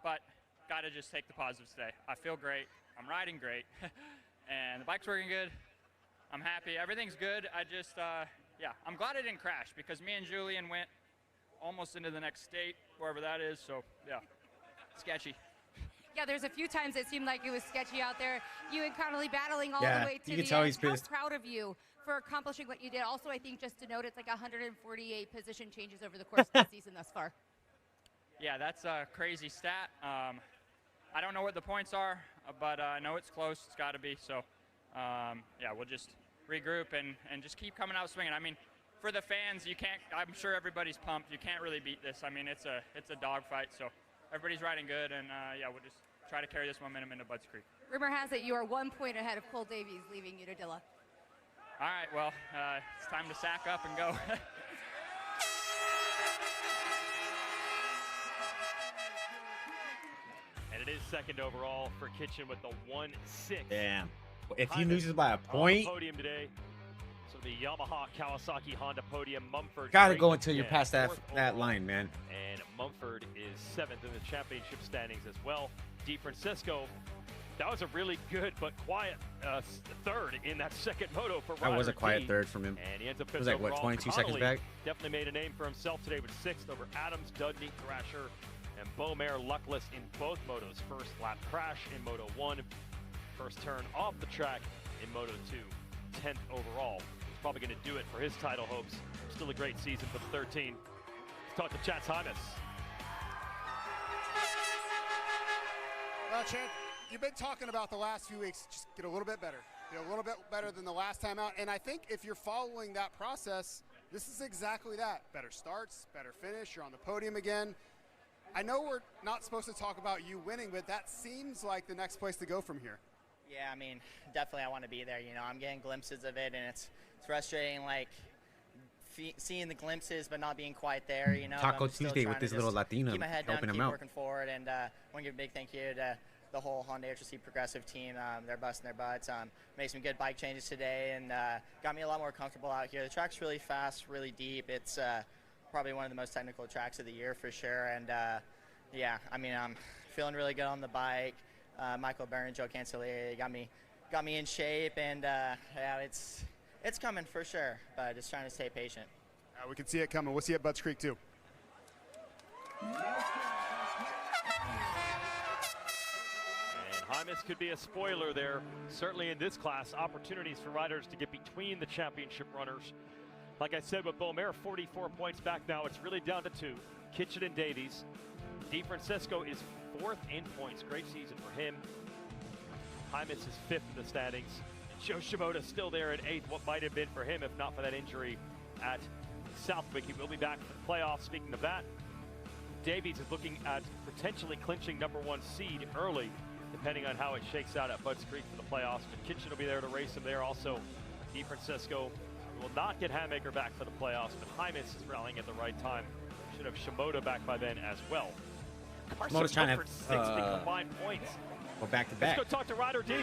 but got to just take the positives today. I feel great. I'm riding great. And the bike's working good. I'm happy. Everything's good. I just, yeah, I'm glad I didn't crash because me and Julian went almost into the next state, wherever that is. So, yeah, sketchy. Yeah, there's a few times it seemed like it was sketchy out there. You and Connolly battling all the way to you the can tell end. he's pissed. How proud of you for accomplishing what you did. Also, I think just to note, it's like 148 position changes over the course of the season thus far. Yeah, that's a crazy stat. I don't know what the points are, but I know it's close. It's got to be. So, yeah, we'll just regroup and just keep coming out swinging. I mean, for the fans, you can't. I'm sure everybody's pumped. You can't really beat this. I mean, it's a dogfight. So everybody's riding good, and yeah, we'll just try to carry this momentum into Budds Creek. Rumor has it you are 1 point ahead of Cole Davies leaving Unadilla. All right, well, it's time to sack up and go. And it is second overall for Kitchen with the 1-6. Damn. If he loses by a point, podium today. So the Yamaha, Kawasaki, Honda podium. Mumford gotta straight go until you're again, past that fourth line, man. And Mumford is 7th in the championship standings as well. DeFrancisco, that was a really good but quiet third in that second moto for Ryder That was a quiet D. third from him. And he ends up It was fifth like, what, overall. 22 seconds Connolly back? definitely made a name for himself today with 6th over Adams, Dudney, Thrasher, and Beaumare luckless in both motos. First lap crash in Moto 1, first turn off the track in Moto 2, 10th overall. He's probably going to do it for his title hopes. Still a great season for the 13. Let's talk to Chance Hymas. Well, Chance, you've been talking about the last few weeks. Just get a little bit better. Get a little bit better than the last time out. And I think if you're following that process, this is exactly that. Better starts, better finish. You're on the podium again. I know we're not supposed to talk about you winning, but that seems like the next place to go from here. Yeah, I mean, definitely I want to be there. You know, I'm getting glimpses of it, and it's frustrating, like, seeing the glimpses but not being quite there, you know. Taco I'm still Tuesday with trying this to little just Latina keep my head down, helping him keep out. working forward, and I want to give a big thank you to the whole Honda HRC Progressive team. They're busting their butts. Made some good bike changes today, and got me a lot more comfortable out here. The track's really fast, really deep. It's probably one of the most technical tracks of the year for sure, and yeah, I mean, I'm feeling really good on the bike. Michael Byrne and Joe Cancellieri got me in shape, and yeah, it's coming for sure, but just trying to stay patient. We can see it coming. We'll see it at Budds Creek too. And Hymas could be a spoiler there. Certainly in this class, opportunities for riders to get between the championship runners. Like I said with Beaumare, 44 points back now. It's really down to 2. Kitchen and Davies. DeFrancisco is 4th in points. Great season for him. Hymas is 5th in the standings. Joe Shimoda still there at 8th. What might have been for him if not for that injury at Southwick. He will be back for the playoffs. Speaking of that, Davies is looking at potentially clinching #1 seed early, depending on how it shakes out at Budds Creek for the playoffs. But Kitchen will be there to race him there. Also, DeFrancisco will not get Hammaker back for the playoffs, but Hymas is rallying at the right time. Should have Shimoda back by then as well. Shimoda's trying to 60 combined points. Go back to back. Let's go talk to Ryder D. A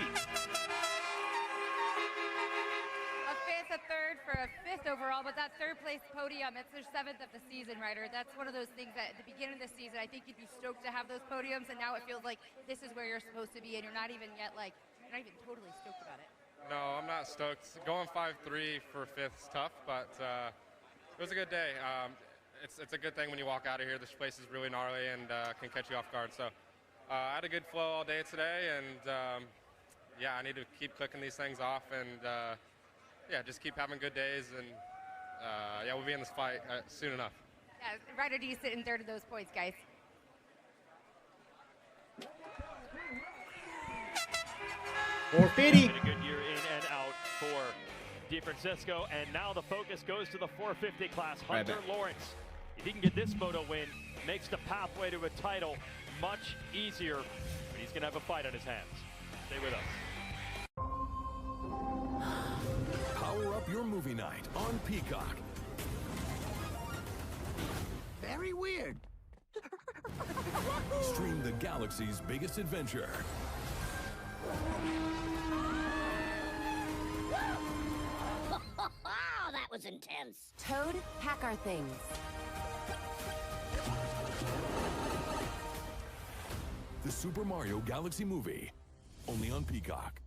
5th, a 3rd for a 5th overall, but that 3rd place podium, it's their 7th of the season, Ryder. That's one of those things that at the beginning of the season, I think you'd be stoked to have those podiums, and now it feels like this is where you're supposed to be, and you're not even yet like, you're not even totally stoked about it. No, I'm not stoked. Going 5-3 for 5th is tough, but it was a good day. It's a good thing when you walk out of here. This place is really gnarly and can catch you off guard. So I had a good flow all day today, and yeah, I need to keep clicking these things off, and yeah, just keep having good days, and yeah, we'll be in this fight soon enough. Yeah, Ryder D sitting 3rd of those points, guys. $450. Been a good year in and out for DeFrancisco, and now the focus goes to the 450 class. Right Hunter back. Lawrence, if he can get this moto win, makes the pathway to a title much easier, but he's going to have a fight on his hands. Stay with us. Power up your movie night on Peacock. Very weird. Stream the galaxy's biggest adventure. That was intense. Toad, pack our things. The Super Mario Galaxy movie. Only on Peacock.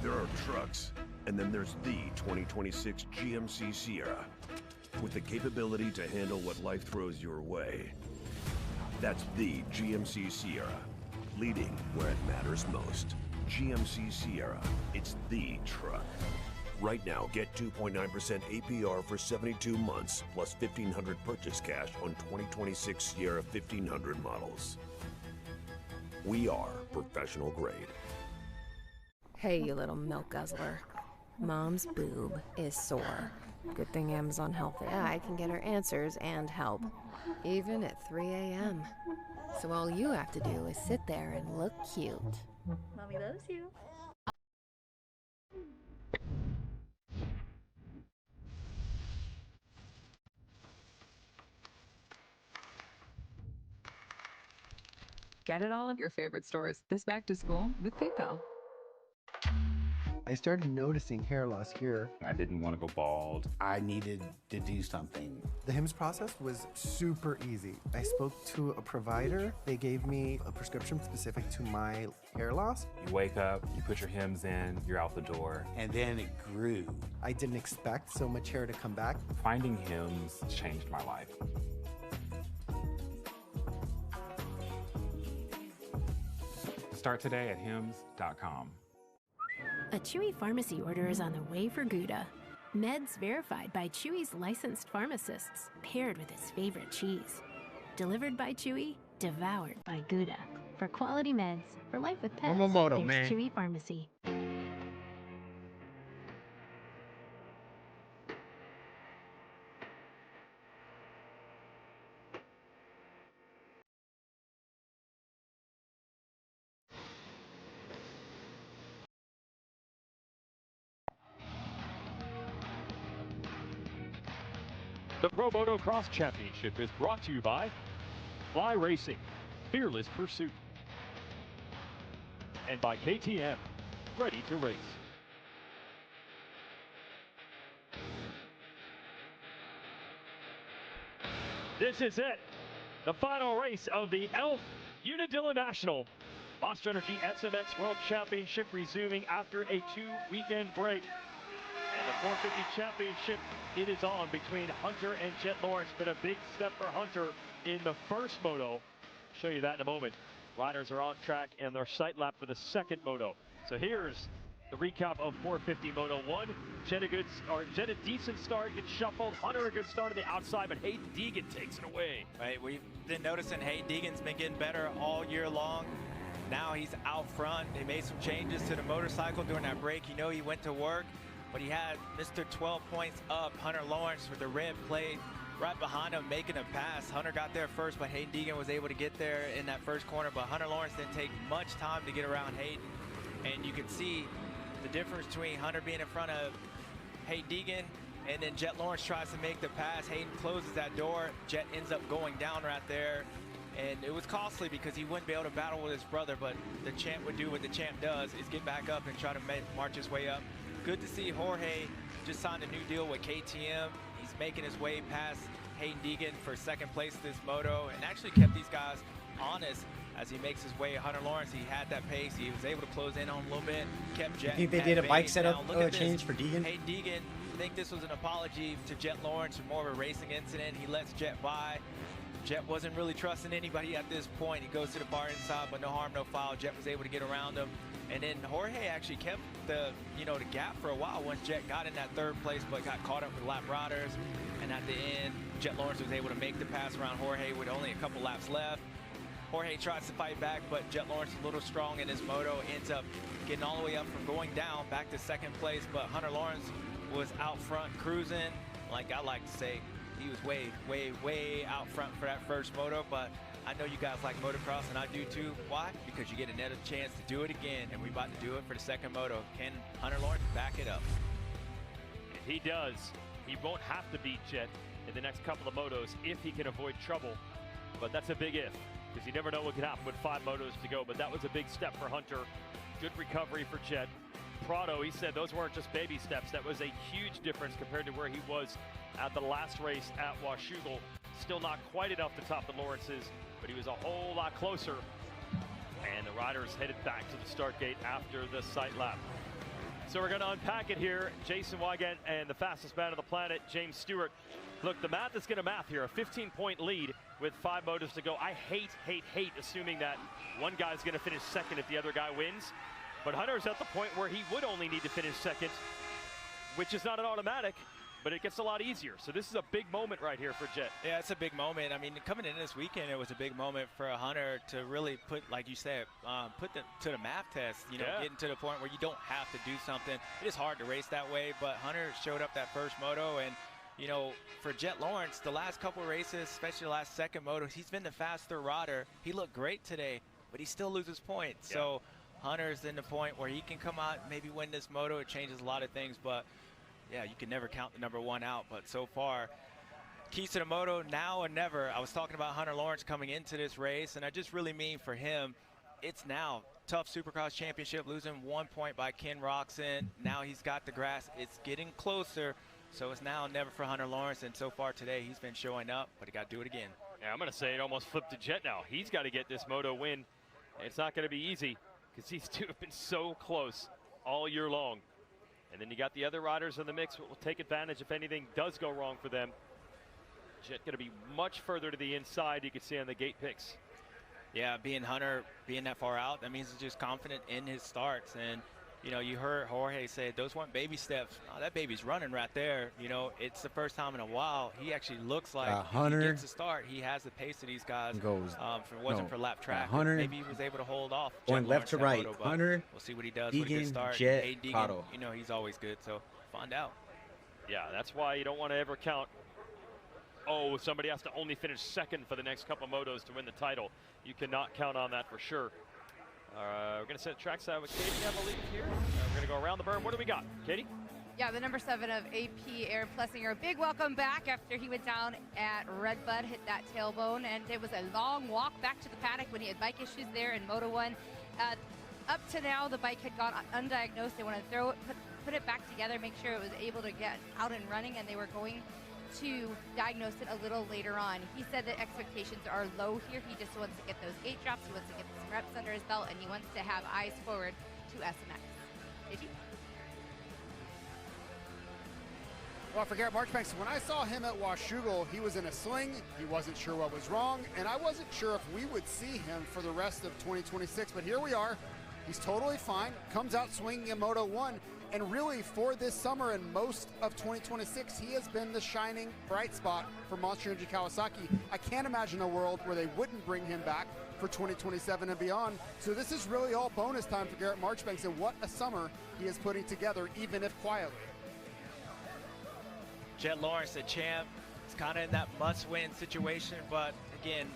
There are trucks, and then there's the 2026 GMC Sierra, with the capability to handle what life throws your way. That's the GMC Sierra, leading where it matters most. GMC Sierra, it's the truck. Right now, get 2.9% APR for 72 months, plus $1,500 purchase cash on 2026 Sierra 1500 models. We are professional grade. Hey, you little milk guzzler. Mom's boob is sore. Good thing Amazon Health AI can get her answers and help, even at 3 a.m. So all you have to do is sit there and look cute. Mommy loves you. Get it all at your favorite stores this back to school with PayPal. I started noticing hair loss here. I didn't want to go bald. I needed to do something. The HIMS process was super easy. I spoke to a provider. They gave me a prescription specific to my hair loss. You wake up, you put your Hims in, you're out the door. And then it grew. I didn't expect so much hair to come back. Finding Hims changed my life. Start today at hims.com. A Chewy pharmacy order is on the way for Gouda. Meds verified by Chewy's licensed pharmacists, paired with his favorite cheese. Delivered by Chewy, devoured by Gouda. For quality meds, for life with pets, Momomoto, there's man. Chewy Pharmacy. The Pro Motocross Championship is brought to you by Fly Racing, Fearless Pursuit, and by KTM, Ready to Race. This is it, the final race of the ELF Unadilla National Monster Energy SMX World Championship, resuming after a 2-weekend break. And the 450 Championship, it is on between Hunter and Jet Lawrence. Been a big step for Hunter in the first moto. Show you that in a moment. Riders are on track and their sight lap for the second moto. So here's the recap of 450 Moto 1. Jet a decent start, gets shuffled. Hunter a good start on the outside, but Hayden Deegan takes it away. Right, we've been noticing Hayden Deegan's been getting better all year long. Now he's out front. They made some changes to the motorcycle during that break. You know he went to work, but he had Mr. 12 points up, Hunter Lawrence, with the red plate right behind him, making a pass. Hunter got there first, but Hayden Deegan was able to get there in that first corner, but Hunter Lawrence didn't take much time to get around Hayden. And you can see the difference between Hunter being in front of Hayden Deegan, and then Jet Lawrence tries to make the pass. Hayden closes that door. Jet ends up going down right there. And it was costly because he wouldn't be able to battle with his brother, but the champ would do what the champ does, is get back up and try to march his way up. Good to see Jorge just signed a new deal with KTM. He's making his way past Hayden Deegan for second place this moto, and actually kept these guys honest as he makes his way. Hunter Lawrence, he had that pace. He was able to close in on him a little bit, kept Jet. You think they did a bike setup change for Deegan? Hayden Deegan, I think this was an apology to Jet Lawrence, or more of a racing incident. He lets Jet by. Jet wasn't really trusting anybody at this point. He goes to the bar inside, but no harm, no foul. Jet was able to get around him. And then Jorge actually kept the gap for a while once Jet got in that third place, but got caught up with lap riders. And at the end, Jet Lawrence was able to make the pass around Jorge with only a couple laps left. Jorge tries to fight back, but Jet Lawrence is a little strong in his moto, ends up getting all the way up from going down back to second place. But Hunter Lawrence was out front cruising. Like I like to say, he was way, way, way out front for that first moto, but I know you guys like motocross, and I do too. Why? Because you get another chance to do it again, and we're about to do it for the second moto. Can Hunter Lawrence back it up? And he does. He won't have to beat Jet in the next couple of motos if he can avoid trouble but that's a big if, because you never know what could happen with 5 motos to go. But that was a big step for Hunter. Good recovery for Jet. Prado, he said those weren't just baby steps. That was a huge difference compared to where he was at the last race at Washougal. Still not quite enough to top the Lawrences, but he was a whole lot closer. And the riders headed back to the start gate after the sight lap. So we're going to unpack it here. Jason Wygant and the fastest man on the planet, James Stewart. Look, the math is going to math here. A 15-point lead with 5 motos to go. I hate assuming that one guy's going to finish second if the other guy wins. But Hunter's at the point where he would only need to finish second, which is not an automatic, but it gets a lot easier. So this is a big moment right here for Jet. Yeah, it's a big moment. I mean, coming in this weekend, it was a big moment for Hunter to really put, like you said, put them to the math test, you know, getting to the point where you don't have to do something. It is hard to race that way, but Hunter showed up that first moto, and you know, for Jet Lawrence, the last couple races, especially the last second moto, he's been the faster rider. He looked great today, but he still loses points. Yeah. So Hunter's in the point where he can come out and maybe win this moto. It changes a lot of things, but yeah, you can never count the number 1 out. But so far, keys to the moto, now or never. I was talking about Hunter Lawrence coming into this race, and I just really mean for him, it's now. Tough Supercross championship, losing 1 point by Ken Roxon. Now he's got the grass. It's getting closer. So it's now or never for Hunter Lawrence, and so far today he's been showing up, but he got to do it again. Yeah, I'm going to say it almost flipped to Jet now. He's got to get this moto win. It's not going to be easy because these two have been so close all year long. And then you got the other riders in the mix who will take advantage if anything does go wrong for them. Jet going to be much further to the inside, you can see on the gate picks. Yeah, being Hunter, being that far out, that means he's just confident in his starts. And you know, you heard Jorge say those weren't baby steps. Oh, that baby's running right there. You know, it's the first time in a while he actually looks like Hunter he gets to start. He has the pace of these guys. Goes, if it wasn't for lap track, Hunter maybe he was able to hold off. Going left to right. Moto, Hunter, we'll see what he does Deegan, with a good start. Jet, hey, Deegan, Prado. you know, he's always good, so find out. Yeah, that's why you don't want to ever count, oh, somebody has to only finish second for the next couple motos to win the title. You cannot count on that for sure. We're going to set trackside with Katie, I believe, here. We're going to go around the berm. What do we got, Katie? Yeah, the number 7 of AP, Aaron Plessinger. Big welcome back after he went down at Redbud, hit that tailbone, and it was a long walk back to the paddock when he had bike issues there in Moto 1. Up to now, the bike had gone undiagnosed. They want to throw it, put it back together, make sure it was able to get out and running, and they were going to diagnose it a little later on. He said that expectations are low here. He just wants to get those gate drops. He wants to get some reps under his belt, and he wants to have eyes forward to SMX. Did you? Well, for Garrett Marchbanks, when I saw him at Washougal, he was in a sling. He wasn't sure what was wrong, and I wasn't sure if we would see him for the rest of 2026. But here we are. He's totally fine. Comes out swinging in Moto 1. And really, for this summer and most of 2026, he has been the shining bright spot for Monster Energy Kawasaki. I can't imagine a world where they wouldn't bring him back for 2027 and beyond. So this is really all bonus time for Garrett Marchbanks, and what a summer he is putting together, even if quietly. Jet Lawrence, the champ, is kind of in that must-win situation, but again,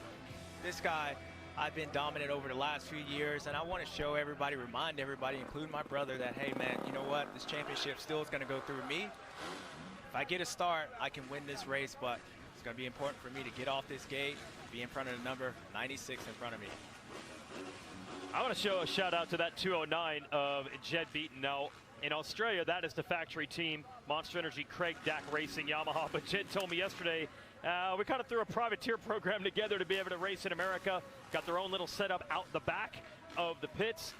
this guy, I've been dominant over the last few years, and I want to show everybody, remind everybody, including my brother, that, hey, man, you know what? This championship still is going to go through me. If I get a start, I can win this race, but it's going to be important for me to get off this gate, be in front of the number 96 in front of me. I want to show a shout-out to that 209 of Jed Beaton. Now, in Australia, that is the factory team, Monster Energy, Craig Dack Racing, Yamaha. But Jed told me yesterday, we kind of threw a privateer program together to be able to race in America. Got their own little setup out the back of the pits.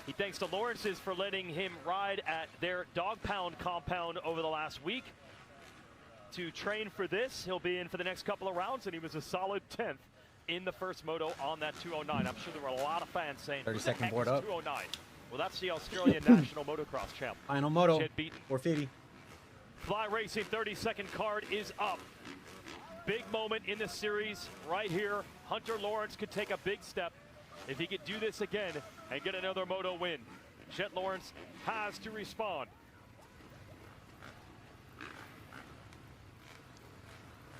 He thanks the Lawrences for letting him ride at their dog pound compound over the last week to train for this. He'll be in for the next couple of rounds, and he was a solid 10th in the first moto on that 209. I'm sure there were a lot of fans saying, 30-second board up. 209? Well, that's the Australian National Motocross champ. Final moto, Jed Beaton. 450. Fly Racing 30-second card is up. Big moment in the series right here. Hunter Lawrence could take a big step if he could do this again and get another moto win. Jet Lawrence has to respond.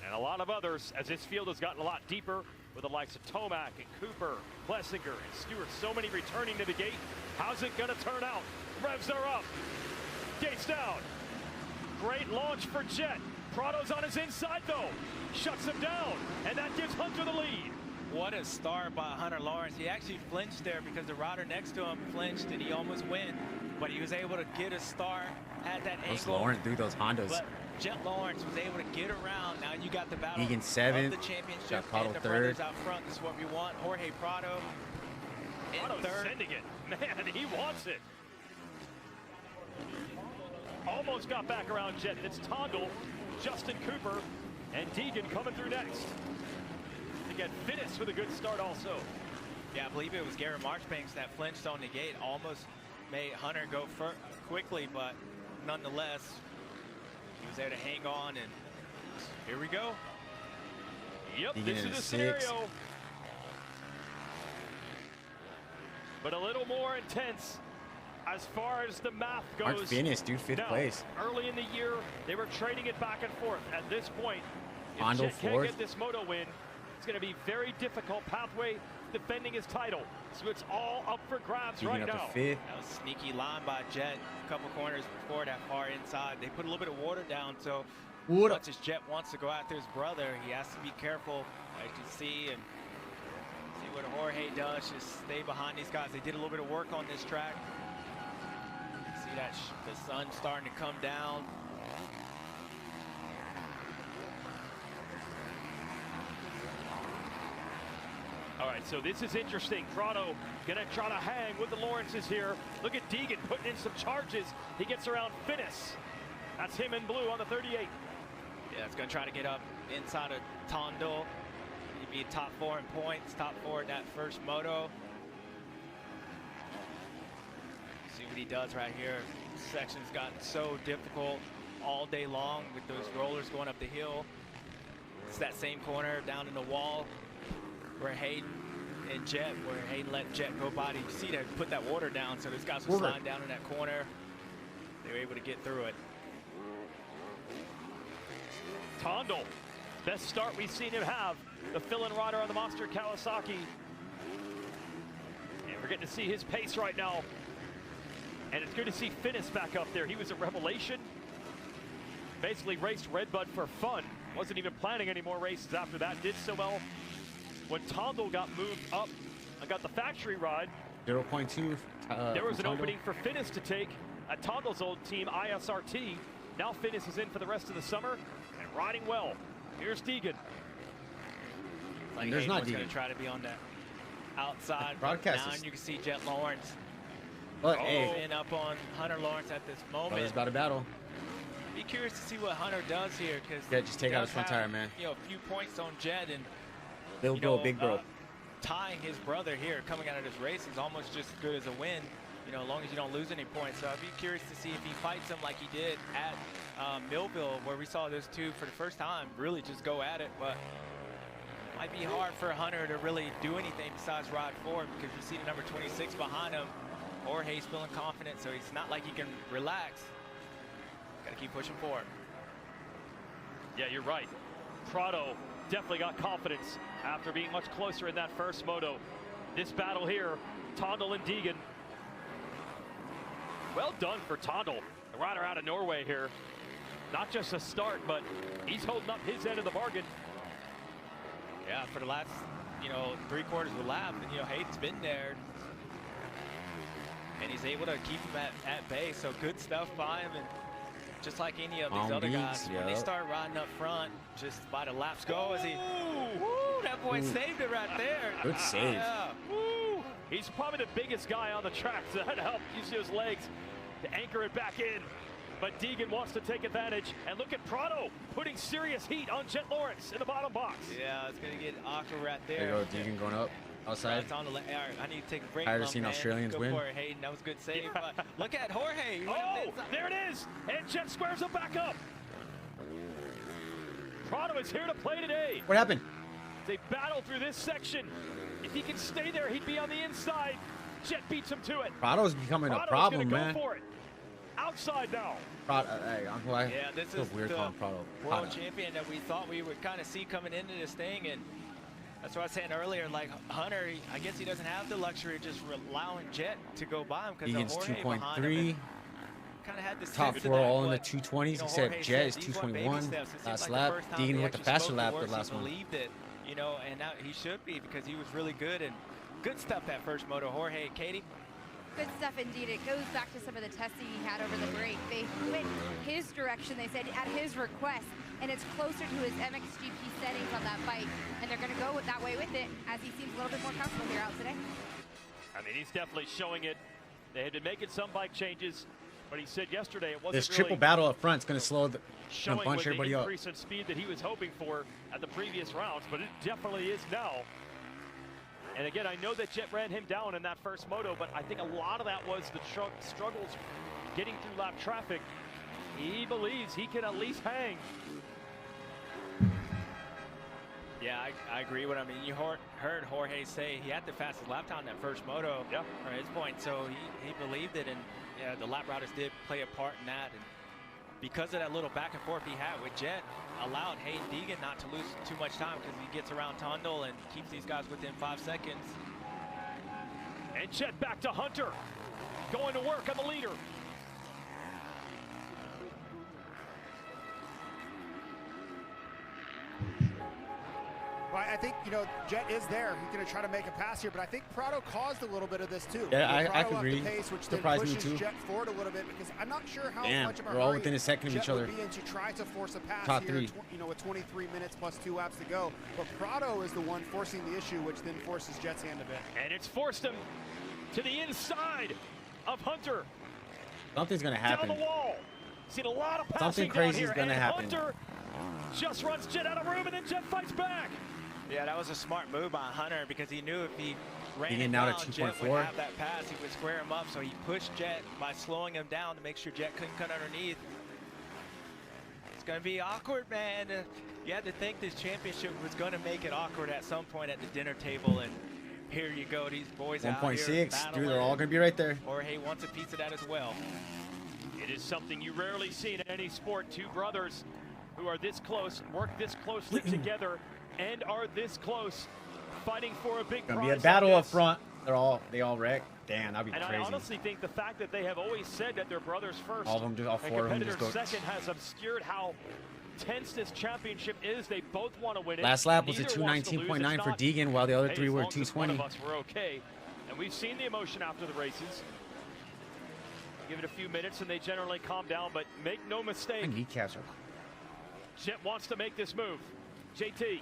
And a lot of others, as this field has gotten a lot deeper with the likes of Tomac and Cooper, Plessinger and Stewart. So many returning to the gate. How's it going to turn out? Revs are up. Gates down. great launch for Jet. Prado's on his inside, though. Shuts him down, and that gives Hunter the lead. What a start by Hunter Lawrence. He actually flinched there because the rider next to him flinched, and he almost went. But he was able to get a start at that Those angle. Lawrence, dude, those Hondas. But Jet Lawrence was able to get around. Now you got the battle Egan of seventh, the championship got Prado and the third. brothers out front. This is what we want. Jorge Prado in Prado's third. sending it. Man, he wants it. Almost got back around Jet. It's Tondel, Justin Cooper, and Deegan coming through next. To get Finnis with a good start also. Yeah, I believe it was Garrett Marchbanks that flinched on the gate. Almost made Hunter go quickly, but nonetheless, he was there to hang on, and here we go. Yep, Deegan this in is the sixth. scenario. But a little more intense as far as the math goes. Mark Finnis, dude, fifth Now, place. Early in the year, they were trading it back and forth. At this point, if Hondo Jet can't fourth. get this moto win, it's going to be very difficult pathway defending his title. So it's all up for grabs Deegan right up to now. fifth. That was sneaky line by Jet. A couple corners before that far inside. They put a little bit of water down, so Water. as much as Jet wants to go after his brother, he has to be careful, as you see, and see what Jorge does. Just stay behind these guys. They did a little bit of work on this track. See that the sun starting to come down. All right, so this is interesting. Prado gonna try to hang with the Lawrences here. Look at Deegan putting in some charges. He gets around Finnis. That's him in blue on the 38. Yeah, it's gonna try to get up inside of Tondel. He'd be top 4 in points, top 4 in that first moto. See what he does right here. This section's gotten so difficult all day long with those rollers going up the hill. It's that same corner down in the wall where Hayden and Jet, where Hayden let Jet go by. You see that put that water down, so those guys were sliding down in that corner. They were able to get through it. Tondel, best start we've seen him have. The fill-in rider on the Monster Kawasaki. And we're getting to see his pace right now. And it's good to see Finnis back up there. He was a revelation. Basically raced Redbud for fun. Wasn't even planning any more races after that. Did so well when Tondel got moved up and got the factory ride. 0.2. There was an Tondel. opening for Finnis to take at Tondel's old team, ISRT. Now Finnis is in for the rest of the summer and riding well. Here's Deegan. Like There's not going to Deegan. try to be on that outside. Broadcast Now is- you can see Jet Lawrence. But hey, In up on Hunter Lawrence at this moment. brother's about to battle. Be curious to see what Hunter does here, because Yeah, just take out his front tire, man. You know, a few points on Jet, and Little bro, big bro. tying his brother here coming out of this race is almost just as good as a win. You know, as long as you don't lose any points. So I'd be curious to see if he fights him like he did at Millville, where we saw those two for the first time really just go at it. But it might be hard for Hunter to really do anything besides ride forward, because you see the number 26 behind him. Jorge's feeling confident, so it's not like he can relax. Got to keep pushing forward. Yeah, you're right. Prado definitely got confidence after being much closer in that first moto. This battle here, Tondel and Deegan. Well done for Tondel, the rider out of Norway here. Not just a start, but he's holding up his end of the bargain. Yeah, for the last, 3/4 of the lap, and Hayden's been there, and he's able to keep him at bay. So good stuff by him, and just like any of these other guys, when they start riding up front, just by the laps go, as he, woo, that boy saved it right there. Good save. Yeah. Woo. He's probably the biggest guy on the track, so that helped. You see those legs to anchor it back in. But Deegan wants to take advantage. And look at Prado putting serious heat on Jet Lawrence in the bottom box. Yeah, it's going to get awkward right There there. you go, Deegan going up outside. It's on the I need to take a break. I ever seen Australians Go win. for it, Hayden. That was a good save. But look at Jorge. He went up Oh, inside. there it is. And Jet squares him back up. Prado is here to play today. What happened? They battle through this section. If he can stay there, he'd be on the inside. Jet beats him to it. Prado's becoming a Prado's problem, gonna man. go for it. Outside now. Prado, hey, Uncle, Yeah, this feel is weird the calling Prado. world Prado. champion that we thought we would kind of see coming into this thing, and that's what I was saying earlier. Like Hunter, I guess he doesn't have the luxury of just allowing Jet to go by him because Deegan's of Jorge behind him. 2.3. kind of had the Top sense of four that, all in the but, 220s, you know, except Jorge Jet is said these weren't baby 221. steps. It seemed Last like the lap, first time Deegan he with the actually faster spoke lap words, the last he one. believed it, you know, and now he should be because he was really good and good stuff that first moto. Jorge, Katie. Good stuff indeed. It goes back to some of the testing he had over the break. They went his direction, they said, at his request, and it's closer to his MXGP settings on that bike, and they're going to go that way with it as he seems a little bit more comfortable here out today. I mean, he's definitely showing it. They had been making some bike changes, but he said yesterday it wasn't This triple really battle up front is going to slow the showing bunch with the everybody up. increase in speed that he was hoping for at the previous rounds, but it definitely is now. And again, I know that Jet ran him down in that first moto, but I think a lot of that was the struggles getting through lap traffic. He believes he can at least hang. Yeah, I agree with him. I mean, you heard Jorge say he had the fastest lap time in that first moto from his point, so he believed it, and yeah, the lap routers did play a part in that. And because of that little back and forth he had with Jet, allowed Hayden Deegan not to lose too much time because he gets around Tondel and keeps these guys within 5 seconds. And Jet back to Hunter, going to work on the leader. Well, I think, you know, Jet is there. He's going to try to make a pass here, but I think Prado caused a little bit of this too. Yeah, You know, I Prado agree. Up the pace, which Surprised then me pushes too. Jet forward a little bit because I'm not sure how Damn, much of a we're all hurry within a second of Jet each other. would be in to try to force a pass Top here, three. you know, with 23 minutes plus 2 laps to go. But Prado is the one forcing the issue, which then forces Jet's hand a bit. And it's forced him to the inside of Hunter. Something's going to happen. Down the wall. Seen a lot of passing Something down crazy here, is going to and happen. Hunter just runs Jet out of room, and then Jet fights back. Yeah, that was a smart move by Hunter because he knew if he ran Getting him out down, at Jet 2.4. would have that pass. He would square him up, so he pushed Jet by slowing him down to make sure Jet couldn't cut underneath. It's going to be awkward, man. You had to think this championship was going to make it awkward at some point at the dinner table, and here you go, these boys out here 1.6, dude, they're all going to be right there. Jorge wants a piece of that as well. It is something you rarely see in any sport. Two brothers who are this close, work this closely together, and are this close, fighting for a big prize. Gonna be a battle up front. They all wreck. Damn, that'd be And crazy. I honestly think the fact that they have always said that they're brothers first, All of them, all and four of them just competitors go. second, has obscured how tense this championship is. They both want to win it. Last lap was a Neither wants to lose. 219.9 It's for not, Deegan, while the other hey, three as were long as one 220. of us were okay. And we've seen the emotion after the races. Give it a few minutes and they generally calm down, but make no mistake, My kneecaps are. Jet wants to make this move. JT.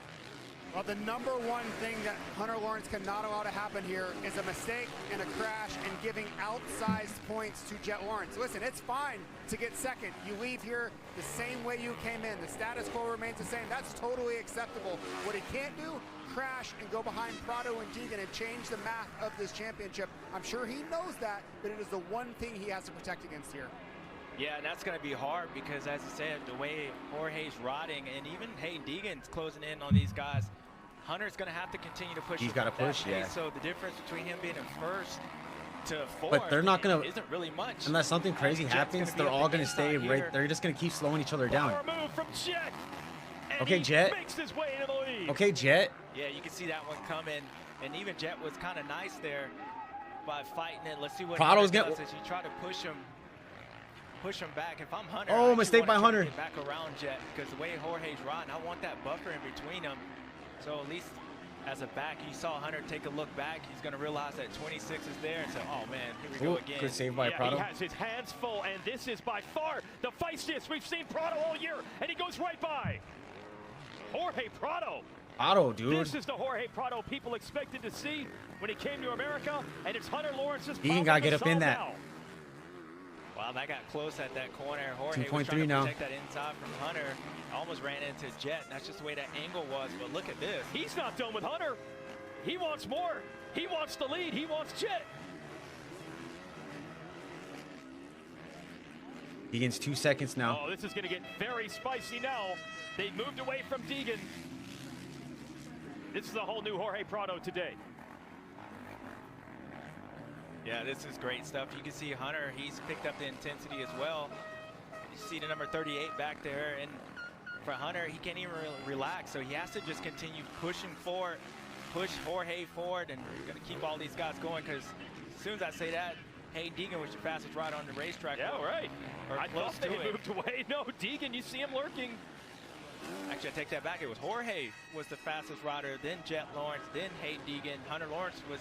Well, the number one thing that Hunter Lawrence cannot allow to happen here is a mistake and a crash and giving outsized points to Jet Lawrence. Listen, it's fine to get second. You leave here the same way you came in. The status quo remains the same. That's totally acceptable. What he can't do, crash and go behind Prado and Deegan and change the math of this championship. I'm sure he knows that, but it is the one thing he has to protect against here. Yeah, and that's going to be hard because, as I said, the way Jorge's riding and even Hayden Deegan's closing in on these guys, Hunter's going to have to continue to push. He's got to push, yeah. So the difference between him being in first to fourth, But they're not going to, isn't really much. unless something crazy happens, they're all going to stay right. They're just going to keep slowing each other down. Power move from Jet. And Okay, he Jet. makes his way into the lead. Okay, Jet. Yeah, you can see that one coming, and even Jet was kind of nice there by fighting it. Let's see what Prado's Hunter does as he tried to push him back. If I'm Hunter, Oh, I mistake by wanna try to Hunter. get back around Jet because the way Jorge's riding, I want that buffer in between them. So at least as a back, you saw Hunter take a look back. He's going to realize that 26 is there and say, oh man, here we go again. Good save by Prado. He has his hands full, and this is by far the feistiest we've seen Prado all year, and he goes right by. Jorge Prado. Prado, dude. This is the Jorge Prado people expected to see when he came to America, and it's Hunter Lawrence's Deegan got to get up in that. now. Wow, that got close at that corner. Jorge was 2.3 trying to now. protect that inside from Hunter. Almost ran into Jet, and that's just the way that angle was. But look at this. He's not done with Hunter. He wants more. He wants the lead. He wants Jet. Deegan's 2 seconds now. Oh, this is going to get very spicy now. They've moved away from Deegan. This is a whole new Jorge Prado today. Yeah, this is great stuff. You can see Hunter, he's picked up the intensity as well. You see the number 38 back there, and for Hunter, he can't even relax, so he has to just continue pushing forward, push Jorge forward, and we're going to keep all these guys going because as soon as I say that, Hayden Deegan was your fastest rider on the racetrack. Yeah, right. Or I close thought they to it. moved away. No, Deegan, you see him lurking. Actually, I take that back. It was Jorge was the fastest rider, then Jet Lawrence, then Hayden Deegan. Hunter Lawrence was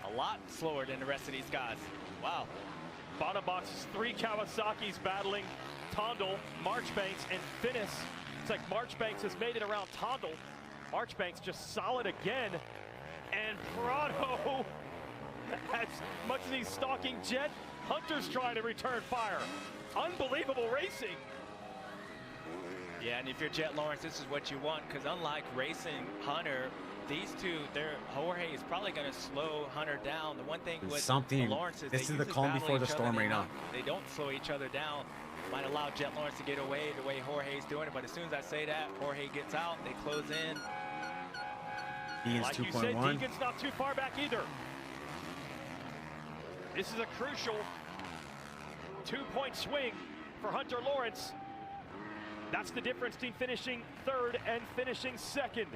a lot slower than the rest of these guys. Wow. Bottom boxes, 3 Kawasaki's battling Tondel, Marchbanks, and Finnis. It's like Marchbanks has made it around Tondel. Marchbanks just solid again. And Prado, as much as he's stalking Jet, Hunter's trying to return fire. Unbelievable racing. Yeah, and if you're Jet Lawrence, this is what you want, because unlike racing Hunter, these two, Jorge is probably going to slow Hunter down. The one thing with Lawrence is this is the calm before the storm right now. They don't slow each other down. Might allow Jet Lawrence to get away the way Jorge's doing it, but as soon as I say that, Jorge gets out, they close in. Deegan's like 2.1. you said, Deegan's not too far back either. This is a crucial 2-point swing for Hunter Lawrence. That's the difference between finishing 3rd and finishing 2nd.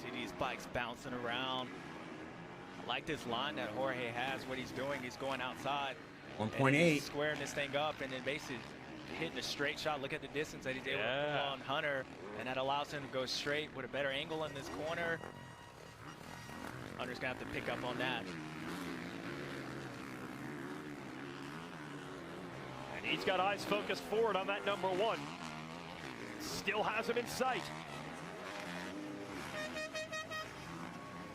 See these bikes bouncing around. I like this line that Jorge has. What he's doing, he's going outside. 1.8. Squaring this thing up and then basically hitting a straight shot. Look at the distance that he's able to pull on Hunter, and that allows him to go straight with a better angle in this corner. Hunter's gonna have to pick up on that. And he's got eyes focused forward on that number 1. Still has him in sight.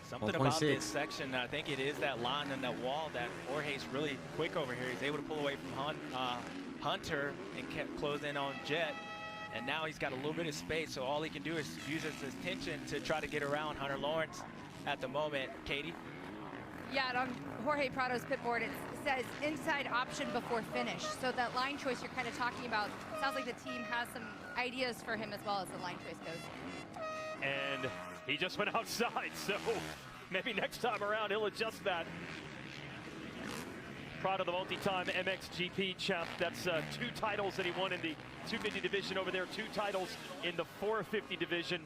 Something about this section, I think it is that line and that wall that Jorge's really quick over here. He's able to pull away from Hunter and kept close in on Jet. And now he's got a little bit of space, so all he can do is use his tension to try to get around Hunter Lawrence at the moment. Katie? Yeah, and on Jorge Prado's pit board, it says inside option before finish. So that line choice you're kind of talking about, sounds like the team has some ideas for him as well as the line choice goes. And he just went outside, so maybe next time around he'll adjust that. Prado, the multi-time MXGP champ. That's 2 titles that he won in the 250 division over there, 2 titles in the 450 division.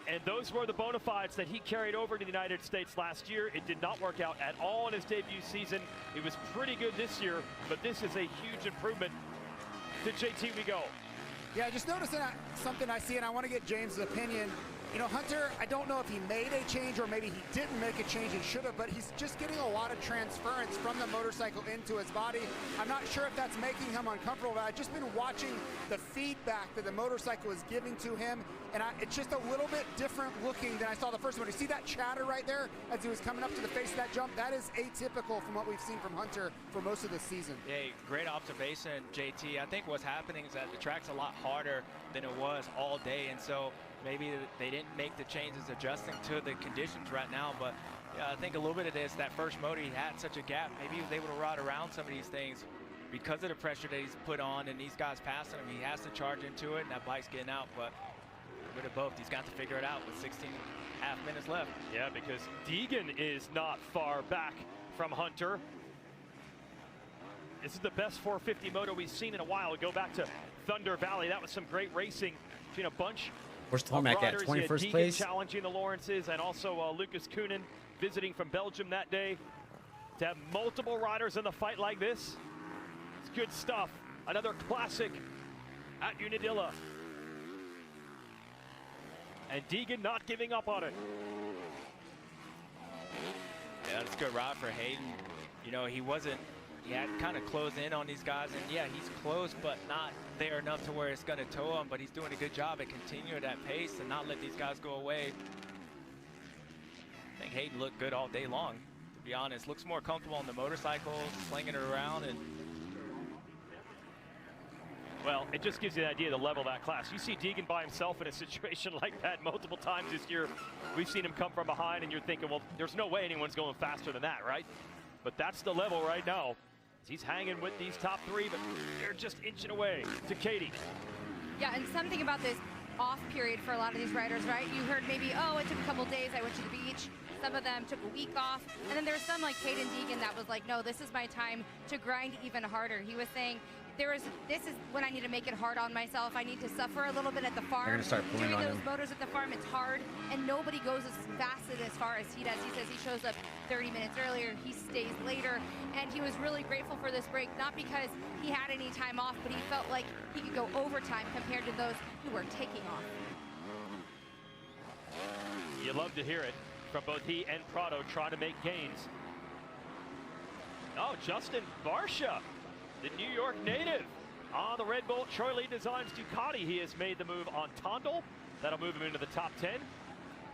And those were the bona fides that he carried over to the United States last year. It did not work out at all in his debut season. It was pretty good this year, but this is a huge improvement. To JT we go. Yeah, just noticing something I see, and I want to get James' opinion. You know, Hunter, I don't know if he made a change or maybe he didn't make a change and should have, but he's just getting a lot of transference from the motorcycle into his body. I'm not sure if that's making him uncomfortable, but I've just been watching the feedback that the motorcycle is giving to him, and it's just a little bit different looking than I saw the first one. You see that chatter right there as he was coming up to the face of that jump? That is atypical from what we've seen from Hunter for most of the season. Hey, great observation, JT. I think what's happening is that the track's a lot harder than it was all day, and so maybe they didn't make the changes adjusting to the conditions right now, but I think a little bit of this, that first motor, he had such a gap. Maybe he was able to ride around some of these things because of the pressure that he's put on and these guys passing him. He has to charge into it, and that bike's getting out, but a bit of both. He's got to figure it out with 16.5 minutes left. Yeah, because Deegan is not far back from Hunter. This is the best 450 moto we've seen in a while. We go back to Thunder Valley. That was some great racing between a bunch Where's Tomac at 21st place? Challenging the Lawrences, and also Lucas Koenen visiting from Belgium that day. To have multiple riders in the fight like this, it's good stuff. Another classic at Unadilla. And Deegan not giving up on it. Yeah, that's a good ride for Hayden. You know, he had kind of closed in on these guys, and yeah, he's close, but not there enough to where it's going to tow him, but he's doing a good job at continuing that pace and not let these guys go away. I think Hayden looked good all day long, to be honest. Looks more comfortable on the motorcycle, slinging it around, and well, it just gives you an idea of the level of that class. You see Deegan by himself in a situation like that multiple times this year. We've seen him come from behind, and you're thinking, well, there's no way anyone's going faster than that, right? But that's the level right now. He's hanging with these top 3, but they're just inching away to Katie. Yeah, and something about this off period for a lot of these riders, right? You heard maybe, oh, it took a couple days, I went to the beach. Some of them took a week off. And then there's some like Hayden Deegan that was like, no, this is my time to grind even harder. He was saying this is when I need to make it hard on myself. I need to suffer a little bit at the farm. They're gonna start pulling Doing on those him. motors at the farm, it's hard, and nobody goes as fast and as far as he does. He says he shows up 30 minutes earlier, he stays later, and he was really grateful for this break, not because he had any time off, but he felt like he could go overtime compared to those who were taking off. You love to hear it from both he and Prado trying to make gains. Oh, Justin Barsha, the New York native. On the Red Bull Troy Lee Designs Ducati, he has made the move on Tondel. That'll move him into the top 10.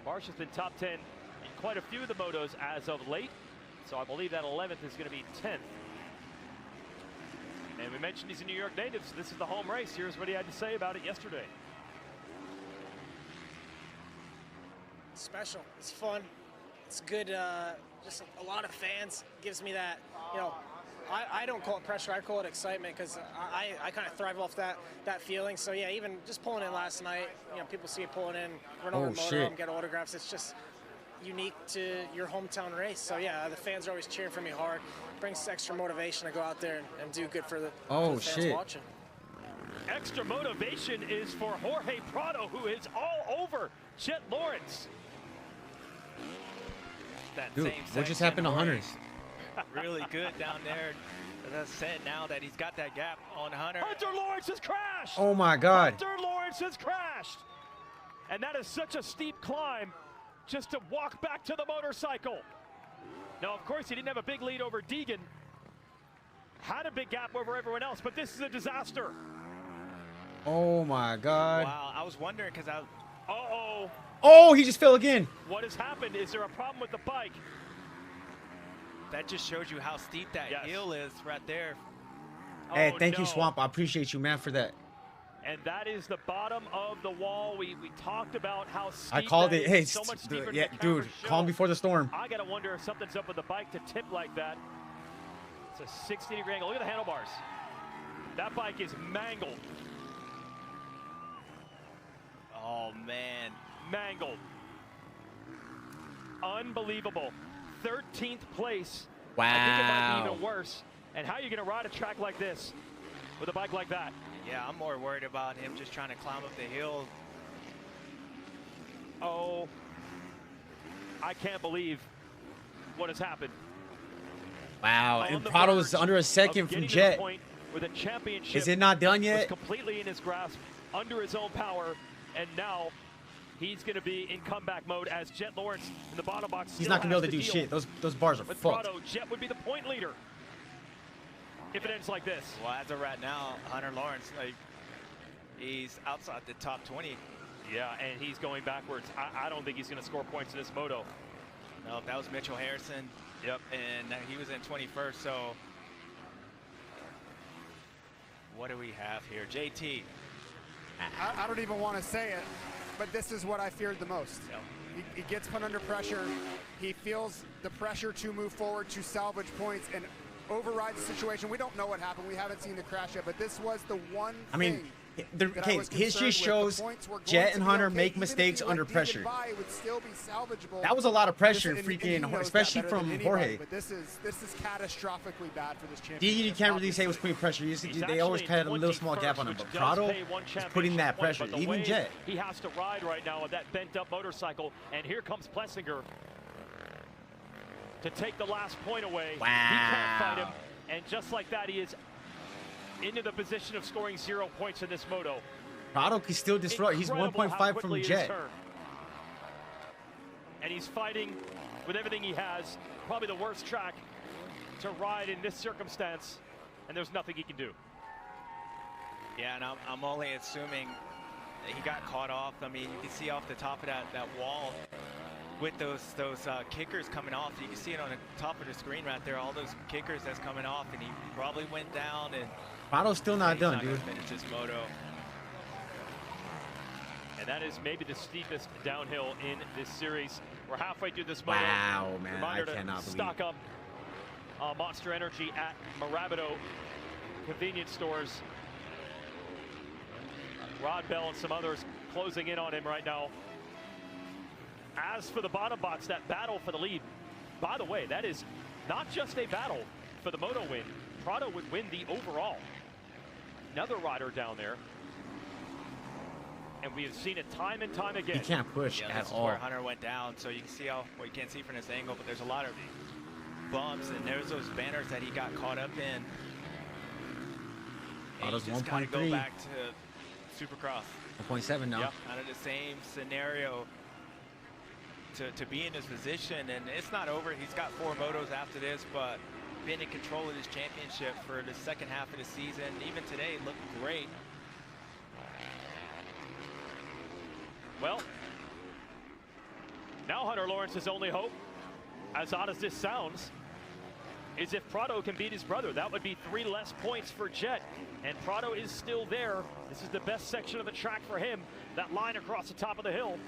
Barsha's been top 10 in quite a few of the motos as of late. So I believe that 11th is going to be 10th. And we mentioned he's a New York native, so this is the home race. Here's what he had to say about it yesterday. Special. It's fun. It's good. Just a lot of fans. Gives me that, you know, I don't call it pressure. I call it excitement because I kind of thrive off that feeling. So yeah, even just pulling in last night, you know, people see you pulling in, run over the motorhome, get autographs. It's just unique to your hometown race. So yeah, the fans are always cheering for me hard. Brings extra motivation to go out there and do good for the, for the fans watching. Extra motivation is for Jorge Prado, who is all over Jet Lawrence. That Dude, same what just section, happened to Jorge, Hunters? Really good down there. As I said, now that he's got that gap on Hunter. Hunter Lawrence has crashed! Oh my God. Hunter Lawrence has crashed! And that is such a steep climb just to walk back to the motorcycle. Now, of course, he didn't have a big lead over Deegan. Had a big gap over everyone else, but this is a disaster. Oh my God. Wow, I was wondering because I. Uh-oh. Oh, he just fell again. What has happened? Is there a problem with the bike? That just shows you how steep that hill is right there. Hey, Oh, thank you, no. Swamp. I appreciate you, man, for that. And that is the bottom of the wall. We talked about how steep I called that it. is. Hey, It's so much steeper than yeah, the cameras dude, show. calm before the storm. I gotta wonder if something's up with the bike to tip like that. It's a 60-degree angle. Look at the handlebars. That bike is mangled. Oh man, mangled. Unbelievable. 13th place. I think it might be Wow. even worse. And how are you gonna ride a track like this with a bike like that? Yeah, I'm more worried about him just trying to climb up the hill. Oh, I can't believe what has happened. Wow. On And the Prado's verge under a of second getting from to the Jet. point where the championship Is it not done was yet? completely in his grasp, under his own power, and now he's going to be in comeback mode as Jet Lawrence in the bottom box. He's still not gonna be able has to do deal shit. Those bars are with fucked. Prado. Jet would be the point leader if it ends like this. Well, as of right now, Hunter Lawrence, like, he's outside the top 20. Yeah, and he's going backwards. I don't think he's going to score points in this moto. No, that was Mitchell Harrison. Yep. And he was in 21st, so what do we have here? JT. I don't even want to say it, but this is what I feared the most. He gets put under pressure. He feels the pressure to move forward, to salvage points, and override the situation. We don't know what happened. We haven't seen the crash yet, but this was the one I mean, thing the, that I okay, was history concerned with. shows The points were going Jet to and be Hunter okay. make Even if mistakes he let under Deegan pressure. by, it would still be salvageable. That was a lot of pressure, And he freaking, knows that especially better than from anybody, Jorge. But this is catastrophically bad for this championship. Deegan, you can't really say was putting pressure. They always had a little small gap on him. But Prado is putting that pressure. Even Jet. He has to ride right now with that bent-up motorcycle, and here comes Plessinger to take the last point away. Wow. He can't fight him, and just like that, he is into the position of scoring 0 points in this moto. Prado can still disrupt. He's Incredible how 1.5 quickly from it is Jet. turned. And he's fighting with everything he has. Probably the worst track to ride in this circumstance, and there's nothing he can do. Yeah, and I'm only assuming that he got caught off. I mean, you can see off the top of that wall with those kickers coming off. You can see it on the top of the screen right there, all those kickers that's coming off, and he probably went down. And Prado's still not he's done, not gonna dude. finish this moto. And that is maybe the steepest downhill in this series. We're halfway through this moto. Wow, man, Reminder I cannot to believe stock up Monster Energy at Marabito convenience stores. Rod Bell and some others closing in on him right now. As for the bottom box, that battle for the lead, by the way, that is not just a battle for the moto win. Prado would win the overall. another rider down there. And we have seen it time and time again. He can't push Yeah, at this all. is where Hunter went down, so you can see how, well, you can't see from this angle, but there's a lot of bumps, and there's those banners that he got caught up in. And Auto's you just gotta go 1.3. back to Supercross. 1.7 now. Yep, kind of the same scenario to be in this position, and it's not over. He's got 4 motos after this, but being in control of this championship for the second half of the season, even today, looked great. Well, now Hunter Lawrence's only hope, as odd as this sounds, is if Prado can beat his brother. That would be 3 less points for Jet, and Prado is still there. This is the best section of the track for him, that line across the top of the hill.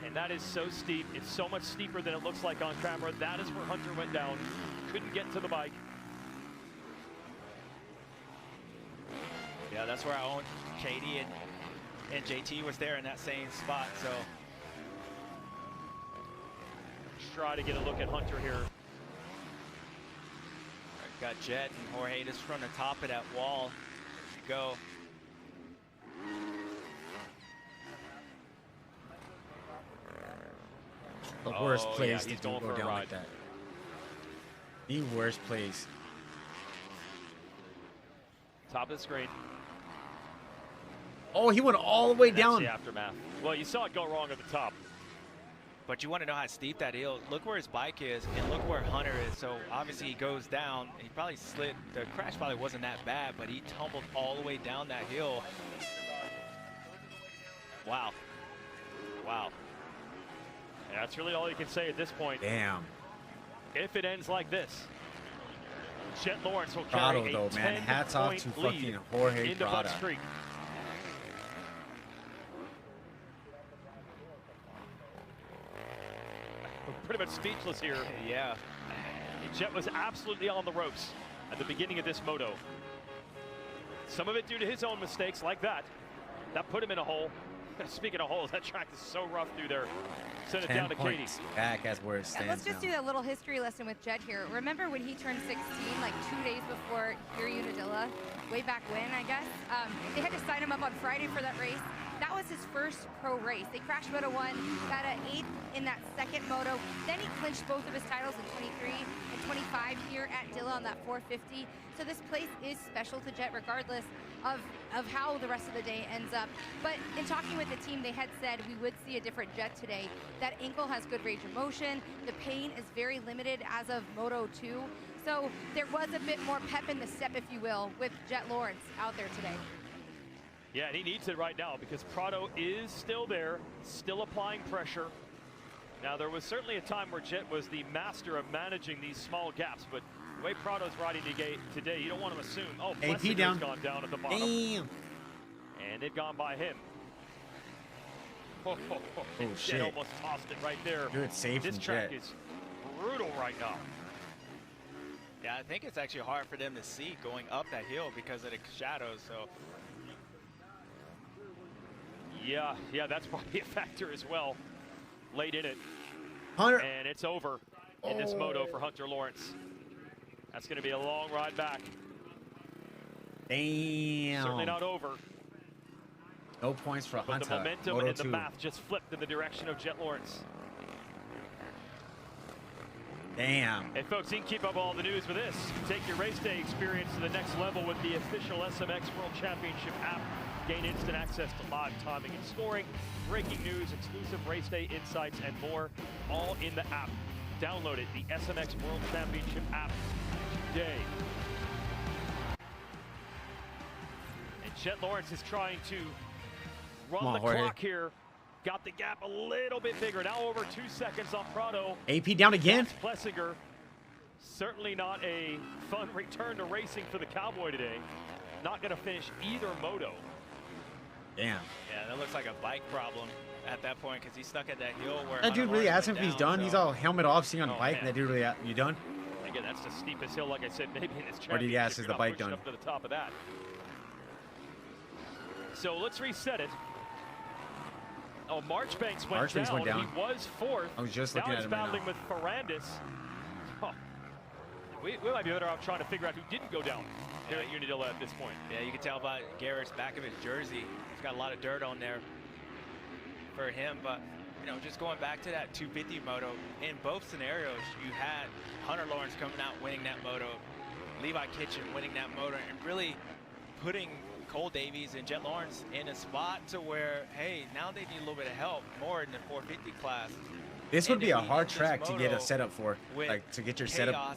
And that is so steep. It's so much steeper than it looks like on camera. That is where Hunter went down. Couldn't get to the bike. Yeah, that's where I own KD and JT was there in that same spot, so. Try to get a look at Hunter here. Got Jet and Jorge just from the top of that wall. Go. The worst Oh, place yeah, to he's go going for a down ride. like that. The worst place. Top of the screen. Oh, he went all the way That's down. the aftermath. Well, you saw it go wrong at the top. But you want to know how steep that hill. Look where his bike is, and look where Hunter is. So obviously he goes down. He probably slid. The crash probably wasn't that bad, but he tumbled all the way down that hill. Wow. Wow. And that's really all you can say at this point. Damn. If it ends like this, Jet Lawrence will carry Prado, a though, man. Hats off to 10-point fucking lead Jorge into Prado. Bucks Creek. We're pretty much speechless here. Yeah. Jet was absolutely on the ropes at the beginning of this moto. Some of it due to his own mistakes like that. That put him in a hole. Speaking of holes, that track is so rough through there. Send it 10 down to Katie. points back as where it stands Let's just now. do a little history lesson with Jet here. Remember when he turned 16, like 2 days before here Unadilla, way back when, I guess? They had to sign him up on Friday for that race. That was his first pro race. They crashed Moto 1, got an 8th in that second moto. Then he clinched both of his titles in 23 and 25 here at Dilla on that 450. So this place is special to Jet regardless of how the rest of the day ends up. But in talking with the team, they had said we would see a different Jet today. That ankle has good range of motion. The pain is very limited as of Moto 2. So there was a bit more pep in the step, if you will, with Jet Lawrence out there today. Yeah, and he needs it right now because Prado is still there, still applying pressure. Now, there was certainly a time where Jet was the master of managing these small gaps, but the way Prado's riding today, you don't want to assume, oh, AP down. gone down at the bottom. Damn. And they've gone by him. Oh, shit. Jet almost tossed it right there. Good save This from track Jet. is brutal right now. Yeah, I think it's actually hard for them to see going up that hill because of the shadows. So. Yeah, that's probably a factor as well. Late in it. Hunter. And it's over in this moto for Hunter Lawrence. That's going to be a long ride back. Damn. Certainly not over. No points for But Hunter. the momentum Moto and the 2. math just flipped in the direction of Jet Lawrence. Damn. Hey folks, you can keep up all the news with this. Take your race day experience to the next level with the official SMX World Championship app. Gain instant access to live timing and scoring, breaking news, exclusive race day insights, and more, all in the app. Download it, the SMX World Championship app today. And Jet Lawrence is trying to run the clock here. Got the gap a little bit bigger. Now over 2 seconds on Prado. AP down again. Plessinger. Certainly not a fun return to racing for the Cowboy today. Not going to finish either moto. Damn. Yeah, that looks like a bike problem at that point because he's stuck at that hill where That dude really asked him if he's done. So. He's all helmet off, sitting on the Oh, bike. man. That dude really, you done? Again, that's the steepest hill, like I said, maybe in this championship. Or did he ask, You're is the not bike pushing done? Up to the top of that. So let's reset it. Oh, Marchbanks Marchbanks went down. He was fourth. I was just now looking at he's him right battling now. with Ferrandis. Oh. We might be better off trying to figure out who didn't go down here at Unadilla at this point. Yeah, you can tell by Garrett's back of his jersey. He's got a lot of dirt on there for him. But, you know, just going back to that 250 moto, in both scenarios, you had Hunter Lawrence coming out winning that moto, Levi Kitchen winning that moto, and really putting Cole Davies and Jet Lawrence in a spot to where, hey, now they need a little bit of help more in the 450 class. This would be a hard track to get a setup for, like to get your setup.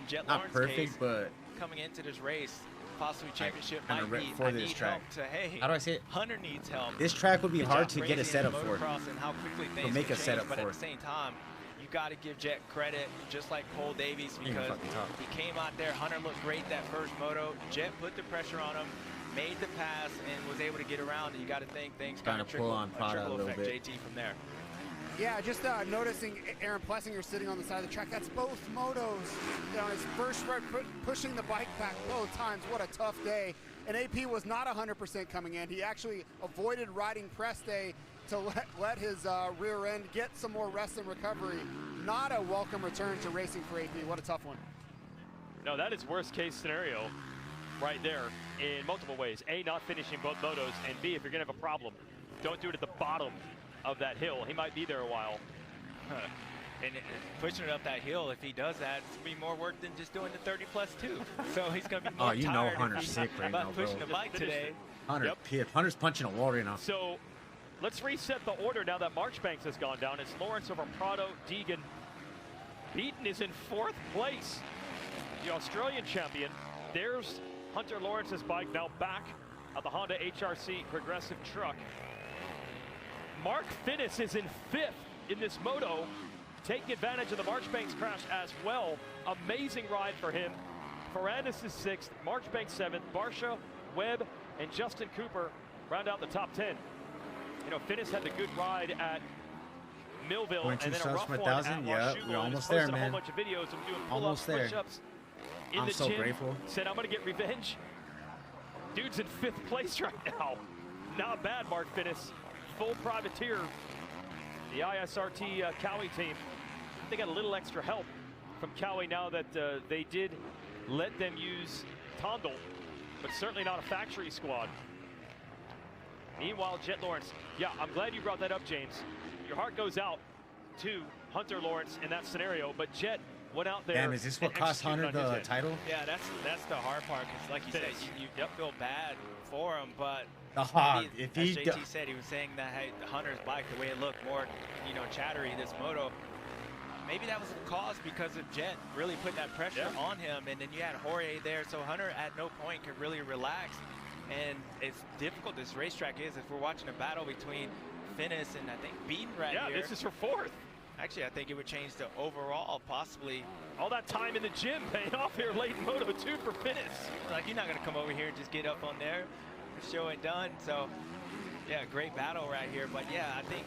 Jet Not Lawrence perfect, case, but coming into this race, possibly championship kinda might be. for I this need track. help to, hey, How do I say it? Hunter needs help. This track would be Good hard job to get a racing setup in for. motocross and how quickly things To make can a setup change, but for. at the same time, you got to give Jet credit, just like Cole Davies, You can because fucking talk. he came out there. Hunter looked great that first moto. Jet put the pressure on him, made the pass, and was able to get around. And you got to think things kind of pull on Prada a little effect bit. JT from there. Yeah, just noticing Aaron Plessinger sitting on the side of the track. That's both motos. You know, his first ride pushing the bike back both times. What a tough day. And AP was not 100% coming in. He actually avoided riding press day to let his rear end get some more rest and recovery. Not a welcome return to racing for AP. What a tough one. No, that is worst case scenario right there in multiple ways. A, not finishing both motos, and B, if you're gonna have a problem, don't do it at the bottom of that hill. He might be there a while. And pushing it up that hill, if he does that, it's gonna be more work than just doing the 30 plus two. So he's gonna be more you know tired Hunter's if he's sick right now, about pushing bro. the bike today. Hunter, Hunter's punching a wall right now. So let's reset the order now that Marchbanks has gone down. It's Lawrence over Prado, Deegan. Beaton is in 4th place, the Australian champion. There's Hunter Lawrence's bike now back of the Honda HRC progressive truck. Mark Finnis is in 5th in this moto, taking advantage of the Marchbanks crash as well. Amazing ride for him. Ferrandis is 6th, Marchbanks 7th, Barsha, Webb, and Justin Cooper round out the top 10. You know, Finnis had the good ride at Millville, and then a rough one at yeah, Washougal. we're almost Posted there, a man. whole bunch of videos of doing Almost pull-ups, there. push-ups in I'm the so gym. grateful. Said, I'm going to get revenge. Dude's in 5th place right now. Not bad, Mark Finnis. Full privateer. The ISRT Cowie team. They got a little extra help from Cowie now that they did let them use Tondel, but certainly not a factory squad. Meanwhile, Jet Lawrence, yeah, I'm glad you brought that up, James. Your heart goes out to Hunter Lawrence in that scenario, but Jet went out there. Damn, is this what and cost Hunter executed on his the end. title? Yeah, that's the hard part, because like you said, you feel bad for him, but The hog. maybe, If as he JT said, he was saying that, hey, Hunter's bike, the way it looked more, you know, chattery, this moto, maybe that was the cause because of Jet really putting that pressure on him, and then you had Jorge there, so Hunter at no point could really relax. And it's difficult, this racetrack is, if we're watching a battle between Finnis and I think Beaton right here. Yeah, this is her 4th. Actually, I think it would change the overall, possibly. All that time in the gym paying off here late in Moto 2 for Finnis. Like, you're not going to come over here and just get up on there. The show ain't done. So, yeah, great battle right here. But, yeah, I think,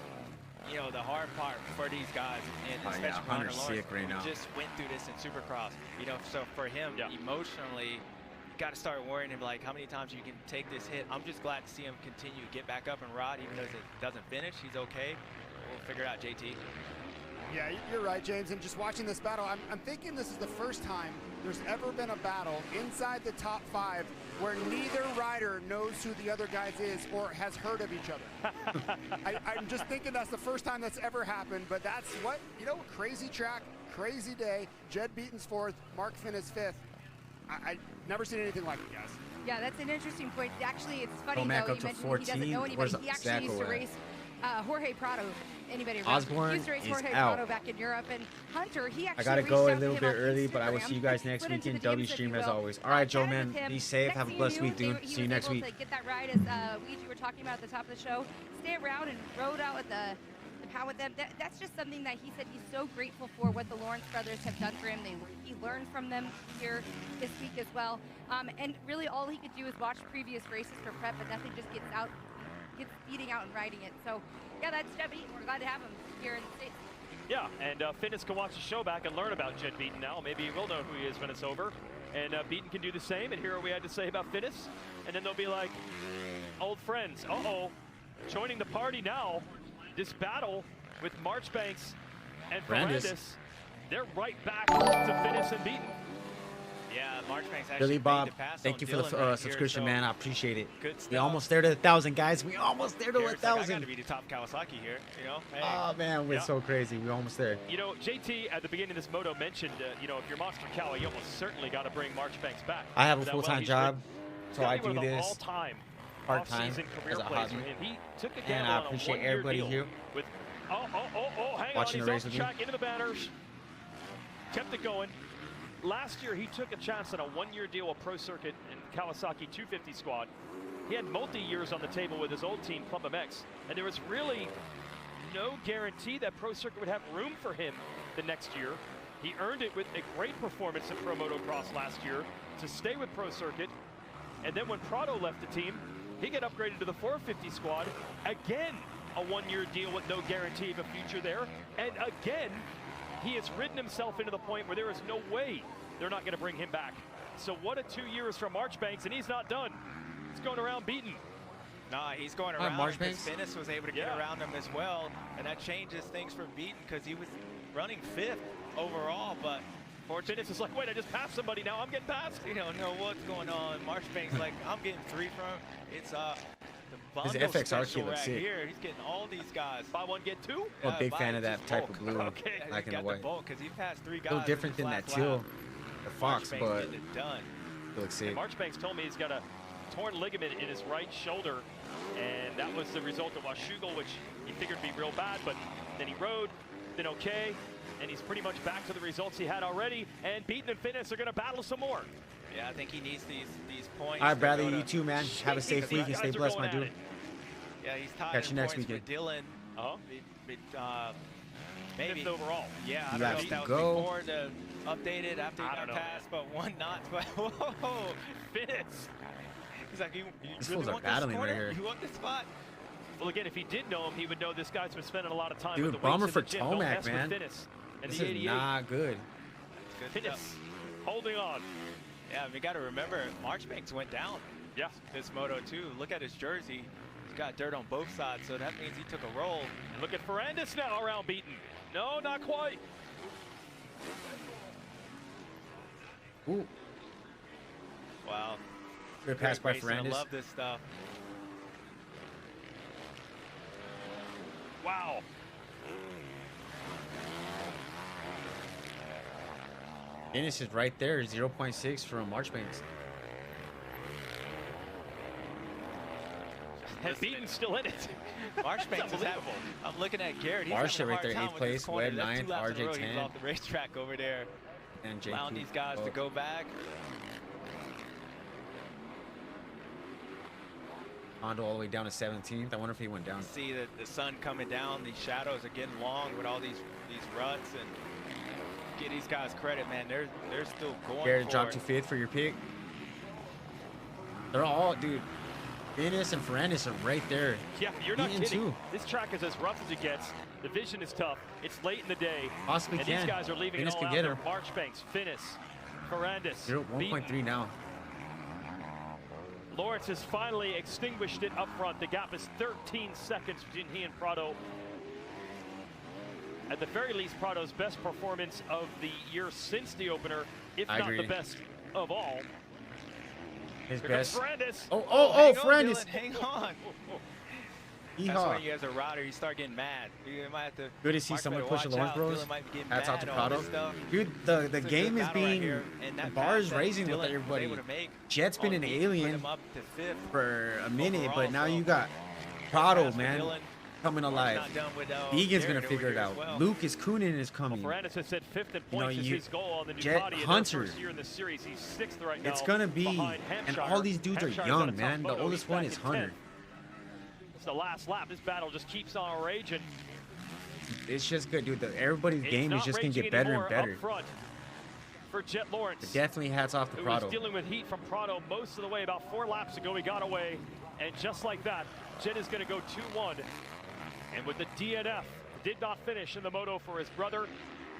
you know, the hard part for these guys, and especially for Hunter Lawrence, sick right now. just went through this in Supercross. You know, so for him, emotionally, got to start worrying him, like, how many times you can take this hit. I'm just glad to see him continue to get back up and ride, even though it doesn't finish. He's okay. We'll figure it out, JT. Yeah, you're right, James. And just watching this battle, I'm thinking this is the first time there's ever been a battle inside the top 5 where neither rider knows who the other guy is or has heard of each other. I'm just thinking that's the first time that's ever happened, but that's what, you know, crazy track, crazy day. Jed Beaton's 4th, Mark Finnis 5th. I've never seen anything like it, guys. Yeah, that's an interesting point. Actually, it's funny, Tomac though, up you to mentioned 14. he doesn't know anybody. Where's He actually used to Zacho at? race Jorge Prado. Anybody Osborne he used to race is Jorge out. Prado back in Europe, and Hunter, he actually I gotta reached go a out to little him bit on early, but I will Instagram, see you guys next slid into weekend. the DMs, W if stream you as will. always. All right, Joe, Chatted man. with him. Be safe. Next Have a thing blessed you week, knew, dude. he See you was next able week. to get that ride, as Luigi were talking about at the top of the show. Stay around and rode out with the pound with them. That's just something that he said he's so grateful for what the Lawrence brothers have done for him. He learned from them here this week as well. And really all he could do is watch previous races for prep, but nothing just gets beating out and riding it. So yeah, that's Jed Beaton. We're glad to have him here in the States. Yeah, and Finnis can watch the show back and learn about Jed Beaton now. Maybe we'll know who he is when it's over. And Beaton can do the same and hear what we had to say about Finnis. And then they'll be like, old friends. Uh-oh, joining the party now. This battle with Marchbanks and Ferrandis. Ferrandis, they're right back to Finnis and Beaton. Yeah, Marchbanks actually Billy made Bob, the pass thank on you for the Dylan right here, subscription, so man. I appreciate it. good We stuff. almost there to 1,000, guys. We almost there to Garrett's like, I 1,000. got to be the top Kawasaki here, you know? Hey. Oh, man, we're so crazy. We're almost there. You know, JT at the beginning of this moto mentioned, you know, if you're Monster Cow, you almost certainly got to bring Marchbanks back. I have a That well, full-time he's job, rid- so I He's gotta do be one of the this all-time part-time off-season career as a plays hobby. for him. He took a And gamble I on a appreciate one-year everybody deal here with hang watching on, the he's race off the with me. track into the banners. Kept it going. Last year, he took a chance on a one-year deal with Pro Circuit and Kawasaki 250 squad. He had multi-years on the table with his old team, Club MX, and there was really no guarantee that Pro Circuit would have room for him the next year. He earned it with a great performance in Pro Motocross last year to stay with Pro Circuit. And then when Prado left the team, he got upgraded to the 450 squad. Again, a one-year deal with no guarantee of a future there. And again, he has ridden himself into the point where there is no way they're not going to bring him back. So what a 2 years from Marchbanks, and he's not done. He's going around beaten. Nah, he's going Hi, around because Marchbanks. Finnis was able to get around him as well, and that changes things for Beaton because he was running 5th overall, but Finnis is like, wait, I just passed somebody, now I'm getting passed. You don't know what's going on. Marchbanks like, I'm getting 3 from him. It's the bundle His FXR special kit looks right sick. here. He's getting all these guys. Buy one, get 2? I'm a big fan of that type of blue, Okay. black and white. Because he passed 3 guys. A little different in than this that last teal, lap. the Fox, Marchbanks but getting it done. it looks sick. And Marchbanks told me he's got a torn ligament in his right shoulder, and that was the result of Washougal, which he figured would be real bad, but then he rode, been okay, and he's pretty much back to the results he had already, and Beaton and Finnis are going to battle some more. Yeah, I think he needs these points. All right, to Bradley, go to- you too, man. Have a safe week and stay Guys are blessed, my going at dude. it. Yeah, he's tied Catch in you next points weekend. with Dylan. Maybe. 5th overall. Yeah, I You don't have know if to that was go. before the updated after he I got don't know, passed, but one not. But whoa, Finnis. he's like, you These really fools are want battling this right corner? here. You want this spot? Well, again, if he did know him, he would know this guy's been spending a lot of time Dude, with the bummer weights in for the gym. Don't Tomac, mess with man. Finnis. And This the is 88. not good. Good Finnis stuff. holding on. Yeah, we got to remember, Marchbanks went down. Yeah. This moto too. Look at his jersey. He's got dirt on both sides, so that means he took a roll. Look at Ferrandis now around Beaton. No, not quite. Ooh, Wow. good pass by Great racing. I Ferrandis. love this stuff. Wow. Finish is right there, 0.6 from Marchbanks. And Beaton's still in it. Marchbanks is having. I'm looking at Garrett. He's Marsha having a right hard there, time 8th with this place, corner. Webb That's 9th, 2 laps in a row. RJ He's 10. off the racetrack over there. And JQ. Allowing these guys to go back. Hondo all the way down to 17th. I wonder if he went down. See the sun coming down. These shadows are getting long with all these ruts, and give these guys credit, man. They're still going Garrett for dropped it. to 5th for your pick. They're all, dude. Finnis and Ferrandis are right there. Yeah, you're not Beaton kidding. too. This track is as rough as it gets. The vision is tough. It's late in the day. Possibly and can. these guys are leaving Finnis it all could out get there. her. Marchbanks, Finnis, Ferrandis, 1.3 now. Lawrence has finally extinguished it up front. The gap is 13 seconds between he and Prado. At the very least, Prado's best performance of the year since the opener, if I not agree. the best of all. His Here best. comes Ferrandis. Oh, Hang on, Ferrandis. Dylan, hang on. That's Yeehaw. when you as a rider, you start getting mad. You might have to. Good to see Mark someone better push the watch Lawrence out. Bros. Dylan might be getting Hats out to mad, all Prado. this stuff. Dude, the It's a game good is battle right being, here, and the that bar pass is that raising Dylan with was everybody. able to make Jet's been on an Beaton put alien him up to 5th for a minute, overall, but now so you got Prado, pass for man, Dylan. coming alive. Not done with, Vegan's Garrett gonna over figure it here as out. well. Lucas Kunin is coming. Ferrandis has said 5th in You know, points is you- his goal on the Jet Ducati in their Hunter. first year in the series. He's 6th right now. It's gonna be, behind and Hampshire. all these dudes are Hampshire's got a young, tough man. The moto. oldest He's one back is in Hunter. 10th. It's the last lap. This battle just keeps on raging. It's just good, dude. Everybody's It's game is not just gonna raging get better and anymore better. up front for Jet Lawrence. Definitely hats off to Who Prado. was dealing with heat from Prado most of the way. About 4 laps ago, he got away. And just like that, Jet is going to go 2-1. And with the DNF, did not finish in the moto for his brother.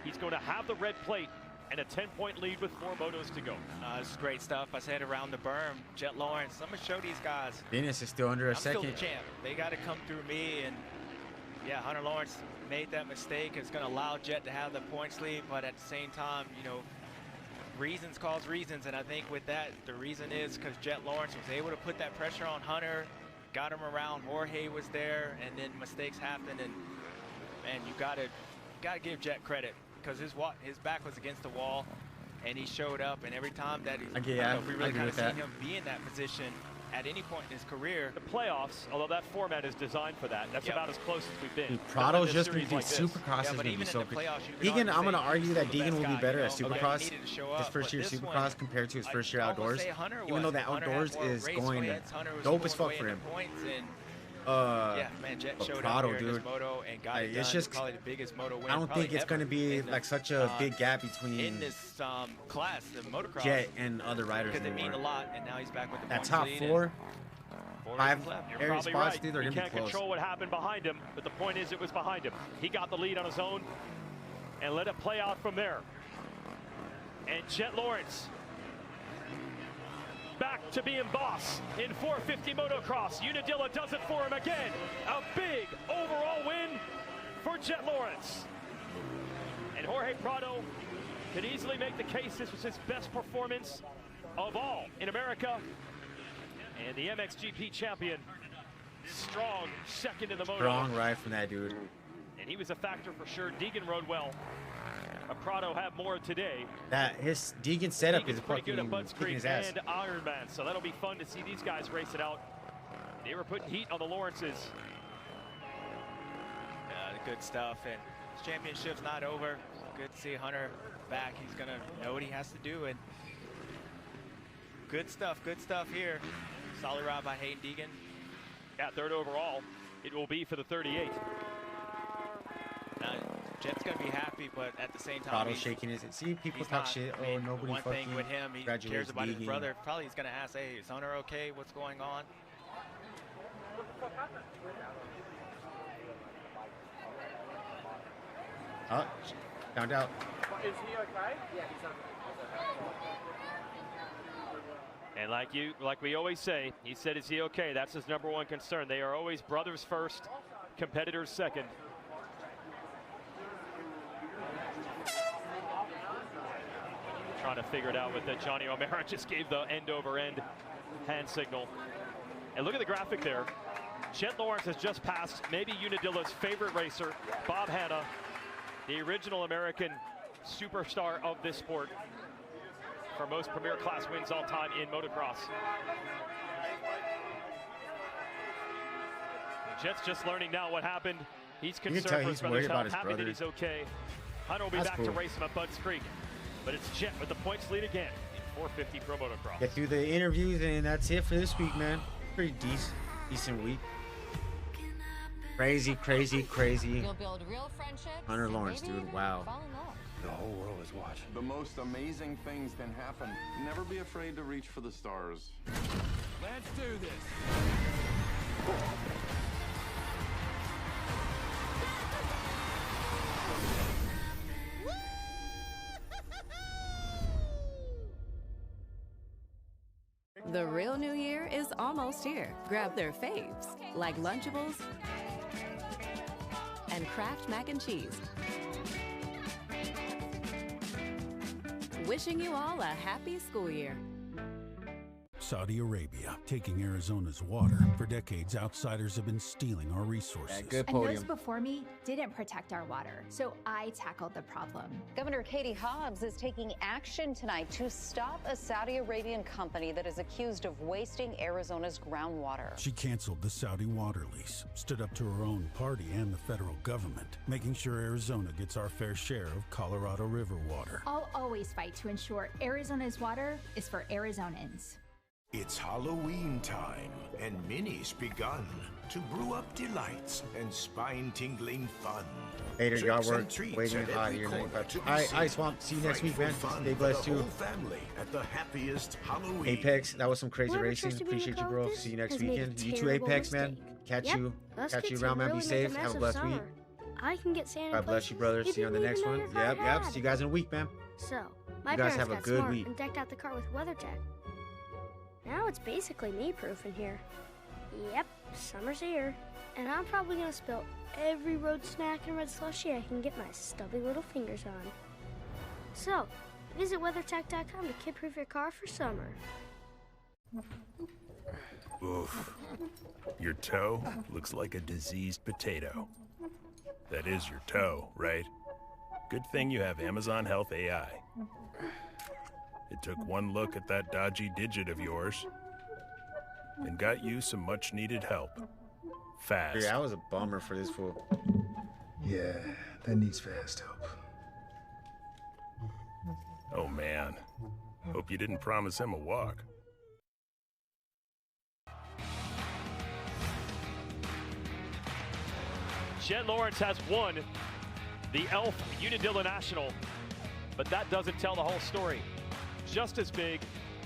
He's going to have the red plate and a 10-point lead with 4 motos to go. This is great stuff. I said around the berm, Jet Lawrence. I'm gonna show these guys. Venus is still under a I'm second. still the champ. They got to come through me, and yeah, Hunter Lawrence made that mistake. It's going to allow Jet to have the points lead, but at the same time, you know, reasons cause reasons, and I think with that, the reason is because Jet Lawrence was able to put that pressure on Hunter, got him around. Jorge was there, and then mistakes happened, and you gotta give Jet credit because his back was against the wall, and he showed up. And every time that I don't know if we really kind of seen him be in that position at any point in his career. The playoffs, although that format is designed for that, that's about as close as we've been. Dude, Prado's just going to do Supercross is going to be so good. Deegan, I'm going to argue that Deegan will be better at Supercross, his first year Supercross compared to his first year outdoors. Even though that outdoors is going dope as fuck for him. Yeah, man, Jet showed up Prado, here in dude. this moto and got it It's done. just Probably the biggest moto win. I don't think it's going to be like such a big gap between in this class, the motocross. Jet and other riders because they mean a anymore. lot, and now he's back with the That points top lead four, and 5 You're area probably spots, right. dude, they're You going to be can't close. control what happened behind him, but the point is it was behind him. He got the lead on his own and let it play out from there. And Jet Lawrence back to being boss in 450 motocross. Unadilla does it for him again. A big overall win for Jet Lawrence. And Jorge Prado could easily make the case this was his best performance of all in America. And the MXGP champion, strong second in the moto. Strong ride from that dude. And he was a factor for sure. Deegan rode well. Prado had more today. That his Deegan setup is pretty good fucking at Budds kicking Creek his ass. and Ironman, so that'll be fun to see these guys race it out. They were putting heat on the Lawrences. good stuff. And this championship's not over. Good to see Hunter back. He's gonna know what he has to do. And good stuff here. Solid ride by Hayden Deegan. Yeah, third overall. It will be for the 38. Jet's gonna be happy, but at the same time, Prado's shaking his head. See, people talk shit. Oh, nobody one fucking thing with him, he cares about his brother. Probably he's gonna ask, hey, is Hunter okay? What's going on? Oh, found out. Is he okay? Yeah, he's okay. And like we always say, he said, is he okay? That's his number one concern. They are always brothers first, competitors second. Trying to figure it out with that. Johnny O'Mara just gave the end-over-end hand signal. And look at the graphic there. Jet Lawrence has just passed maybe Unadilla's favorite racer, Bob Hanna, the original American superstar of this sport for most premier class wins all time in motocross. Jet's just learning now what happened. He's concerned for his brother's health, happy that he's okay. Hunter will be back to race him at Budds Creek. But it's Jet with the points lead again in 450 Pro Motocross. Get through the interviews, and that's it for this week, man. Pretty decent week. Crazy. You'll build real friendships. Hunter Lawrence, dude, wow. The whole world is watching. The most amazing things can happen. Never be afraid to reach for the stars. Let's do this. The real new year is almost here. Grab their faves, like Lunchables and Kraft Mac and Cheese. Wishing you all a happy school year. Saudi Arabia, taking Arizona's water. For decades, outsiders have been stealing our resources. And those before me didn't protect our water, so I tackled the problem. Governor Katie Hobbs is taking action tonight to stop a Saudi Arabian company that is accused of wasting Arizona's groundwater. She canceled the Saudi water lease, stood up to her own party and the federal government, making sure Arizona gets our fair share of Colorado River water. I'll always fight to ensure Arizona's water is for Arizonans. It's Halloween time, and Minnie's begun to brew up delights and spine-tingling fun. Later, y'all Tricks and work treats waiting at hot every here. corner to be All right, seen. Ice Swamp. See you next week, man. Frightful fun Stay for blessed the too. whole family at the happiest Halloween. Apex, that was some crazy Whoever racing. tries to be in the Appreciate you, car bro. with See you this next has made a weekend. You too, terrible Apex, man. mistake. Catch Yep, you us around, kids man. really Be make a safe. mess Have a of blessed week. summer. I can get Santa God bless you, brother. See you on the next one. Yep. See you guys in a week, man. So, my You guys parents have a got good smart week. and decked out the car with WeatherTech. Now it's basically me-proof in here. Yep, summer's here. And I'm probably gonna spill every road snack and red slushie I can get my stubby little fingers on. So, Visit WeatherTech.com to kid-proof your car for summer. Oof. Your toe looks like a diseased potato. That is your toe, right? Good thing you have Amazon Health AI. It took one look at that dodgy digit of yours and got you some much-needed help. Fast. Yeah, that was a bummer for this fool. Yeah, that needs fast help. Oh, man. Hope you didn't promise him a walk. Jet Lawrence has won the ELF Unadilla National, but that doesn't tell the whole story. Just as big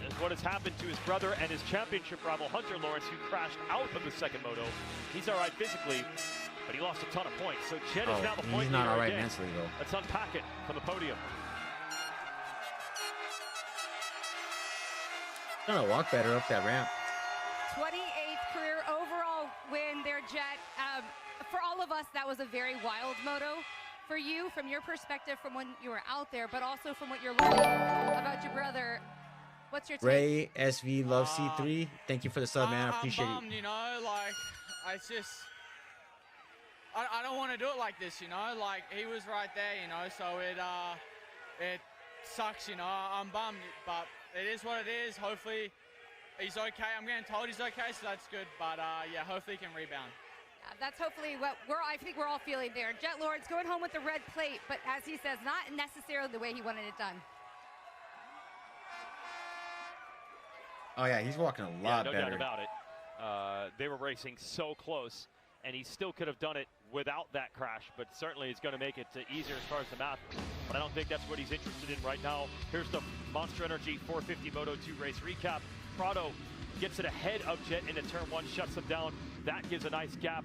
as what has happened to his brother and his championship rival Hunter Lawrence, who crashed out of the second moto. He's all right physically, but he lost a ton of points. So Jet is now the point he's not leader all right again. mentally, though. Let's unpack it from the podium. Trying to walk better up that ramp. 28th career overall win there, Jet. For all of us, that was a very wild moto. For you, from your perspective, from when you were out there, but also from what you're learning about your brother, what's your take? Ray SV Love C3, thank you for the sub, man. I appreciate I'm bummed, it. you know, like, it's just, I don't want to do it like this, you know, like, he was right there, you know, so it sucks, you know, I'm bummed, but it is what it is. Hopefully he's okay. I'm getting told he's okay, so that's good, but yeah, hopefully he can rebound. That's hopefully what I think we're all feeling there. Jet Lawrence going home with the red plate, but as he says, not necessarily the way he wanted it done. Oh, yeah, he's walking a lot no better. doubt about it. They were racing so close, and he still could have done it without that crash, but certainly it's going to make it easier as far as the math. But I don't think that's what he's interested in right now. Here's the Monster Energy 450 Moto2 race recap. Prado gets it ahead of Jet into turn one, shuts them down. That gives a nice gap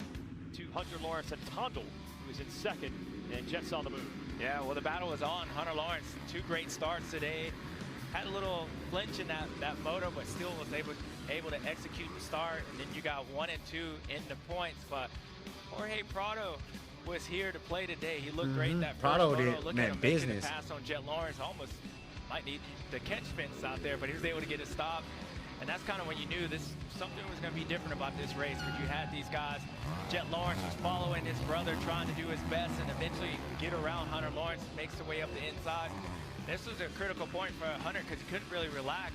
to Hunter Lawrence and Tondel, who is in second, and Jet's on the move. Yeah, well, the battle was on. Hunter Lawrence, 2 great starts today. Had a little flinch in that moto, but still was able to execute the start. And then you got 1 and 2 in the points. But Jorge Prado was here to play today. He looked great that first Prado moto. did, Look man, at him business. making a pass on Jet Lawrence. Almost might need the catch fence out there, but he was able to get a stop. And that's kind of when you knew something was going to be different about this race, because you had these guys. Jet Lawrence was following his brother, trying to do his best, and eventually get around Hunter Lawrence, makes the way up the inside. This was a critical point for Hunter because he couldn't really relax.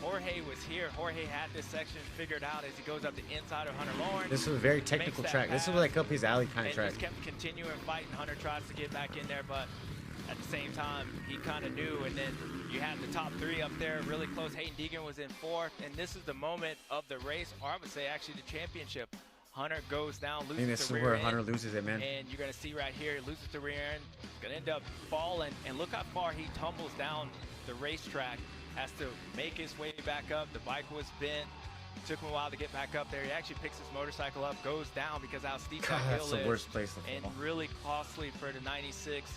Jorge was here. Jorge had this section figured out as he goes up the inside of Hunter Lawrence. This was a very technical track. This was like up his alley kind of track. Just kept continuing fighting. Hunter tries to get back in there, but at the same time, he kind of knew. And then you had the top 3 up there really close. Hayden Deegan was in 4th, and this is the moment of the race, or I would say actually the championship. Hunter goes down, loses the rear end. This is where Hunter loses it, man. And you're going to see right here, loses the rear end. Going to end up falling, and look how far he tumbles down the racetrack. Has to make his way back up. The bike was bent. Took him a while to get back up there. He actually picks his motorcycle up, goes down because how steep that hill is. That's the worst place to fall. And really costly for the 96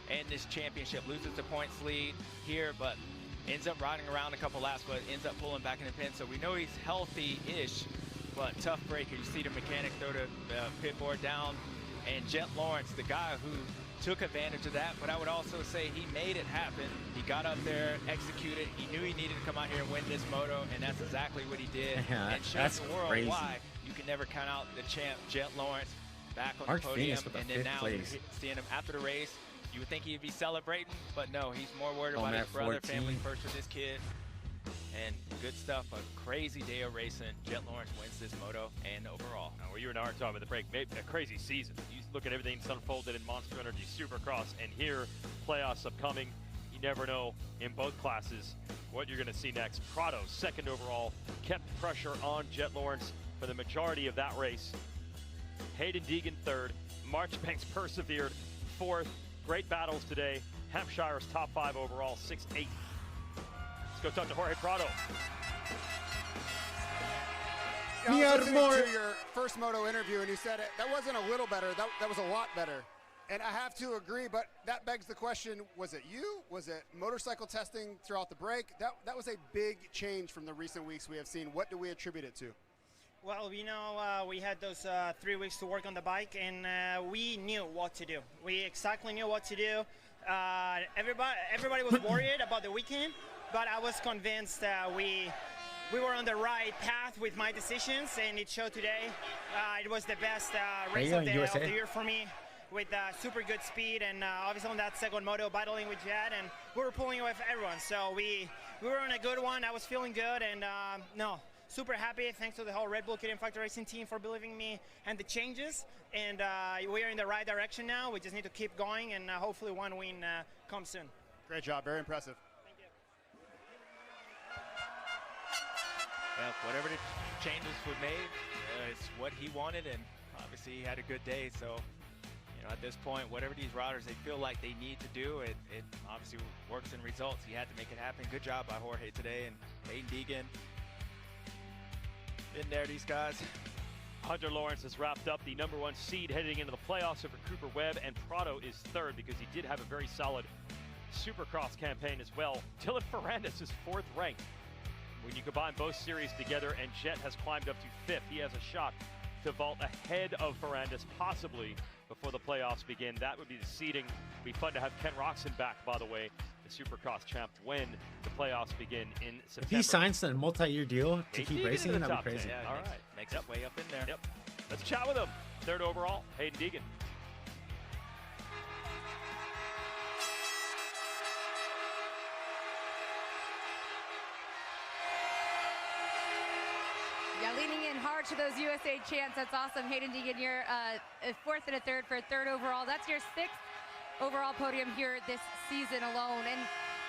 and this championship. Loses the points lead here, but ends up riding around a couple laps, but ends up pulling back in the pin. So we know he's healthy-ish, but tough breaker. You see the mechanic throw the pit board down, and Jet Lawrence, the guy who took advantage of that, but I would also say he made it happen. He got up there, executed. He knew he needed to come out here and win this moto, and that's exactly what he did. Yeah, and showed the world why you can never count out the champ, Jet Lawrence, back on the podium. And then now seeing him after the race, you would think he'd be celebrating, but no, he's more worried about his brother, family first with his kid. And good stuff, a crazy day of racing. Jet Lawrence wins this moto and overall. Well, you and I were talking about the break. Maybe a crazy season. You look at everything that's unfolded in Monster Energy Supercross, and here, playoffs upcoming. You never know in both classes what you're going to see next. Prado, second overall, kept pressure on Jet Lawrence for the majority of that race. Hayden Deegan third. Marchbanks persevered fourth. Great battles today. Hampshire's top 5 overall, 6-8. Let's go talk to Jorge Prado. I was listening to your first moto interview, and you said that wasn't a little better. That was a lot better. And I have to agree, but that begs the question, was it you? Was it motorcycle testing throughout the break? That was a big change from the recent weeks we have seen. What do we attribute it to? Well, you know, we had those 3 weeks to work on the bike, and we knew what to do. We exactly knew what to do. everybody was worried about the weekend, but I was convinced we were on the right path with my decisions, and it showed today. It was the best race of the year for me, with super good speed, and obviously on that second moto battling with Jet, and we were pulling away from everyone. So we were on a good one. I was feeling good, and no, super happy. Thanks to the whole Red Bull Kid and Factor Racing team for believing me and the changes. And we are in the right direction now. We just need to keep going, and hopefully one win comes soon. Great job, very impressive. Well, whatever the changes were made, it's what he wanted, and obviously he had a good day. So, you know, at this point, whatever these riders they feel like they need to do, it obviously works in results. He had to make it happen. Good job by Jorge today, and Hayden Deegan. Been there, these guys. Hunter Lawrence has wrapped up the #1 seed heading into the playoffs over Cooper Webb, and Prado is third because he did have a very solid Supercross campaign as well. Dylan Ferrandis is 4th ranked. When you combine both series together, and Jet has climbed up to 5th, he has a shot to vault ahead of Ferrandis, possibly before the playoffs begin. That would be the seeding. It'd be fun to have Ken Roxon back, by the way, the Supercross champ, when the playoffs begin in September. If he signs a multi-year deal to keep racing, that'd be crazy. Yeah, all right, makes its way up in there. Yep. Let's chat with him. 3rd overall, Hayden Deegan. Yeah, leaning in hard to those USA chants. That's awesome. Hayden Deegan, you're a 4th and a 3rd for a 3rd overall. That's your 6th overall podium here this season alone. And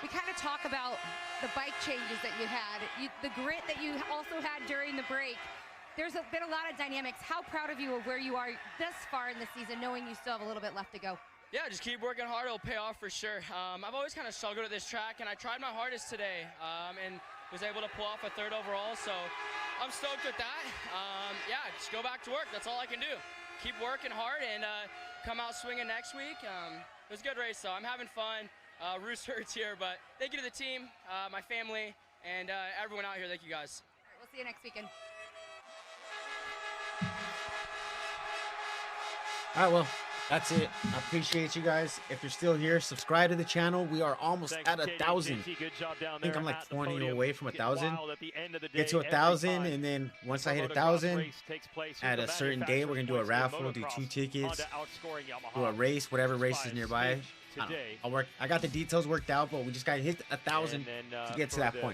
we kind of talk about the bike changes that you had, the grit that you also had during the break. There's been a lot of dynamics. How proud of you of where you are thus far in the season, knowing you still have a little bit left to go? Yeah, just keep working hard. It'll pay off for sure. I've always kind of struggled at this track, and I tried my hardest today and was able to pull off a 3rd overall. So I'm stoked with that. Yeah, just go back to work. That's all I can do. Keep working hard and come out swinging next week. It was a good race, though. I'm having fun. Roos hurts here, but thank you to the team, my family, and everyone out here. Thank you, guys. All right, we'll see you next weekend. All right, well, that's it. I appreciate you guys. If you're still here, subscribe to the channel. We are almost at 1,000. Good job down I think there I'm like at the 20 podium. away from Get 1,000. wild at the end of the Get day to every 1,000, time and then once the I hit motocross 1,000, race takes place. at The a certain day, we're gonna do a manufacturer's raffle, do points 2 for tickets, Honda outscoring Yamaha do a race, whatever race is nearby. today. I got the details worked out, but we just gotta hit 1,000 And then, to get to for that the point.